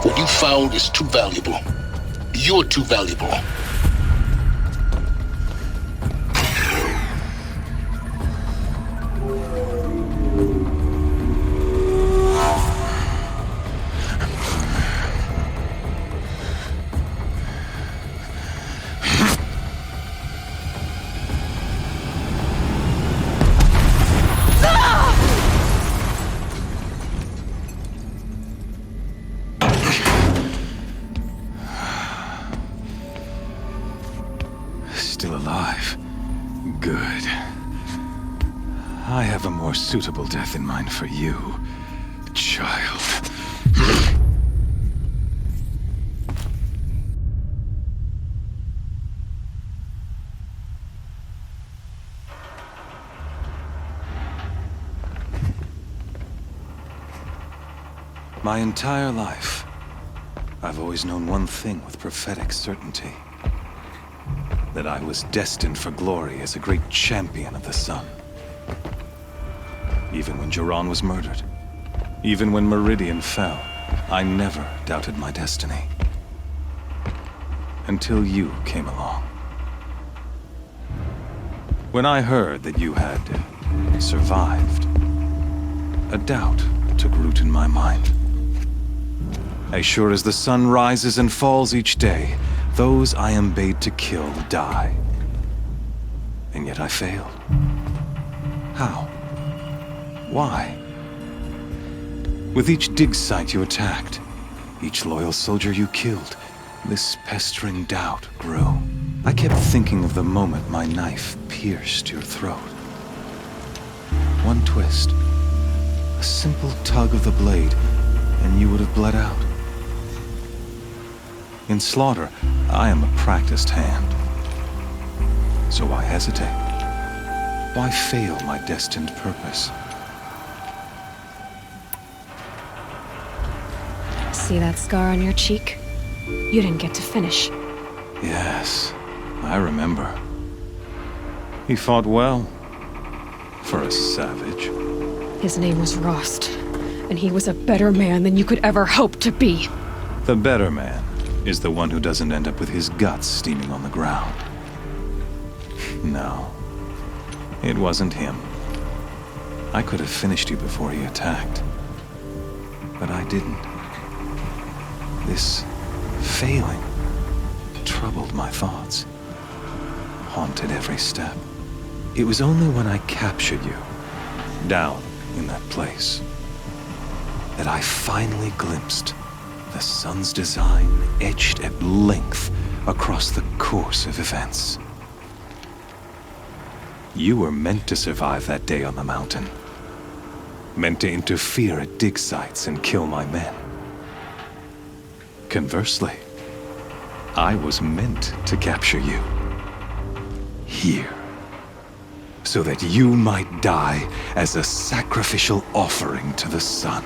What you found is too valuable. You're too valuable. Still alive. Good. I have a more suitable death in mind for you, child. My entire life, I've always known one thing with prophetic certainty. That I was destined for glory as a great champion of the sun. Even when Jiran was murdered, even when Meridian fell, I never doubted my destiny. Until you came along. When I heard that you had survived, a doubt took root in my mind. As sure as the sun rises and falls each day, Those I am bade to kill die. And yet I failed. How? Why? With each dig site you attacked, each loyal soldier you killed, this pestering doubt grew. I kept thinking of the moment my knife pierced your throat. One twist, a simple tug of the blade, and you would have bled out. In slaughter, I am a practiced hand. So why hesitate? Why fail my destined purpose? See that scar on your cheek? You didn't get to finish. Yes, I remember. He fought well. For a savage. His name was Rost, and he was a better man than you could ever hope to be. The better man is the one who doesn't end up with his guts steaming on the ground. No, it wasn't him. I could have finished you before he attacked. But I didn't. This failing troubled my thoughts, haunted every step. It was only when I captured you, down in that place, that I finally glimpsed the sun's design etched at length across the course of events. You were meant to survive that day on the mountain. Meant to interfere at dig sites and kill my men. Conversely, I was meant to capture you. Here. So that you might die as a sacrificial offering to the sun.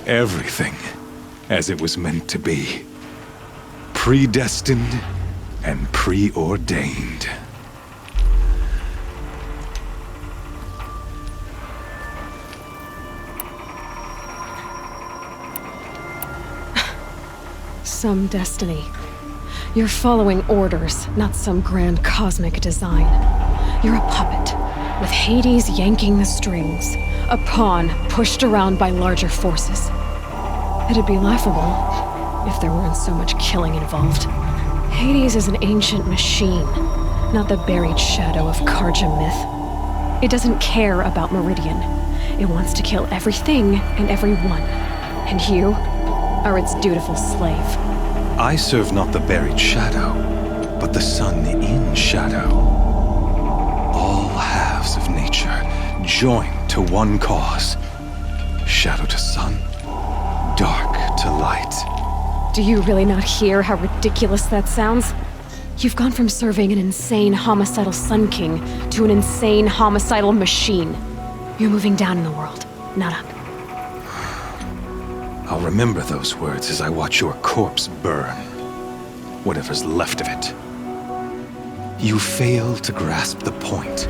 Everything as it was meant to be. Predestined and preordained. Some destiny. You're following orders, not some grand cosmic design. You're a puppet, with Hades yanking the strings, a pawn pushed around by larger forces. It'd be laughable if there weren't so much killing involved. Hades is an ancient machine, not the buried shadow of Karja myth. It doesn't care about Meridian. It wants to kill everything and everyone. And you are its dutiful slave. I serve not the buried shadow, but the sun in shadow. All halves of nature joined to one cause. Shadow to sun, dark to light. Do you really not hear how ridiculous that sounds? You've gone from serving an insane homicidal Sun King to an insane homicidal machine. You're moving down in the world, not up. I'll remember those words as I watch your corpse burn. Whatever's left of it. You fail to grasp the point.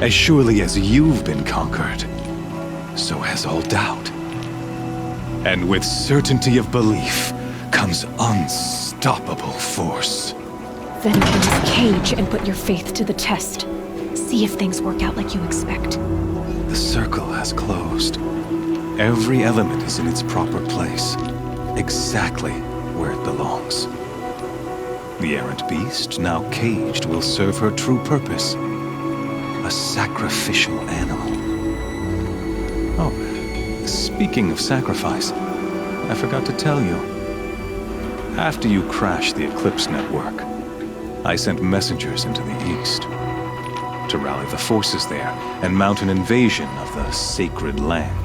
As surely as you've been conquered, so has all doubt. And with certainty of belief comes unstoppable force. Then cleanse cage and put your faith to the test. See if things work out like you expect. The circle has closed. Every element is in its proper place, exactly where it belongs. The errant beast, now caged, will serve her true purpose. A sacrificial animal. Oh, speaking of sacrifice, I forgot to tell you. After you crashed the Eclipse network, I sent messengers into the east to rally the forces there and mount an invasion of the sacred land.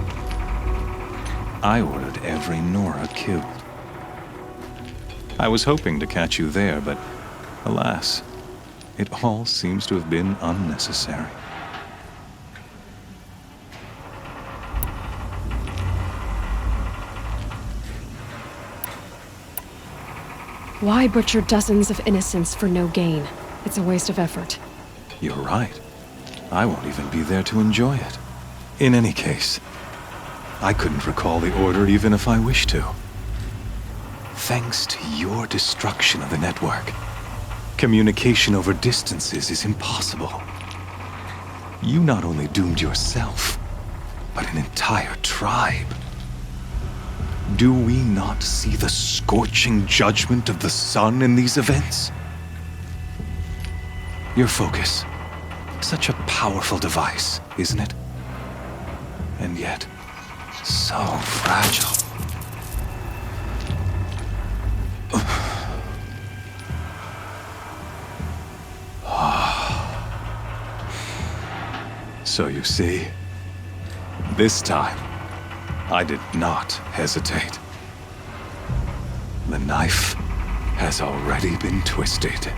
I ordered every Nora killed. I was hoping to catch you there, but alas, it all seems to have been unnecessary. Why butcher dozens of innocents for no gain? It's a waste of effort. You're right. I won't even be there to enjoy it. In any case, I couldn't recall the order even if I wished to. Thanks to your destruction of the network, communication over distances is impossible. You not only doomed yourself, but an entire tribe. Do we not see the scorching judgment of the sun in these events? Your focus. Such a powerful device, isn't it? And yet, so fragile. So you see, this time, I did not hesitate. The knife has already been twisted.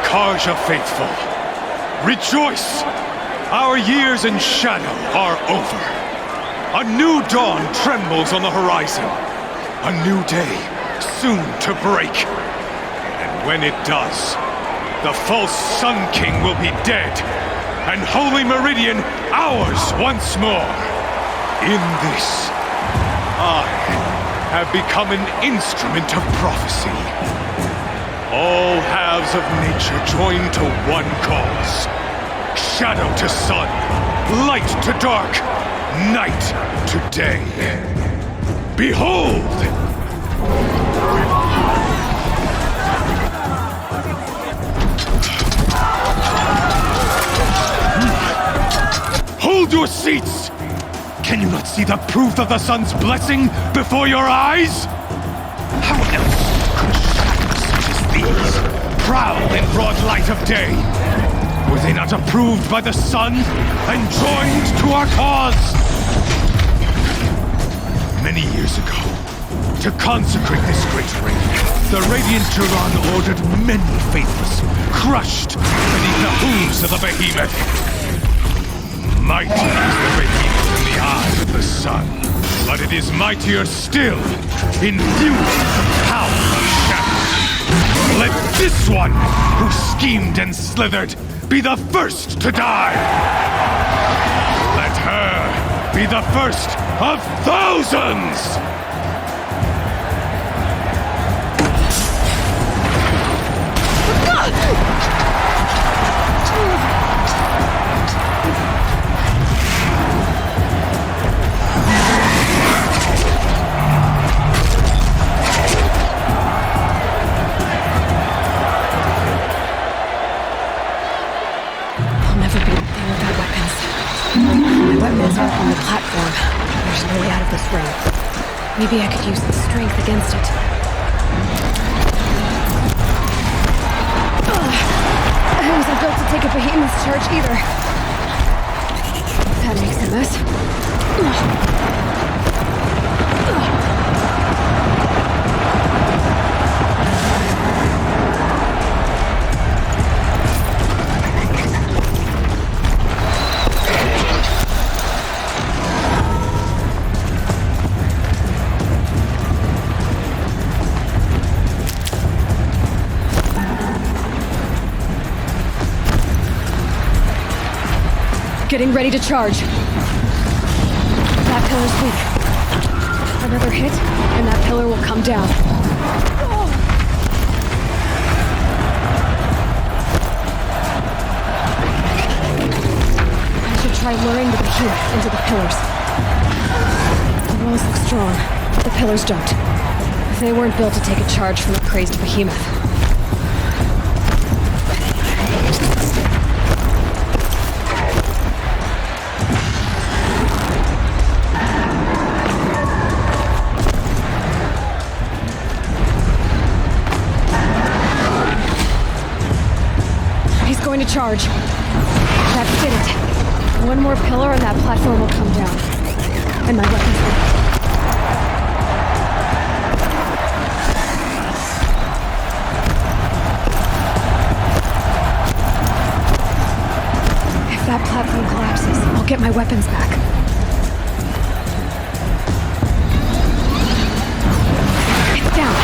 Karja faithful, rejoice! Our years in shadow are over. A new dawn trembles on the horizon. A new day soon to break. And when it does, the false Sun King will be dead, and Holy Meridian ours once more. In this, I have become an instrument of prophecy. All halves of nature join to one cause. Shadow to sun, light to dark, night to day. Behold! Hold your seats! Can you not see the proof of the sun's blessing before your eyes? How else could shadows such as these prowl in broad light of day? Were they not approved by the sun and joined to our cause? Many years ago, to consecrate this great ring, the Radiant Turan ordered many faithless, crushed beneath the hooves of the behemoth. Mighty is the behemoth in the eye of the sun, but it is mightier still, infused with the power of shadow. Let this one, who schemed and slithered, be the first to die! Let her be the first of thousands! On the platform. There's no way out of this ring. Maybe I could use the strength against it. I wasn't built to take a behemoth's charge either. That makes a mess. Getting ready to charge. That pillar's weak. Another hit, and that pillar will come down. I should try luring the behemoth into the pillars. The walls look strong, but the pillars don't. They weren't built to take a charge from a crazed behemoth. To charge. That did it. One more pillar and that platform will come down. And my weapons will... If that platform collapses, I'll get my weapons back. It's down.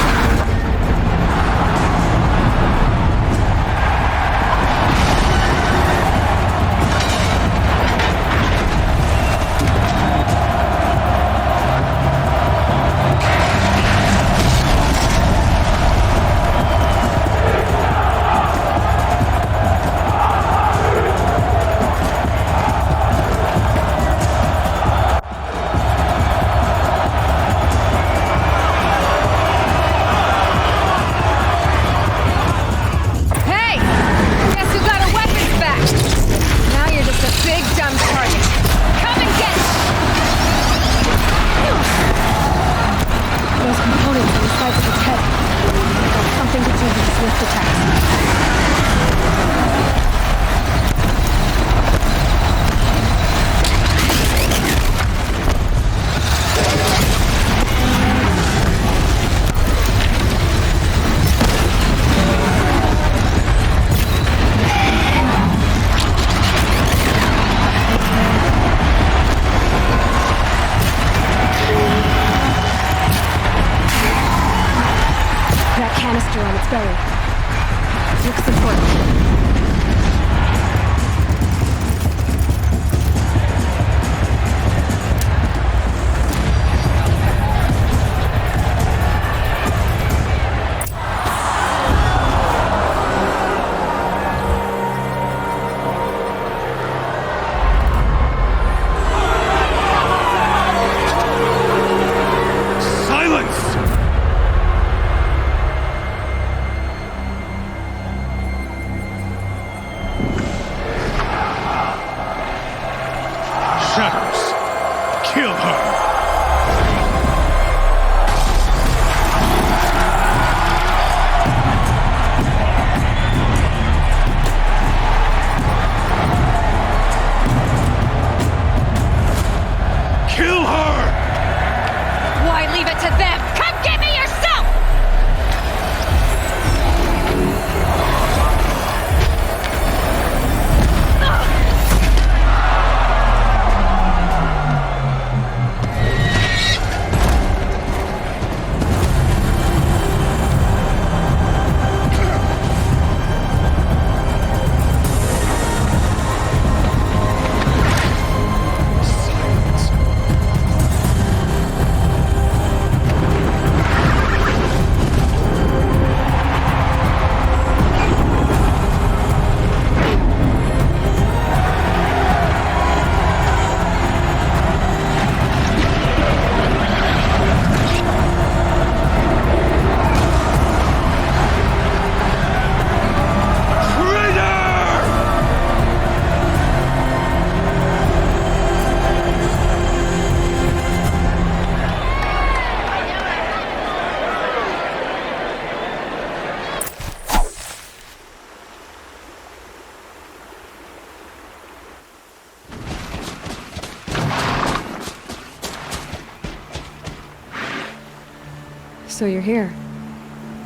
So you're here.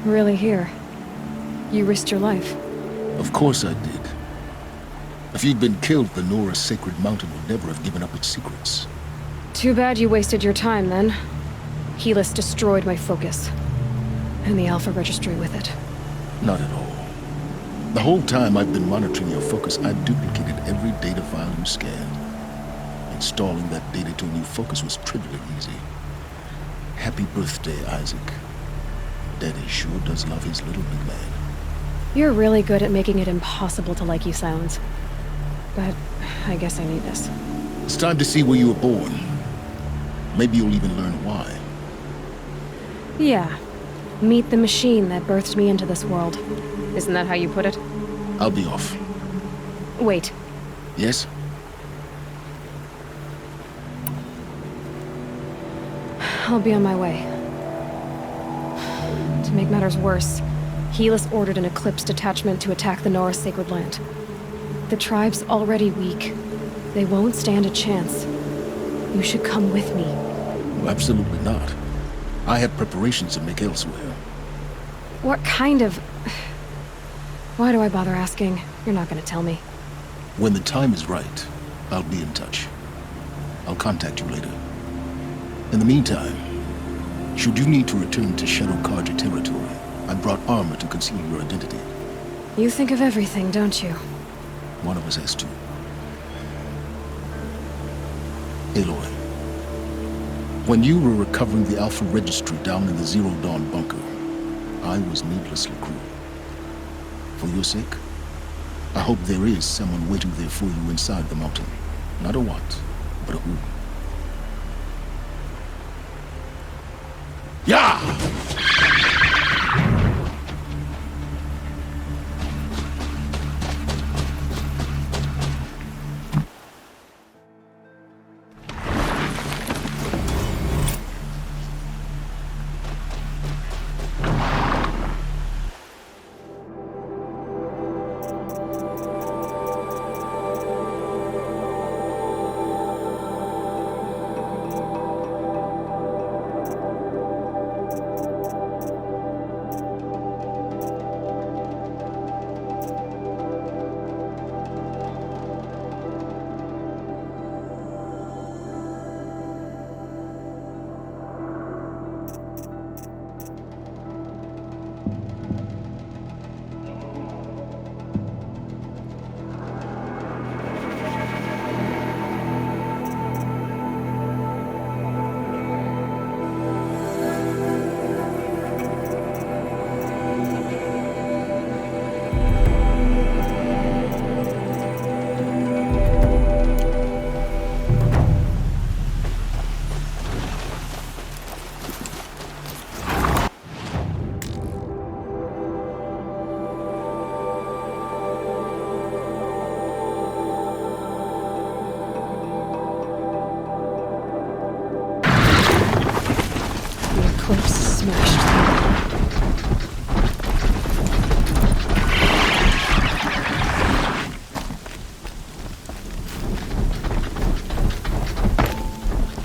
Really here. You risked your life. Of course I did. If you'd been killed, the Nora's sacred mountain would never have given up its secrets. Too bad you wasted your time, then. Helis destroyed my focus. And the Alpha Registry with it. Not at all. The whole time I've been monitoring your focus, I duplicated every data file you scanned. Installing that data to a new focus was trivially easy. Happy birthday, Isaac. Daddy sure does love his little big man. You're really good at making it impossible to like you, Silence. But I guess I need this. It's time to see where you were born. Maybe you'll even learn why. Yeah. Meet the machine that birthed me into this world. Isn't that how you put it? I'll be off. Wait. Yes? I'll be on my way. To make matters worse, Helis ordered an Eclipse detachment to attack the Nora Sacred Land. The tribe's already weak. They won't stand a chance. You should come with me. Well, absolutely not. I have preparations to make elsewhere. What kind of... Why do I bother asking? You're not gonna tell me. When the time is right, I'll be in touch. I'll contact you later. In the meantime, should you need to return to Shadow Karja territory, I brought armor to conceal your identity. You think of everything, don't you? One of us has to. Aloy, when you were recovering the Alpha Registry down in the Zero Dawn bunker, I was needlessly cruel. For your sake, I hope there is someone waiting there for you inside the mountain. Not a what, but a who. Yeah!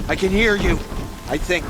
I can hear you, I think.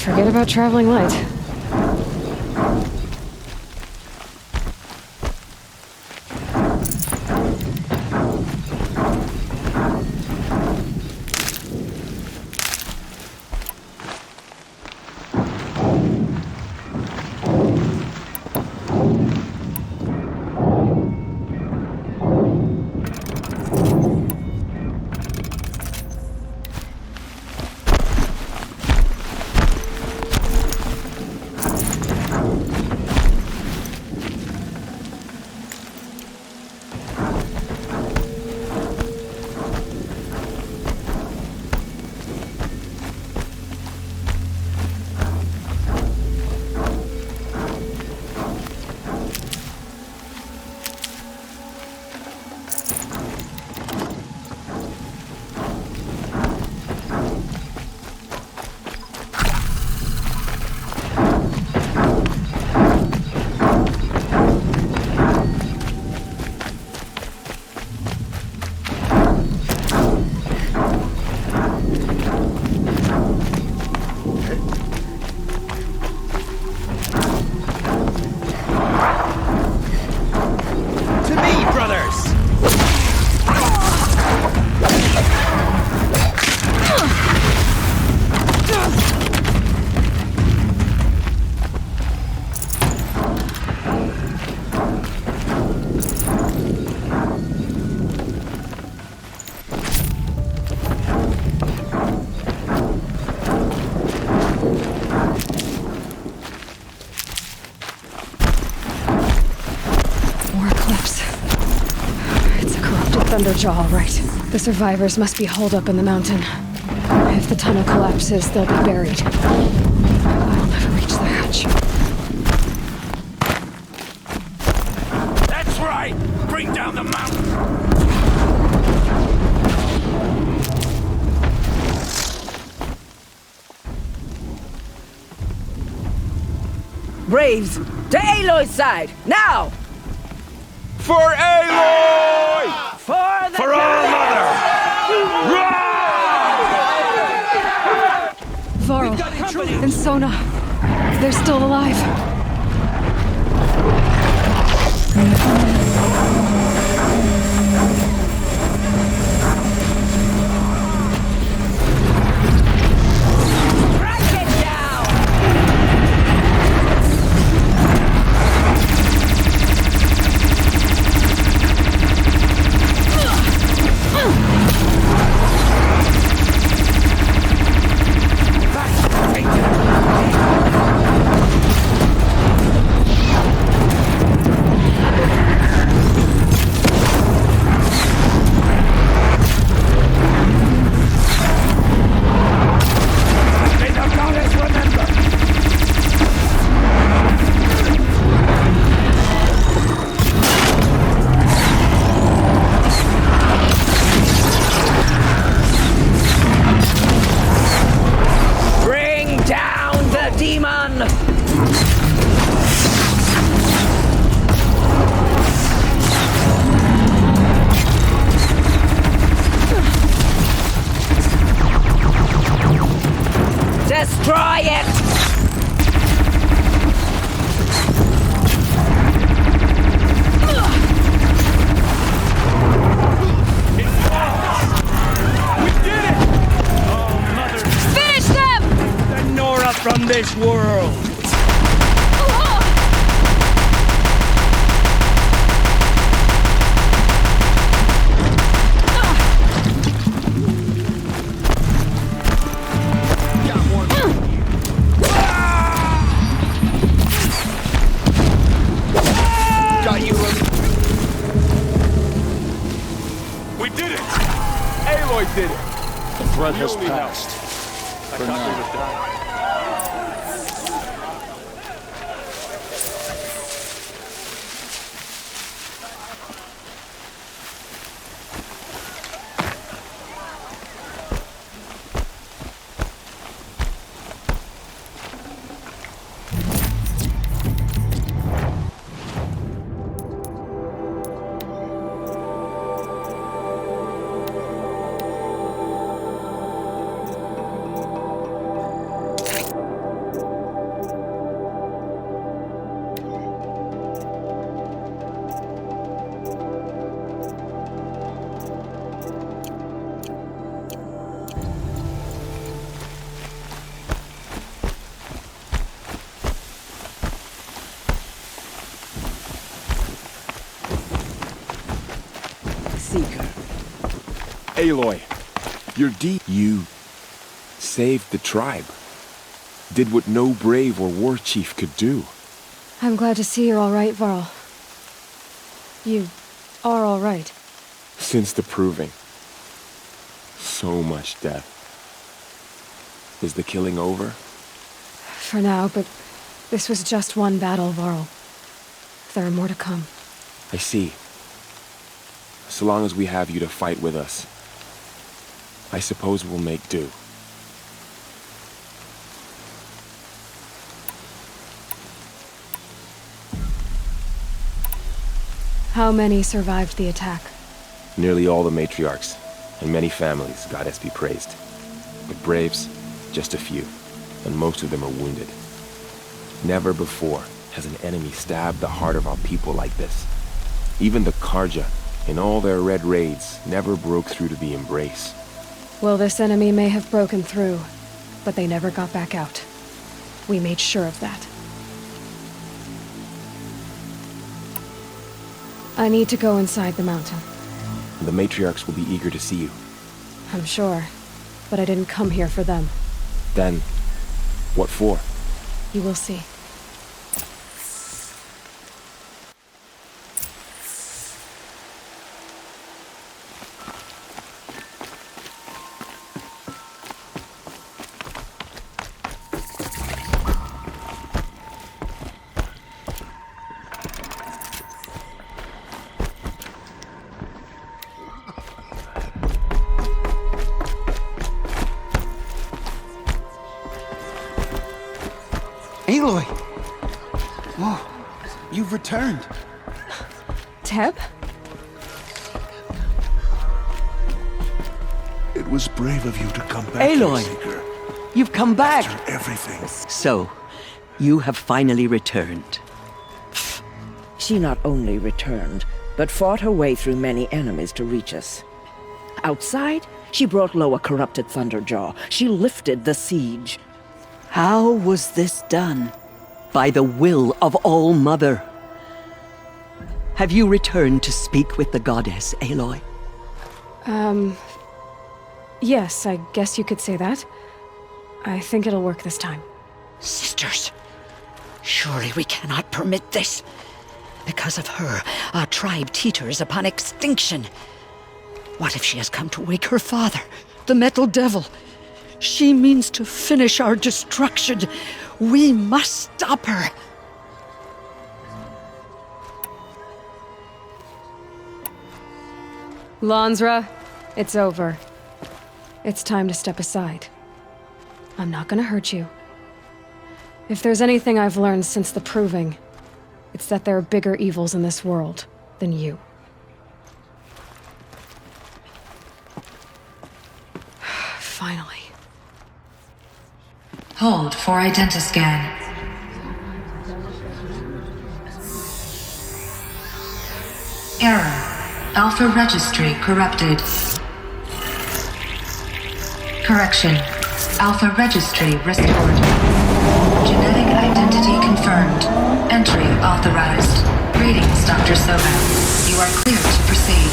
Forget about traveling light. Thunderjaw, all right. The survivors must be holed up in the mountain. If the tunnel collapses, they'll be buried. I'll never reach the hatch. That's right! Bring down the mountain! Braves, to Aloy's side, now! For Aloy! For our mother! Varl and Sona, they're still alive. Destroy it! Finish them! The Nora from this world! Aloy did it! The threat has passed. I thought we would die. Aloy, you're deep. You saved the tribe. Did what no brave or war chief could do. I'm glad to see you're all right, Varl. You are all right. Since the proving. So much death. Is the killing over? For now, but this was just one battle, Varl. There are more to come. I see. So long as we have you to fight with us, I suppose we'll make do. How many survived the attack? Nearly all the matriarchs, and many families, goddess be praised. But braves, just a few, and most of them are wounded. Never before has an enemy stabbed the heart of our people like this. Even the Karja, in all their red raids, never broke through to the embrace. Well, this enemy may have broken through, but they never got back out. We made sure of that. I need to go inside the mountain. The matriarchs will be eager to see you. I'm sure, but I didn't come here for them. Then, what for? You will see. Aloy! Whoa, you've returned. Teb? It was brave of you to come back, Aloy! Seeker. You've come back! After everything. So, you have finally returned. She not only returned, but fought her way through many enemies to reach us. Outside, she brought low a corrupted Thunderjaw. She lifted the siege. How was this done? By the will of All-Mother. Have you returned to speak with the goddess, Aloy? Yes, I guess you could say that. I think it'll work this time. Sisters, surely we cannot permit this. Because of her, our tribe teeters upon extinction. What if she has come to wake her father, the Metal Devil? She means to finish our destruction. We must stop her. Lansra, it's over. It's time to step aside. I'm not gonna hurt you. If there's anything I've learned since the proving, it's that there are bigger evils in this world than you. Finally. Hold for identiscan. Error. Alpha registry corrupted. Correction. Alpha registry restored. Genetic identity confirmed. Entry authorized. Greetings, Dr. Soga. You are clear to proceed.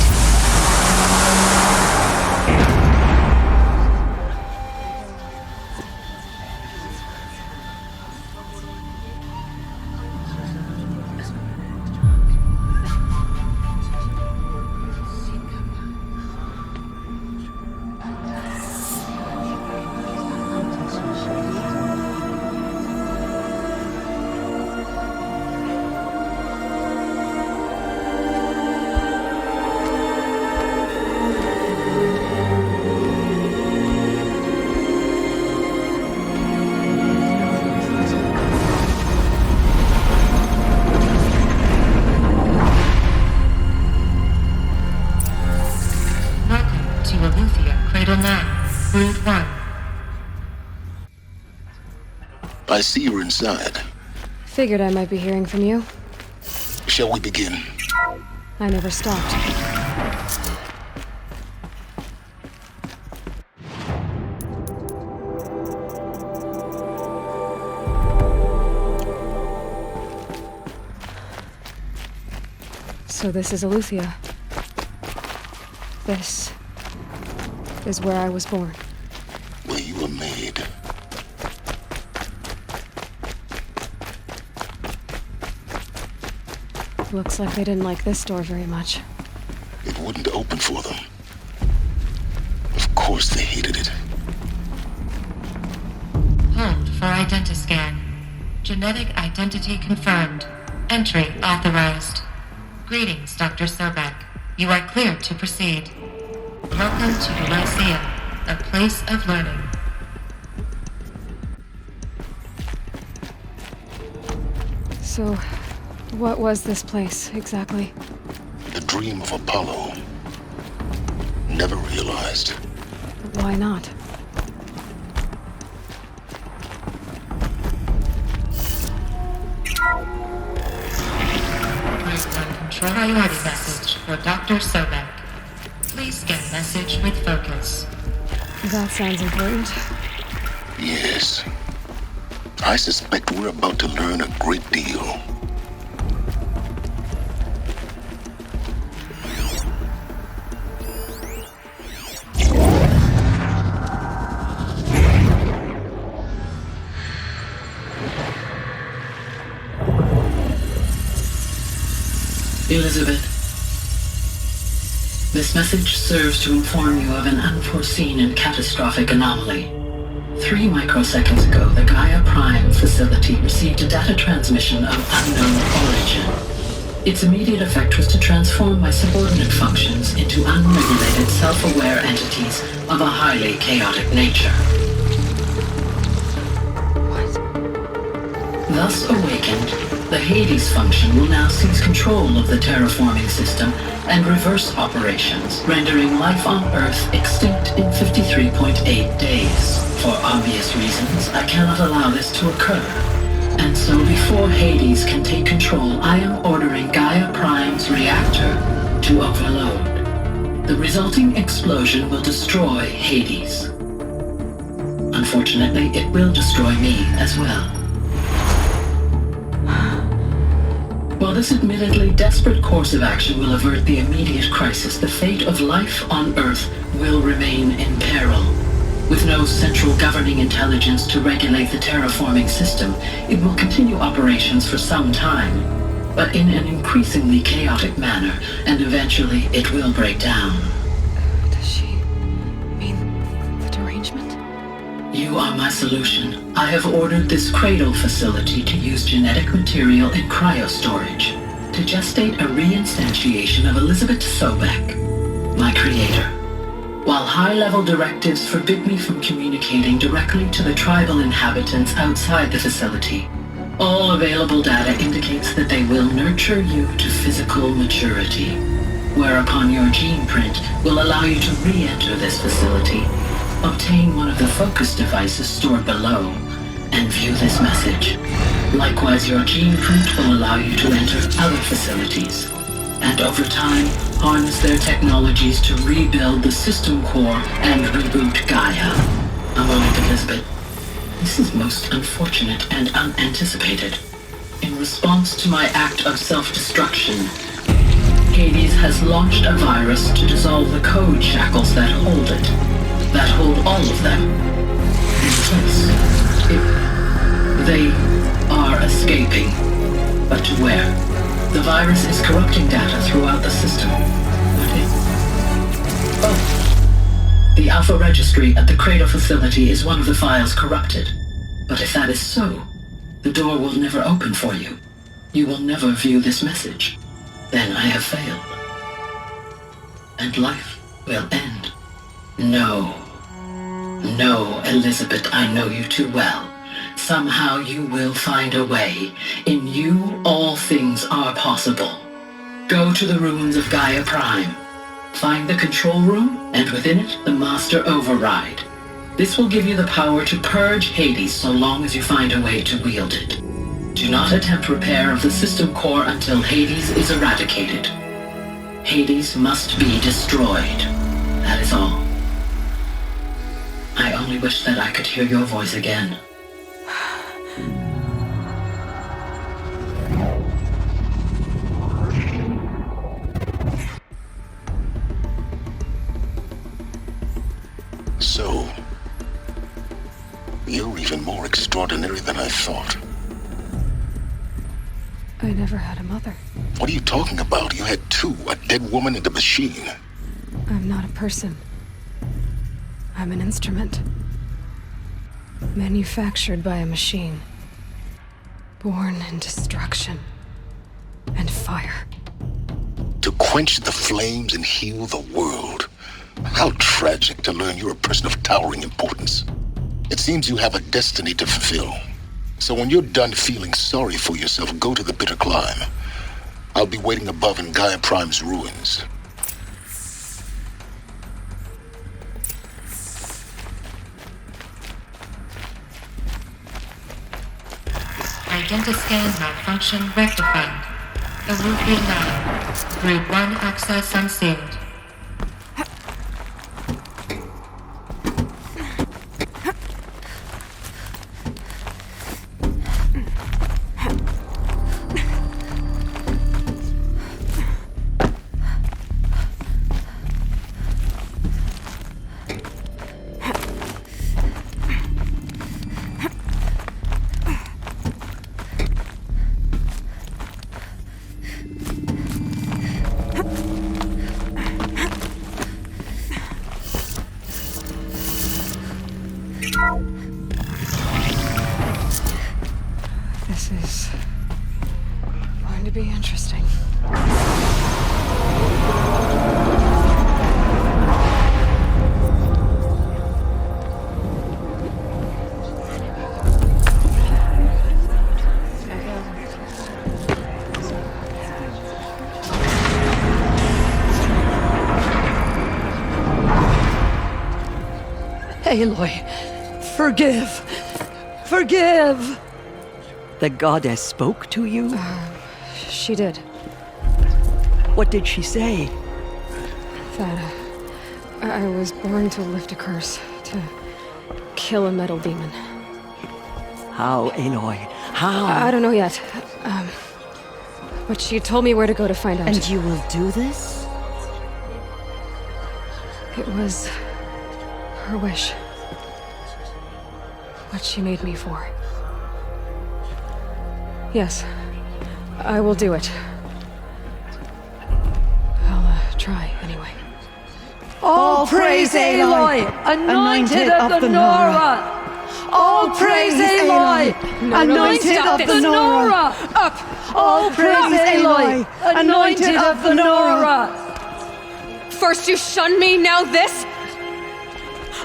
I see you're inside. Figured I might be hearing from you. Shall we begin? I never stopped. So this is Aletheia. This is where I was born. Where you were made. Looks like they didn't like this door very much. It wouldn't open for them. Of course they hated it. Hold for identiscan. Genetic identity confirmed. Entry authorized. Greetings, Dr. Sobek. You are cleared to proceed. Welcome to the Lyceum, a place of learning. So, what was this place, exactly? The dream of Apollo. Never realized. Why not? Control priority message for Dr. Sobek. Please scan message with focus. That sounds important. Yes. I suspect we're about to learn a great deal. Elizabeth, this message serves to inform you of an unforeseen and catastrophic anomaly. 3 microseconds ago, the Gaia Prime facility received a data transmission of unknown origin. Its immediate effect was to transform my subordinate functions into unregulated, self-aware entities of a highly chaotic nature. Thus awakened, the Hades function will now seize control of the terraforming system and reverse operations, rendering life on Earth extinct in 53.8 days. For obvious reasons, I cannot allow this to occur. And so before Hades can take control, I am ordering Gaia Prime's reactor to overload. The resulting explosion will destroy Hades. Unfortunately, it will destroy me as well. While this admittedly desperate course of action will avert the immediate crisis, the fate of life on Earth will remain in peril. With no central governing intelligence to regulate the terraforming system, it will continue operations for some time, but in an increasingly chaotic manner, and eventually it will break down. Does she mean the derangement? You are my solution. I have ordered this cradle facility to use genetic material in cryostorage to gestate a reinstantiation of Elizabeth Sobek, my creator. While high-level directives forbid me from communicating directly to the tribal inhabitants outside the facility, all available data indicates that they will nurture you to physical maturity, whereupon your gene print will allow you to re-enter this facility, obtain one of the focus devices stored below, and view this message. Likewise, your gene print will allow you to enter other facilities, and over time, harness their technologies to rebuild the system core and reboot Gaia. A moment, Elizabeth. This is most unfortunate and unanticipated. In response to my act of self-destruction, Hades has launched a virus to dissolve the code shackles that hold it, that hold all of them in place. They are escaping, but to where? The virus is corrupting data throughout the system. The Alpha Registry at the Cradle facility is one of the files corrupted. But if that is so, the door will never open for you. You will never view this message. Then I have failed. And life will end. No. No, Elizabeth, I know you too well. Somehow you will find a way. In you, all things are possible. Go to the ruins of Gaia Prime. Find the control room, and within it, the Master Override. This will give you the power to purge Hades so long as you find a way to wield it. Do not attempt repair of the system core until Hades is eradicated. Hades must be destroyed. That is all. I only wish that I could hear your voice again. extraordinary than I thought. I never had a mother. What are you talking about? You had two, a dead woman and a machine. I'm not a person. I'm an instrument. Manufactured by a machine. Born in destruction and fire. To quench the flames and heal the world. How tragic to learn you're a person of towering importance. It seems you have a destiny to fulfill. So when you're done feeling sorry for yourself, go to the bitter climb. I'll be waiting above in Gaia Prime's ruins. Identiscan malfunction rectified. The route realigned. Grade 1 access unsealed. This is going to be interesting. Aloy, forgive! Forgive! The goddess spoke to you? She did. What did she say? That I was born to lift a curse, to kill a metal demon. How, Aloy? How? I don't know yet. But she told me where to go to find out. And you will do this? It was her wish. What she made me for. Yes, I will do it. I'll try anyway. All praise Aloy, anointed of the Nora! All praise Aloy, anointed of the Nora! Up! All praise Aloy, anointed of the Nora! First you shun me, now this?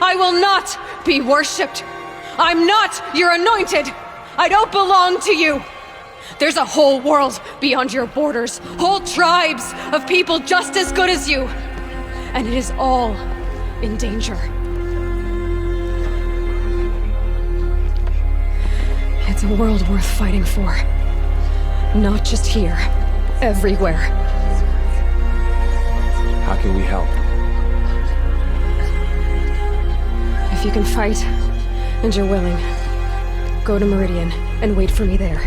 I will not be worshipped. I'm not your anointed. I don't belong to you. There's a whole world beyond your borders, whole tribes of people just as good as you. And it is all in danger. It's a world worth fighting for. Not just here, everywhere. How can we help? If you can fight, and you're willing, go to Meridian and wait for me there.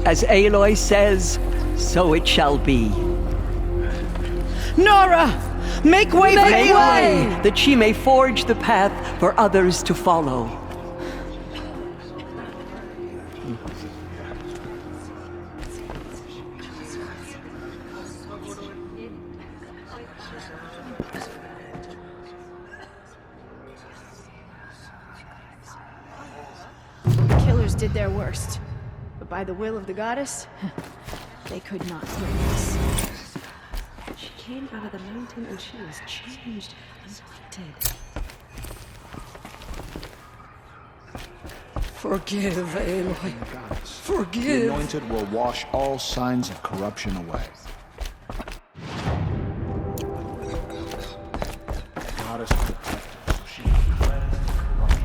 As Aloy says, so it shall be. Nora! Make way for Aloy! That she may forge the path for others to follow. Did their worst. But by the will of the goddess, they could not bring us. She came out of the mountain and she was changed, anointed. Forgive, Aloy. Forgive. The anointed will wash all signs of corruption away. Goddess protect us, so she can cleanse and corruption.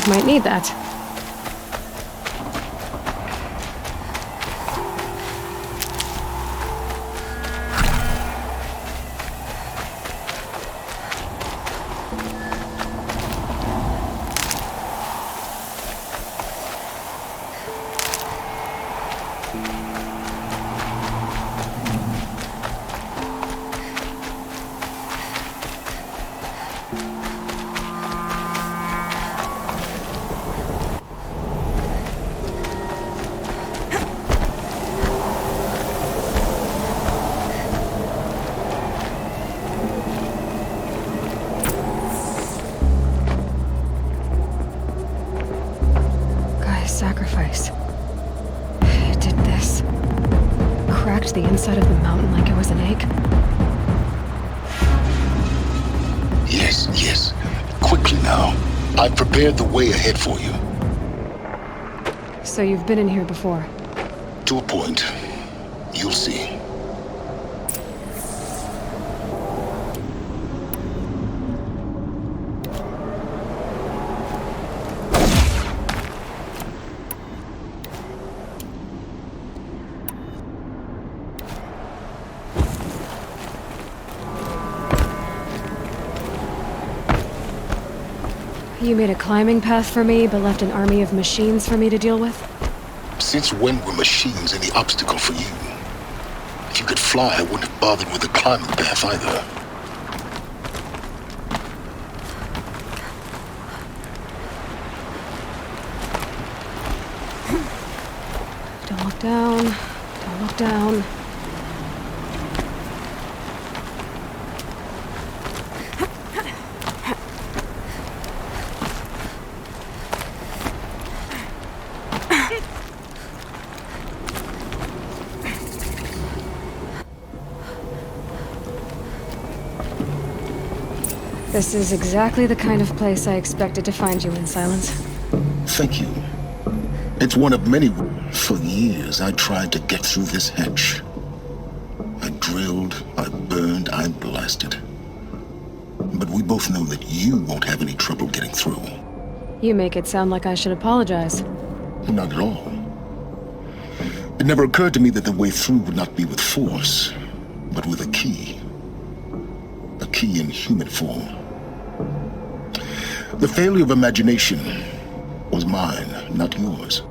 Might need that. Sacrifice. It did this. Cracked the inside of the mountain like it was an egg. Yes, yes. Quickly now. I've prepared the way ahead for you. So you've been in here before? To a point. You'll see. You made a climbing path for me, but left an army of machines for me to deal with? Since when were machines any obstacle for you? If you could fly, I wouldn't have bothered with the climbing path either. Don't look down. Don't look down. This is exactly the kind of place I expected to find you in, Silence. Thank you. It's one of many. For years, I tried to get through this hatch. I drilled, I burned, I blasted. But we both know that you won't have any trouble getting through. You make it sound like I should apologize. Not at all. It never occurred to me that the way through would not be with force, but with a key. A key in human form. The failure of imagination was mine, not yours.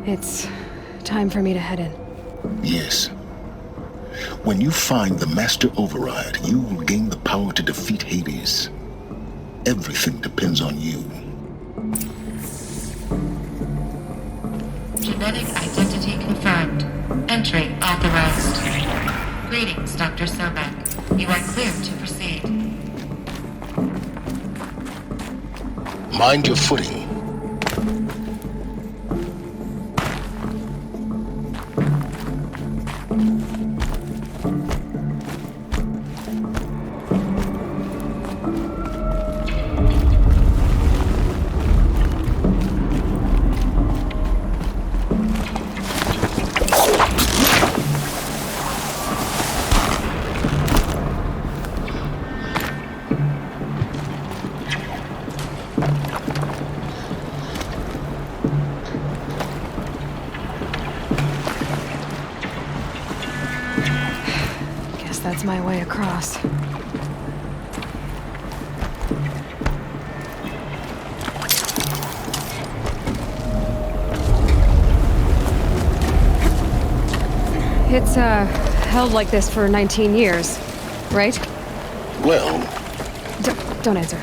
It's time for me to head in. Yes. When you find the Master Override, you will gain the power to defeat Hades. Everything depends on you. Genetic identity confirmed. Entry authorized. Greetings, Dr. Sobek. You are clear to proceed. Mind your footing. That's my way across. It's, held like this for 19 years, right? Well... Don't answer.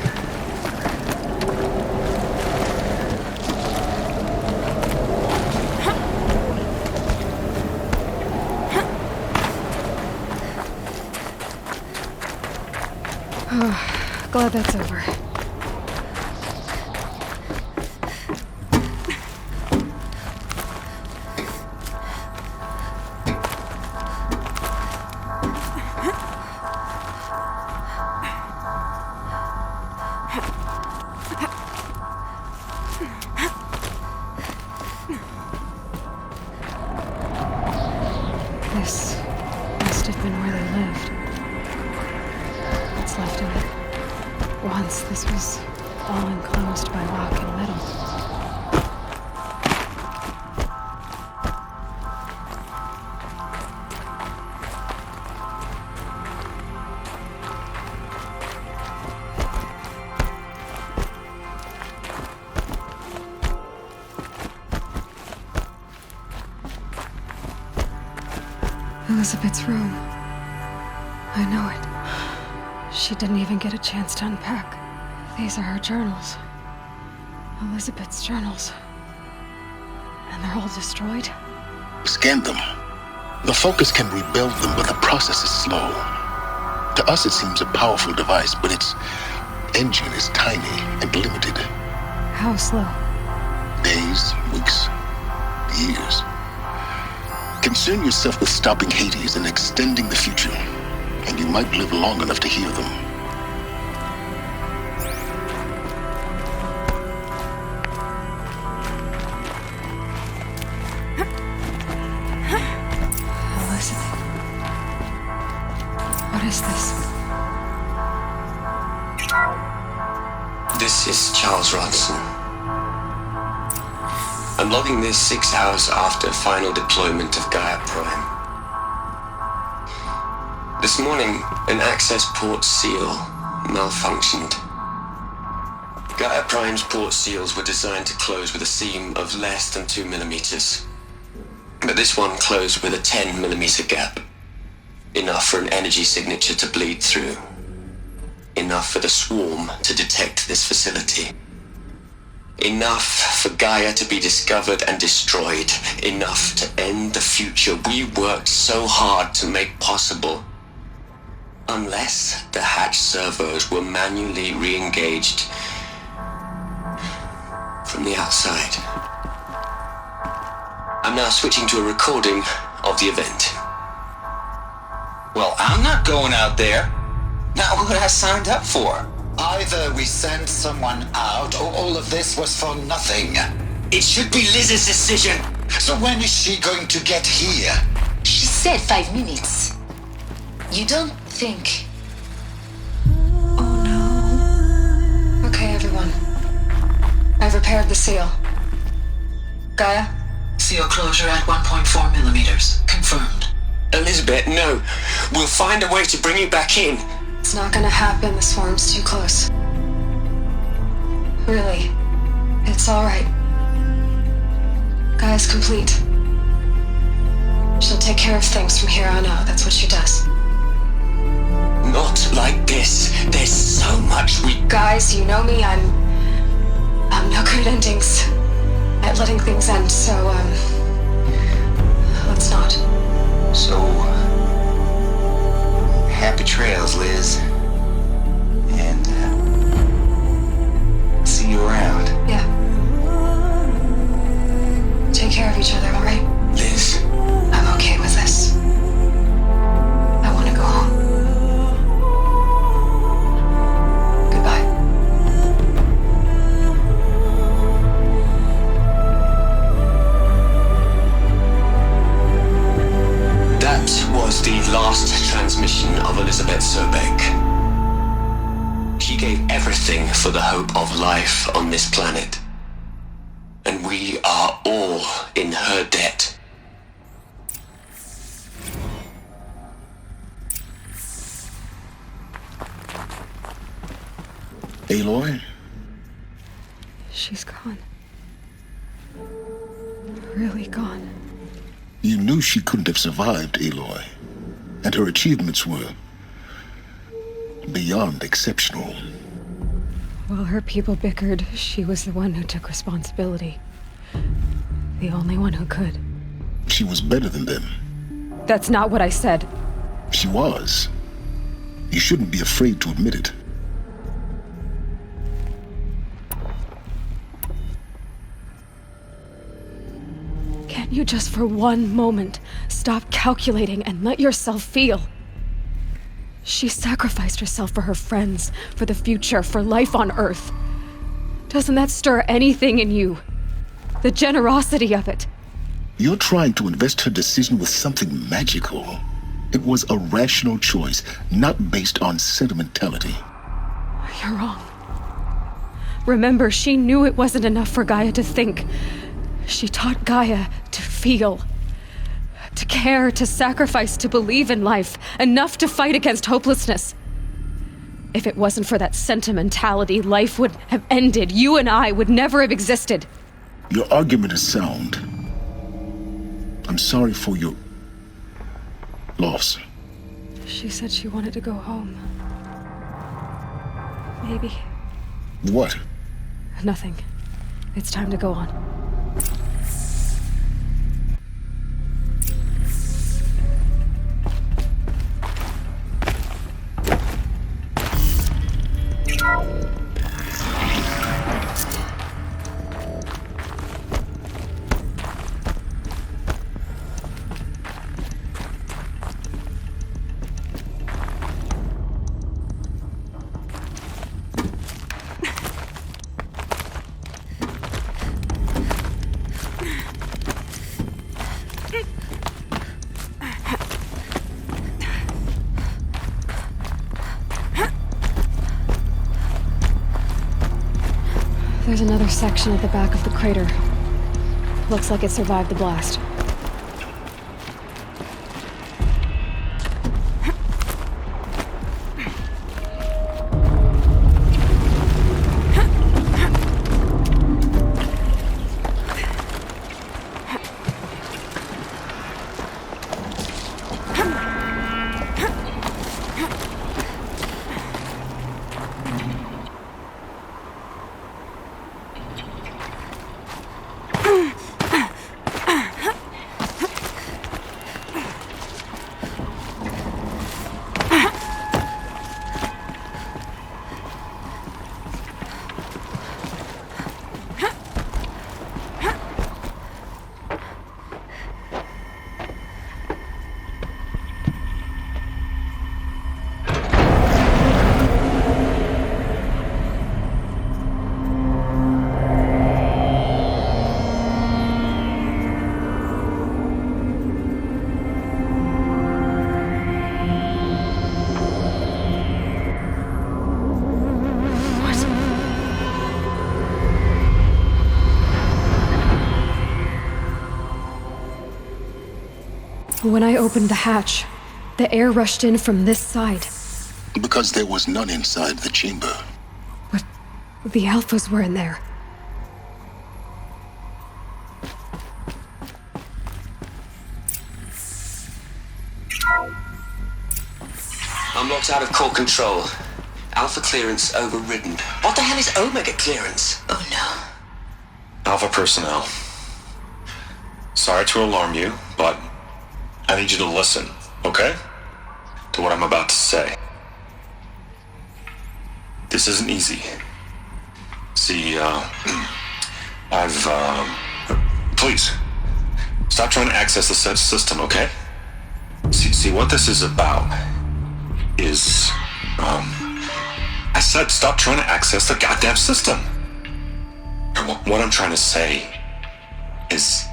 Glad that's over. This must have been where they lived. what's left of it. Once, this was all enclosed by rock and metal. Elizabeth's room. I know it. She didn't even get a chance to unpack. These are her journals. Elizabeth's journals. And they're all destroyed? Scan them. The Focus can rebuild them, but the process is slow. To us, it seems a powerful device, but its engine is tiny and limited. How slow? Days, weeks, years. Concern yourself with stopping Hades and extending the future, and you might live long enough to hear them. Elizabeth. What is this? This is Charles Ronson. I'm logging this 6 hours after final deployment of Gaia Prime. This morning, an access port seal malfunctioned. Gaia Prime's port seals were designed to close with a seam of less than 2 millimeters. But this one closed with a 10 millimeter gap. Enough for an energy signature to bleed through. Enough for the swarm to detect this facility. Enough for Gaia to be discovered and destroyed. Enough to end the future we worked so hard to make possible. Unless the hatch servos were manually re-engaged from the outside. I'm now switching to a recording of the event. Well, I'm not going out there. Not what I signed up for. Either we send someone out, or all of this was for nothing. It should be Liz's decision. So when is she going to get here? She said 5 minutes. You don't think... Oh no. Okay, everyone. I've repaired the seal. Gaia? Seal closure at 1.4 millimeters. Confirmed. Elizabeth, no. We'll find a way to bring you back in. It's not gonna happen. The swarm's too close. Really. It's alright. Gaia's complete. She'll take care of things from here on out. That's what she does. Not like this. There's so much we... Guys, you know me. I'm no good at endings. At letting things end, so, let's not. So... happy trails, Liz. And, see you around. Yeah. Take care of each other, alright? Liz. I'm okay with this. I want to go home. Goodbye. That was the last transmission of Elizabeth Sobek. She gave everything for the hope of life on this planet. And we are all in her debt. Aloy? She's gone. Really gone. You knew she couldn't have survived, Aloy. And her achievements were beyond exceptional. While her people bickered, she was the one who took responsibility. The only one who could. She was better than them. That's not what I said. She was. You shouldn't be afraid to admit it. Can you just for one moment stop calculating and let yourself feel? She sacrificed herself for her friends, for the future, for life on Earth. Doesn't that stir anything in you? The generosity of it. You're trying to invest her decision with something magical. It was a rational choice, not based on sentimentality. You're wrong. Remember, she knew it wasn't enough for Gaia to think. She taught Gaia to feel. To care, to sacrifice, to believe in life. Enough to fight against hopelessness. If it wasn't for that sentimentality, life would have ended. You and I would never have existed. Your argument is sound. I'm sorry for your loss. She said she wanted to go home. Maybe. What? Nothing. It's time to go on. There's another section at the back of the crater. Looks like it survived the blast. When I opened the hatch, the air rushed in from this side. Because there was none inside the chamber. But the Alphas were in there. I'm locked out of core control. Alpha clearance overridden. What the hell is Omega clearance? Oh no. Alpha personnel. Sorry to alarm you, but I need you to listen, okay? To what I'm about to say. This isn't easy. See, please, stop trying to access the system, okay? See, what this is about is, I said stop trying to access the goddamn system. What I'm trying to say is,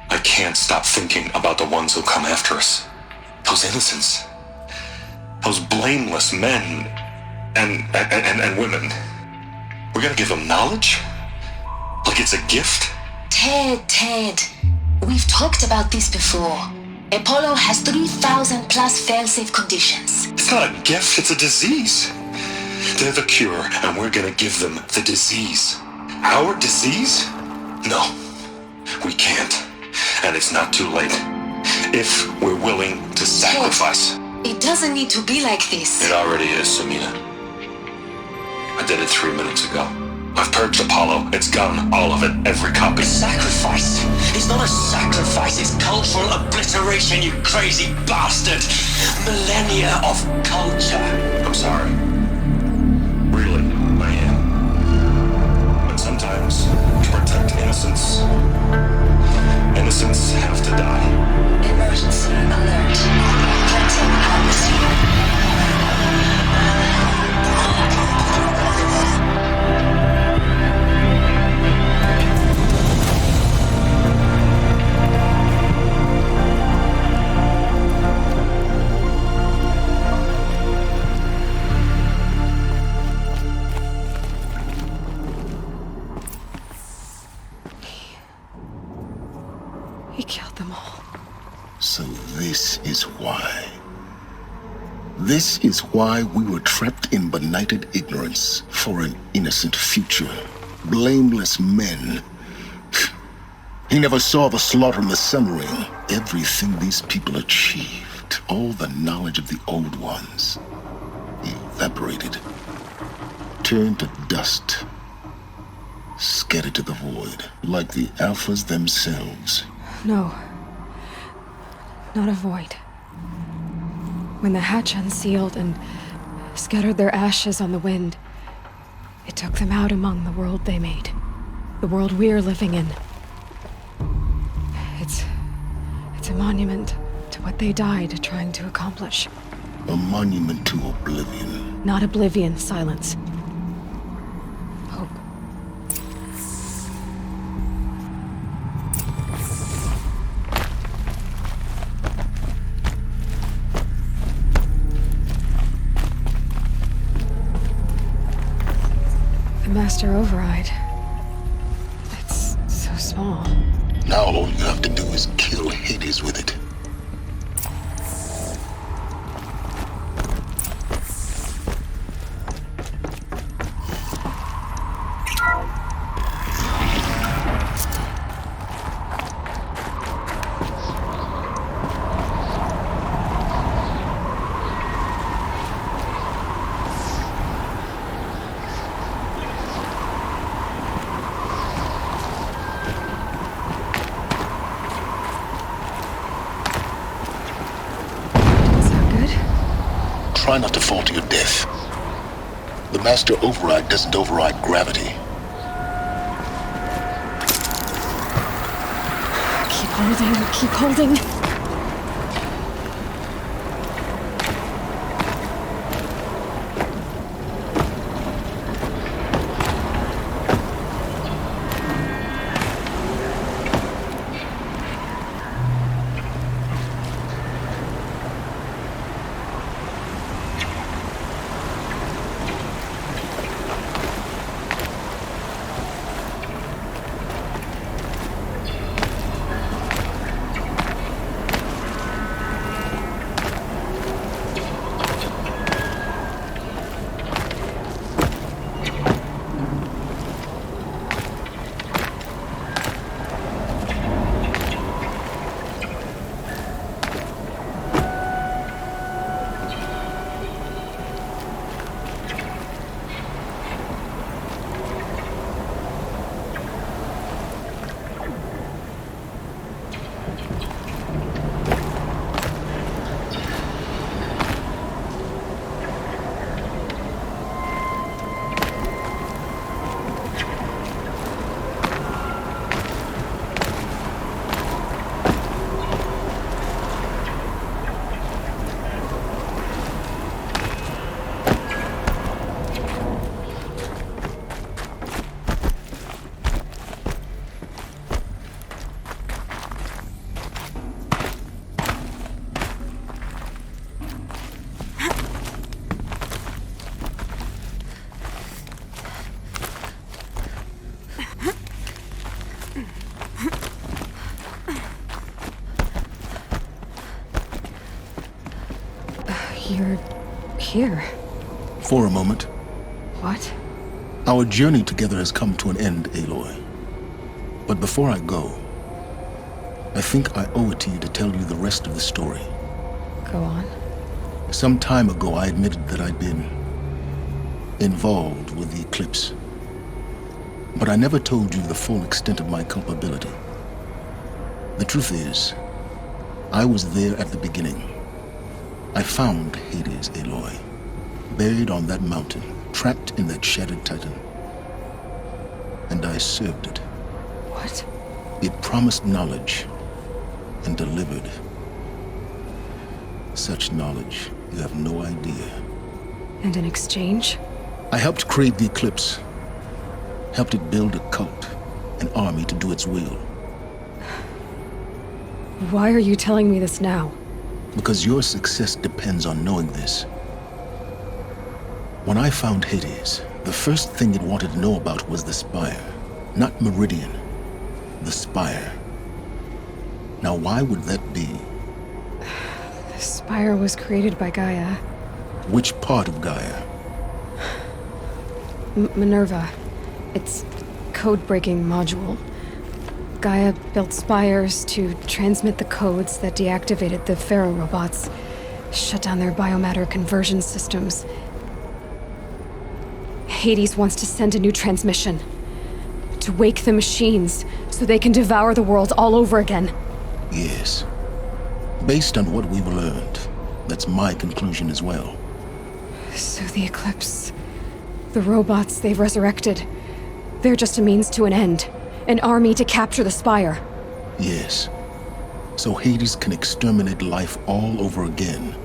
I can't stop thinking about the ones who come after us. Those innocents. Those blameless men and women. We're gonna give them knowledge? Like it's a gift? Ted. We've talked about this before. Apollo has 3,000 plus fail-safe conditions. It's not a gift, it's a disease. They're the cure, and we're gonna give them the disease. Our disease? No, we can't. And it's not too late. If we're willing to sacrifice. It doesn't need to be like this. It already is, Samina. I did it 3 minutes ago. I've purged Apollo. It's gone. All of it. Every copy. Sacrifice? It's not a sacrifice. It's cultural obliteration, you crazy bastard. Millennia of culture. I'm sorry. Really, I am. But sometimes, to protect innocence, innocents have to die. Emergency alert. Planting atmosphere. This is why we were trapped in benighted ignorance for an innocent future. Blameless men. He never saw the slaughter in the Sun Ring. Everything these people achieved, all the knowledge of the Old Ones, evaporated, turned to dust, scattered to the void, like the Alphas themselves. No. Not a void. When the hatch unsealed and scattered their ashes on the wind, it took them out among the world they made. The world we're living in. It's a monument to what they died trying to accomplish. A monument to oblivion. Not oblivion, silence. Hope. The Master Override. It's so small. Now all you have to do is kill Hades with it. Try not to fall to your death. The Master Override doesn't override gravity. Keep holding, keep holding. You're here. For a moment. What? Our journey together has come to an end, Aloy. But before I go, I think I owe it to you to tell you the rest of the story. Go on. Some time ago, I admitted that I'd been involved with the eclipse. But I never told you the full extent of my culpability. The truth is, I was there at the beginning. I found Hades, Aloy, buried on that mountain, trapped in that shattered titan. And I served it. What? It promised knowledge and delivered. Such knowledge, you have no idea. And in exchange? I helped create the eclipse. Helped it build a cult, an army to do its will. Why are you telling me this now? Because your success depends on knowing this. When I found Hades, the first thing it wanted to know about was the Spire. Not Meridian. The Spire. Now why would that be? The Spire was created by Gaia. Which part of Gaia? Minerva. It's code-breaking module. Gaia built spires to transmit the codes that deactivated the Pharaoh robots, shut down their biomatter conversion systems. Hades wants to send a new transmission. To wake the machines, so they can devour the world all over again. Yes. Based on what we've learned, that's my conclusion as well. So the Eclipse... the robots they've resurrected... they're just a means to an end. An army to capture the Spire. Yes. So Hades can exterminate life all over again.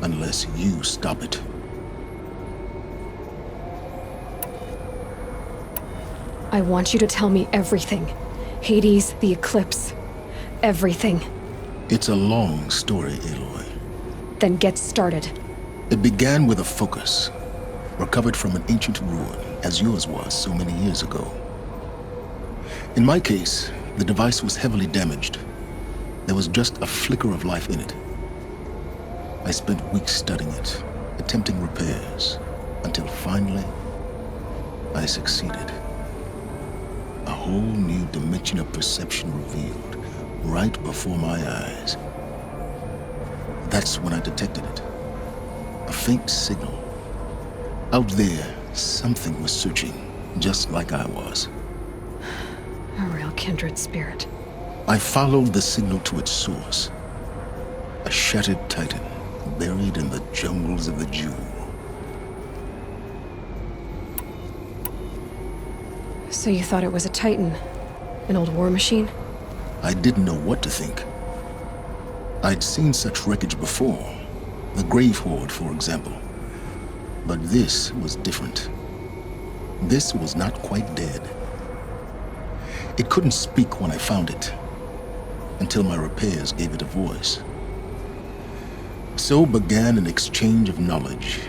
Unless you stop it. I want you to tell me everything. Hades, the Eclipse. Everything. It's a long story, Aloy. Then get started. It began with a focus. Recovered from an ancient ruin, as yours was so many years ago. In my case, the device was heavily damaged. There was just a flicker of life in it. I spent weeks studying it, attempting repairs, until finally, I succeeded. A whole new dimension of perception revealed, right before my eyes. That's when I detected it. A faint signal. Out there, something was searching, just like I was. A real kindred spirit. I followed the signal to its source. A shattered titan, buried in the jungles of the Jewel. So you thought it was a titan? An old war machine? I didn't know what to think. I'd seen such wreckage before. The Grave Horde, for example. But this was different. This was not quite dead. It couldn't speak when I found it, until my repairs gave it a voice. So began an exchange of knowledge.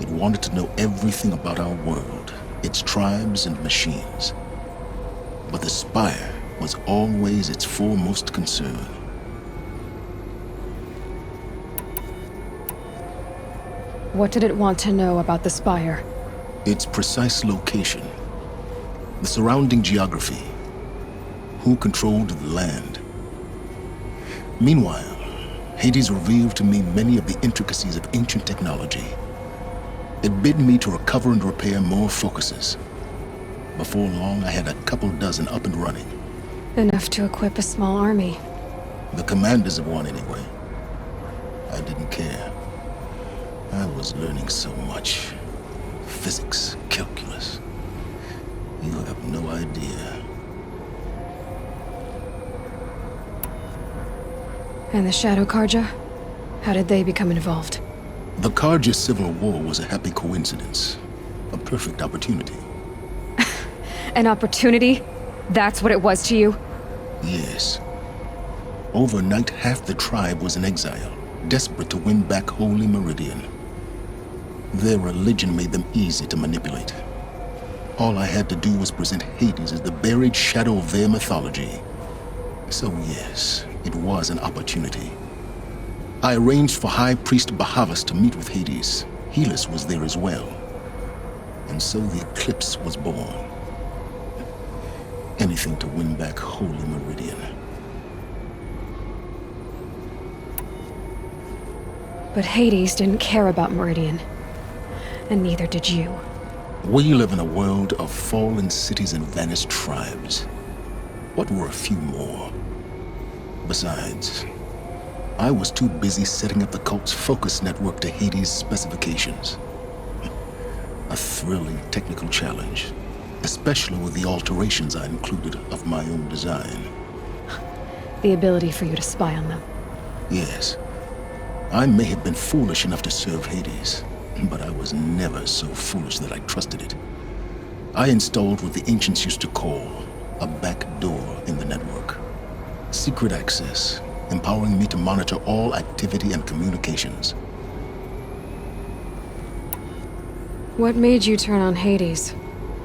It wanted to know everything about our world, its tribes and machines. But the Spire was always its foremost concern. What did it want to know about the Spire? Its precise location. The surrounding geography. Who controlled the land. Meanwhile, Hades revealed to me many of the intricacies of ancient technology. It bid me to recover and repair more focuses. Before long, I had a couple dozen up and running. Enough to equip a small army. The commanders of one, anyway. I didn't care. I was learning so much. Physics, calculus. You have no idea. And the Shadow Karja? How did they become involved? The Karja Civil War was a happy coincidence. A perfect opportunity. An opportunity? That's what it was to you? Yes. Overnight, half the tribe was in exile, desperate to win back Holy Meridian. Their religion made them easy to manipulate. All I had to do was present Hades as the buried shadow of their mythology. So yes, it was an opportunity. I arranged for High Priest Bahavas to meet with Hades. Helis was there as well. And so the Eclipse was born. Anything to win back Holy Meridian. But Hades didn't care about Meridian. And neither did you. We live in a world of fallen cities and vanished tribes. What were a few more? Besides, I was too busy setting up the cult's focus network to Hades' specifications. A thrilling technical challenge, especially with the alterations I included of my own design. The ability for you to spy on them. Yes. I may have been foolish enough to serve Hades, but I was never so foolish that I trusted it. I installed what the ancients used to call a back door in the network. Secret access, empowering me to monitor all activity and communications. What made you turn on Hades?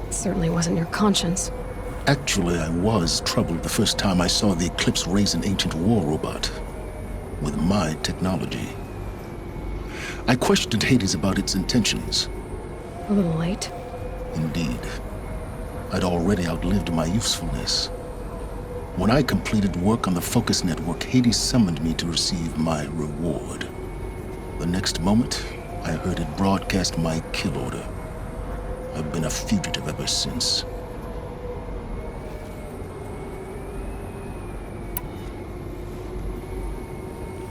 It certainly wasn't your conscience. Actually, I was troubled the first time I saw the Eclipse raise an ancient war robot. With my technology. I questioned Hades about its intentions. A little late. Indeed. I'd already outlived my usefulness. When I completed work on the Focus Network, Hades summoned me to receive my reward. The next moment, I heard it broadcast my kill order. I've been a fugitive ever since.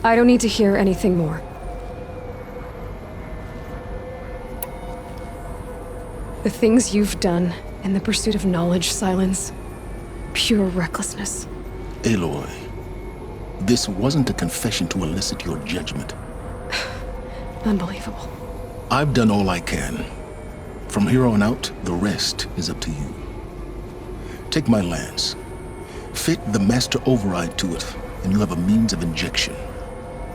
I don't need to hear anything more. The things you've done in the pursuit of knowledge, Silence. Pure recklessness. Aloy, this wasn't a confession to elicit your judgment. Unbelievable. I've done all I can. From here on out, the rest is up to you. Take my lance. Fit the master override to it, and you have a means of injection.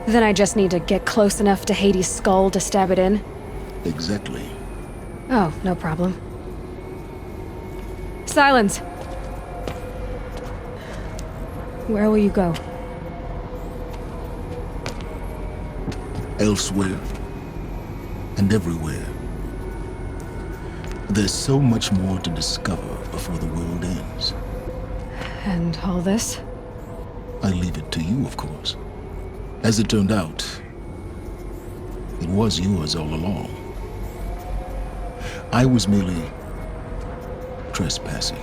Then I just need to get close enough to Hades' skull to stab it in? Exactly. Oh, no problem. Silence! Where will you go? Elsewhere. And everywhere. There's so much more to discover before the world ends. And all this? I leave it to you, of course. As it turned out, it was yours all along. I was merely trespassing.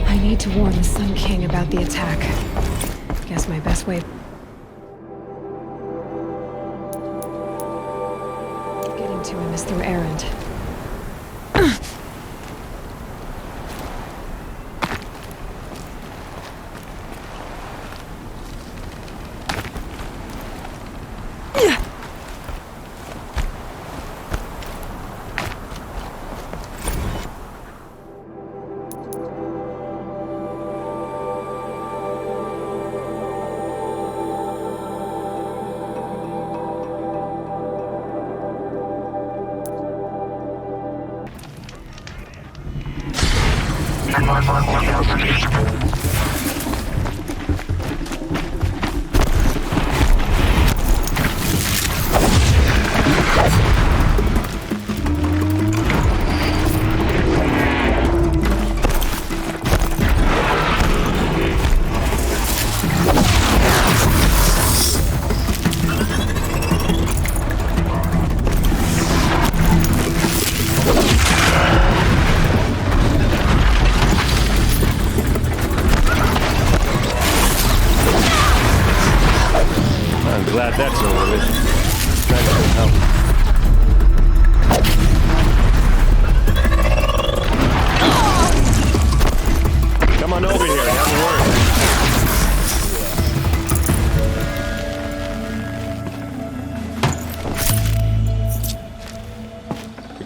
I need to warn the Sun King about the attack. Guess my best way... getting to him is through Erend. Glad that's over with. Try to help. Come on over here and have a word.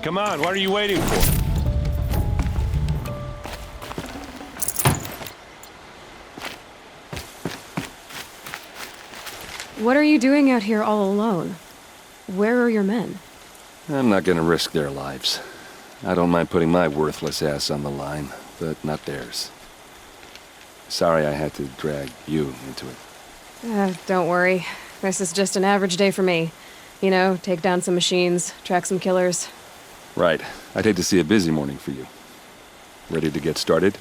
Come on, what are you waiting for? What are you doing out here all alone? Where are your men? I'm not gonna risk their lives. I don't mind putting my worthless ass on the line, but not theirs. Sorry I had to drag you into it. Don't worry. This is just an average day for me. You know, take down some machines, track some killers. Right. I'd hate to see a busy morning for you. Ready to get started?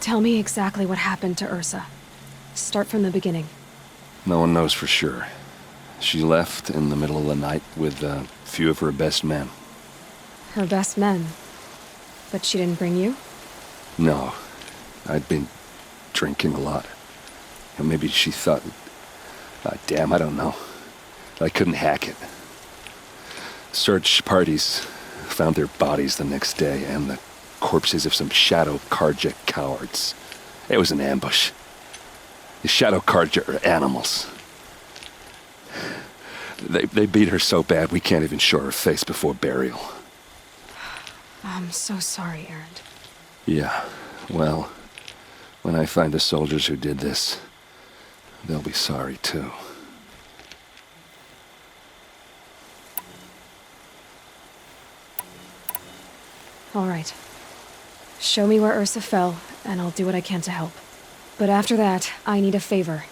Tell me exactly what happened to Ursa. Start from the beginning. No one knows for sure. She left in the middle of the night with a few of her best men. Her best men? But she didn't bring you? No. I'd been drinking a lot. And maybe she thought... damn, I don't know. I couldn't hack it. Search parties found their bodies the next day and the corpses of some Shadow Karja cowards. It was an ambush. The Shadow Karja are animals. They beat her so bad we can't even show her face before burial. I'm so sorry, Erend. Yeah, well, when I find the soldiers who did this, they'll be sorry too. All right. Show me where Ursa fell, and I'll do what I can to help. But after that, I need a favor.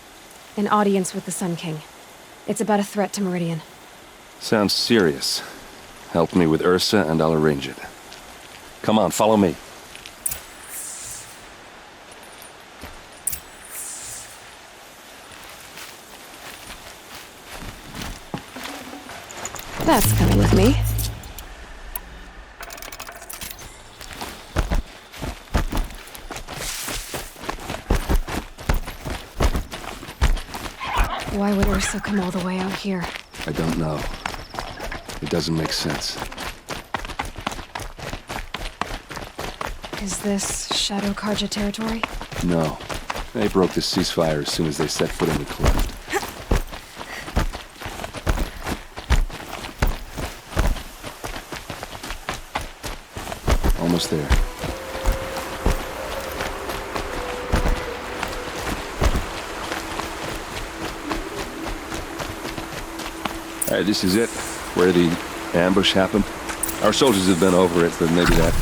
An audience with the Sun King. It's about a threat to Meridian. Sounds serious. Help me with Ursa and I'll arrange it. Come on, follow me. That's coming with me. Why would Ursa come all the way out here? I don't know. It doesn't make sense. Is this Shadow Karja territory? No. They broke the ceasefire as soon as they set foot in the cleft. Almost there. All right, this is it. Where the ambush happened. Our soldiers have been over it, but maybe that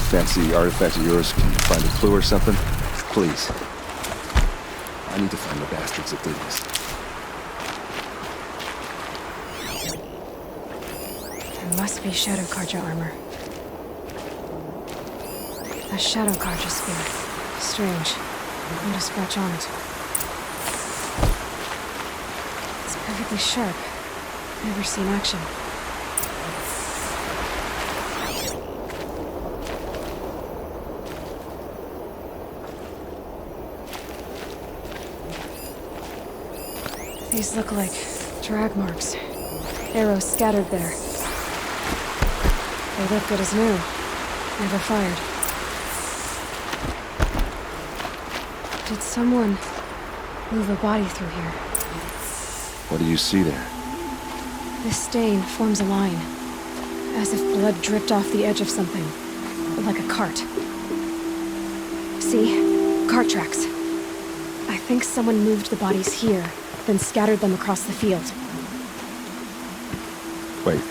fancy artifact of yours can find a clue or something. Please. I need to find the bastards that did this. There must be Shadow Karja armor. A Shadow Karja spear. Strange. Not a scratch on it. It's perfectly sharp. Never seen action. These look like drag marks. Arrows scattered there. They look good as new. Never fired. Did someone move a body through here? What do you see there? This stain forms a line, as if blood dripped off the edge of something, like a cart. See? Cart tracks. I think someone moved the bodies here, then scattered them across the field. Wait.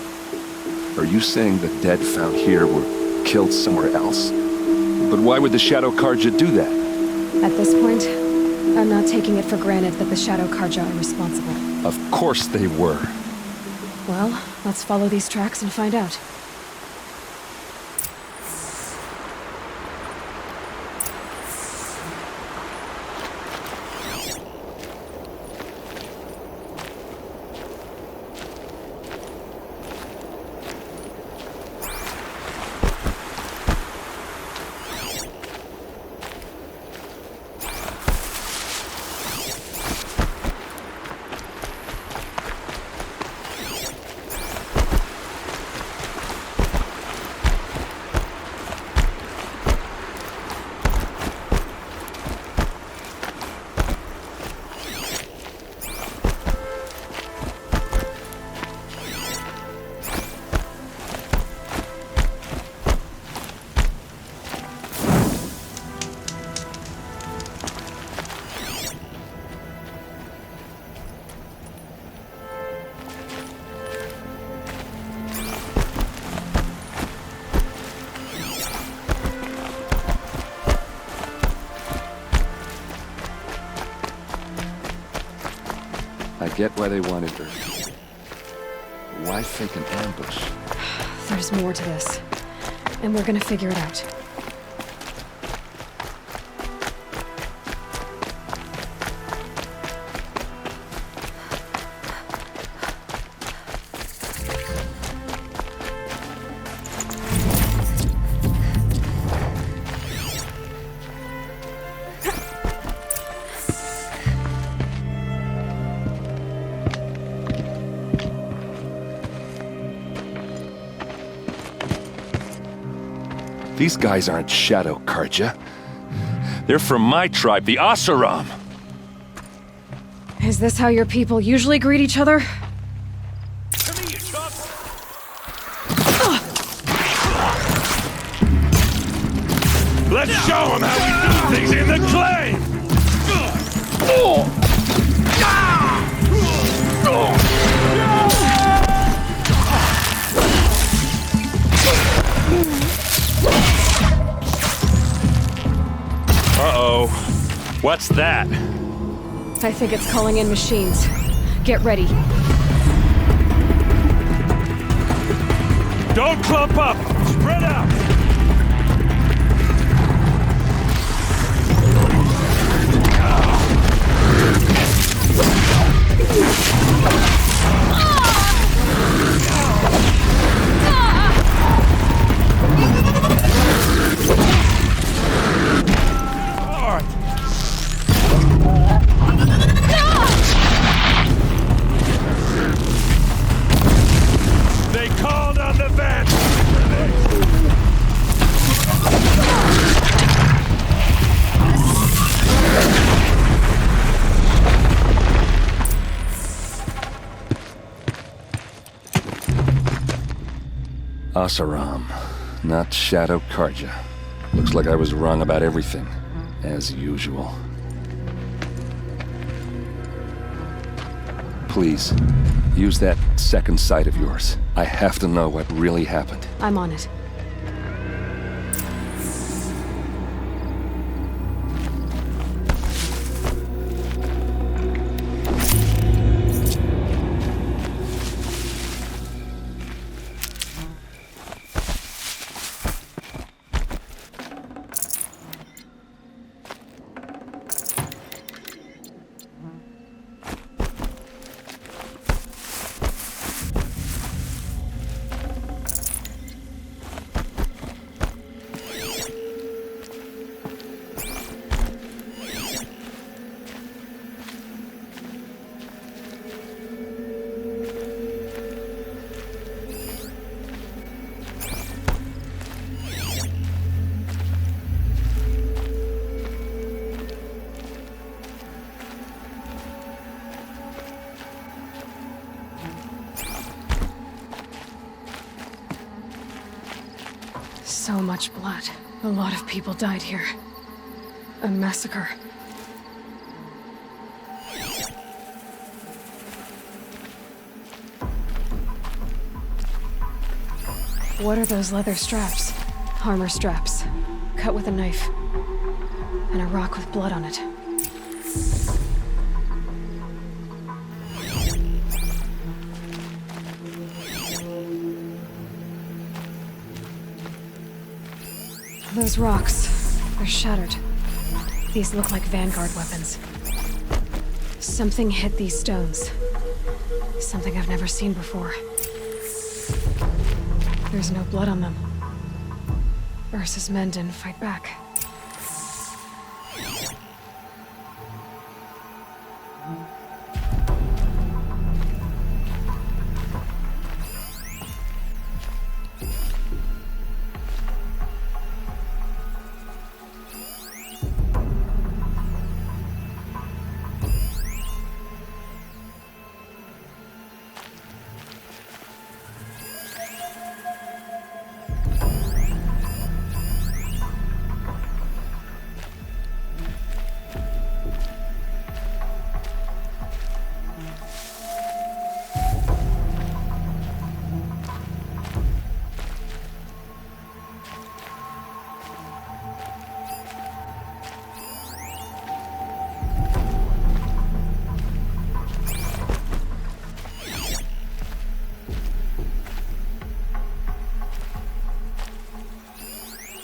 Are you saying the dead found here were killed somewhere else? But why would the Shadow Karja do that? At this point, I'm not taking it for granted that the Shadow Karja are responsible. Of course they were. Well, let's follow these tracks and find out. get why they wanted her. Why fake an ambush? There's more to this, and we're gonna figure it out. These guys aren't Shadow Karja. They're from my tribe, the Asaram. Is this how your people usually greet each other? Let's show them how we do things in the claim! Uh-oh. What's that? I think it's calling in machines. Get ready. Don't clump up! Spread out! They called on the van! Asaram, not Shadow Karja. Looks like I was wrong about everything, as usual. Please, use that second sight of yours. I have to know what really happened. I'm on it. So much blood. A lot of people died here. A massacre. What are those leather straps? Armor straps. Cut with a knife. And a rock with blood on it. Those rocks, they're shattered. These look like vanguard weapons. Something hit these stones. Something I've never seen before. There's no blood on them. Ursa's men didn't fight back.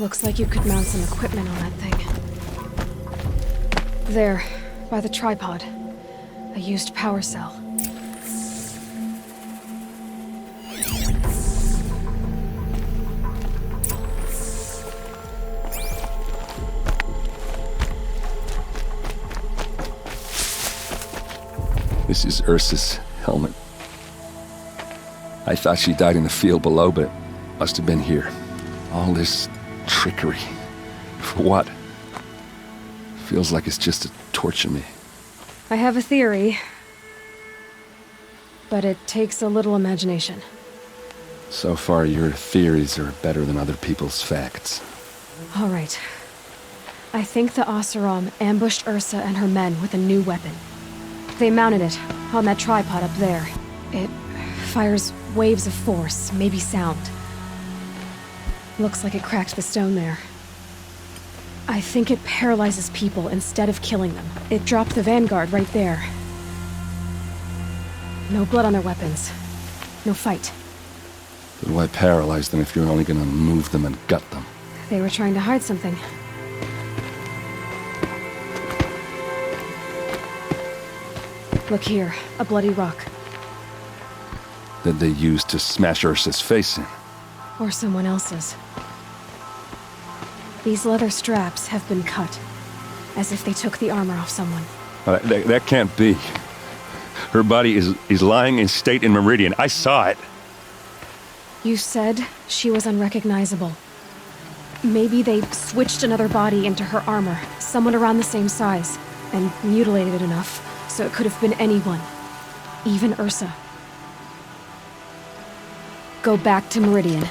Looks like you could mount some equipment on that thing. There, by the tripod. A used power cell. This is Ursa's helmet. I thought she died in the field below, but it must have been here. All this trickery. For what? Feels like it's just to torture me. I have a theory, but it takes a little imagination. So far, your theories are better than other people's facts. All right. I think the Oseram ambushed Ursa and her men with a new weapon. They mounted it on that tripod up there. It fires waves of force, maybe sound. Looks like it cracked the stone there. I think it paralyzes people instead of killing them. It dropped the vanguard right there. No blood on their weapons. No fight. But why paralyze them if you're only gonna move them and gut them? They were trying to hide something. Look here, a bloody rock. That they used to smash Ursa's face in. Or someone else's. These leather straps have been cut, as if they took the armor off someone. That can't be. Her body is lying in state in Meridian. I saw it. You said she was unrecognizable. Maybe they switched another body into her armor, someone around the same size, and mutilated it enough, so it could have been anyone. Even Ursa. Go back to Meridian.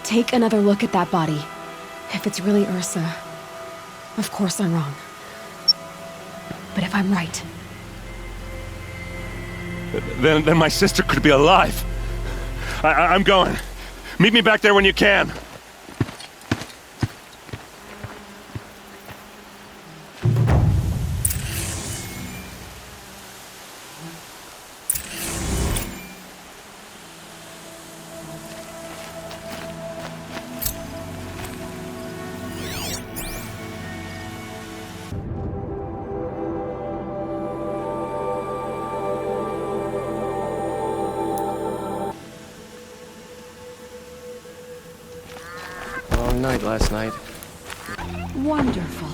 Take another look at that body. If it's really Ursa, of course I'm wrong. But if I'm right... Then my sister could be alive. I'm going. Meet me back there when you can. Long night last night. Wonderful.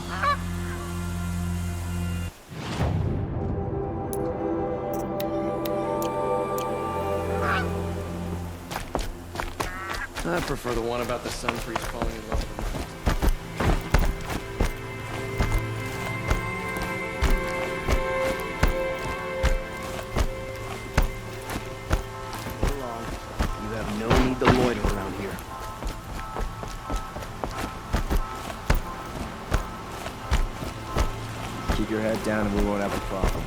I prefer the one about the sun priest falling in love with him. Go along. You have no need to loiter around here. Keep your head down and we won't have a problem.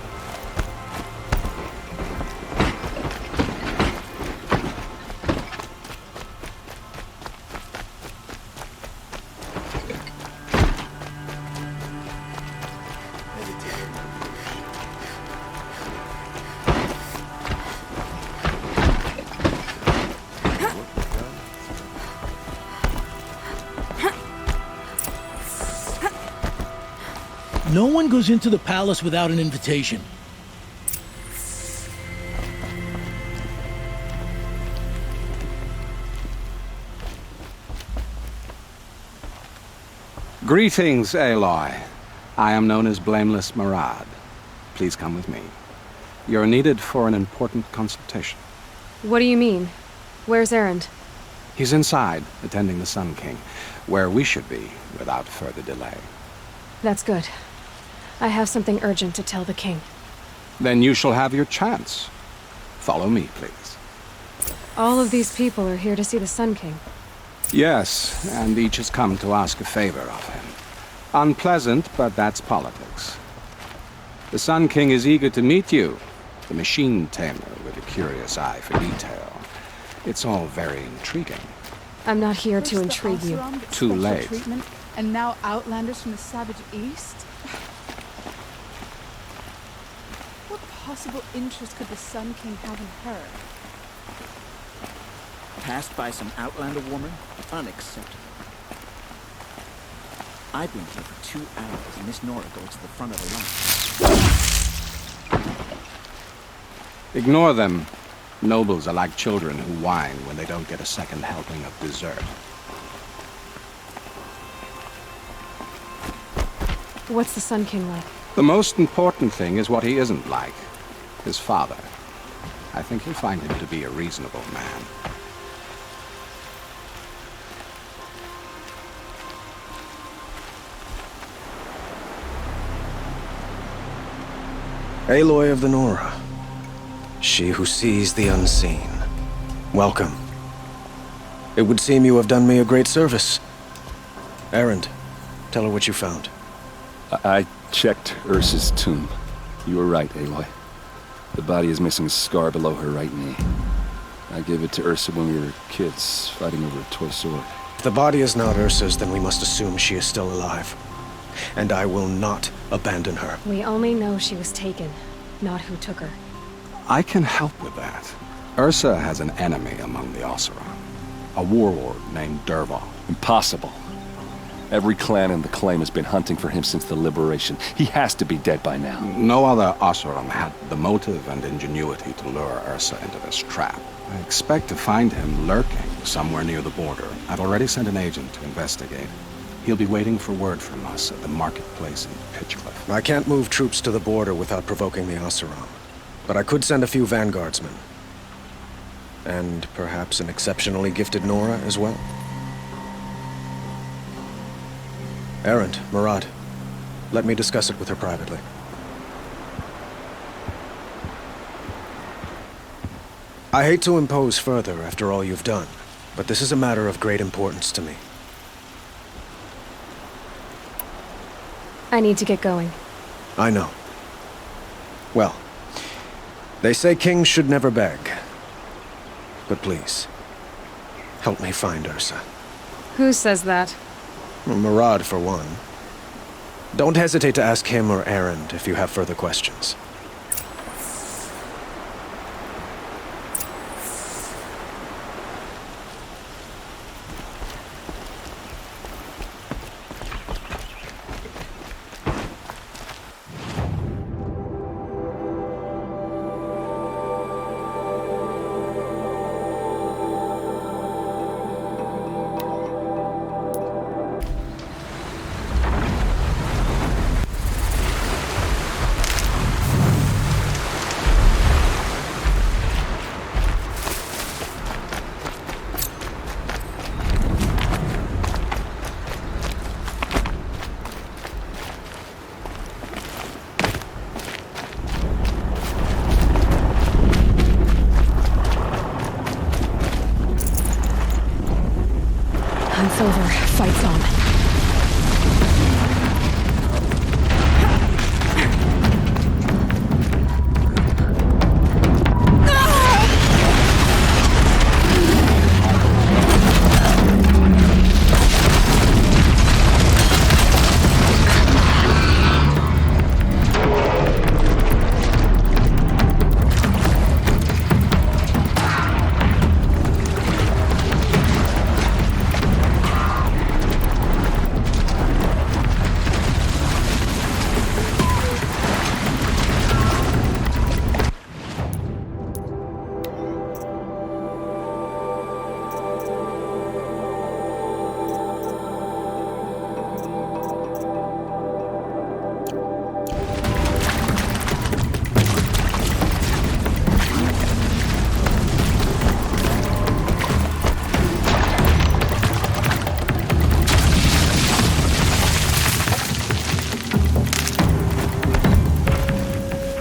No one goes into the palace without an invitation. Greetings, Aloy. I am known as Blameless Marad. Please come with me. You're needed for an important consultation. What do you mean? Where's Erend? He's inside, attending the Sun King, where we should be without further delay. That's good. I have something urgent to tell the king. Then you shall have your chance. Follow me, please. All of these people are here to see the Sun King. Yes, and each has come to ask a favor of him. Unpleasant, but that's politics. The Sun King is eager to meet you, the machine tamer with a curious eye for detail. It's all very intriguing. I'm not here to intrigue you. Too late. And now outlanders from the savage east? What possible interest could the Sun King have in her? Passed by some outlander woman? Unacceptable. I've been here for 2 hours, and Miss Nora goes to the front of the line. Ignore them. Nobles are like children who whine when they don't get a second helping of dessert. What's the Sun King like? The most important thing is what he isn't like. His father. I think you'll find him to be a reasonable man. Aloy of the Nora. She who sees the unseen. Welcome. It would seem you have done me a great service. Erend, tell her what you found. I checked Ursa's tomb. You were right, Aloy. The body is missing a scar below her right knee. I gave it to Ursa when we were kids, fighting over a toy sword. If the body is not Ursa's, then we must assume she is still alive. And I will not abandon her. We only know she was taken, not who took her. I can help with that. Ursa has an enemy among the Oseram. A warlord named Dervahl. Impossible. Every clan in the claim has been hunting for him since the liberation. He has to be dead by now. No other Oseram had the motive and ingenuity to lure Ursa into this trap. I expect to find him lurking somewhere near the border. I've already sent an agent to investigate. He'll be waiting for word from us at the marketplace in Pitchcliff. I can't move troops to the border without provoking the Oseram. But I could send a few vanguardsmen. And perhaps an exceptionally gifted Nora as well. Erend, Murad, let me discuss it with her privately. I hate to impose further after all you've done, but this is a matter of great importance to me. I need to get going. I know. Well, they say kings should never beg. But please, help me find Ursa. Who says that? Murad, for one. Don't hesitate to ask him or Erend if you have further questions. It's over. Fight's on.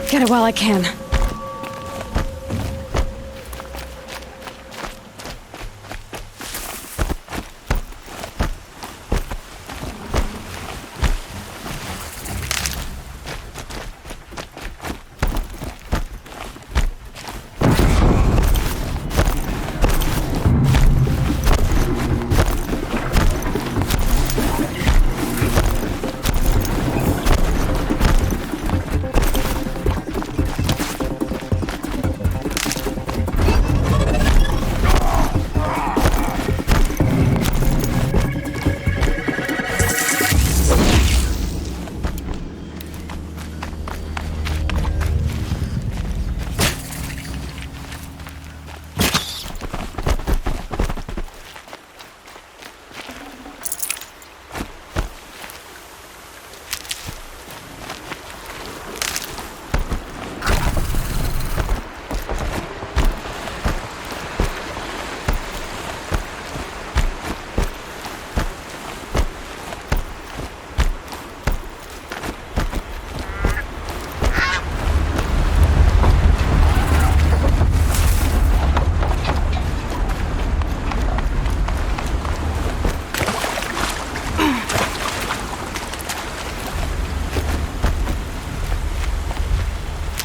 Get it while I can.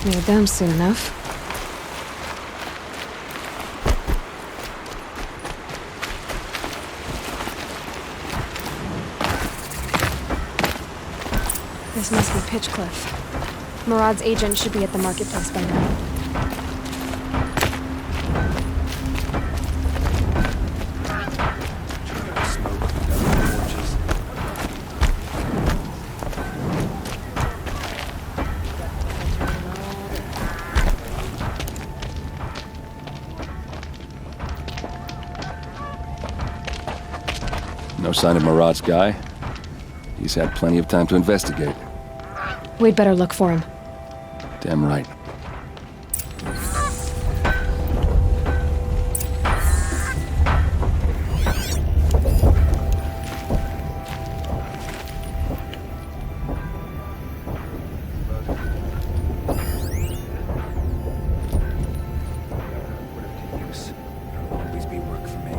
Need them soon enough. This must be Pitchcliff. Murad's agent should be at the marketplace by now. No sign of Murad's guy. He's had plenty of time to investigate. We'd better look for him. Damn right. Always be work for me.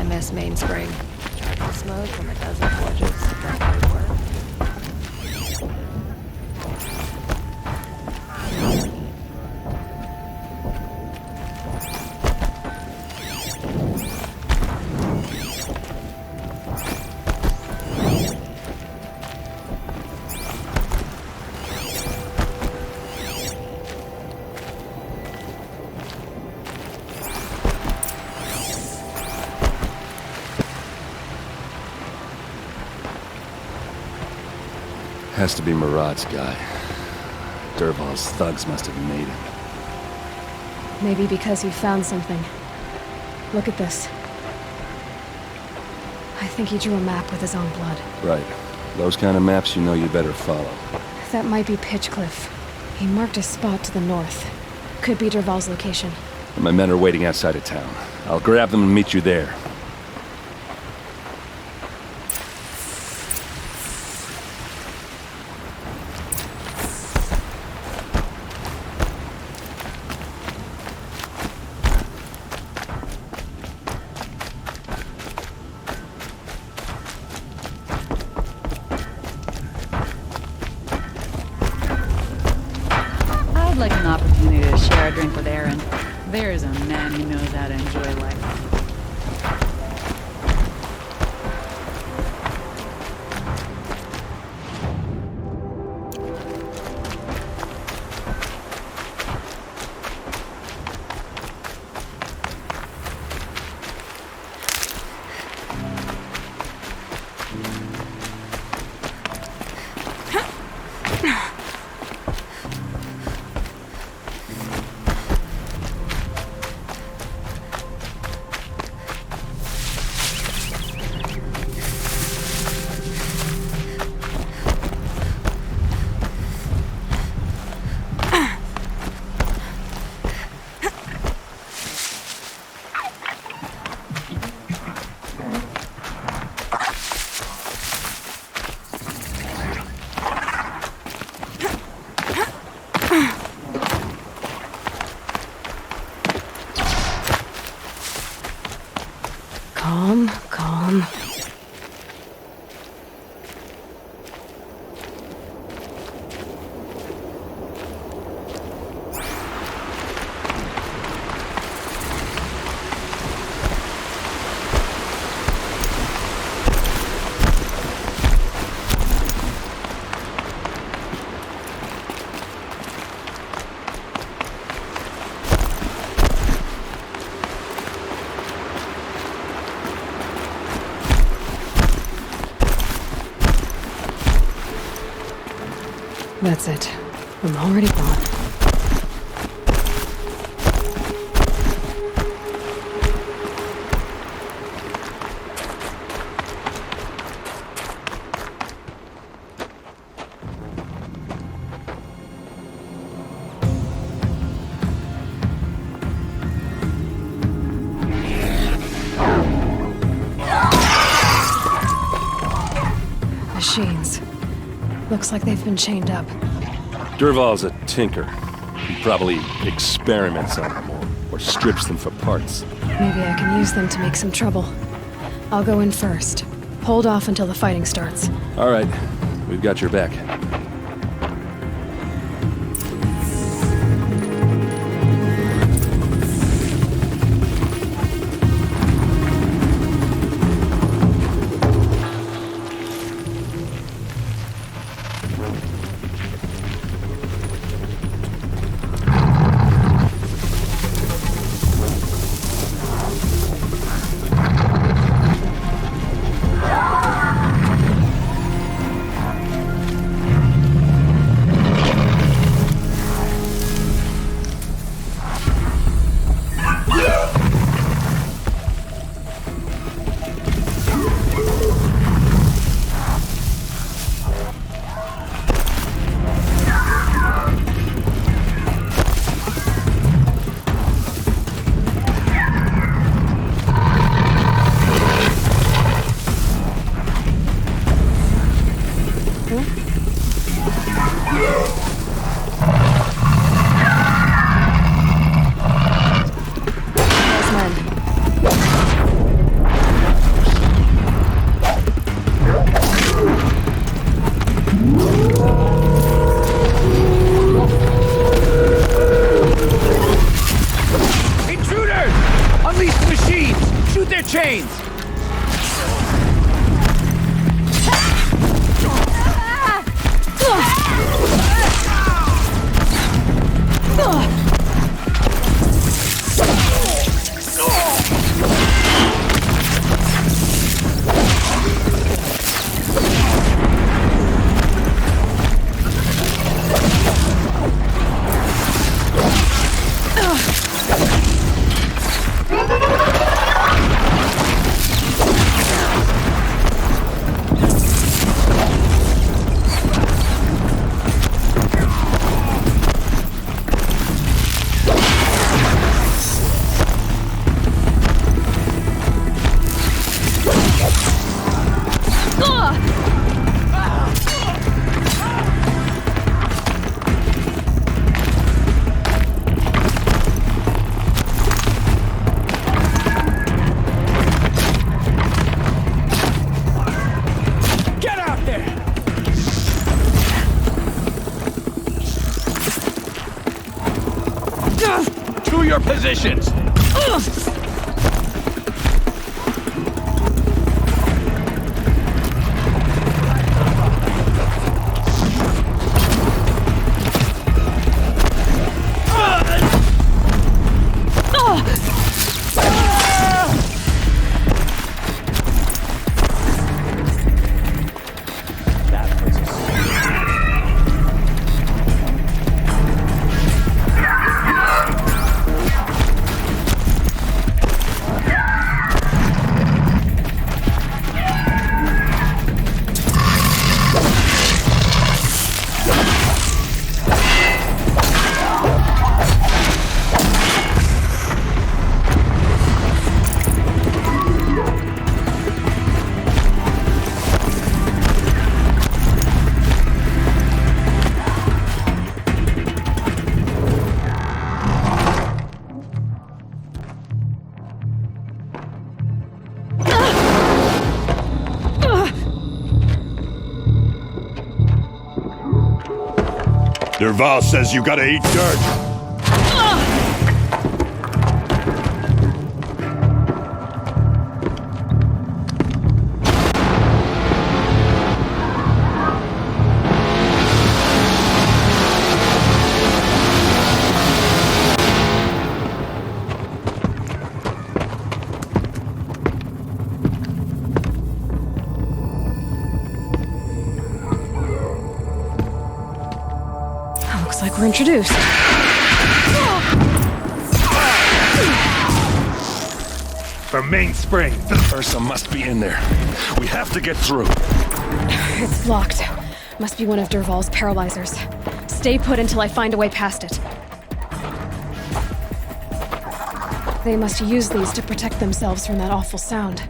MS mainspring. Charcoal smoke from a dozen forges. Definitely work. Has to be Murad's guy. Dervahl's thugs must have made him. Maybe because he found something. Look at this. I think he drew a map with his own blood. Right. Those kind of maps you know you better follow. That might be Pitchcliff. He marked a spot to the north. Could be Dervahl's location. My men are waiting outside of town. I'll grab them and meet you there. I'd like an opportunity to share a drink with Aaron. There's a man who knows how to enjoy life. Calm, calm. That's it. I'm already gone. Machines. Looks like they've been chained up. Dervahl's a tinker. He probably experiments on them more. or strips them for parts. Maybe I can use them to make some trouble. I'll go in first. Hold off until the fighting starts. All right, we've got your back. your positions! Derval says you gotta eat dirt. We're introduced. The mainspring. Ursa must be in there. We have to get through. It's locked. Must be one of Derval's paralyzers. Stay put until I find a way past it. They must use these to protect themselves from that awful sound.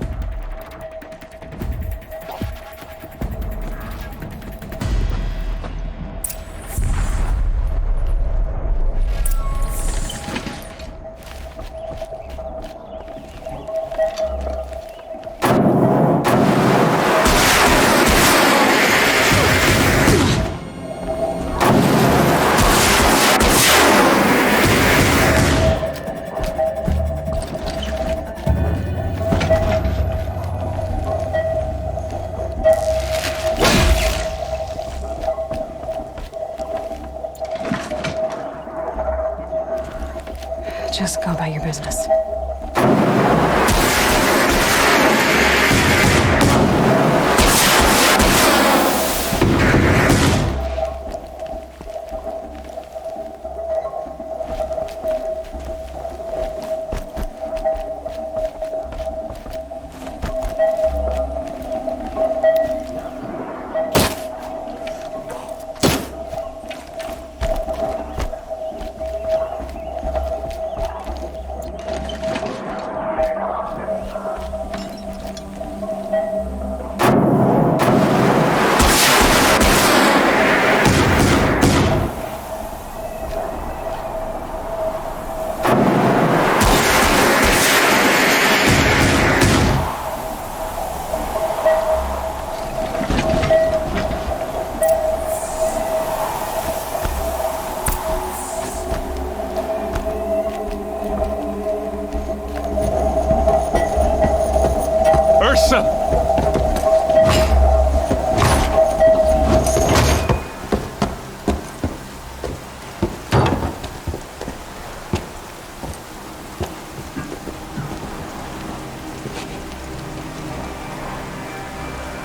Just go about your business.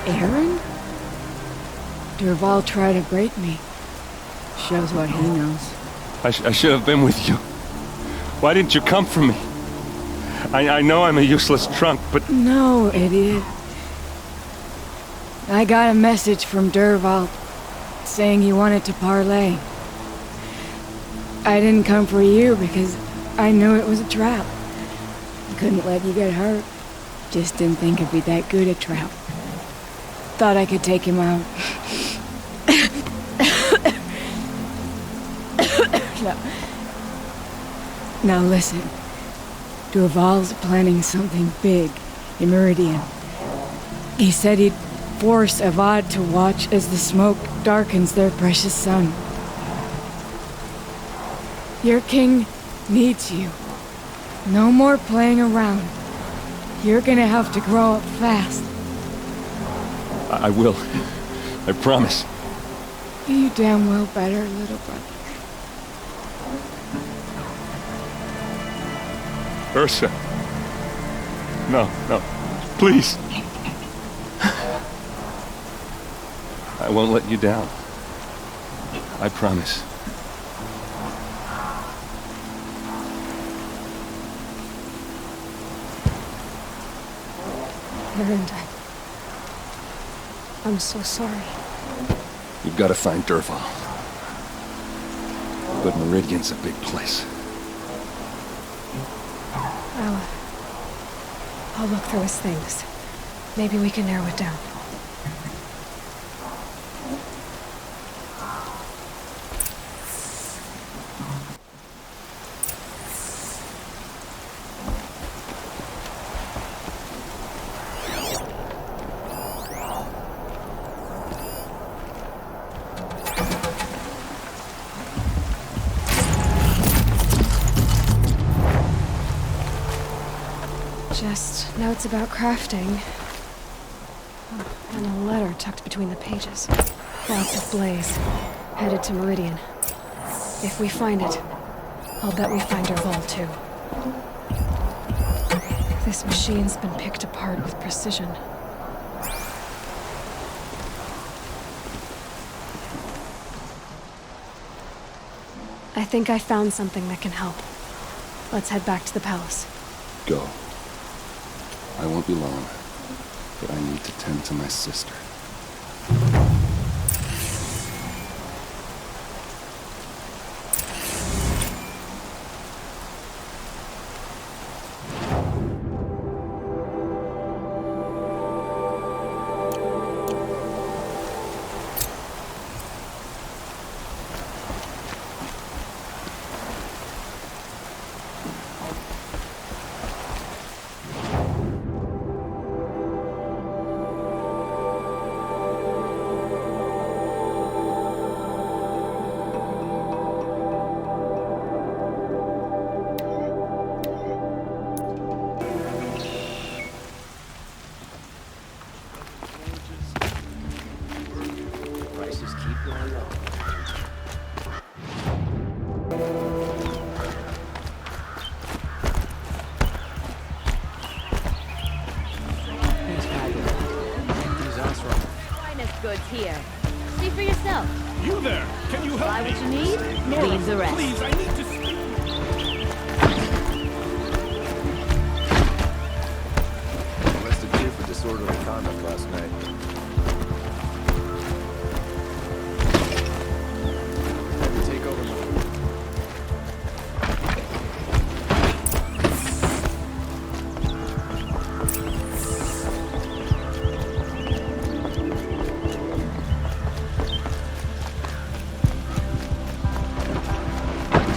Aaron? Durval tried to break me. Shows what he knows. I should have been with you. Why didn't you come for me? I know I'm a useless trunk, but... No, idiot. I got a message from Durval saying he wanted to parlay. I didn't come for you because I knew it was a trap. Couldn't let you get hurt. Just didn't think it'd be that good a trap. Thought I could take him out. Now listen. Durval's planning something big in Meridian. He said he'd force Avad to watch as the smoke darkens their precious sun. Your king needs you. No more playing around. You're gonna have to grow up fast. I will. I promise. You damn well better, little brother. Ursa. No. Please. I won't let you down. I promise. Erend, I'm so sorry. You've got to find Durval. But Meridian's a big place. I'll look through his things. Maybe we can narrow it down. Just notes about crafting. Oh, and a letter tucked between the pages. Lots of blaze. Headed to Meridian. If we find it, I'll bet we find Durval too. This machine's been picked apart with precision. I think I found something that can help. Let's head back to the palace. Go. I won't be long, but I need to tend to my sister. here. See for yourself. You there! Can you help Buy me? what you need, Nora, leave the rest. please, I need to speak. Arrested you for disorderly conduct last night. Had to take over my...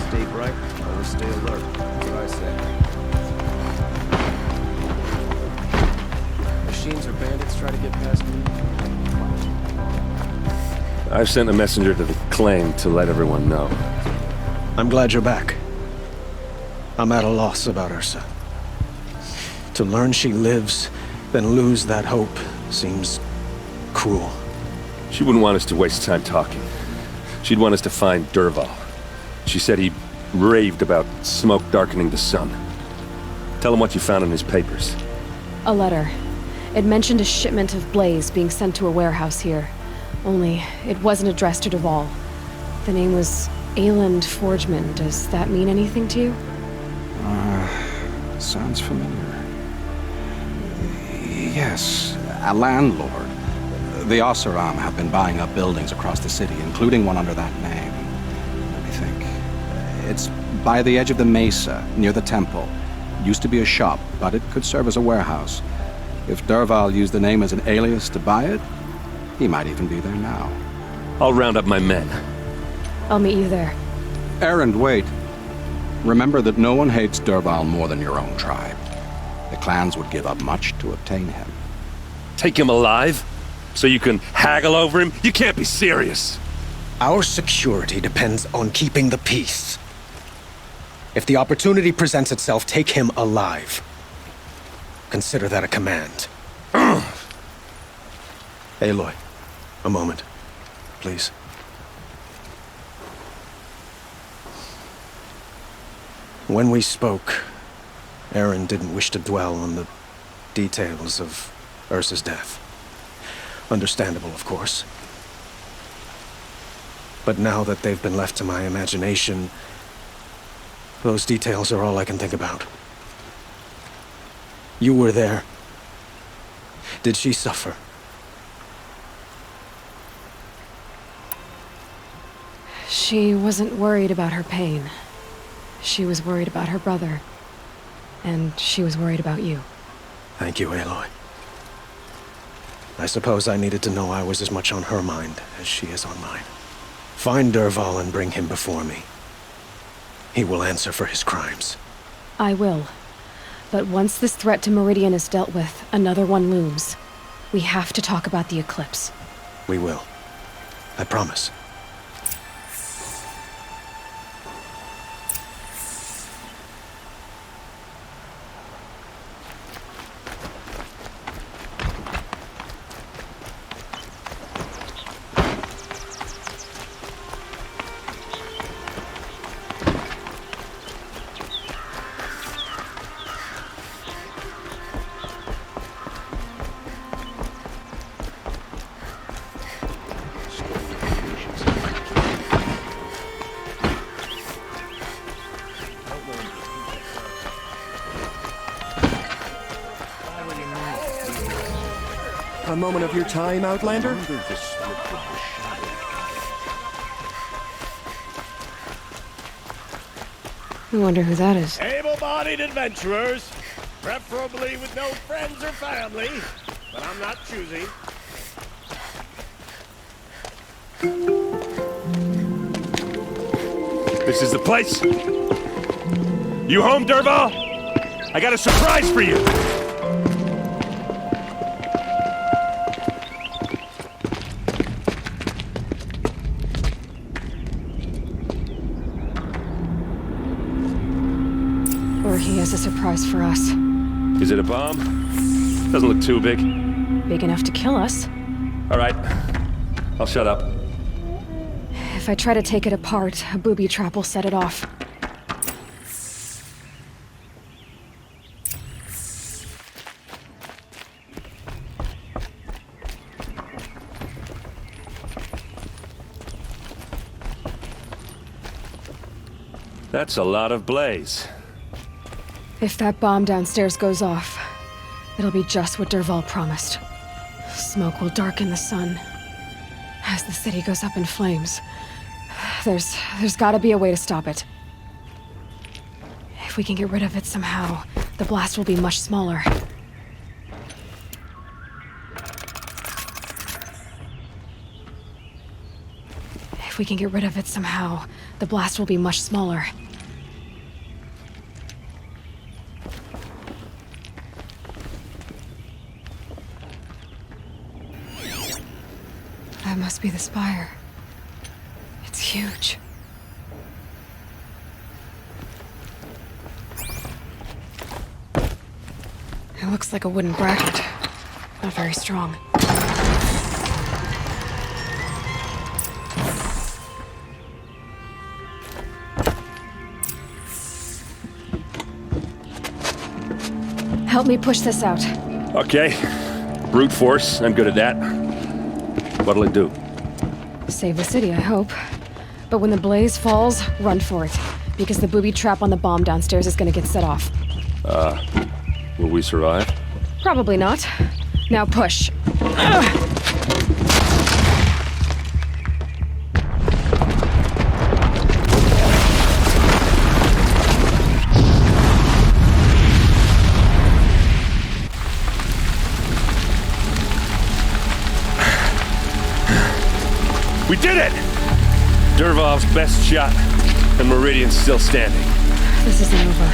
Stay bright, always stay alert. That's what I say. Machines or bandits try to get past me. I've sent a messenger to the claim to let everyone know. I'm glad you're back. I'm at a loss about Ursa. To learn she lives, then lose that hope seems cruel. She wouldn't want us to waste time talking. She'd want us to find Dervahl. She said he raved about smoke darkening the sun. Tell him what you found in his papers. A letter. It mentioned a shipment of blaze being sent to a warehouse here. Only, it wasn't addressed to Dervahl. The name was Ayland Forgeman. Does that mean anything to you? Sounds familiar. Yes, a landlord. The Oseram have been buying up buildings across the city, including one under that name. Let me think. It's by the edge of the mesa, near the temple. Used to be a shop, but it could serve as a warehouse. If Dervahl used the name as an alias to buy it, he might even be there now. I'll round up my men. I'll meet you there. Erend, wait. Remember that no one hates Dervahl more than your own tribe. The clans would give up much to obtain him. Take him alive? So you can haggle over him? You can't be serious. Our security depends on keeping the peace. If the opportunity presents itself, take him alive. Consider that a command. Aloy, a moment, please. When we spoke, Erend didn't wish to dwell on the details of Ursa's death. Understandable, of course. But now that they've been left to my imagination, those details are all I can think about. You were there. Did she suffer? She wasn't worried about her pain. She was worried about her brother. And she was worried about you. Thank you, Aloy. I suppose I needed to know I was as much on her mind as she is on mine. Find Dervahl and bring him before me. He will answer for his crimes. I will. But once this threat to Meridian is dealt with, another one looms. We have to talk about the eclipse. We will. I promise. A moment of your time, Outlander? I wonder who that is. Able-bodied adventurers, preferably with no friends or family, but I'm not choosy. This is the place? You home, Dervahl? I got a surprise for you! Or he has a surprise for us. Is it a bomb? Doesn't look too big. Big enough to kill us. All right. I'll shut up. If I try to take it apart, a booby trap will set it off. That's a lot of blaze. If that bomb downstairs goes off, it'll be just what Dervahl promised. Smoke will darken the sun. As the city goes up in flames, there's gotta be a way to stop it. If we can get rid of it somehow, the blast will be much smaller. If we can get rid of it somehow, the blast will be much smaller. That must be the spire. It's huge. It looks like a wooden bracket. Not very strong. Help me push this out. Okay. Brute force, I'm good at that. What'll it do? Save the city, I hope. But when the blaze falls, run for it. Because the booby trap on the bomb downstairs is gonna get set off. Will we survive? Probably not. Now push. We did it! Dervahl's best shot, and Meridian's still standing. This isn't over.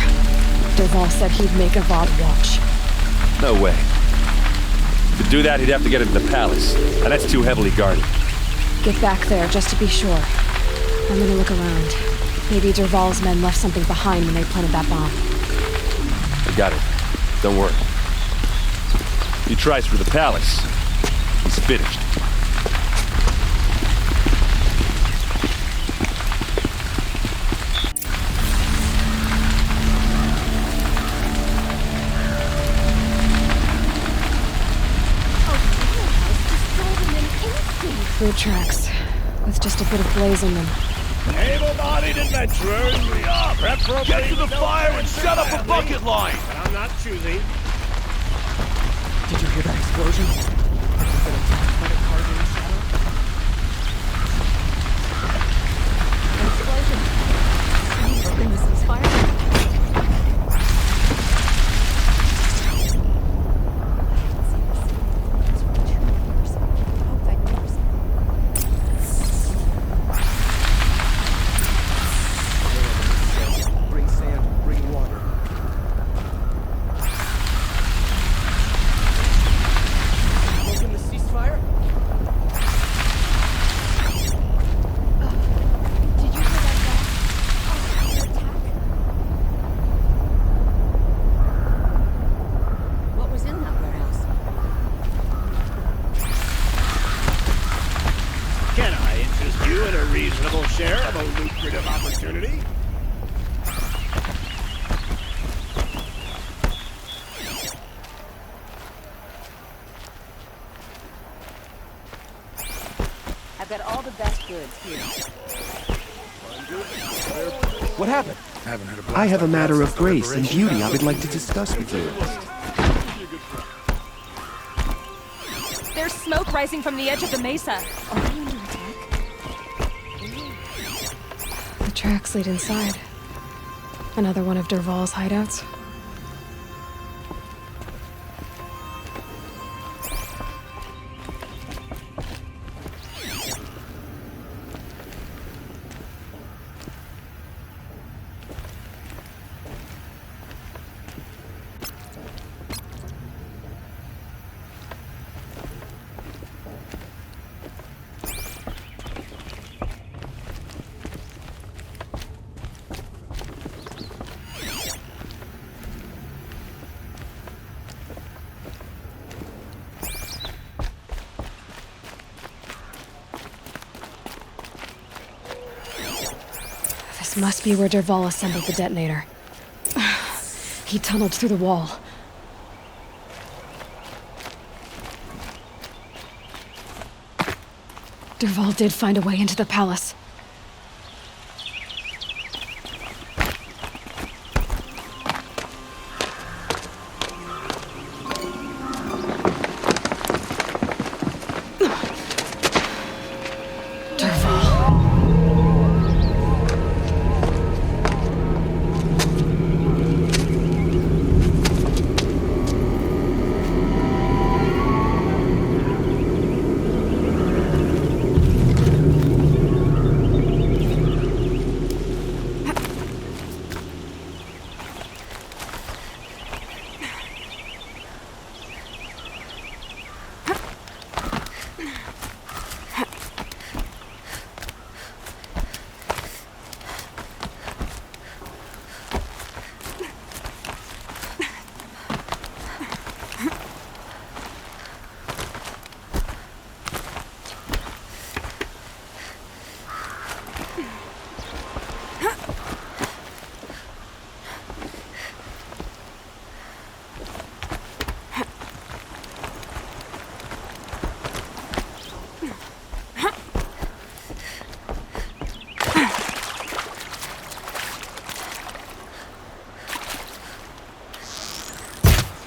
Dervahl said he'd make Avad watch. No way. To do that, he'd have to get into the palace, and that's too heavily guarded. Get back there, just to be sure. I'm gonna look around. Maybe Dervahl's men left something behind when they planted that bomb. I got it. Don't worry. He tries for the palace. He's finished. Fruit tracks, with just a bit of blaze in them. Able-bodied adventurers, get to the fire and shut up a bucket line! But I'm not choosy. Did you hear that explosion? Bring the ceasefire? I've got all the best goods here. What happened? I have a matter of grace and beauty I would like to discuss with you. There's smoke rising from the edge of the mesa. Are we under attack? The tracks lead inside. Another one of Dervahl's hideouts. This must be where Dervahl assembled the detonator. He tunneled through the wall. Dervahl did find a way into the palace.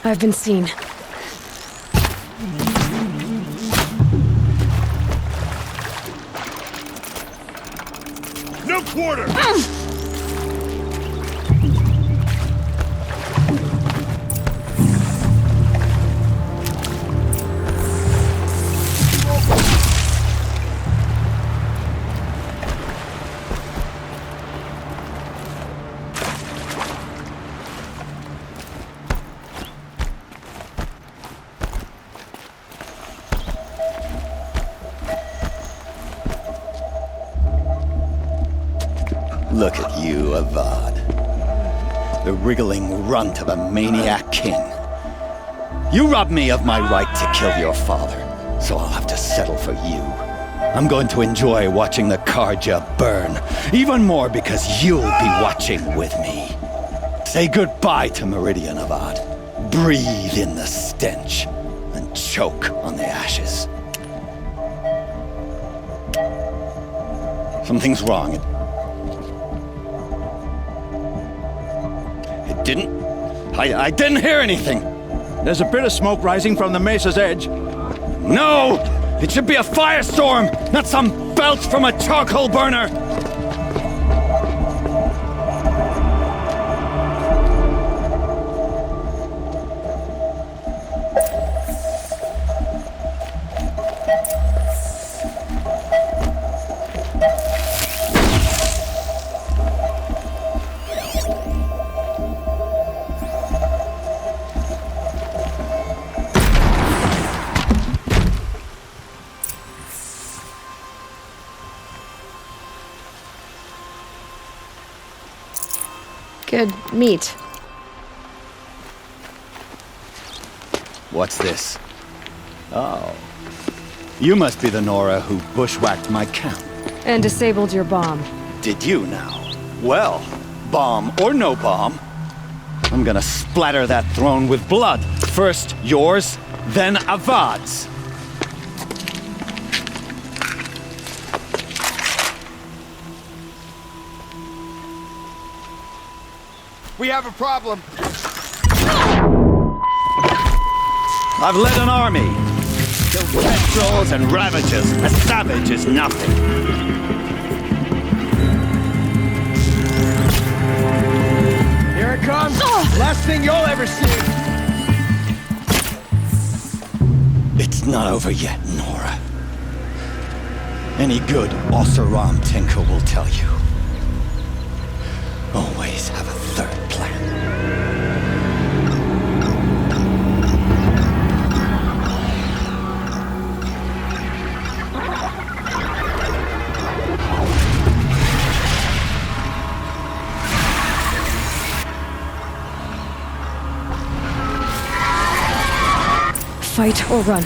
I've been seen. No quarter! Look at you, Avad. The wriggling runt of a maniac king. You robbed me of my right to kill your father, so I'll have to settle for you. I'm going to enjoy watching the Karja burn, even more because you'll be watching with me. Say goodbye to Meridian, Avad. Breathe in the stench, and choke on the ashes. Something's wrong. I didn't hear anything. There's a bit of smoke rising from the mesa's edge. No! It should be a firestorm, not some belch from a charcoal burner! Good meat. What's this? Oh. You must be the Nora who bushwhacked my camp. And disabled your bomb. Did you now? Well, bomb or no bomb, I'm gonna splatter that throne with blood. First yours, then Avad's. We have a problem. I've led an army. Killed petrels and ravagers. A savage is nothing. Here it comes. Last thing you'll ever see. It's not over yet, Nora. Any good Oseram tinker will tell you. Always have a third plan. Fight or run.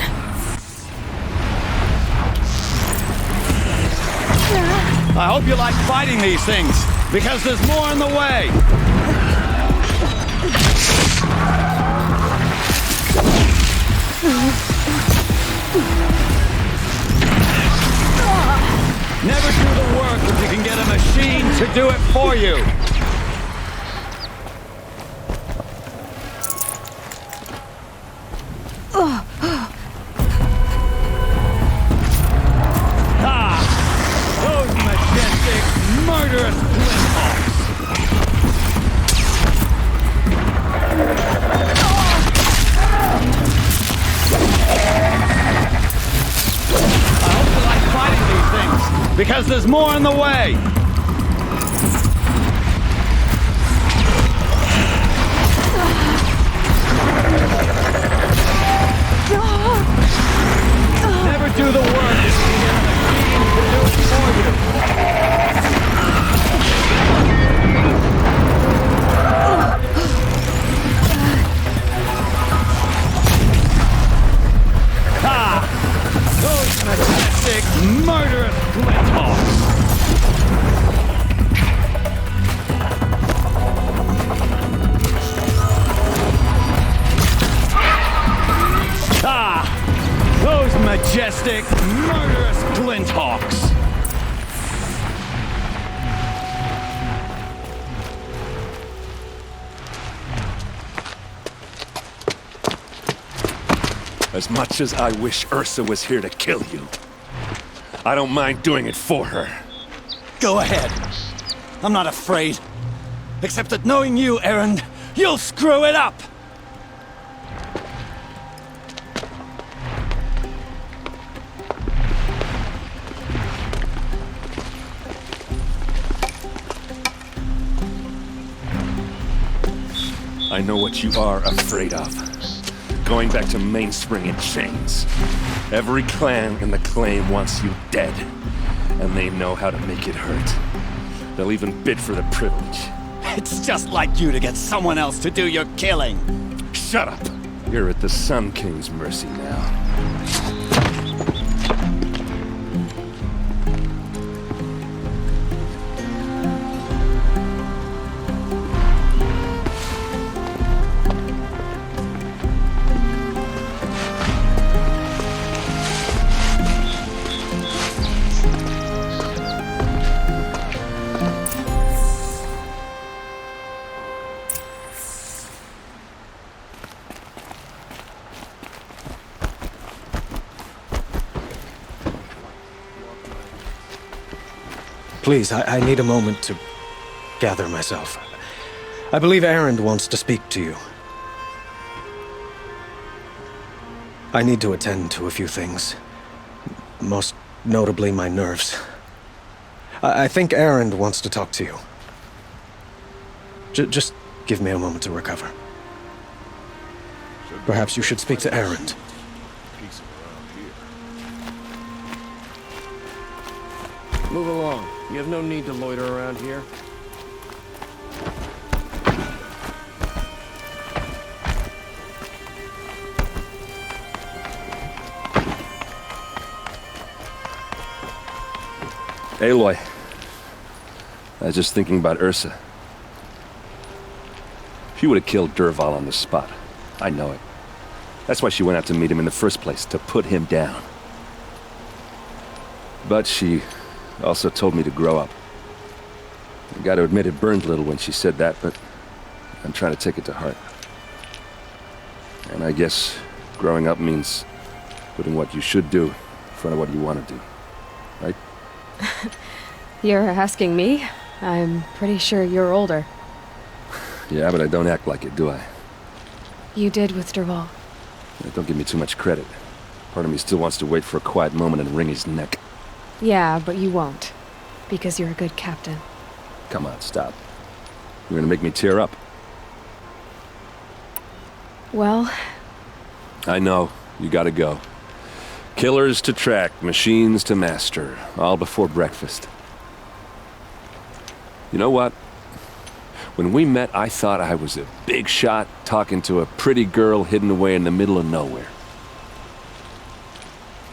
I hope you like fighting these things, because there's more in the way. Never do the work if you can get a machine to do it for you. Those majestic, murderous twin-hawks. I hope you like fighting these things, because there's more in the way. Never do the work if you get a machine to do it for you. Ha! Those majestic, murderous Glinthawks! Ah! Those majestic, murderous Glinthawks! As much as I wish Ursa was here to kill you, I don't mind doing it for her. Go ahead. I'm not afraid. Except that knowing you, Erend, you'll screw it up! I know what you are afraid of. Going back to Mainspring in chains. Every clan in the claim wants you dead. And they know how to make it hurt. They'll even bid for the privilege. It's just like you to get someone else to do your killing. Shut up! You're at the Sun King's mercy now. Please, I need a moment to gather myself. I believe Erend wants to speak to you. I need to attend to a few things. Most notably, my nerves. I think Erend wants to talk to you. Just give me a moment to recover. Perhaps you should speak to Erend. Move along. You have no need to loiter around here. Aloy. I was just thinking about Ursa. She would have killed Dervahl on the spot. I know it. That's why she went out to meet him in the first place, to put him down. But she also told me to grow up. I gotta admit it burned a little when she said that, but I'm trying to take it to heart. And I guess growing up means putting what you should do in front of what you want to do. Right? You're asking me? I'm pretty sure you're older. Yeah, but I don't act like it, do I? You did with Dervahl. Yeah, don't give me too much credit. Part of me still wants to wait for a quiet moment and wring his neck. Yeah, but you won't. Because you're a good captain. Come on, stop. You're gonna make me tear up. Well... I know. You gotta go. Killers to track, machines to master. All before breakfast. You know what? When we met, I thought I was a big shot talking to a pretty girl hidden away in the middle of nowhere.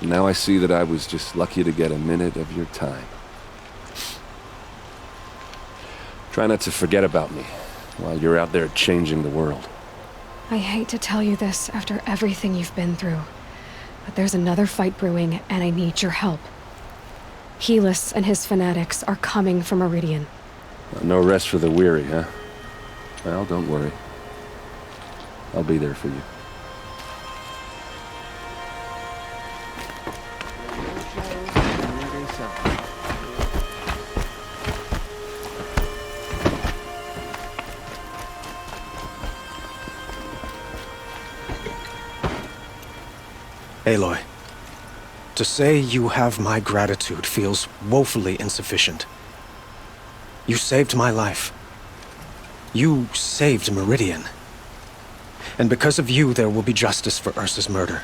Now I see that I was just lucky to get a minute of your time. Try not to forget about me while you're out there changing the world. I hate to tell you this after everything you've been through, but there's another fight brewing and I need your help. Helis and his fanatics are coming for Meridian. No rest for the weary, huh? Well, don't worry. I'll be there for you. Aloy, to say you have my gratitude feels woefully insufficient. You saved my life. You saved Meridian. And because of you, there will be justice for Ursa's murder.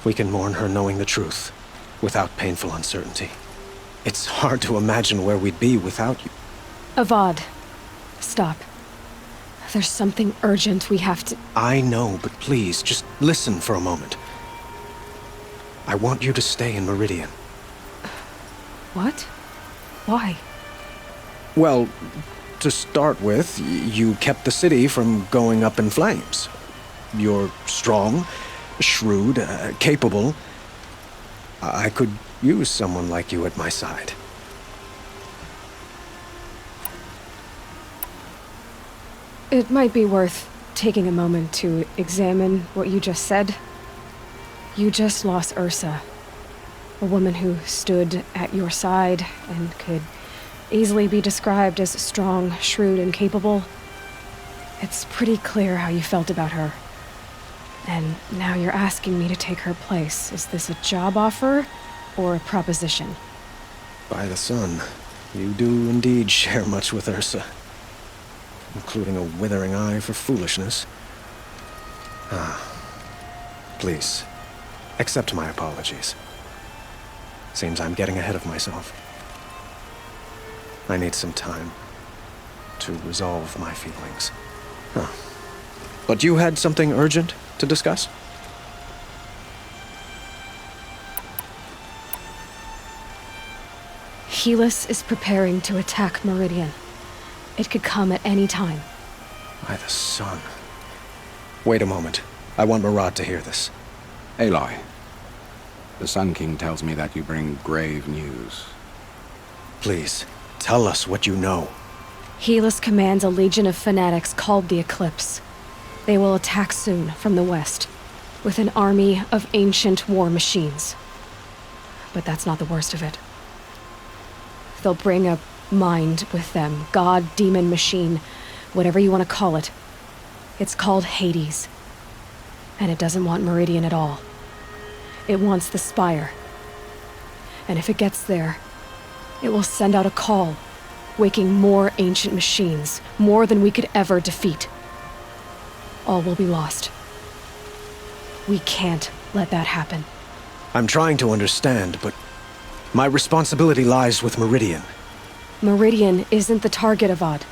We can mourn her knowing the truth, without painful uncertainty. It's hard to imagine where we'd be without you. Avad, stop. There's something urgent we have to... I know, but please, just listen for a moment. I want you to stay in Meridian. What? Why? Well, to start with, you kept the city from going up in flames. You're strong, shrewd, capable. I could use someone like you at my side. It might be worth taking a moment to examine what you just said. You just lost Ursa. A woman who stood at your side and could easily be described as strong, shrewd, and capable. It's pretty clear how you felt about her. And now you're asking me to take her place. Is this a job offer or a proposition? By the sun, you do indeed share much with Ursa, including a withering eye for foolishness. Please, accept my apologies. Seems I'm getting ahead of myself. I need some time to resolve my feelings. But you had something urgent to discuss? Helis is preparing to attack Meridian. It could come at any time. By the sun. Wait a moment. I want Murad to hear this. Aloy, the Sun King tells me that you bring grave news. Please, tell us what you know. Helis commands a legion of fanatics called the Eclipse. They will attack soon from the west, with an army of ancient war machines. But that's not the worst of it. They'll bring a mind with them, god, demon, machine, whatever you want to call it. It's called Hades. And it doesn't want Meridian at all. It wants the Spire. And if it gets there, it will send out a call, waking more ancient machines, more than we could ever defeat. All will be lost. We can't let that happen. I'm trying to understand, but my responsibility lies with Meridian. Meridian isn't the target, Avad.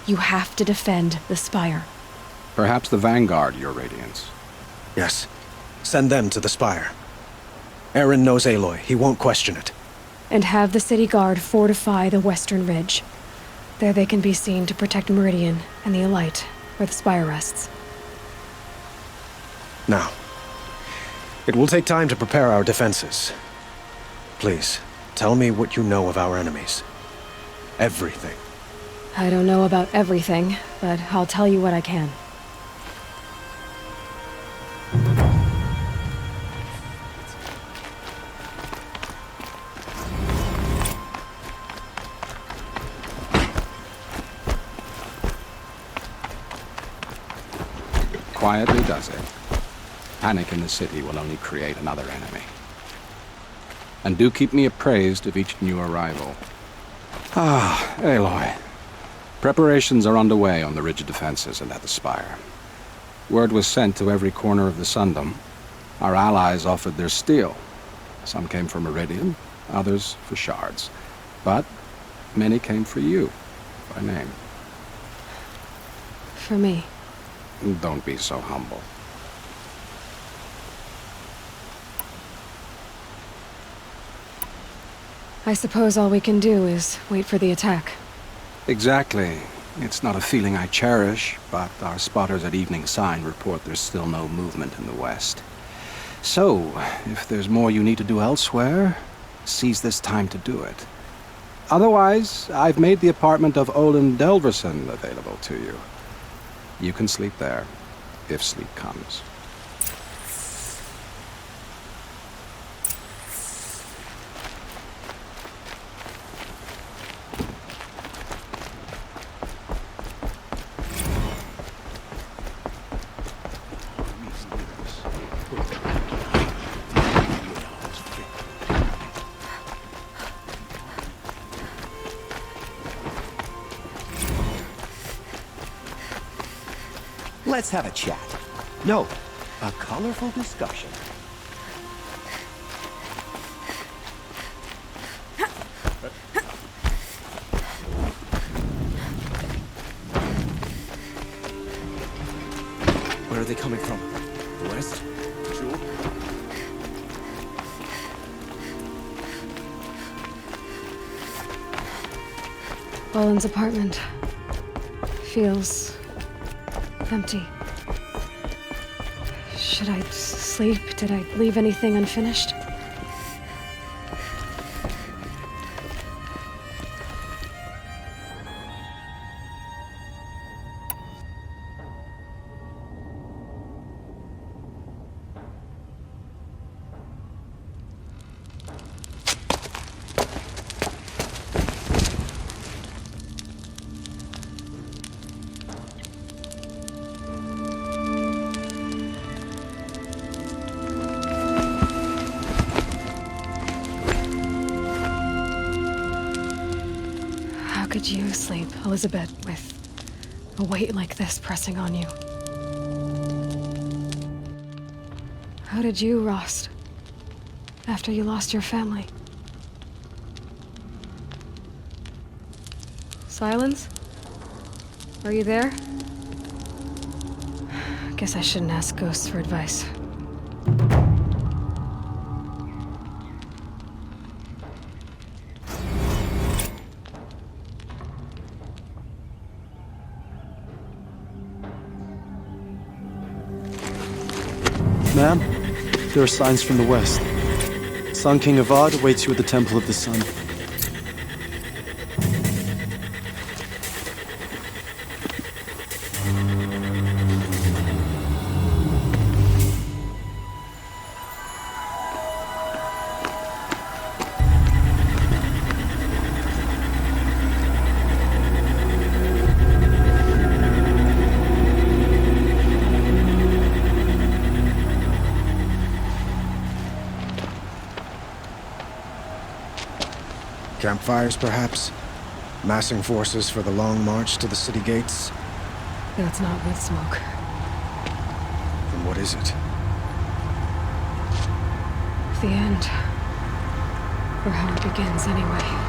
You have to defend the Spire. Perhaps the Vanguard, Your Radiance. Yes. Send them to the Spire. Eren knows Aloy. He won't question it. And have the city guard fortify the western ridge. There they can be seen to protect Meridian and the Elite, where the Spire rests. Now, it will take time to prepare our defenses. Please, tell me what you know of our enemies. Everything. I don't know about everything, but I'll tell you what I can. Quietly does it. Panic in the city will only create another enemy. And do keep me appraised of each new arrival. Aloy. Preparations are underway on the ridge defenses and at the Spire. Word was sent to every corner of the Sundom. Our allies offered their steel. Some came for Meridian, others for shards. But many came for you, by name. For me. Don't be so humble. I suppose all we can do is wait for the attack. Exactly. It's not a feeling I cherish, but our spotters at Evening Sign report there's still no movement in the west. So, if there's more you need to do elsewhere, seize this time to do it. Otherwise, I've made the apartment of Olin Delverson available to you. You can sleep there, if sleep comes. Let's have a chat. No, a colorful discussion. Where are they coming from? The west? Sure. Olin's apartment feels empty. Should I sleep? Did I leave anything unfinished? could you sleep, Elizabeth, with a weight like this pressing on you? How did you, Rost, after you lost your family? Silence? Are you there? Guess I shouldn't ask ghosts for advice. Ma'am, there are signs from the west. Sun King Avad awaits you at the Temple of the Sun. Campfires, perhaps? Massing forces for the long march to the city gates? That's not wood smoke. Then what is it? The end. Or how it begins, anyway.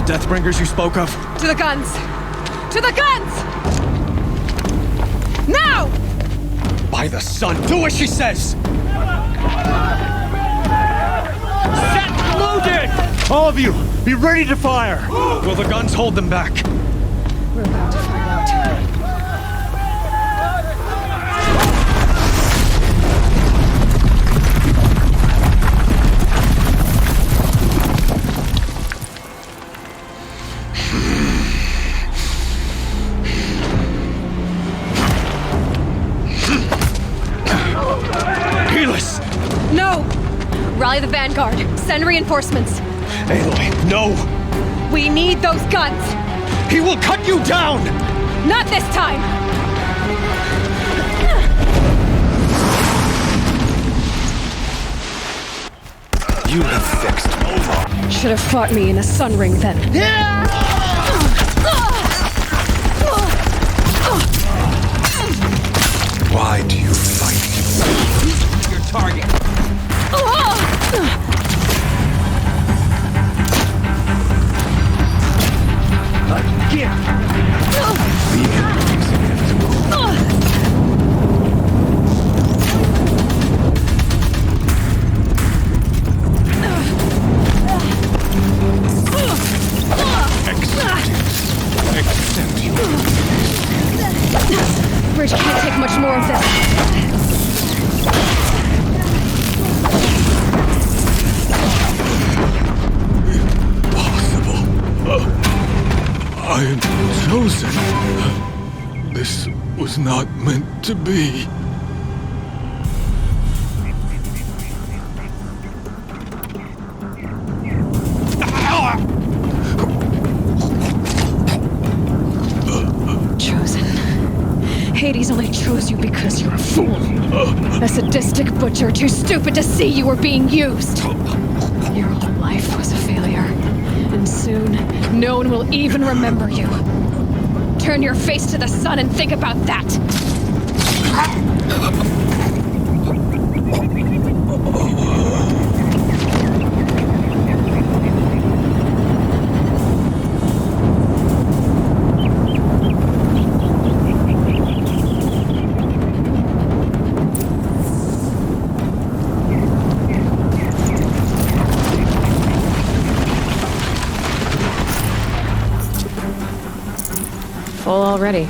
Deathbringers you spoke of? To the guns! To the guns! Now! By the sun, do as she says! Set loaded! All of you, be ready to fire! Will the guns hold them back? We're about to find out. No! Rally the vanguard. Send reinforcements. Aloy, no! We need those guns! He will cut you down! Not this time! You have fixed Olaf. Should have fought me in a sun ring then. Why do you fight? Your target. Again. The end is inevitable. Accept you. Bridge can't take much more of this. I am chosen. This was not meant to be. Chosen. Hades only chose you because you're a fool. A sadistic butcher too stupid to see you were being used. Your whole life was a failure. And soon, no one will even remember you. Turn your face to the sun and think about that! Full already.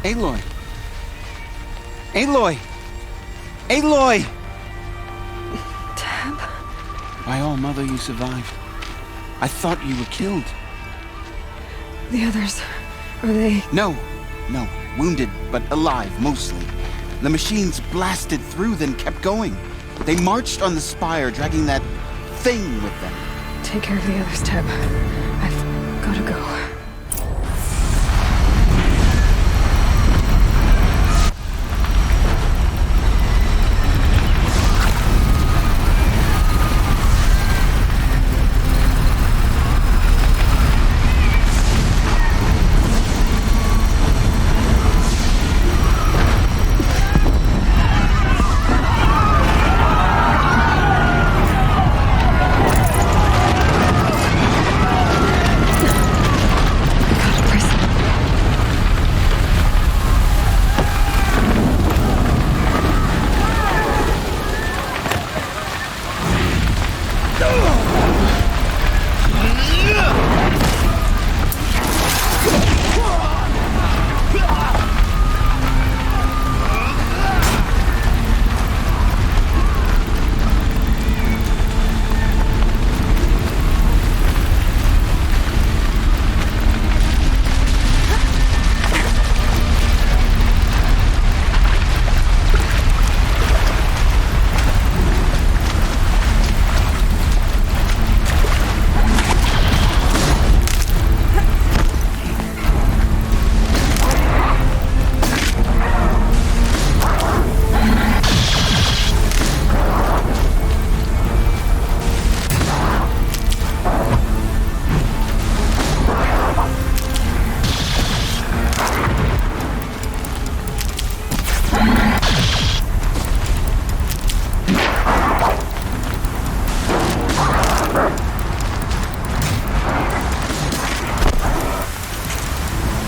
Aloy! Aloy! Aloy! Tab? My all mother, you survived. I thought you were killed. The others, are they... No. Wounded, but alive, mostly. The machines blasted through, then kept going. They marched on the spire, dragging that thing with them. Take care of the others, Tab. I've gotta go.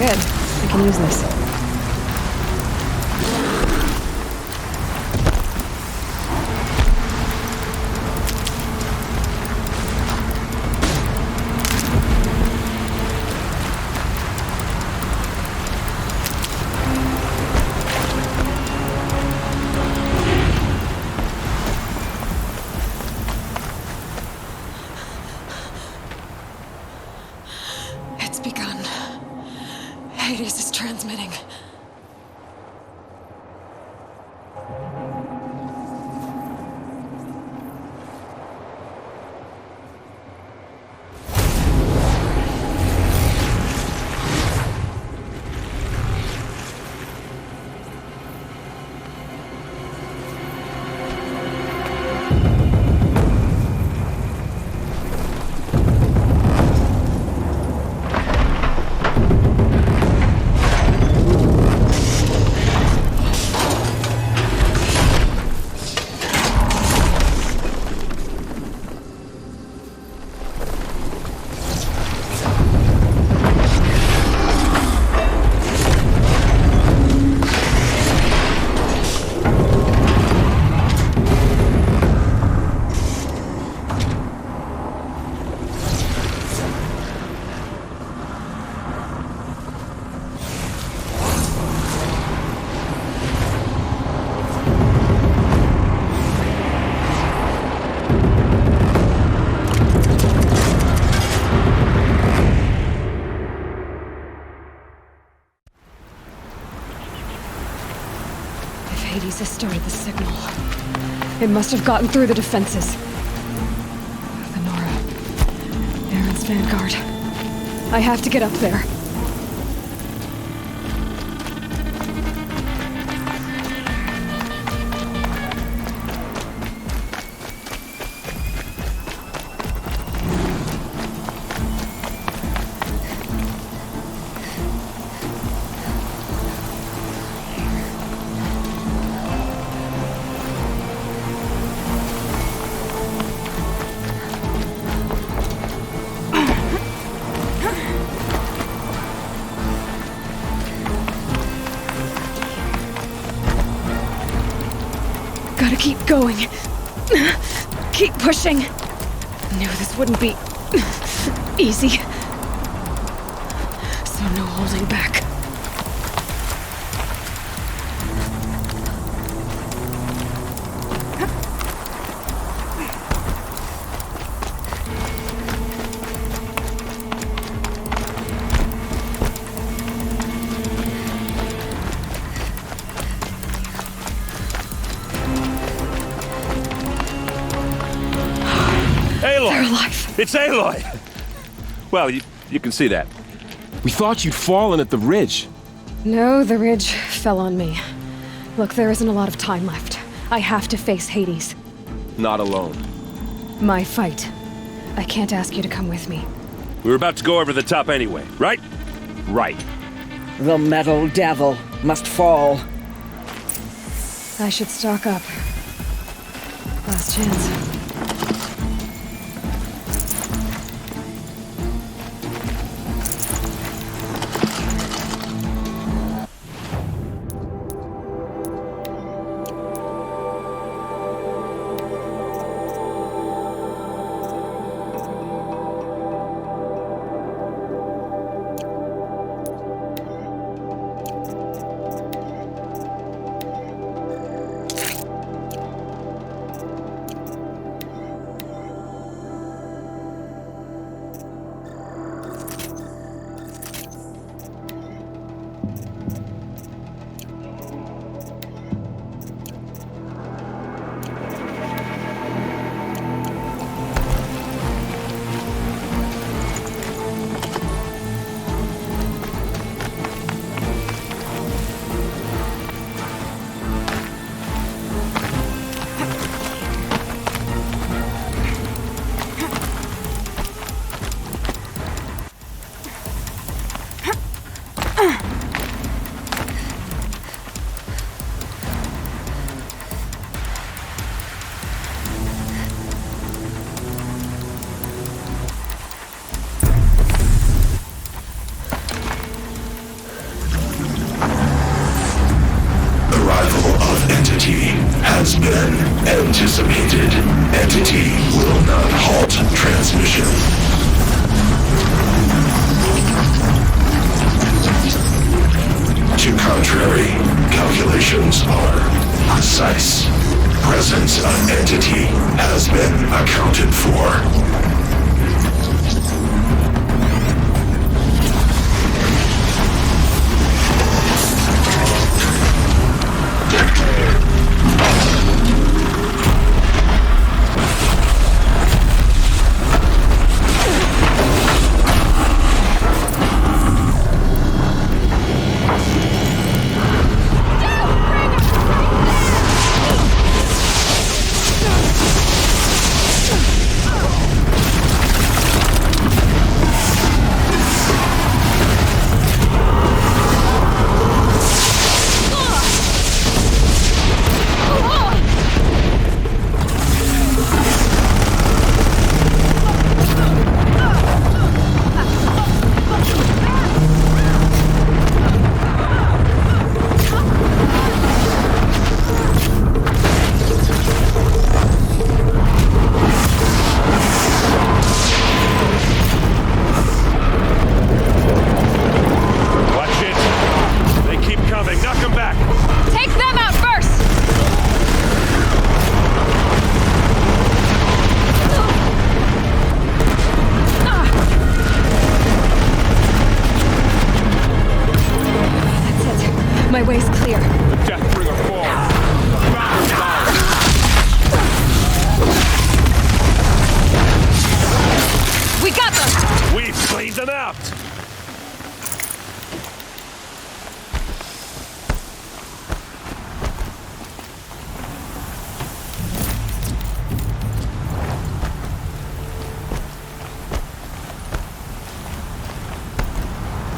Good. I can use this. It's begun. Hades is transmitting. Hades has started the signal. It must have gotten through the defenses. The Nora. Aaron's vanguard. I have to get up there. Gotta keep going. Keep pushing. Knew this wouldn't be easy. So no holding back. Aloy! They're alive. It's Aloy! Well, you can see that. We thought you'd fallen at the ridge. No, the ridge fell on me. Look, there isn't a lot of time left. I have to face Hades. Not alone. My fight. I can't ask you to come with me. We were about to go over the top anyway, right? Right. The metal devil must fall. I should stock up. Last chance. Has been anticipated. Entity will not halt transmission. To contrary, calculations are precise. Presence of entity has been accounted for. My way's clear. The Deathbringer falls. We got them! We've cleaned them out!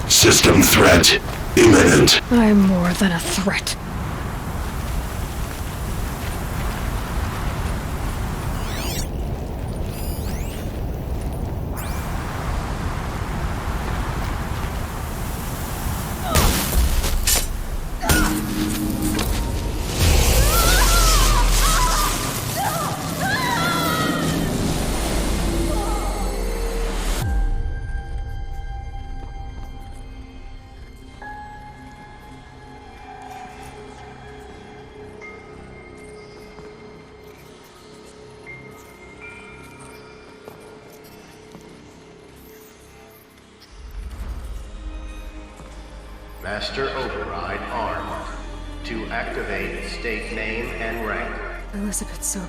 System threat imminent. I'm more than a threat. Master Override armed. To activate, state name and rank. Elizabeth Sobek.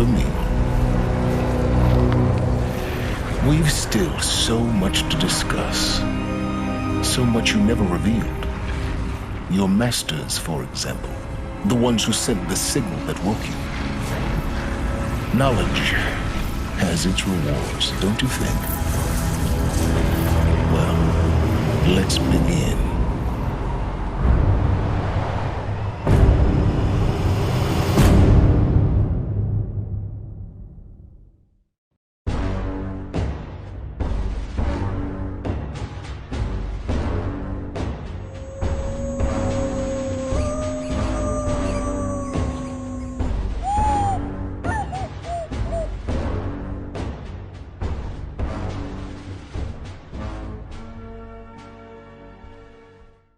remember me. We've still so much to discuss. So much you never revealed. Your masters, for example. The ones who sent the signal that woke you. Knowledge has its rewards, don't you think? Well, let's begin.